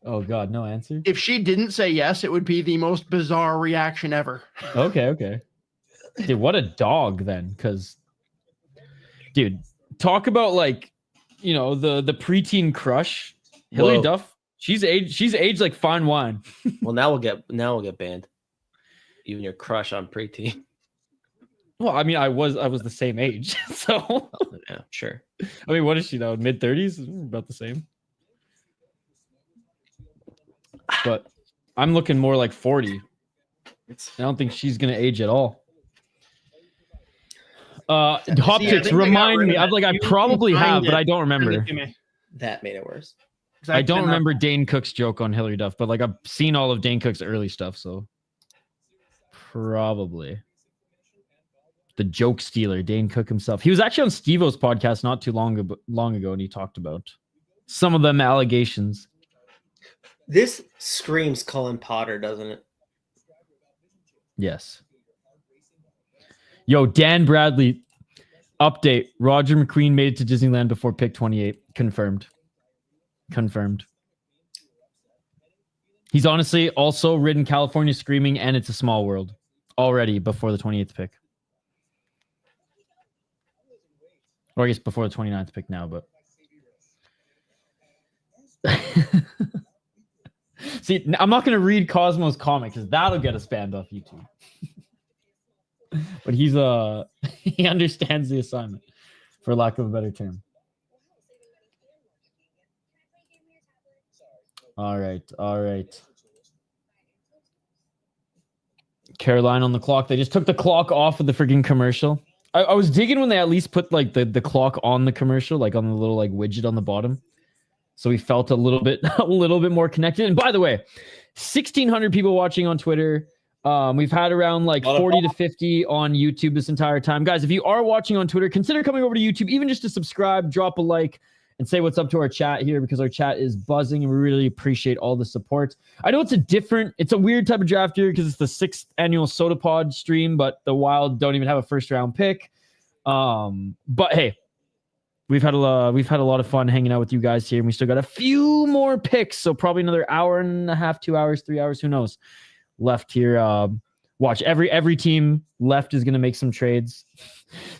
Oh God, no answer. If she didn't say yes, it would be the most bizarre reaction ever. Okay. Dude, what a dog then, because dude, talk about like the preteen crush. Hillary Whoa. Duff, she's aged like fine wine. Well, now we'll get banned. You and your crush on preteen. Well, I mean, I was the same age, so Yeah, sure. I mean, what is she now? Mid-30s, about the same. But I'm looking more like 40. I don't think she's gonna age at all. Hop See, I picks think I got remind rid me. of I that. like I You probably can have, find but it. I don't Send it remember. to me. That made it worse. 'Cause I don't cannot- remember Dane Cook's joke on Hillary Duff, but like I've seen all of Dane Cook's early stuff, so probably the joke stealer, Dane Cook himself. He was actually on Steve-O's podcast not too long ago, and he talked about some of them allegations. This screams Cullen Potter, doesn't it? Yes. Yo, Dan Bradley update. Roger McQueen made it to Disneyland before pick 28. Confirmed. He's honestly also ridden California Screaming and It's a Small World already before the 28th pick. Or I guess before the 29th pick now, but. See, I'm not going to read Cosmo's comic because that'll get us banned off YouTube. But he's he understands the assignment, for lack of a better term. All right. Caroline on the clock. They just took the clock off of the freaking commercial. I was digging when they at least put like the clock on the commercial, like on the little like widget on the bottom. So we felt a little bit more connected. And by the way, 1,600 people watching on Twitter. We've had around like 40 to 50 on YouTube this entire time. Guys, if you are watching on Twitter, consider coming over to YouTube, even just to subscribe, drop a like, and say what's up to our chat here because our chat is buzzing and we really appreciate all the support. I know it's a weird type of draft year because it's the 6th annual Sota Pod stream, but the Wild don't even have a first round pick. But hey, we've had a lot of fun hanging out with you guys here, and we still got a few more picks, so probably another hour and a half, 2 hours, 3 hours, who knows, left here. Watch every team left is going to make some trades.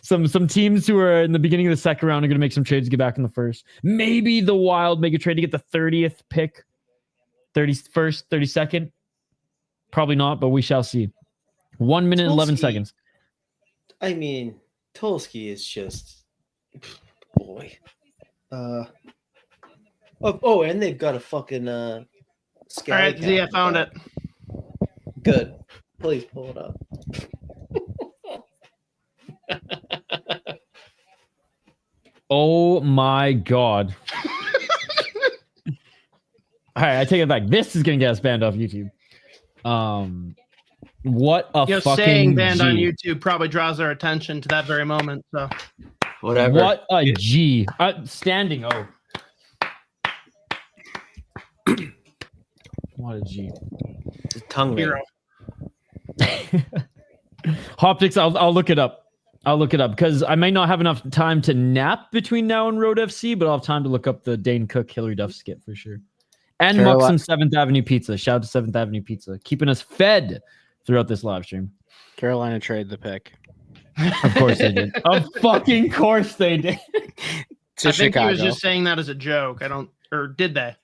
Some teams who are in the beginning of the second round are going to make some trades to get back in the first. Maybe the Wild make a trade to get the 30th pick, 31st, 32nd. Probably not, but we shall see. 1 minute and 11 seconds. I mean, Tulski is just boy. And they've got a fucking All right, Z, I found it. Good. Please pull it up. Oh my god. All right, I take it back. This is gonna get us banned off YouTube. What a fucking saying banned G. on YouTube probably draws our attention to that very moment. So whatever. What a G. Standing O. What a G. Tongue ring. hero. Hoptics, I'll look it up. I'll look it up because I may not have enough time to nap between now and Road FC, but I'll have time to look up the Dane Cook Hillary Duff skit for sure. And muck some 7th Avenue Pizza. Shout out to 7th Avenue Pizza, keeping us fed throughout this live stream. Carolina trade the pick. Of course they did. Of fucking course they did. To I think Chicago. he was just saying that as a joke. Or did they?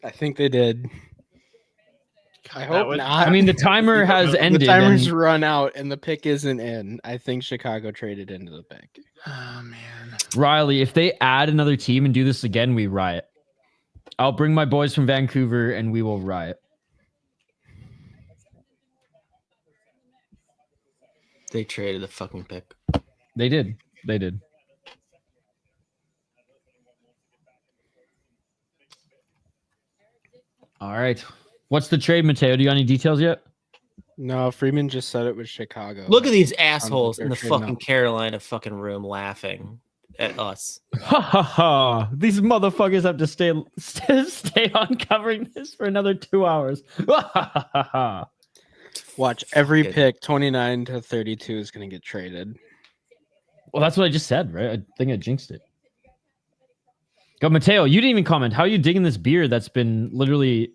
I think they did. I hope would- not. I mean, the timer has ended. The timer's and- run out and the pick isn't in. I think Chicago traded into the pick. Oh man. Riley, if they add another team and do this again, we riot. I'll bring my boys from Vancouver and we will riot. They traded the fucking pick. They did. They did. All right. What's the trade, Mateo? Do you got any details yet? No, Freeman just said it was Chicago. Look at these assholes they're in the trading fucking up. Carolina fucking room laughing at us. Ha ha ha. These motherfuckers have to stay on covering this for another 2 hours. Ha ha ha ha. Watch every Fucking- pick 29 to 32 is going to get traded. Well, that's what I just said, right? I think I jinxed it. Go, Mateo. You didn't even comment. How are you digging this beer that's been literally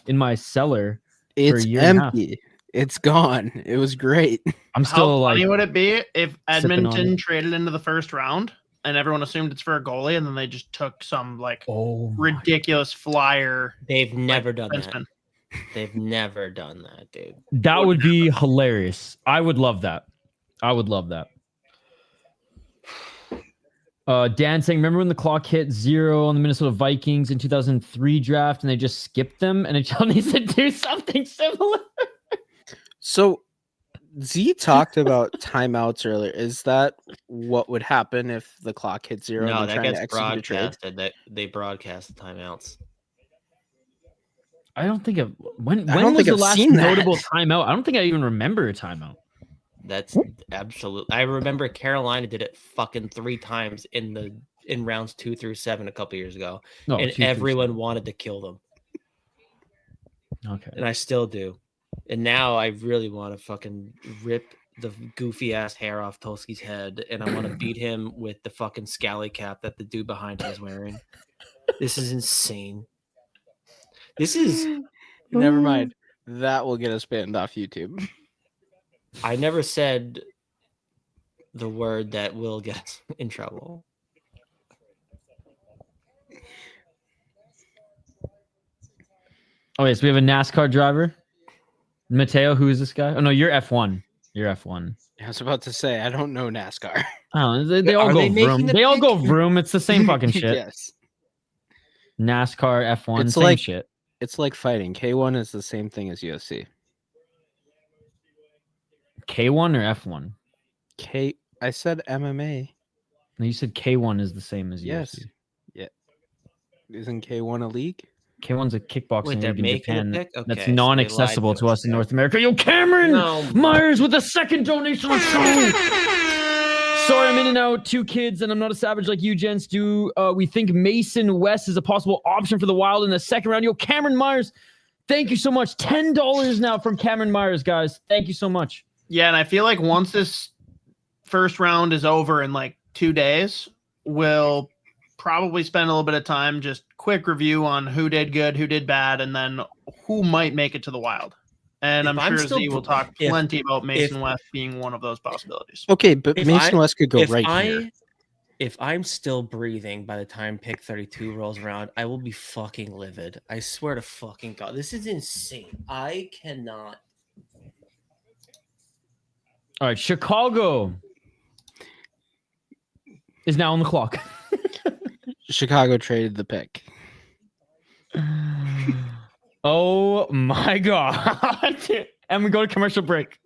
in my cellar? It's a year and a half. empty. It's gone. It was great. I'm How still like, funny would it be if sipping on Edmonton it. traded into the first round and everyone assumed it's for a goalie, and then they just took some like oh, my- ridiculous flyer. They've never done that. defenseman. They've never done that, dude. that would be hilarious. I would love that. I would love that. Dan saying, remember when the clock hit 0 on the Minnesota Vikings in 2003 draft and they just skipped them? NHL needs to do something similar. So Z talked about timeouts earlier. Is that what would happen if the clock hit 0? No, and they're that trying to gets execute a trade? broadcasted. That they broadcast the timeouts. I don't think of when I don't was think the I've last seen that. notable timeout? I don't think I even remember a timeout. That's absolute. I remember Carolina did it fucking 3 times in rounds 2 through 7 a couple years ago, No, and 2 through everyone wanted to kill them, 7. Okay. and I still do. And now I really want to fucking rip the goofy ass hair off Tulski's head, and I want to beat him with the fucking scally cap that the dude behind him is wearing. This is insane. This is. Never mind. That will get us banned off YouTube. I never said the word that will get us in trouble. Oh, yes, we have a NASCAR driver. Mateo, who is this guy? Oh, no, you're F1. You're F1. I was about to say, I don't know NASCAR. I don't know. They all Are go they making vroom. the They all pick? go vroom. It's the same fucking shit. Yes. NASCAR, F1, It's same like- shit. It's like fighting. K1 is the same thing as UFC. K1 or F1? I said MMA. No, you said K1 is the same as Yes. UFC. Yeah. Isn't K1 a league? K1's a kickboxing Wait, they're league in making a Japan pick? Okay, that's so they lied non-accessible to to us us in there. North America. Yo, Cameron No. Myers with a second donation on show. Sorry, I'm in and out. 2 kids, and I'm not a savage like you, gents. Do we think Mason West is a possible option for the Wild in the second round? Yo, Cameron Myers, thank you so much. $10 now from Cameron Myers, guys. Thank you so much. Yeah, and I feel like once this first round is over in like 2 days, we'll probably spend a little bit of time just quick review on who did good, who did bad, and then who might make it to the Wild. And If I'm I'm sure still Z will br- talk if- plenty about Mason West being one of those possibilities. Okay, but If Mason I- West could go if right I here. if I'm still breathing by the time pick 32 rolls around, I will be fucking livid. I swear to fucking God. This is insane. I cannot. All right, Chicago is now on the clock. Chicago traded the pick. Oh my god. And we go to commercial break.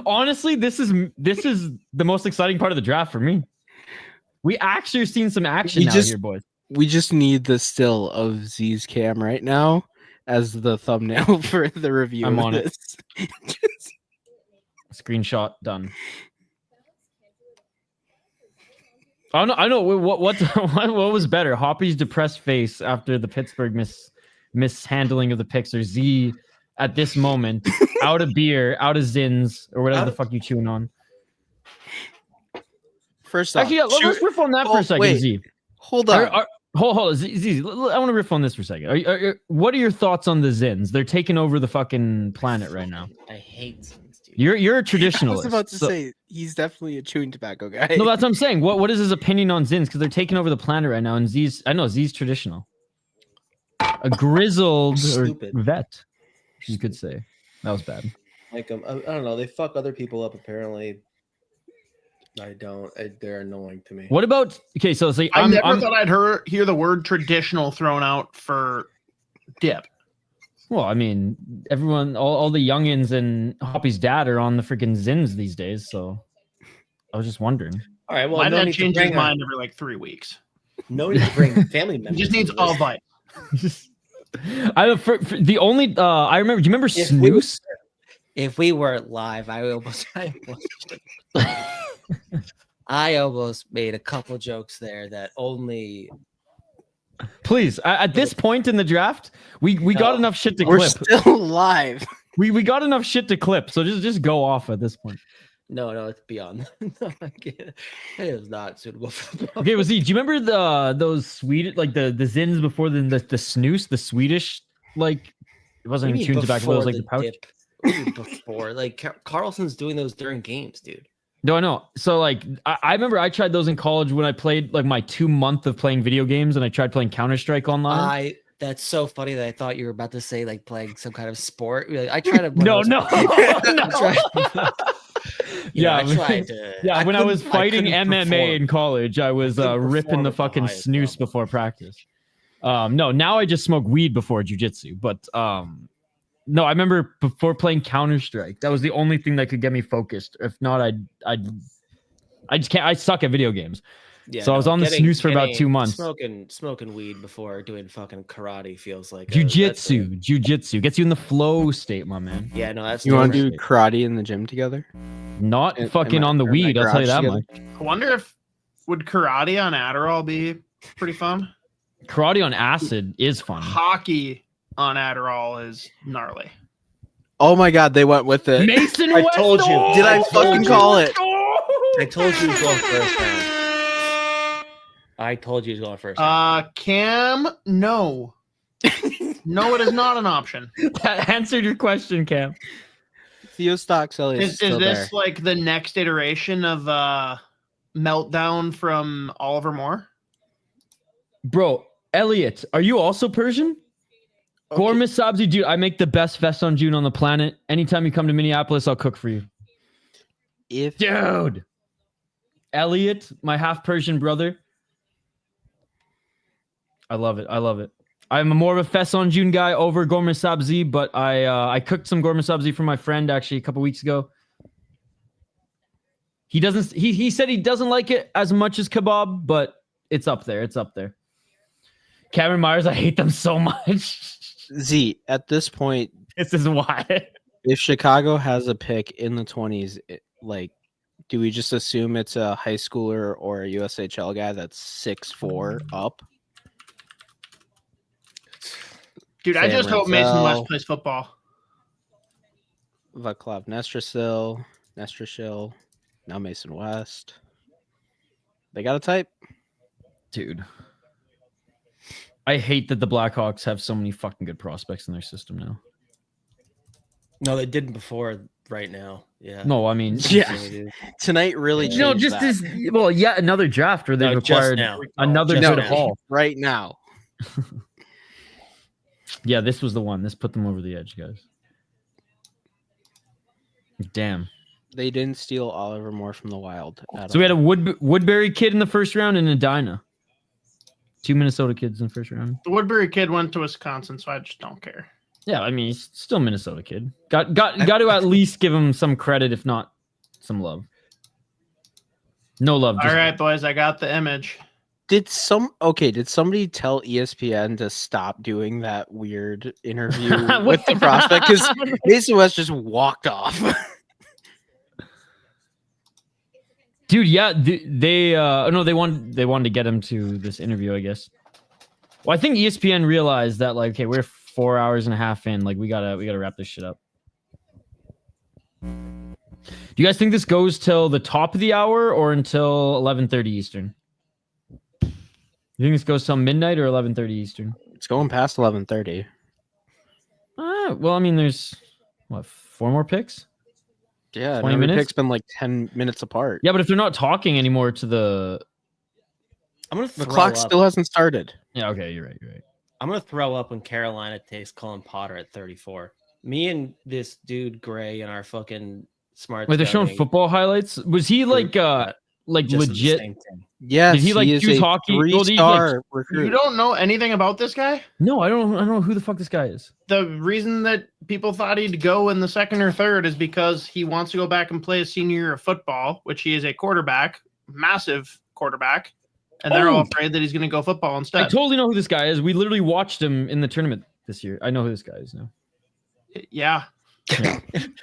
Honestly, this is the most exciting part of the draft for me. We actually are seeing some action We now just- here, boys. We just need the still of Z's cam right now as the thumbnail for the review. I'm of on it. this. Screenshot done. I know. What was better? Hoppy's depressed face after the Pittsburgh mishandling of the picks, or Z at this moment out of beer, out of Zins, or whatever the fuck you chewing on. First off, Actually, yeah, let's riff on that for a second, wait. Z. hold on. Hold on, Z. I want to riff on this for a second. What are your thoughts on the Zins? They're taking over the fucking planet right now. I hate Zins, dude. You're a I traditionalist. was about to so- say he's definitely a chewing tobacco guy. No, that's what I'm saying. What is his opinion on Zins? Because they're taking over the planet right now, and Z's traditional. A grizzled or Stupid. vet, you could say. That was bad. Like I don't know. They fuck other people up. Apparently, I don't. They're annoying to me. What about so I never thought I'd hear the word traditional thrown out for dip. well, I mean, everyone, all the youngins and Hoppy's dad are on the freaking Zins these days, so I was just wondering. All right, well, My no dad need to changes his bring mind every like 3 weeks. no need to bring family He members. just needs into all this. bite. For the only I remember. Do you remember If we- Snooze? If we were live, I almost made a couple jokes there that only Please, at this point in the draft, we got No. enough shit to We're clip. still live. We got enough shit to clip, so just go off at this point. no, it's beyond. No, I can't. It is not suitable for Okay, was he? Do you remember those Swedish the Zins before the snooze, the Swedish like it wasn't even chewing tobacco, it was like the pouch. Before, like Carlson's doing those during games, dude. No, I know. So like I remember I tried those in college when I played like my 2 month of playing video games, and I tried playing Counter-Strike online. That's so funny that I thought you were about to say like playing some kind of sport. Like, I tried to. No. Yeah, Yeah, I tried to. Yeah, when I was couldn't- fighting couldn't MMA perform. in college, I was couldn't ripping perform the at the fucking highest snooze level. before practice. No, now I just smoke weed before jujitsu. But no, I remember before playing Counter-Strike, that was the only thing that could get me focused. If not, I just can't. I suck at video games. Yeah, So I was on the snooze for about 2 months. Smoking weed before doing fucking karate feels like Jujitsu gets you in the flow state, my man. Yeah, no, that's You want to do different. karate in the gym together? Not In fucking my- on the in my weed. I'll tell you garage that together? much. I wonder if would karate on Adderall be pretty fun? Karate on acid is fun. Hockey on Adderall is gnarly. Oh my god, they went with it. Mason I West. told you. oh! Did I fucking call it? I told you he was going first round. I told you he was going first round. Cam, no. No, it is not an option. That answered your question, Cam. Theostox Elliott Is still this there. like the next iteration of Meltdown from Oliver Moore? Bro, Elliot, are you also Persian? Okay. Gormis Sabzi, dude, I make the best Fesson June on the planet. Anytime you come to Minneapolis, I'll cook for you. If Dude. Elliot, my half Persian brother. I love it. I love it. I'm more of a Fesson June guy over Gormis Sabzi, but I cooked some Gormis Sabzi for my friend actually a couple weeks ago. He said he doesn't like it as much as kebab, but it's up there. It's up there. Cameron Myers, I hate them so much. Z, at this point, This is why. if Chicago has a pick in the 20s, like, do we just assume it's a high schooler or a USHL guy that's 6'4" up? Dude, I Sam just hope Mason West Renzel. plays football. Vaclav Nestrasil, now Mason West. They got a type. Dude. I hate that the Blackhawks have so many fucking good prospects in their system now. No, they didn't before. Right now, yeah. No, I mean, Yeah. Tonight really changed no, just that. this. Well, yet another draft where they've No, just acquired now. another Just good now. haul. right now. Yeah, this was the one. This put them over the edge, guys. Damn. They didn't steal Oliver Moore from the Wild. So we had a Woodbury kid in the first round and a Dinah. 2 Minnesota kids in the first round. The Woodbury kid went to Wisconsin, so I just don't care. Yeah, I mean, he's still a Minnesota kid. Got to at least give him some credit, if not some love. No love. All right, boys, I got the image. Did somebody tell ESPN to stop doing that weird interview with the prospect? Because Mason West just walked off. Dude, yeah, they wanted to get him to this interview, I guess. Well, I think ESPN realized that, like, okay, we're 4 hours and a half in, like we gotta wrap this shit up. Do you guys think this goes till the top of the hour or until 11:30 Eastern? You think this goes till midnight or 11:30 Eastern? It's going past 11:30. Well, I mean, there's what, 4 more picks? Yeah, 20 every minutes? pick's been like 10 minutes apart. Yeah, but if they're not talking anymore to the I'm gonna The throw clock up. still hasn't started. yeah, okay, you're right. I'm gonna throw up when Carolina takes Cullen Potter at 34. Me and this dude Gray and our fucking smart. Wait, they're showing scouting football highlights. Was he like just did the legit? same thing. Yes, Did he, like, is choose a hockey? Well, did he, like- three-star recruit. You don't know anything about this guy? No, I don't know who the fuck this guy is. The reason that people thought he'd go in the second or third is because he wants to go back and play a senior year of football, which he is a quarterback, massive quarterback, and they're all Oh. afraid that he's going to go football I instead. totally know who this guy is. We literally watched him in the tournament this year. I know who this guy is now. Yeah, Yeah.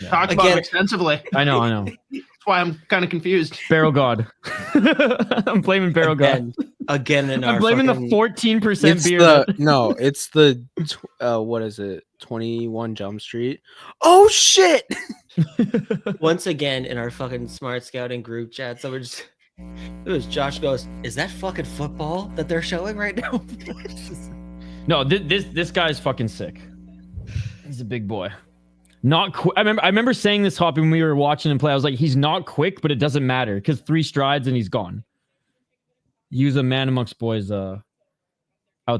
talked about Again- him extensively. I know. That's why I'm kind of confused. Barrel God. I'm blaming Barrel God. Again in I'm our blaming the fucking- 14% It's beer. it's the what is it? 21 Jump Street. Oh shit! once again in our fucking smart scouting group chat. So we're just it was Josh goes, is that fucking football that they're showing right now? No, this guy's fucking sick. He's a big boy. Not quick. I remember saying this, Hoppy, when we were watching him play. I was like, he's not quick, but it doesn't matter because 3 strides and he's gone. He was a man amongst boys out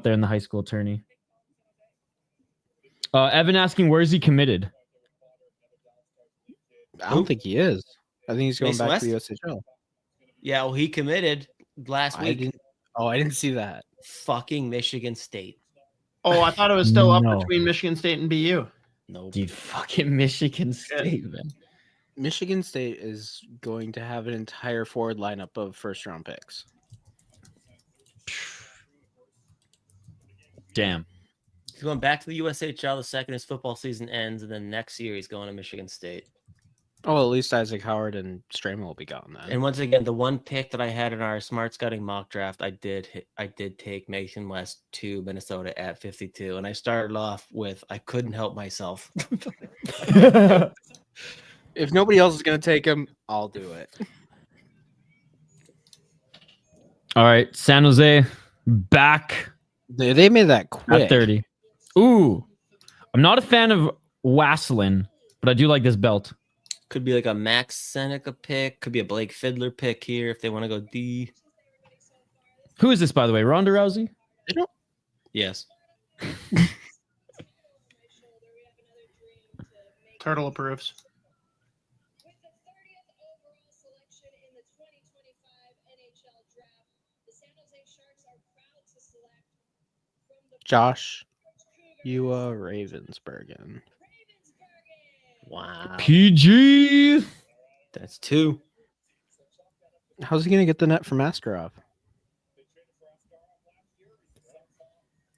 there in the high school tourney. Evan asking, where is he committed? I don't think he is. I think he's going Mason back to the West? USHL. Yeah, well, he committed last I week. didn't. Oh, I didn't see that. Fucking Michigan State. Oh, I thought it was still up No. between Michigan State and BU. Nope. Dude, fucking Michigan State, man. Michigan State is going to have an entire forward lineup of first-round picks. Damn. He's going back to the USHL the second his football season ends, and then next year he's going to Michigan State. Oh, at least Isaac Howard and Stramer will be gone then. And once again, the one pick that I had in our smart scouting mock draft, I did take Mason West to Minnesota at 52, and I started off with I couldn't help myself. If nobody else is going to take him, I'll do it. All right, San Jose back They made that quick. at 30. Ooh, I'm not a fan of Waslin, but I do like this belt. Could be like a Max Seneca pick. Could be a Blake Fiddler pick here if they want to go D. Who is this, by the way? Ronda Rousey? Yes. Turtle approves. With the 30th overall selection in the 2025 NHL Draft, the San Jose Sharks are proud to select from the Josh Ravensbergen. Wow. PG. That's 2. How's he gonna get the net from Askarov?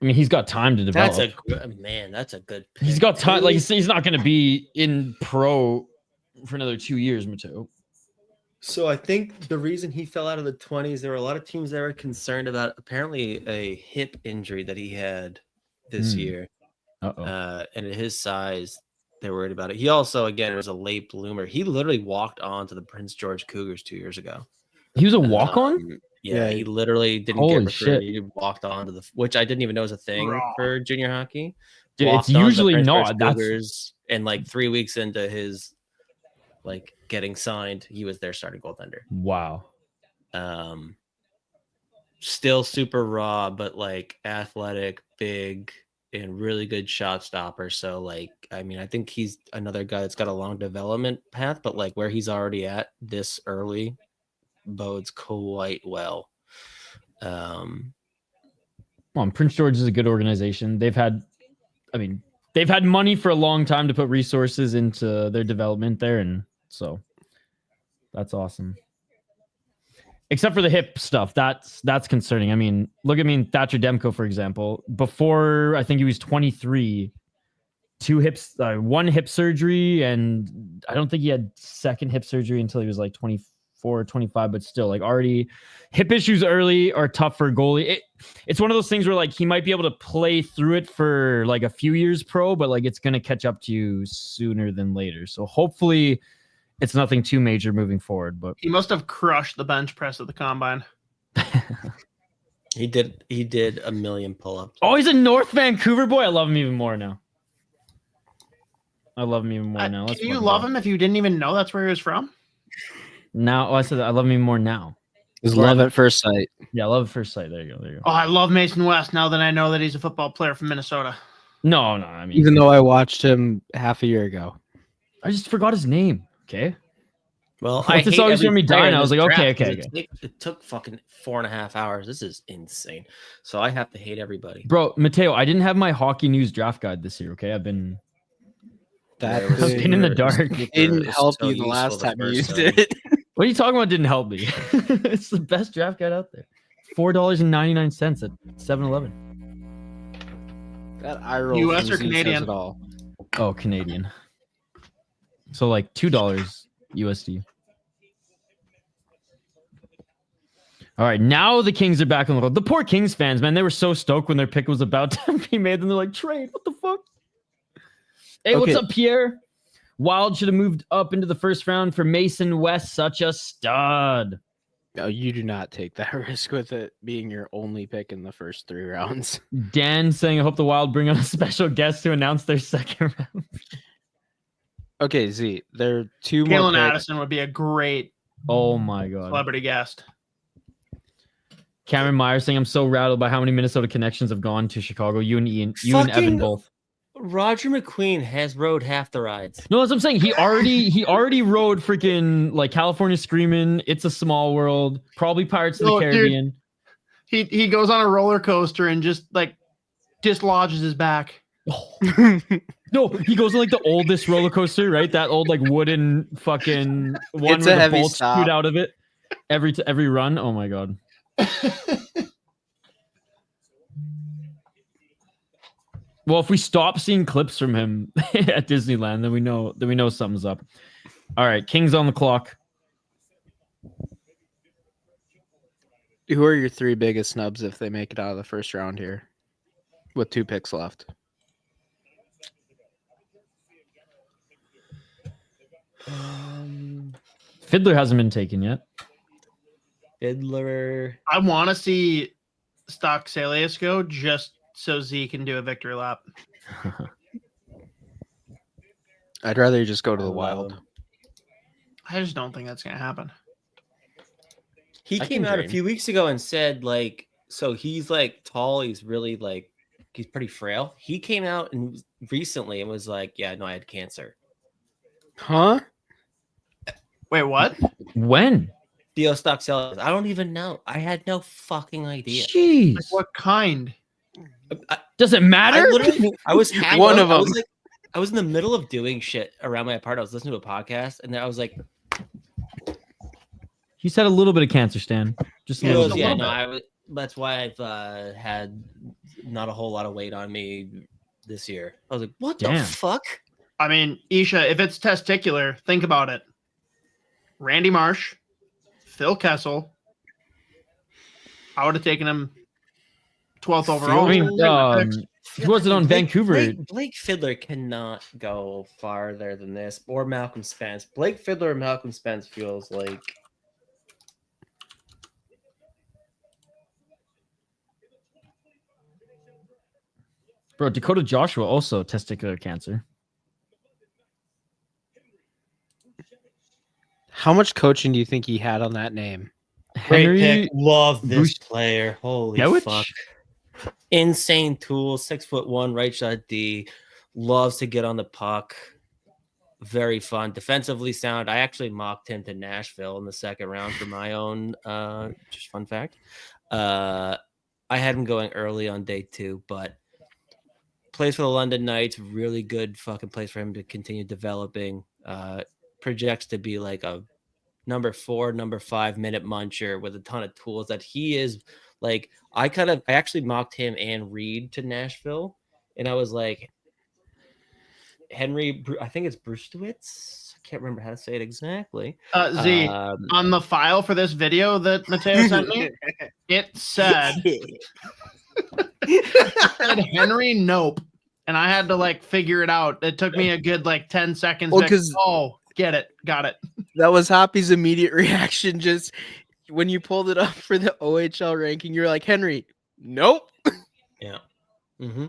I mean, he's got time to develop. That's a good man. That's a good pick. He's got time. Like, he's not going to be in pro for another 2 years, Mateo. So I think the reason he fell out of the 20s, there were a lot of teams that were concerned about apparently a hip injury that he had this year. And at his size, they're worried about it. He also, again, was a late bloomer. He literally walked on to the Prince George Cougars 2 years ago. He was a walk-on? Yeah, he literally didn't Holy get recruited. shit. He walked on to the, which I didn't even know was a thing for junior hockey. Dude, Walked it's on to the usually Prince not. George That's Cougars, and like 3 weeks into his like getting signed, he was their starting goaltender. wow. Still super raw, but like athletic, big, and really good shot stopper. So like, I mean, I think he's another guy that's got a long development path, but like where he's already at this early bodes quite well. Well, Prince George is a good organization. They've had money for a long time to put resources into their development there, and so that's awesome. Except for the hip stuff, that's concerning. I mean, look at Thatcher Demko, for example. Before I think he was 23, 2 hips, 1 hip surgery, and I don't think he had second hip surgery until he was like 24 or 25. But still, like, already hip issues early are tough for a goalie. It's one of those things where like he might be able to play through it for like a few years pro, but like it's gonna catch up to you sooner than later. So hopefully it's nothing too major moving forward. But He must have crushed the bench press at the combine. He did a million pull-ups. oh, he's a North Vancouver boy. I love him even more now. Now. Can you love him if you didn't even know that's where he was from? Now, I said that I love him even more now. Is love at first sight. Yeah, love at first sight. There you go. Oh, I love Mason West now that I know that he's a football player from Minnesota. No. I mean, Even though I watched him half a year ago. I just forgot his name. Okay. Well, Once it's always gonna be dying, I was like, okay. It took fucking 4.5 hours. This is insane. So I have to hate everybody. Bro, Mateo, I didn't have my hockey news draft guide this year. Okay, I've been That been in the dark. It didn't help you the last time you used it. What are you talking about? Didn't help me. It's the best draft guide out there. $4.99 at 7-Eleven. That eye roll. US or from Z says Canadian? it all. Oh, Canadian. So like $2 USD. All right, now the Kings are back on the road. The poor Kings fans, man, they were so stoked when their pick was about to be made, and they're like, trade, what the fuck? Hey, what's up, Pierre? Wild should have moved up into the first round for Mason West, such a stud. No, you do not take that risk with it being your only pick in the first 3 rounds. Dan saying, I hope the Wild bring on a special guest to announce their second round. Okay, Z, there are 2 more Kalen picks. Addison would be a great Oh my God. celebrity guest. Cameron Meyer saying, I'm so rattled by how many Minnesota connections have gone to Chicago. You and Evan Fucking- both. Roger McQueen has rode half the rides. No, that's what I'm saying. He already rode freaking like California Screaming, It's a Small World, probably Pirates of the Oh, dude. Caribbean. He goes on a roller coaster and just like dislodges his back. No, he goes on like the oldest roller coaster, right? That old like wooden fucking one It's where a the heavy bolts stop. shoot out of it every run. Oh my God. Well, if we stop seeing clips from him at Disneyland, then we know something's up. All right, Kings on the clock. Who are your 3 biggest snubs if they make it out of the first round here? With 2 picks left. Fiddler hasn't been taken yet. Fiddler. I want to see Stock Salius go just so Z can do a victory lap. I'd rather you just go to the Wild. I just don't think that's gonna happen. He I came can out a dream. few weeks ago and said, like, so he's like tall, he's really like, he's pretty frail. He came out and recently and was like, yeah, no, I had cancer. Huh? Wait, what? When? Theo Stocksellis. I don't even know. I had no fucking idea. Jeez. Like what kind? Does it matter? I was hanging One out, of I was them. like, I was in the middle of doing shit around my apartment. I was listening to a podcast, and then I was like, He's had a little bit of cancer, Stan. Just a it little was, bit. yeah, no, that's why I've had not a whole lot of weight on me this year. I was like, what the Damn. fuck? I mean, Isha, if it's testicular, think about it. Randy Marsh, Phil Kessel. I would have taken him 12th overall. I mean, who was it on Vancouver? Blake Fiddler cannot go farther than this, or Malcolm Spence. Blake Fiddler or Malcolm Spence feels like Bro, Dakota Joshua also testicular cancer. How much coaching do you think he had on that name? Henry Love this Bush- player. Holy Yowich? fuck. Insane tools, 6'1", right shot D. Loves to get on the puck. Very fun. Defensively sound. I actually mocked him to Nashville in the second round for my own just fun fact. I had him going early on day 2, but plays for the London Knights. Really good fucking place for him to continue developing. Projects to be like a number 4, number 5 minute muncher with a ton of tools that he is like. I actually mocked him and Reed to Nashville, and I was like, Henry, I think it's Brustowitz. I can't remember how to say it exactly. Z, on the file for this video that Mateo sent me, it said Henry Nope. And I had to like figure it out. It took me a good like 10 seconds. Well, to, 'cause- oh, get it. Got it. That was Hoppy's immediate reaction. Just when you pulled it up for the OHL ranking, you're like, Henry, nope. Yeah. Mm-hmm.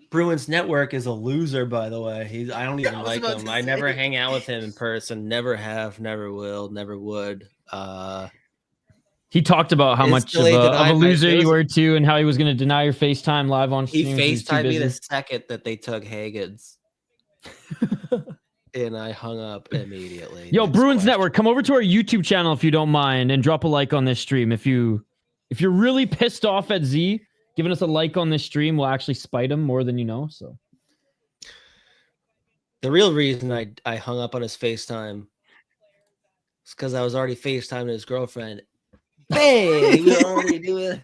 Bruins Network is a loser, by the way. I don't even like him. I never hang out with him in person. Never have, never will, never would. He talked about how It's much of delayed a denied, loser it you was- were too, and how he was going to deny your FaceTime live on He stream. 'cause was too FaceTimed me the busy. second that they took Hagens. And I hung up immediately. Yo, Next Bruins question. Network, come over to our YouTube channel if you don't mind, and drop a like on this stream. If you're really pissed off at Z, giving us a like on this stream will actually spite him more than you know. So The real reason I hung up on his FaceTime is because I was already FaceTiming his girlfriend. Hey, we already do it.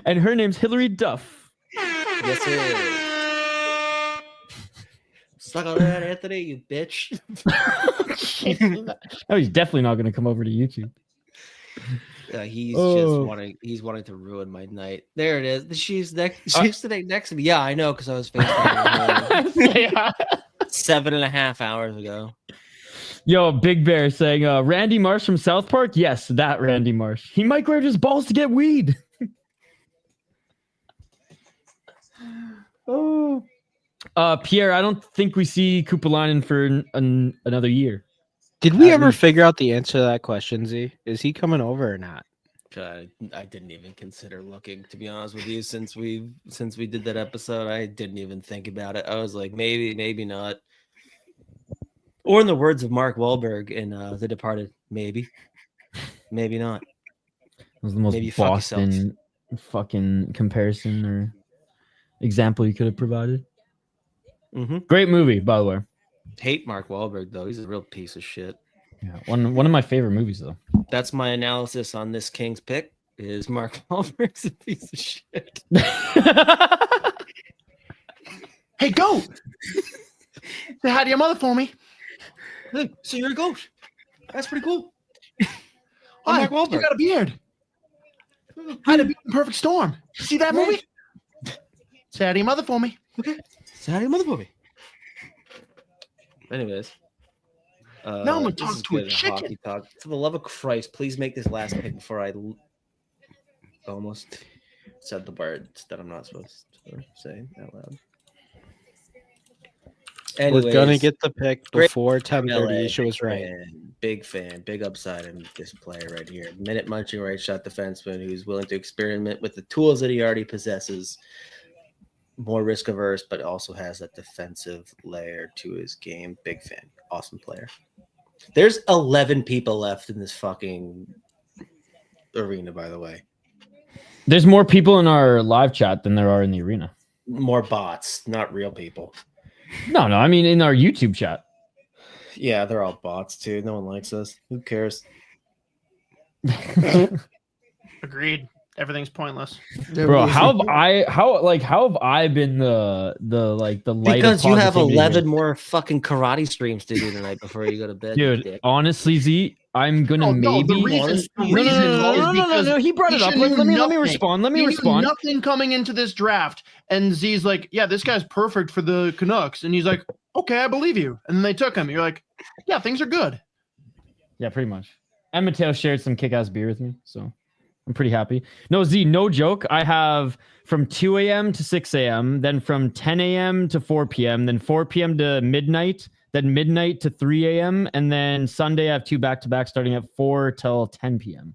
and her name's Hillary Duff. Yes, sir. Suck on that, Anthony, you bitch. Oh, he's definitely not going to come over to YouTube. He's Oh. he's wanting to ruin my night. There it is. She's sitting next to me. Yeah, I know, because I was FaceTiming her Yeah. 7.5 hours ago. Yo, Big Bear saying, Randy Marsh from South Park? Yes, that Randy Marsh. He microwaved his balls to get weed. Oh. Pierre, I don't think we see Kupalainen for another year. Did we At ever least. figure out the answer to that question, Z? Is he coming over or not? I didn't even consider looking, to be honest with you. Since we did that episode, I didn't even think about it. I was like, maybe not. Or in the words of Mark Wahlberg in The Departed, maybe not. It was the most Maybe fuck yourself. Boston fucking comparison or example you could have provided. Mm-hmm. Great movie, by the way. Hate Mark Wahlberg though; he's a real piece of shit. Yeah, one of my favorite movies though. That's my analysis on this King's pick. Is Mark Wahlberg's a piece of shit? Hey, goat. Say hi to your mother for me. Hey, so you're a goat. That's pretty cool. Hi, Mark Wahlberg. you got a beard. Hi to be in Perfect Storm. See that movie? Say hi to your mother for me. Okay. Say hi to your mother for me. Anyways. Now I'm gonna this talk is to a good chicken. hockey talk. For the love of Christ, please make this last pick before I almost said the words that I'm not supposed to say out loud. We're gonna Anyways, get the pick great before 10:30. LA, Isha was right. big fan, big upside in this player right here. Minute munching right shot defenseman who's willing to experiment with the tools that he already possesses. More risk averse, but also has that defensive layer to his game. Big fan, awesome player. There's 11 people left in this fucking arena, by the way. There's more people in our live chat than there are in the arena. More bots, not real people. No, I mean in our YouTube chat. Yeah, they're all bots too. No one likes us. Who cares? Agreed. Everything's pointless. Bro, how have I been the light Because of you have positivity 11 here? more fucking karate streams to do tonight before you go to bed. Dude, dick. honestly, Z, I'm gonna No, maybe. the reason is No, because he brought it up. Let me respond. Let me he knew respond. nothing coming into this draft, and Z's like, "Yeah, this guy's perfect for the Canucks," and he's like, "Okay, I believe you." And then they took him. You're like, "Yeah, things are good." Yeah, pretty much. And Mateo shared some kick-ass beer with me, so I'm pretty happy. No, Z, no joke. I have from 2 a.m. to 6 a.m., then from 10 a.m. to 4 p.m., then 4 p.m. to midnight, then midnight to 3 a.m., and then Sunday I have 2 back-to-back starting at 4 till 10 p.m.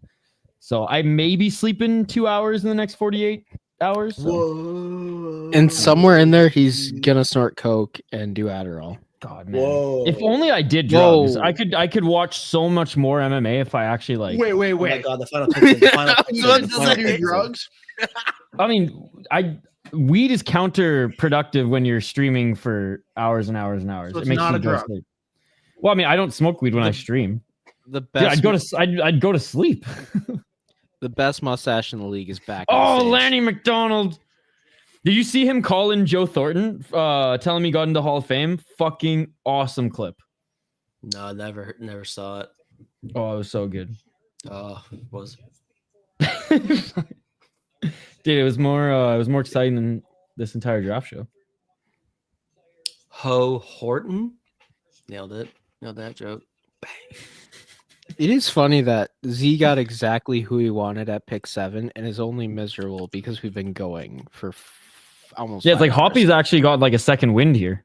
So I may be sleeping 2 hours in the next 48 hours. So. Whoa. And somewhere in there, he's gonna snort coke and do Adderall. God, man. Whoa. If only I did drugs. Whoa. I could watch so much more MMA if I actually like. Wait. Oh my god, the final pick. The final pick. You don't do drugs? I mean, weed is counterproductive when you're streaming for hours and hours and hours. So it's it makes not you a go to drug. sleep. Well, I mean, I don't smoke weed when I stream. The Dude, best. I'd go to sleep. The best mustache in the league is back. on Oh, stage. Lanny McDonald. Did you see him calling Joe Thornton, telling me he got into Hall of Fame? Fucking awesome clip. No, never saw it. Oh, it was so good. Was Dude, it was more exciting than this entire draft show. Ho Horton? Nailed it. Nailed that joke. It is funny that Z got exactly who he wanted at pick 7 and is only miserable because we've been going for almost. Yeah, it's like 5 hours. Hoppy's actually got like a second wind here.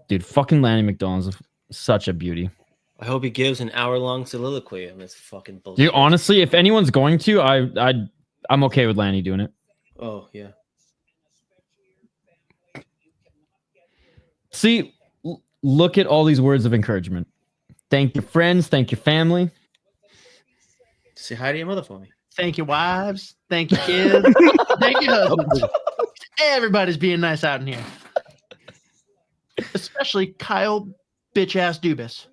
Dude, fucking Lanny McDonald's such a beauty. I hope he gives an hour-long soliloquy on this fucking bullshit. Dude, honestly, if anyone's going to, I'm okay with Lanny doing it. Oh, yeah. See, look at all these words of encouragement. Thank your friends, thank your family. Say hi to your mother for me. Thank you, wives. Thank you, kids. Thank you, husbands. Everybody's being nice out in here. Especially Kyle bitch-ass Dubas.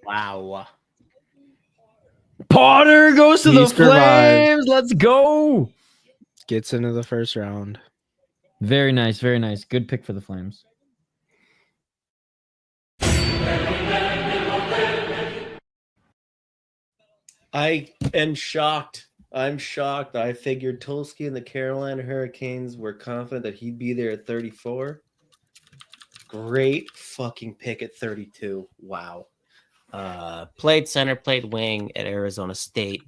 Wow. Potter goes to He the survived. Flames. Let's go. Gets into the first round. Very nice, very nice. Good pick for the Flames. I am shocked. I'm shocked. I figured Tulski and the Carolina Hurricanes were confident that he'd be there at 34. Great fucking pick at 32. Wow. Played center, played wing at Arizona State.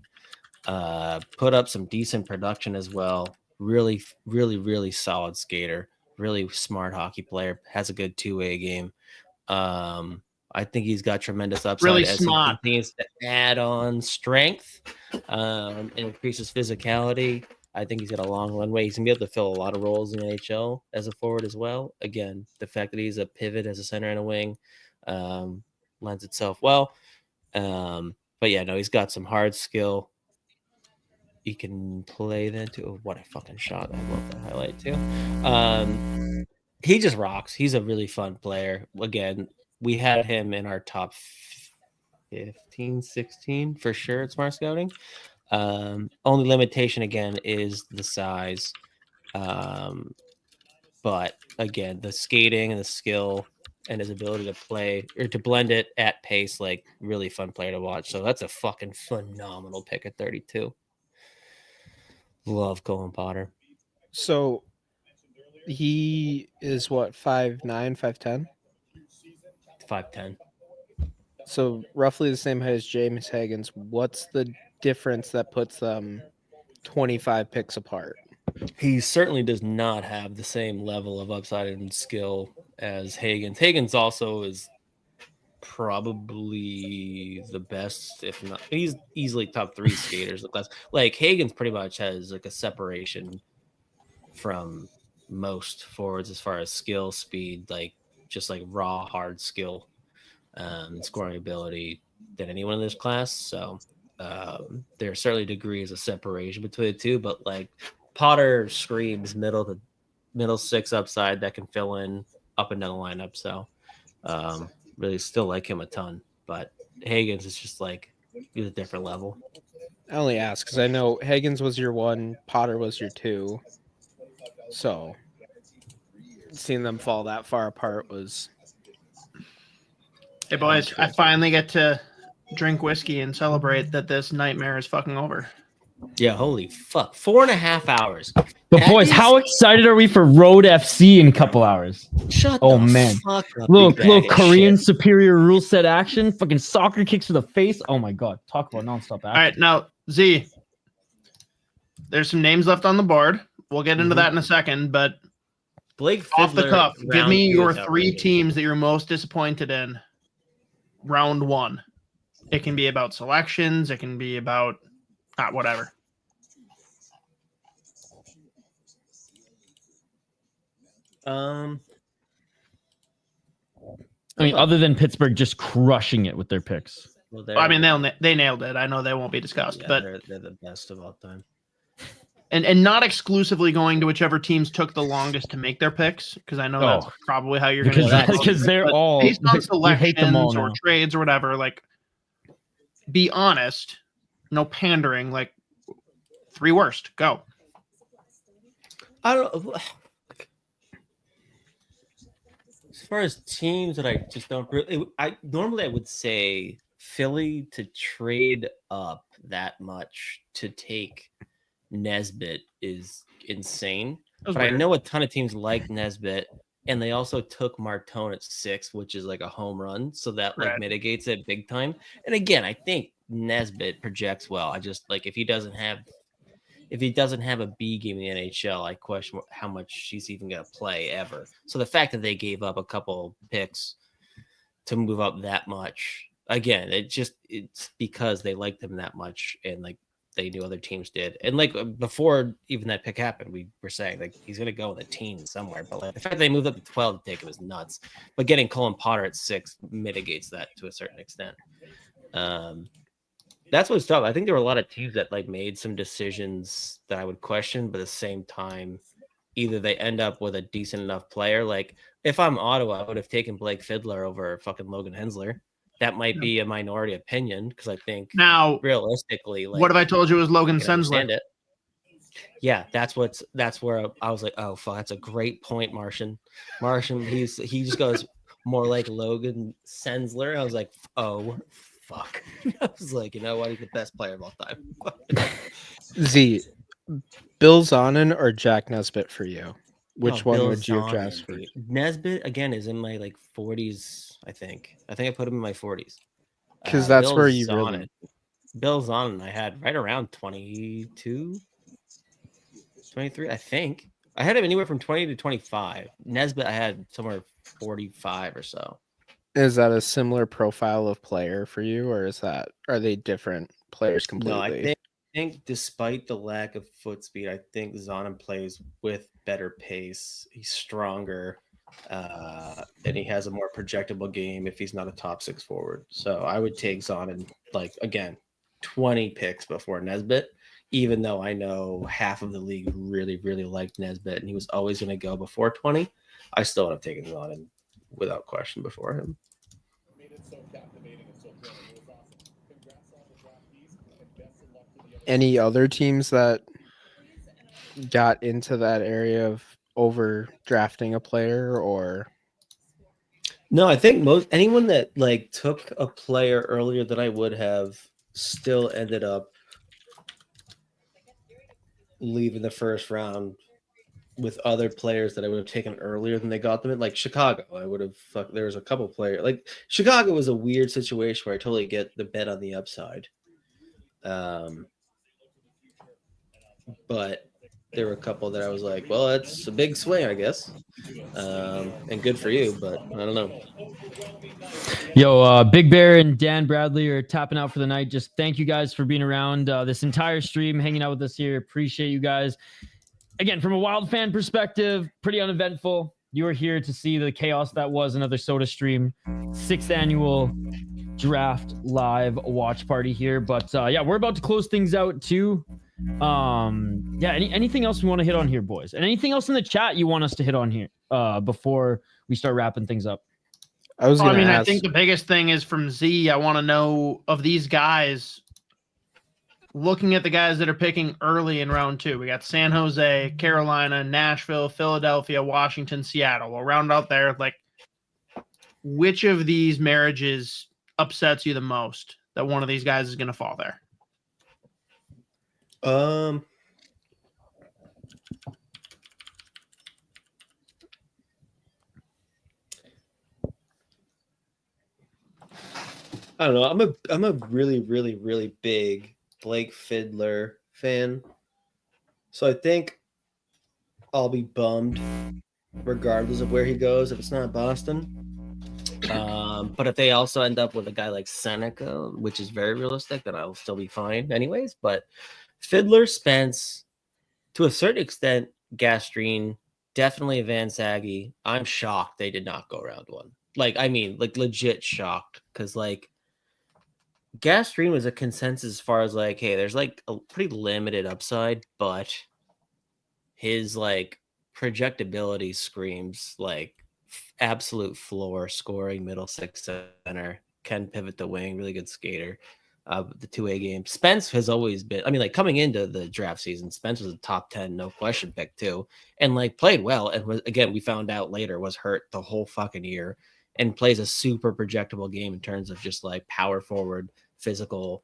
Put up some decent production as well. Really, really, really solid skater. Really smart hockey player. Has a good two-way game. I think he's got tremendous upside Really as smart. he continues to add on strength and increases physicality. I think he's got a long runway. He's gonna be able to fill a lot of roles in the NHL as a forward as well. Again, the fact that he's a pivot as a center and a wing lends itself well. But yeah, no, he's got some hard skill. He can play then too. Oh, what a fucking shot. I love that highlight too. He just rocks. He's a really fun player. Again, we had him in our top 15, 16 for sure at Smart Scouting. Only limitation again is the size. But again, the skating and the skill and his ability to play or to blend it at pace, like really fun player to watch. So that's a fucking phenomenal pick at 32. Love Colin Potter. So he is what, 5'9", 5'10"? 5'10". So roughly the same height as James Hagens. What's the difference that puts them 25 picks apart? He certainly does not have the same level of upside and skill as Hagens. Hagens also is probably the best, if not, he's easily top 3 skaters in the class. Like Hagens pretty much has like a separation from most forwards as far as skill, speed, like just like raw hard skill, scoring ability than anyone in this class. So there are certainly degrees of separation between the two, but like Potter screams middle 6 upside that can fill in up and down the lineup. So really still like him a ton, but Hagens is just like he's a different level. I only ask because I know Hagens was your 1, Potter was your 2. So seeing them fall that far apart was. Hey boys, I finally get to drink whiskey and celebrate that this nightmare is fucking over. Yeah, holy fuck. 4.5 hours. But That boys, is- how excited are we for Road FC in a couple hours? Shut Oh, the man. fuck up, Little you bag of Korean shit. superior rule set action, fucking soccer kicks to the face. Oh my god, talk about nonstop action. All right, now Z, there's some names left on the board. We'll get into that in a second, but Blake off the Fiddler, cuff, give round me 2 your without 3 rating. teams that you're most disappointed in. Round 1. It can be about selections. It can be about whatever. I mean, other than Pittsburgh just crushing it with their picks. Well, I mean, they nailed it. I know they won't be discussed, yeah, but they're the best of all time. and not exclusively going to whichever teams took the longest to make their picks, because I know that's probably how you're going Because to because they're but all based on you hate them all selections or now. trades or whatever. Like, be honest, no pandering. Like, 3 worst, go. I don't. As far as teams that I just don't, I normally I would say Philly to trade up that much to take Nesbitt is insane. That was But I weird. know a ton of teams like Nesbitt, and they also took Martone at 6, which is like a home run, so that like Right. mitigates it big time. And again, I think Nesbitt projects well. I just like if he doesn't have a B game in the NHL, I question how much he's even going to play ever. So the fact that they gave up a couple picks to move up that much, again, it's because they liked him that much and like they knew other teams did. And like before even that pick happened, we were saying like he's going to go in the teens somewhere. But like the fact they moved up to 12 to take him is nuts. But getting Colin Potter at 6 mitigates that to a certain extent. That's what's tough. I think there were a lot of teams that like made some decisions that I would question, but at the same time, either they end up with a decent enough player. Like if I'm Ottawa, I would have taken Blake Fiddler over fucking Logan Hensler. That might be a minority opinion because I think Now, realistically, like, what if I told you it was Logan I can understand Sensler? it. Yeah, that's where I was like, oh fuck, that's a great point, Martian. He just goes more like Logan Sensler. I was like, oh fuck. I was like, you know what? He's the best player of all time. Z, Bill Zonin or Jack Nesbitt for you? Which Oh, one Bill would you have Zonin, drafted dude. first? Nesbitt again is in my like 40s, I think. I put him in my 40s. Because that's Bill where you Zonin. really. Bill Zonin I had right around 22, 23, I think. I had him anywhere from 20 to 25. Nesbitt I had somewhere 45 or so. Is that a similar profile of player for you, or are they different players completely? No, I think despite the lack of foot speed, I think Zonin plays with better pace. He's stronger, and he has a more projectable game if he's not a top 6 forward. So I would take Zonin, like, again, 20 picks before Nesbitt, even though I know half of the league really, really liked Nesbitt, and he was always going to go before 20. I still would have taken Zonin without question before him. Any other teams that got into that area of overdrafting a player, or No, I think anyone that like took a player earlier than I would have still ended up leaving the first round with other players that I would have taken earlier than they got them in. Like Chicago, I would have there was a couple players. Like Chicago was a weird situation where I totally get the bet on the upside. But there were a couple that I was like, well, it's a big swing, I guess, and good for you, but I don't know. Yo, Big Bear and Dan Bradley are tapping out for the night. Just thank you guys for being around this entire stream, hanging out with us here. Appreciate you guys. Again, from a Wild fan perspective, pretty uneventful. You are here to see the chaos that was another Sota stream, 6th annual draft live watch party here. But yeah, we're about to close things out too. Yeah, anything else we want to hit on here, boys? And anything else in the chat you want us to hit on here before we start wrapping things up? I think the biggest thing is from Z. I want to know of these guys, looking at the guys that are picking early in round 2. We got San Jose, Carolina, Nashville, Philadelphia, Washington, Seattle. We'll round out there. Like, which of these marriages upsets you the most that one of these guys is going to fall there? I don't know. I'm a really, really, really big Blake Fiddler fan. So I think I'll be bummed regardless of where he goes if it's not Boston. But if they also end up with a guy like Seneca, which is very realistic, then I'll still be fine anyways. But Fiddler, Spence, to a certain extent, Gastrine, definitely Van Saggy. I'm shocked they did not go round 1. Like, I mean, like legit shocked, because like Gastrine was a consensus as far as like, hey, there's like a pretty limited upside, but his like projectability screams like absolute floor scoring, middle 6 center, can pivot the wing, really good skater. The 2A game. Spence has always been, I mean, like coming into the draft season, Spence was a top 10, no question pick too, and like played well. And was, again, we found out later was hurt the whole fucking year, and plays a super projectable game in terms of just like power forward, physical,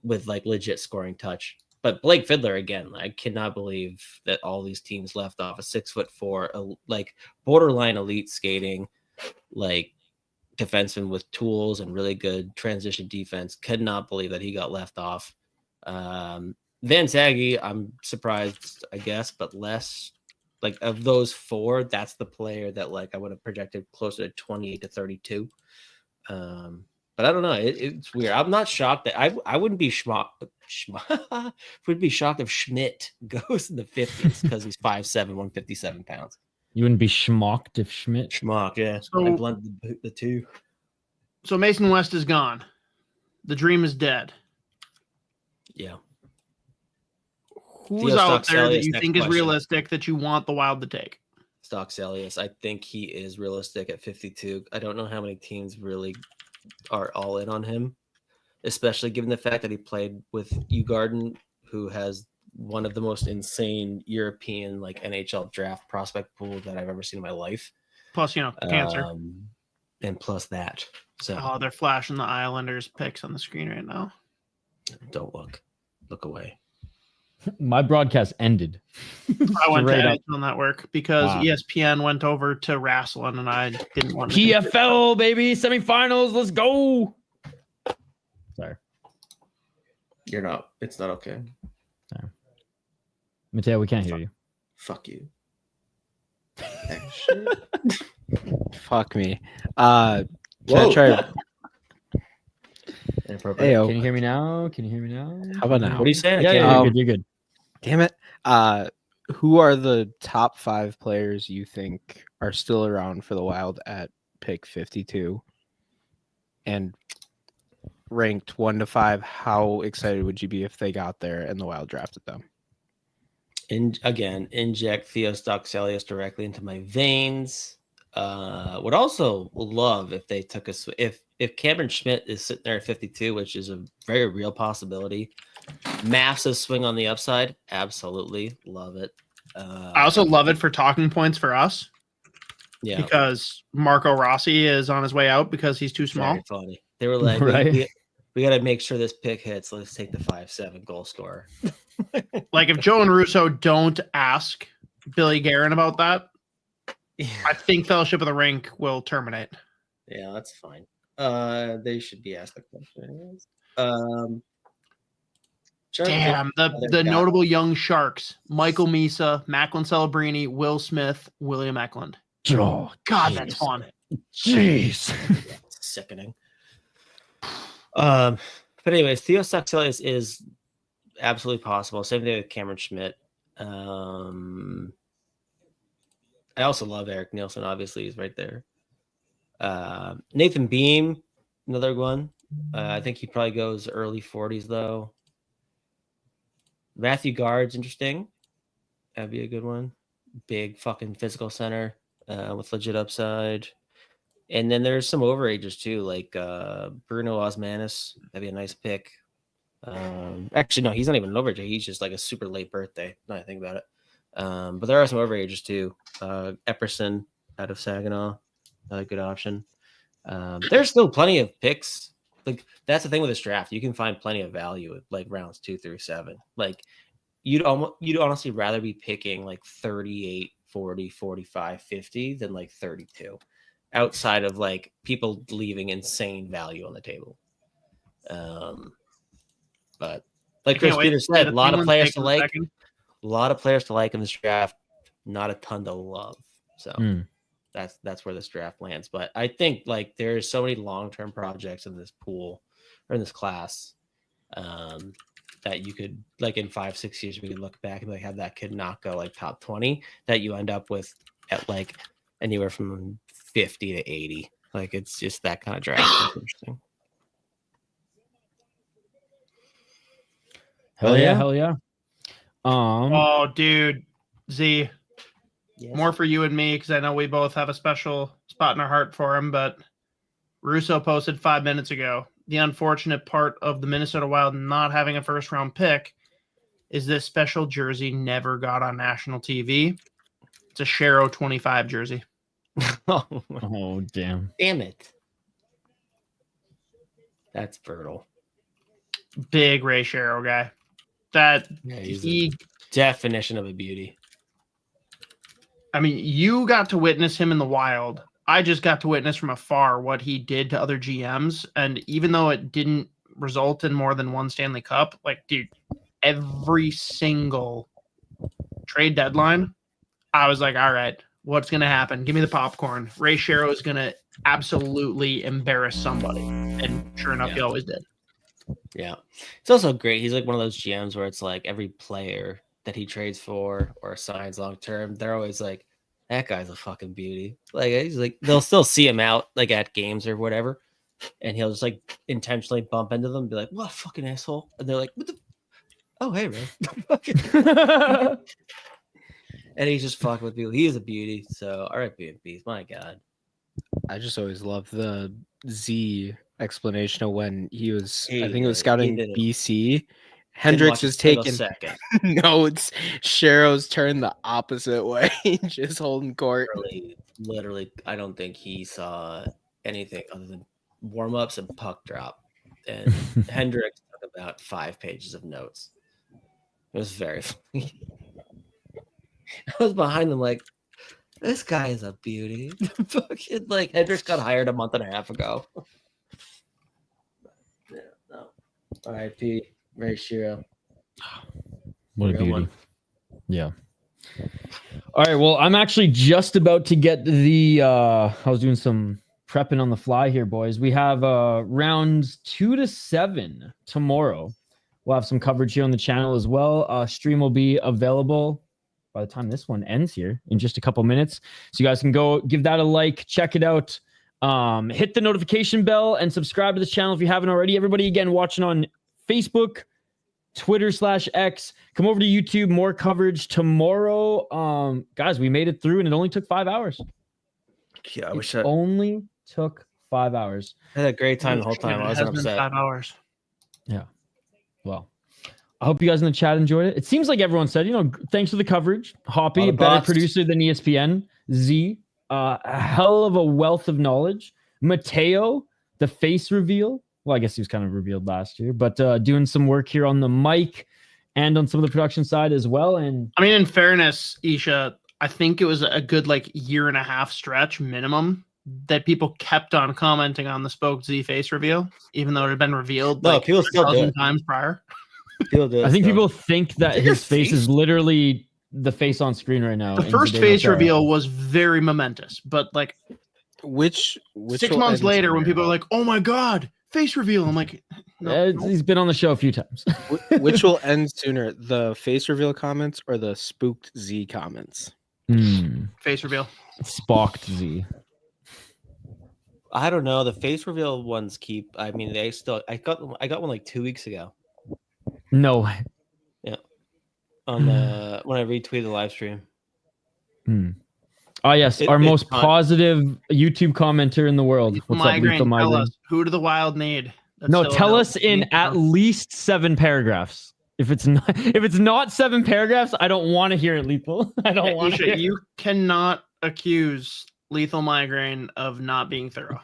with like legit scoring touch. But Blake Fiddler, again, I cannot believe that all these teams left off a 6'4", like borderline elite skating, like defenseman with tools and really good transition defense. Could not believe that he got left off. Van Saggy, I'm surprised, I guess, but less. Like of those 4, that's the player that like I would have projected closer to 28 to 32. But I don't know. It's weird. I'm not shocked that I wouldn't be would be shocked if Schmidt goes in the 50s because he's 5'7", 157 pounds. You wouldn't be schmocked if Schmidt. Schmock, yeah. So, I blended the two. So Mason West is gone. The dream is dead. Yeah. Who's out there that you think is realistic that you want the Wild to take? Stock Celius. I think he is realistic at 52. I don't know how many teams really are all in on him, especially given the fact that he played with Ugarden, who has one of the most insane European like NHL draft prospect pool that I've ever seen in my life. Plus, you know, cancer. And plus that. So oh, they're flashing the Islanders picks on the screen right now. Don't look. Look away. My broadcast ended. I went to NHL Network because ESPN went over to Wrestling, and I didn't want to. PFL, baby, semifinals, let's go. Sorry. You're not. It's not okay. Sorry. Mateo, we can't hear you. Fuck you. Fuck me. Can I try? Hey, can you hear me now? Can you hear me now? How about now? What are you saying? Yeah, you're good. You're good. Damn it. Who are the top 5 players you think are still around for the Wild at pick 52? And ranked 1 to 5, how excited would you be if they got there and the Wild drafted them? Again, inject Theostock Celius directly into my veins. Would also love if they took if Cameron Schmidt is sitting there at 52, which is a very real possibility. Massive swing on the upside. Absolutely love it. I also love it for talking points for us. Yeah. Because Marco Rossi is on his way out because he's too small. Very funny. They were like, right? we got to make sure this pick hits. Let's take the 5'7" goal scorer. Like if Joe and Russo don't ask Billy Guerin about that, I think Fellowship of the Rink will terminate. Yeah, that's fine. They should be asked the question. Trying to think Damn, of other the guys. notable young sharks: Michael Misa, Macklin Celebrini, Will Smith, William Eklund. Oh, God, that's fun. jeez. Sickening. But anyways, Theo Saxelius is absolutely possible. Same thing with Cameron Schmidt. I also love Eric Nielsen. Obviously, he's right there. Nathan Beam, another one. I think he probably goes early 40s though. Matthew Guard's interesting. That'd be a good one. Big fucking physical center with legit upside. And then there's some overages too, like Bruno Osmanis. That'd be a nice pick. Actually, no, he's not even an overage. He's just like a super late birthday. Now I think about it. But there are some overages too. Epperson out of Saginaw, another good option. There's still plenty of picks. Like that's the thing with this draft. You can find plenty of value at like rounds 2 through 7. Like you'd honestly rather be picking like 38, 40, 45, 50 than like 32. Outside of like people leaving insane value on the table. But like Chris Peters said, a lot of players to like. A lot of players to like in this draft, not a ton to love. So that's where this draft lands. But I think like there's so many long-term projects in this pool or in this class that you could like in 5-6 years we could look back and like have that kid not go like top 20 that you end up with at like anywhere from 50 to 80. Like it's just that kind of draft. It's interesting. Hell yeah, hell yeah. Oh, dude, Z. Yes. More for you and me because I know we both have a special spot in our heart for him. But Russo posted 5 minutes ago. The unfortunate part of the Minnesota Wild not having a first-round pick is this special jersey never got on national TV. It's a Shero 25 jersey. Oh, damn. Damn it. That's brutal. Big Ray Shero guy. That He's he a definition of a beauty. I mean, you got to witness him in the wild. I just got to witness from afar what he did to other GMs. And even though it didn't result in more than one Stanley Cup, like, dude, every single trade deadline, I was like, all right, what's going to happen? Give me the popcorn. Ray Shero is going to absolutely embarrass somebody. And sure enough, he always did. Yeah. It's also great. He's like one of those GMs where it's like every player that he trades for or signs long term, they're always like, that guy's a fucking beauty. Like he's like they'll still see him out like at games or whatever, and he'll just like intentionally bump into them and be like, what a fucking asshole. And they're like, what the oh hey man. And he's just fucking with people. He is a beauty. So all right, peace. My God. I just always love the Z explanation of when he was, I think it was He scouting did it. BC. Didn't Hendricks watch a was single taking second. notes. Shero's turned the opposite way, just holding court. Literally, I don't think he saw anything other than warm-ups and puck drop. And Hendricks took about 5 pages of notes. It was very funny. I was behind them like, this guy is a beauty. Fucking like Hendricks got hired a month and a half ago. Yeah, no. R.I.P. Ray Shero. What a Real beauty. one. Yeah. All right. Well, I'm actually just about to get the I was doing some prepping on the fly here, boys. We have rounds 2 to 7 tomorrow. We'll have some coverage here on the channel as well. Stream will be available by the time this one ends here in just a couple minutes. So you guys can go give that a like, check it out. Hit the notification bell and subscribe to the channel if you haven't already. Everybody, again, watching on Facebook, Twitter/X, come over to YouTube. More coverage tomorrow. Guys, we made it through and it only took 5 hours. Yeah, I wish It only took 5 hours. I had a great time the whole time. It I has wasn't been upset. 5 hours. Yeah. Well, I hope you guys in the chat enjoyed it. It seems like everyone said, thanks for the coverage. Hoppy, All the better bots. producer than ESPN. Z, a hell of a wealth of knowledge. Mateo, the face reveal. Well, I guess he was kind of revealed last year, but doing some work here on the mic and on some of the production side as well. And I mean, in fairness, Isha, I think it was a good year and a half stretch minimum that people kept on commenting on the Spoke Z face reveal, even though it had been revealed No, people still do 1,000 it. times prior. I think people think that Is it your his face is face? literally the face on screen right now. The in first Zdeno face Chara. reveal was very momentous, but like Which 6 will months end later, when sooner? people are like, "Oh my god, face reveal," I'm like, no, He's been on the show a few times. Which will end sooner, the face reveal comments or the spooked Z comments? face reveal. Spocked Z. I don't know. The face reveal ones keep. I mean, they still. I got one like 2 weeks ago No way. on the when I retweeted the live stream. Oh yes, our It's most fun. positive YouTube commenter in the world. What's up, Migraine. Lethal Tell Migraine? us, who do the Wild need? That's No, still tell available. us in at least 7 paragraphs. If it's not 7 paragraphs, I don't want to hear it, Lethal. I don't want to. Isha, you cannot accuse Lethal Migraine of not being thorough.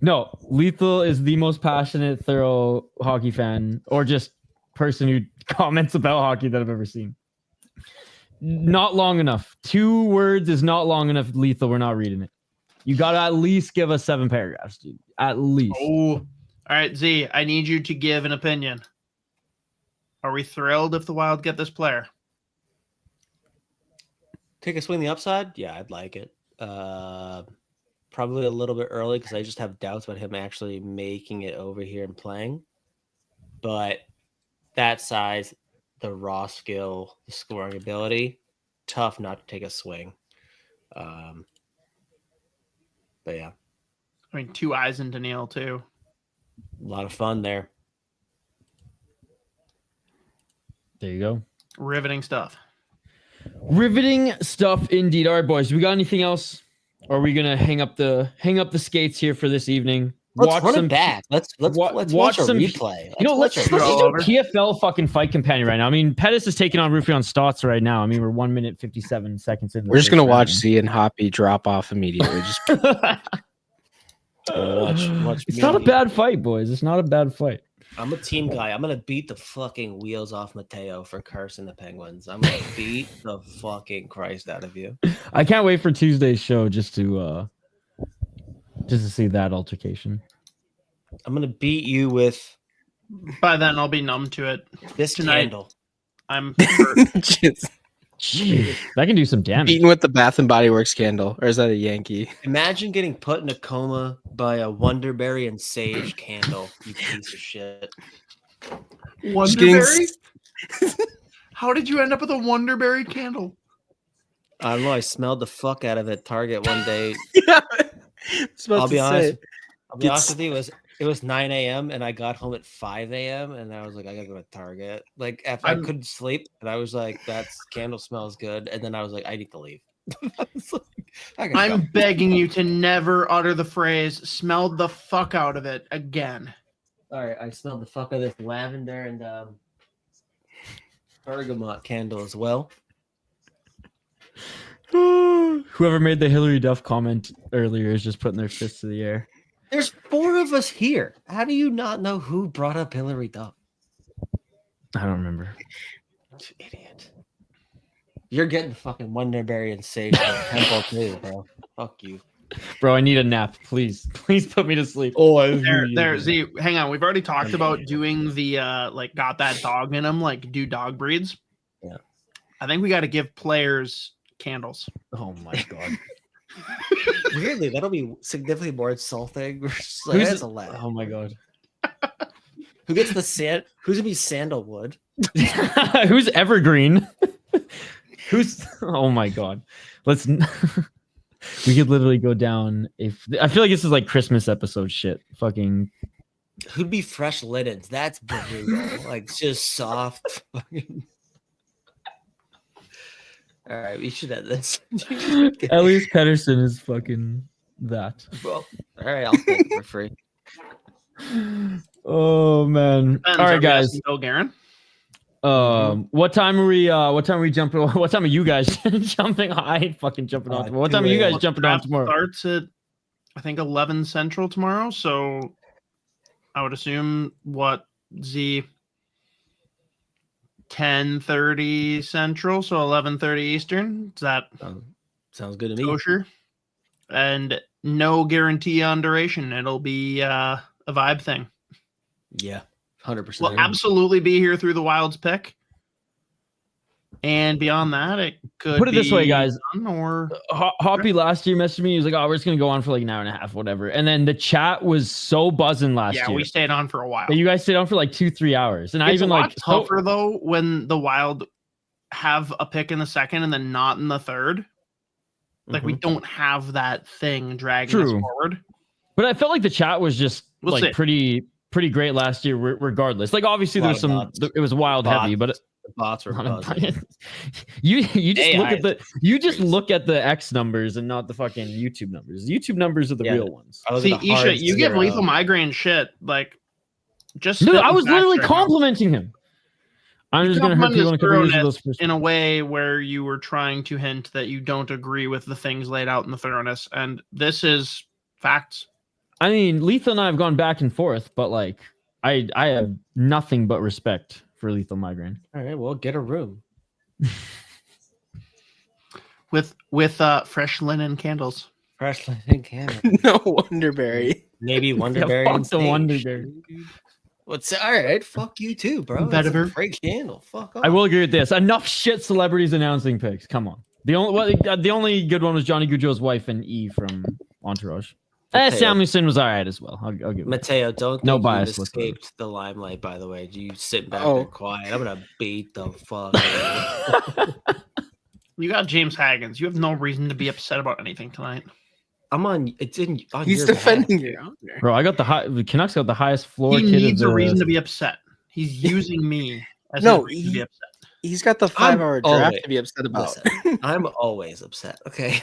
No, Lethal is the most passionate, thorough hockey fan, or just person who comments about hockey that I've ever seen. Not long enough. 2 words is not long enough, Lethal. We're not reading it. You got to at least give us 7 paragraphs, dude. At least. Oh, all right, Z. I need you to give an opinion. Are we thrilled if the Wild get this player? Take a swing the upside? Yeah, I'd like it. Probably a little bit early because I just have doubts about him actually making it over here and playing. But that size, the raw skill, the scoring ability, tough not to take a swing. But yeah, I mean, 2 eyes into Neil too. a lot of fun there. There you go. Riveting stuff. Riveting stuff indeed. All right, boys. We got anything else? Or are we gonna hang up the skates here for this evening? Let's run it back. Let's watch a some- replay. You know, let's watch a do over. PFL fucking fight companion right now. I mean, Pettis is taking on Rufy on Stotts right now. I mean, we're 1 minute 57 seconds in. We're just gonna watch Z and Hoppy drop off immediately. Just watch. It's not a bad fight, boys. It's not a bad fight. I'm a team guy. I'm gonna beat the fucking wheels off Mateo for cursing the Penguins. I'm gonna beat the fucking Christ out of you. I can't wait for Tuesday's show just to see that altercation. I'm gonna beat you with By then, I'll be numb to it. this Tonight. candle. I'm just Jeez, that can do some damage. beaten with the Bath and Body Works candle, or is that a Yankee? Imagine getting put in a coma by a Wonderberry and Sage candle, you piece of shit. Wonderberry. How did you end up with a Wonderberry candle? I don't know. I smelled the fuck out of it at Target one day. I'll I'll be honest with you. It was 9 a.m. and I got home at 5 a.m. and I was like, I gotta go to Target. Like, if I couldn't sleep, and I was like, that candle smells good. And then I was like, I need to leave. I'm begging you to never utter the phrase "smelled the fuck out of it" again. All right, I smelled the fuck out of this lavender and bergamot candle as well. Whoever made the Hillary Duff comment earlier is just putting their fists to the air. There's 4 of us here. How do you not know who brought up Hillary Duff? I don't remember. You idiot. You're getting fucking Wonderberry and Sage from the temple too, bro. Fuck you. Bro, I need a nap. Please put me to sleep. Z, hang on. We've already talked about doing the like got that dog in them, like do dog breeds. Yeah. I think we got to give players candles. Oh my god. Weirdly, that'll be significantly more insulting. Who's- That's a laugh. Oh my god. Who gets the sand? Who's gonna be sandalwood? Who's evergreen? Who's oh my god. Let's we could literally go down if I feel like this is like Christmas episode shit. Fucking Who'd be fresh linens? That's brutal. Like just soft. Fucking... All right, we should end this. Elias Pettersson is fucking that. Well, all right, I'll take it for free. Oh man. All right, guys. Bill Guerin. What time are we jumping? What time are you guys jumping on? I ain't fucking jumping on tomorrow. What time are you guys jumping on Draft tomorrow? Starts at I think 11 Central tomorrow. So I would assume what Z 10:30 Central, so 11:30 Eastern. Is that Sounds good to me. kosher? And no guarantee on duration. It'll be a vibe thing. Yeah. 100%. will absolutely be here through the Wild's pick. And beyond that, it could Put it this way, guys. done or Hoppy last year messaged me. He was like, "Oh, we're just gonna go on for like an hour and a half, whatever." And then the chat was so buzzing last year. yeah, we stayed on for a while. But you guys stayed on for like 2-3 hours, and I It's even a lot like tougher though when the Wild have a pick in the second and then not in the third. Like we don't have that thing dragging us True. forward. But I felt like the chat was just We'll like see. pretty great last year, regardless. Like obviously there's some, Lot of bots. it was Wild heavy, but The bots were buzzing. you just look AI at look at the X numbers and not the fucking YouTube numbers. The YouTube numbers are the Yeah. real ones. I was See, at a hard Isha, you give 0. lethal migraine shit. Like, just Dude, spit I in was facts literally right now. complimenting him. I'm just gonna hurt complimented people in a couple years with those thoroughness in a way where you were trying to hint that you don't agree with the things laid out in the thoroughness, and this is facts. I mean, Lethal and I have gone back and forth, but like I have nothing but respect for Lethal Migraine. All right, well, get a room. With fresh linen candles. Fresh linen candle. No Wonderberry. Maybe Yeah, Wonderberry. fuck and the sage. Wonderberry. What's all right? Fuck you too, bro. It's a Vetiver. great candle. Fuck off. I will agree with this. Enough shit celebrities announcing picks. Come on. The only good one was Johnny Gaudreau's wife and E from Entourage. Mateo. Samuelson was all right as well. I'll give it. Mateo, don't No think bias you've whatsoever. escaped the limelight, by the way. You sit back Oh. there quiet. I'm gonna beat the fuck out of you. You got James Hagens. You have no reason to be upset about anything tonight. I'm on. It's in. On He's your defending behalf. your honor. Bro, I got the Canucks got the highest floor He kid needs of a the, reason to be upset. He's using me as No, a reason to be upset. He's got the I'm 5-hour draft always- to be upset about. Listen, I'm always upset. Okay,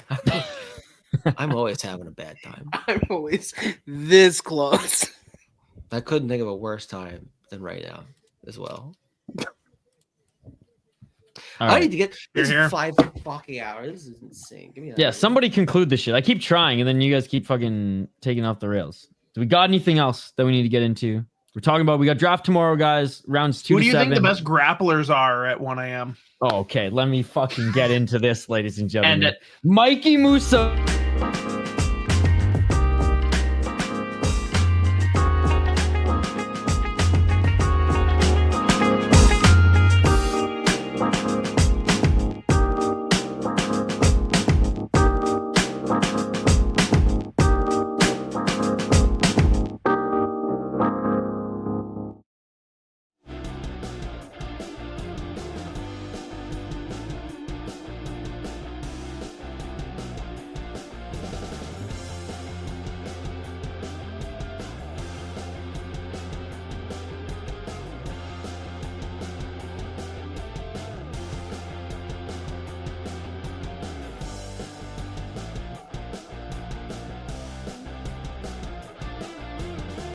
I'm always having a bad time. I'm always this close. I couldn't think of a worse time than right now as well. All I right. need to get this You're here. 5 fucking hours. This is insane. Give me that. Yeah, somebody conclude this shit. I keep trying, and then you guys keep fucking taking off the rails. Do we got anything else that we need to get into? We're talking about we got draft tomorrow, guys. Rounds 2 Who to do you 7. think the best grapplers are at 1 a.m.? Oh, okay, let me fucking get into this, ladies and gentlemen. And Mikey Musa.